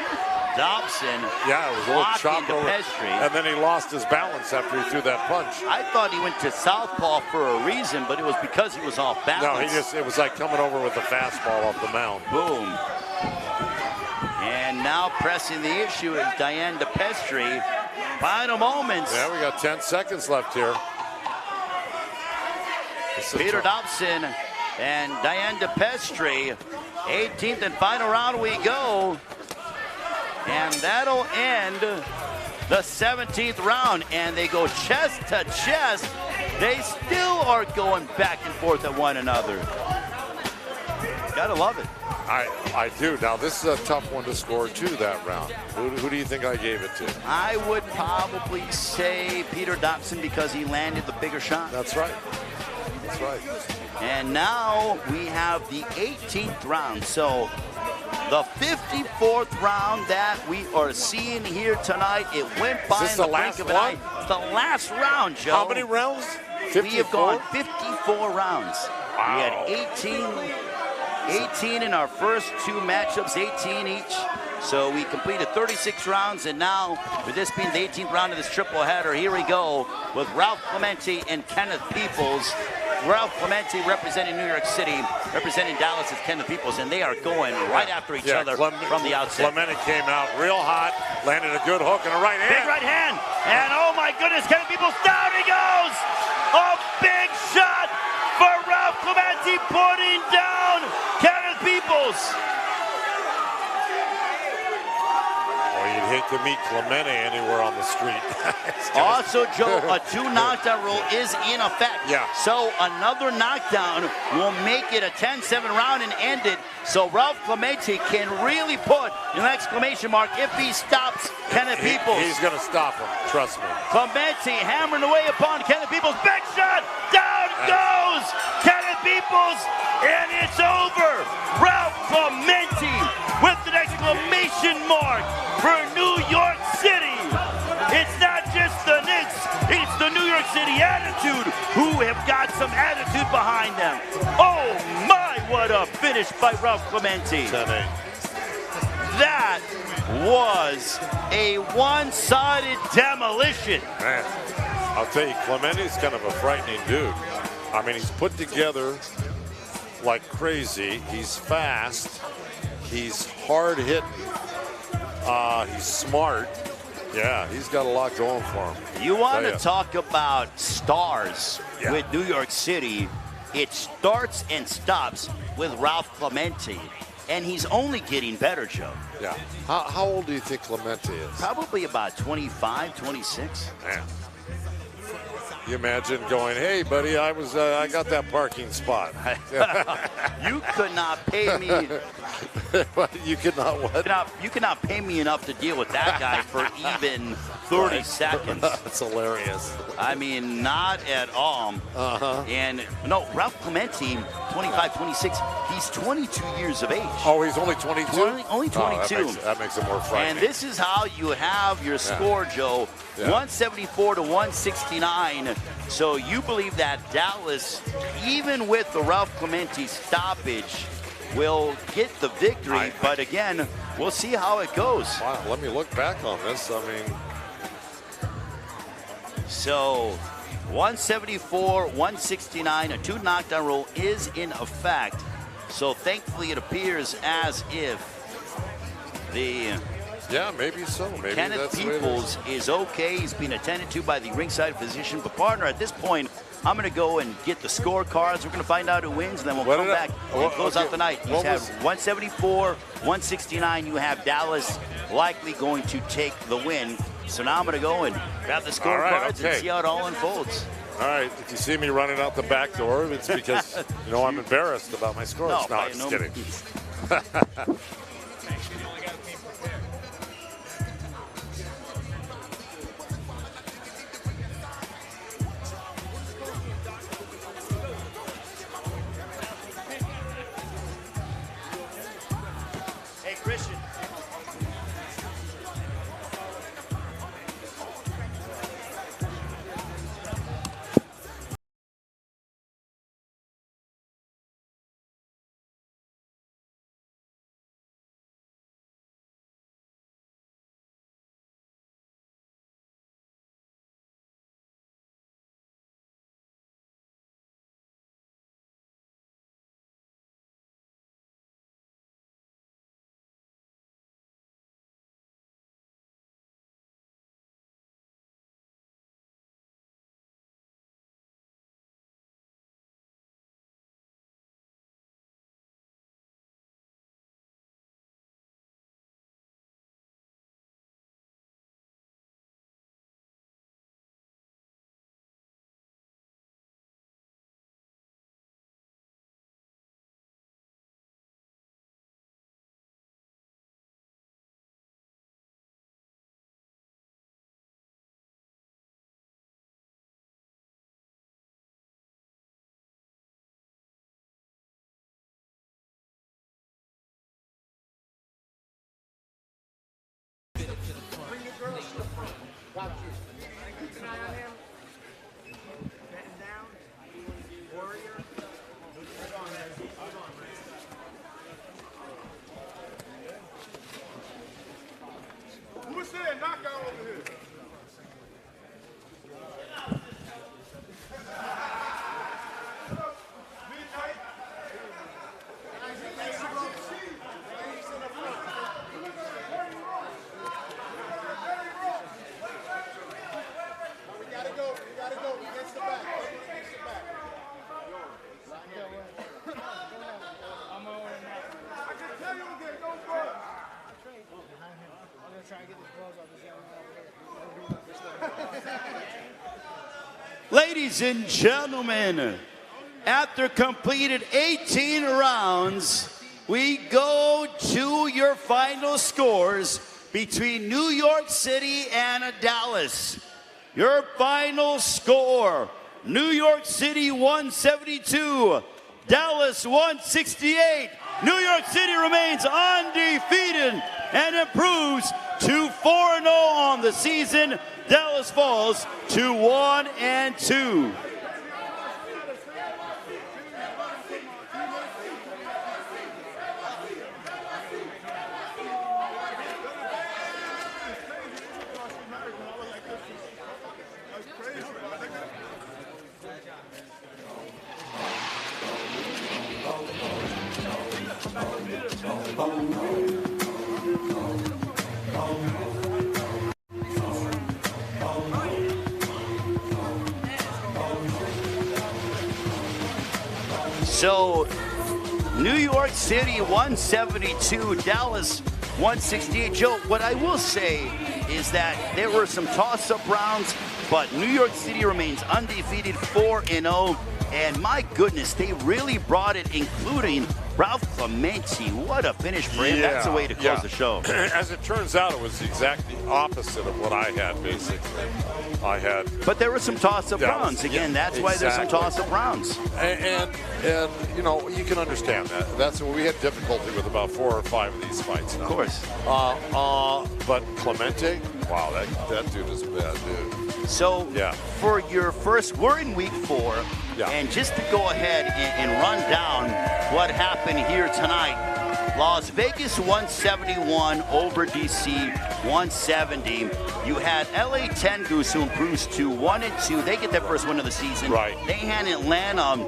Dobson. Yeah, it was a little chop over. Pestry. And then he lost his balance after he threw that punch. I thought he went to southpaw for a reason, but it was because he was off balance. No, it was like coming over with a fastball off the mound. Boom. And now pressing the issue is Diane DePestri. Final moments. Yeah, we got 10 seconds left here. Peter Dobson and Diane DePestri. 18th and final round we go. And that'll end the 17th round. And they go chest to chest. They still are going back and forth at one another. Gotta love it. I do. Now, this is a tough one to score, too, that round. Who do you think I gave it to? I would probably say Peter Dobson because he landed the bigger shot. That's right. That's right. And now we have the 18th round. So the 54th round that we are seeing here tonight, it went by is this the last one? It's the last round, Joe. How many rounds? 54? We have gone 54 rounds. Wow. We had 18 in our first 2 matchups, 18 each. So we completed 36 rounds, and now, with this being the 18th round of this triple header, here we go with Ralph Clemente and Kenneth Peoples. Ralph Clemente representing New York City, representing Dallas is Kenneth Peoples, and they are going right after each other from the outset. Clemente came out real hot, landed a good hook and a right hand. Big right hand, and oh my goodness, Kenneth Peoples, down he goes! A big shot for Ralph Clemente, putting down Kenneth Peoples. You'd hate to meet Clemente anywhere on the street. Also, Joe, a 2 knockdown rule is in effect. Yeah. So another knockdown will make it a 10-7 round and end it. So Ralph Clemente can really put an exclamation mark if he stops Kenneth Peoples. He's going to stop him, trust me. Clemente hammering away upon Kenneth Peoples. Big shot! Down goes Kenneth Peoples, and it's over. Ralph Clemente with an exclamation mark for New York City. It's not just the Knicks, it's the New York City Attitude who have got some attitude behind them. Oh my, what a finish by Ralph Clemente. 10-8. That was a one-sided demolition. Man, I'll tell you, Clemente's kind of a frightening dude. I mean, he's put together like crazy. He's fast. He's hard-hitting. He's smart. Yeah, he's got a lot going for him. You want to talk about stars with New York City. It starts and stops with Ralph Clemente, and he's only getting better, Joe. Yeah. How old do you think Clemente is? Probably about 25, 26. Man. You imagine going, hey, buddy, I got that parking spot. You could not pay me. You could not what? You could not pay me enough to deal with that guy for even 30 seconds. That's hilarious. I mean, not at all. And no, Ralph Clemente, 25, 26, he's 22 years of age. Oh, he's only 22? Only 22. Oh, that makes it more frightening. And this is how you have your score, Joe. 174 to 169. So you believe that Dallas, even with the Ralph Clemente stoppage, will get the victory. But again, we'll see how it goes. Wow, let me look back on this. I mean, so 174, 169, a 2 knockdown rule is in effect. So thankfully it appears as if the maybe so. Maybe Kenneth that's Peoples is okay. He's being attended to by the ringside physician. But partner, at this point, I'm going to go and get the scorecards. We're going to find out who wins, and then we'll come back and close out the night. You have 174, 169. You have Dallas likely going to take the win. So now I'm going to go and grab the scorecards and see how it all unfolds. All right, if you see me running out the back door, it's because, I'm embarrassed about my scores. No, I'm just kidding. Ladies and gentlemen, after completed 18 rounds, we go to your final scores between New York City and Dallas. Your final score, New York City 172, Dallas 168. New York City remains undefeated and improves to 4-0 on the season. Dallas falls to 1-2. So, New York City 172, Dallas 168. Joe, what I will say is that there were some toss-up rounds, but New York City remains undefeated 4-0. And my goodness, they really brought it, including Ralph Clemente. What a finish for him. That's the way to close the show. As it turns out, it was the exact opposite of what I had, basically. But there were some toss-up rounds. Again, that's why there's some toss-up rounds. And you know, you can understand that. That's what we had difficulty with about 4 or 5 of these fights now. Of course. But Clemente, wow, that dude is a bad dude. So, for your first, we're in week 4. And just to go ahead and run down what happened here tonight. Las Vegas 171 over DC 170. You had LA Tengus, who improves to 1-2. They get their first win of the season. Right. They hand Atlanta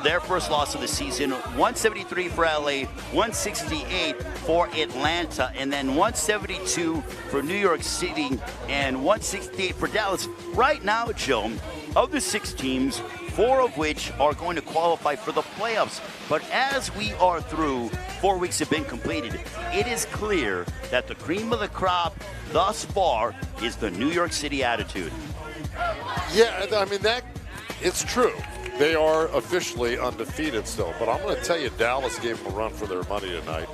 their first loss of the season. 173 for LA, 168 for Atlanta, and then 172 for New York City, and 168 for Dallas. Right now, Joe, of the 6 teams, 4 of which are going to qualify for the playoffs. But as we are through, 4 weeks have been completed, it is clear that the cream of the crop thus far is the New York City Attitude. Yeah, I mean, it's true. They are officially undefeated still. But I'm going to tell you, Dallas gave them a run for their money tonight.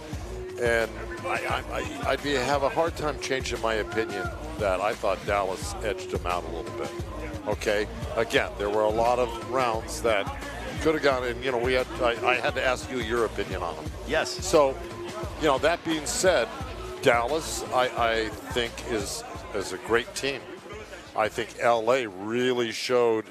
And I'd have a hard time changing my opinion that I thought Dallas edged them out a little bit. Okay, again, there were a lot of rounds that could have gone in. You know, I had to ask you your opinion on them. Yes. So, you know, that being said, Dallas, I think is a great team. I think LA really showed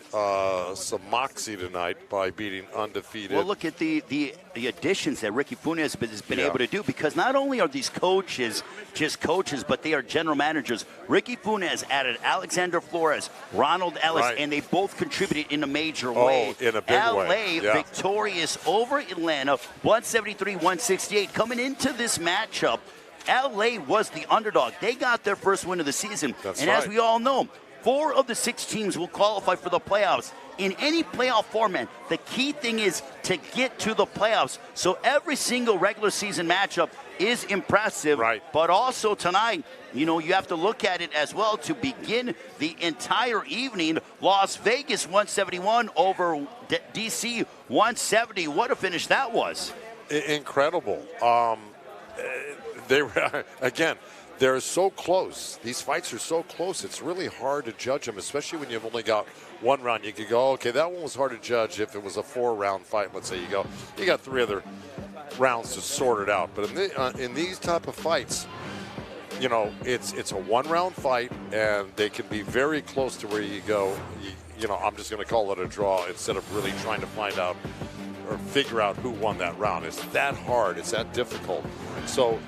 some moxie tonight by beating undefeated. Well, look at the additions that Ricky Funes has been able to do, because not only are these coaches just coaches, but they are general managers. Ricky Funes added Alexander Flores, Ronald Ellis, and they both contributed in a major way. In a big LA way. victorious over Atlanta, 173-168. Coming into this matchup, LA was the underdog. They got their first win of the season. That's as we all know, 4 of the 6 teams will qualify for the playoffs. In any playoff format, the key thing is to get to the playoffs. So every single regular season matchup is impressive. Right. But also tonight, you know, you have to look at it as well to begin the entire evening. Las Vegas 171 over DC 170. What a finish that was. Incredible. They were, again, they're so close. These fights are so close. It's really hard to judge them, especially when you've only got 1 round. You could go, okay, that one was hard to judge if it was a 4-round fight. Let's say you got 3 other rounds to sort it out. But in these type of fights, you know, it's a 1-round fight, and they can be very close to where you go. You know, I'm just going to call it a draw instead of really trying to find out or figure out who won that round. It's that hard. It's that difficult. So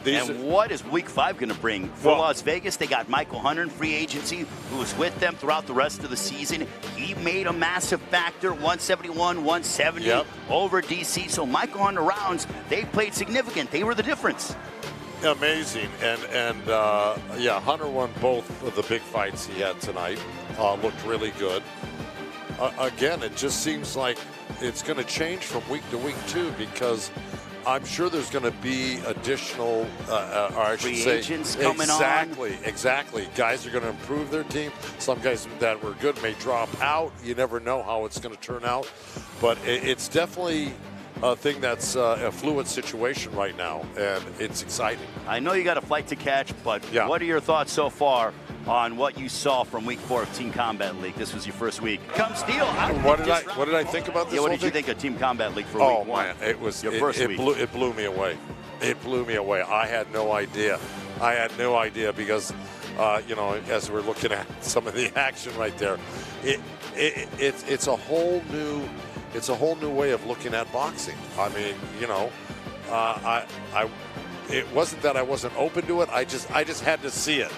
what is Week 5 going to bring for Las Vegas? They got Michael Hunter in free agency, who was with them throughout the rest of the season. He made a massive factor, 171, 170 over DC. So Michael Hunter rounds, they played significant. They were the difference. Amazing. And Hunter won both of the big fights he had tonight. Looked really good. Again, it just seems like it's going to change from week to week, too, because I'm sure there's going to be additional, or I should say, agents coming exactly. Guys are going to improve their team. Some guys that were good may drop out. You never know how it's going to turn out, but it's definitely a thing that's a fluid situation right now, and it's exciting. I know you got a flight to catch, but what are your thoughts so far on what you saw from Week 4 of Team Combat League? This was your first week. Come Steel. What did I think about this? Yeah, what whole did you thing? think of Team Combat League for Week 1? Oh man, it was your first week. It blew me away. It blew me away. I had no idea. Because as we're looking at some of the action right there, it's a whole new way of looking at boxing. I mean, it wasn't that I wasn't open to it. I just had to see it,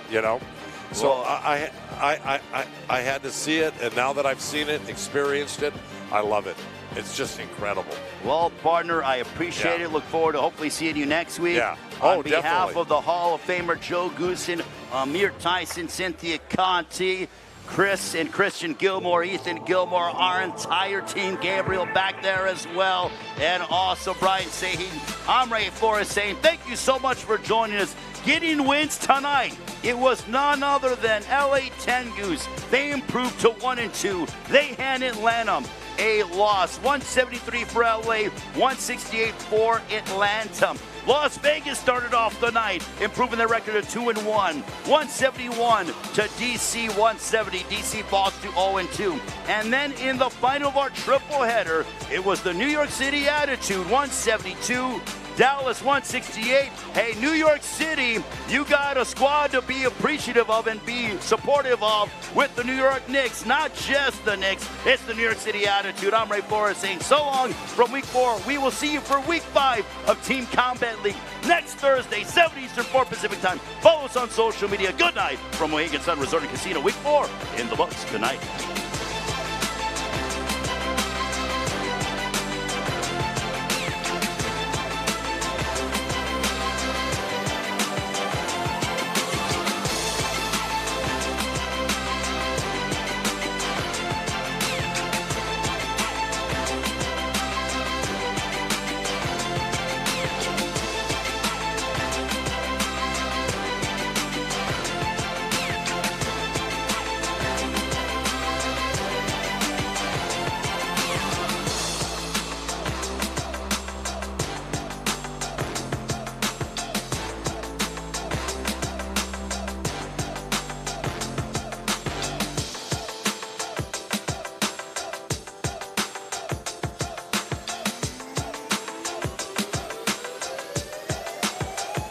So Well, I had to see it, and now that I've seen it, experienced it, I love it. It's just incredible. Well, partner, I appreciate it. Look forward to hopefully seeing you next week. Yeah. On behalf Definitely. of the Hall of Famer Joe Goosen, Amir Tyson, Cynthia Conti, Chris and Christian Gilmore, Ethan Gilmore, our entire team, Gabriel back there as well, and also Brian Sahin. I'm Ray Flores saying thank you so much for joining us. Getting wins tonight. It was none other than LA Tengus. They improved to 1-2. They handed Lanham a loss. 173 for LA, 168 for Atlanta. Las Vegas started off the night, improving their record to 2-1. 171 to DC 170. DC falls to 0-2. And then in the final of our triple header, it was the New York City Attitude, 172. Dallas 168. Hey, New York City, you got a squad to be appreciative of and be supportive of with the New York Knicks. Not just the Knicks, it's the New York City Attitude. I'm Ray Flores saying so long from Week 4. We will see you for Week 5 of Team Combat League next Thursday, 7 Eastern, 4 Pacific time. Follow us on social media. Good night from Mohegan Sun Resort and Casino. Week 4 in the books. Good night.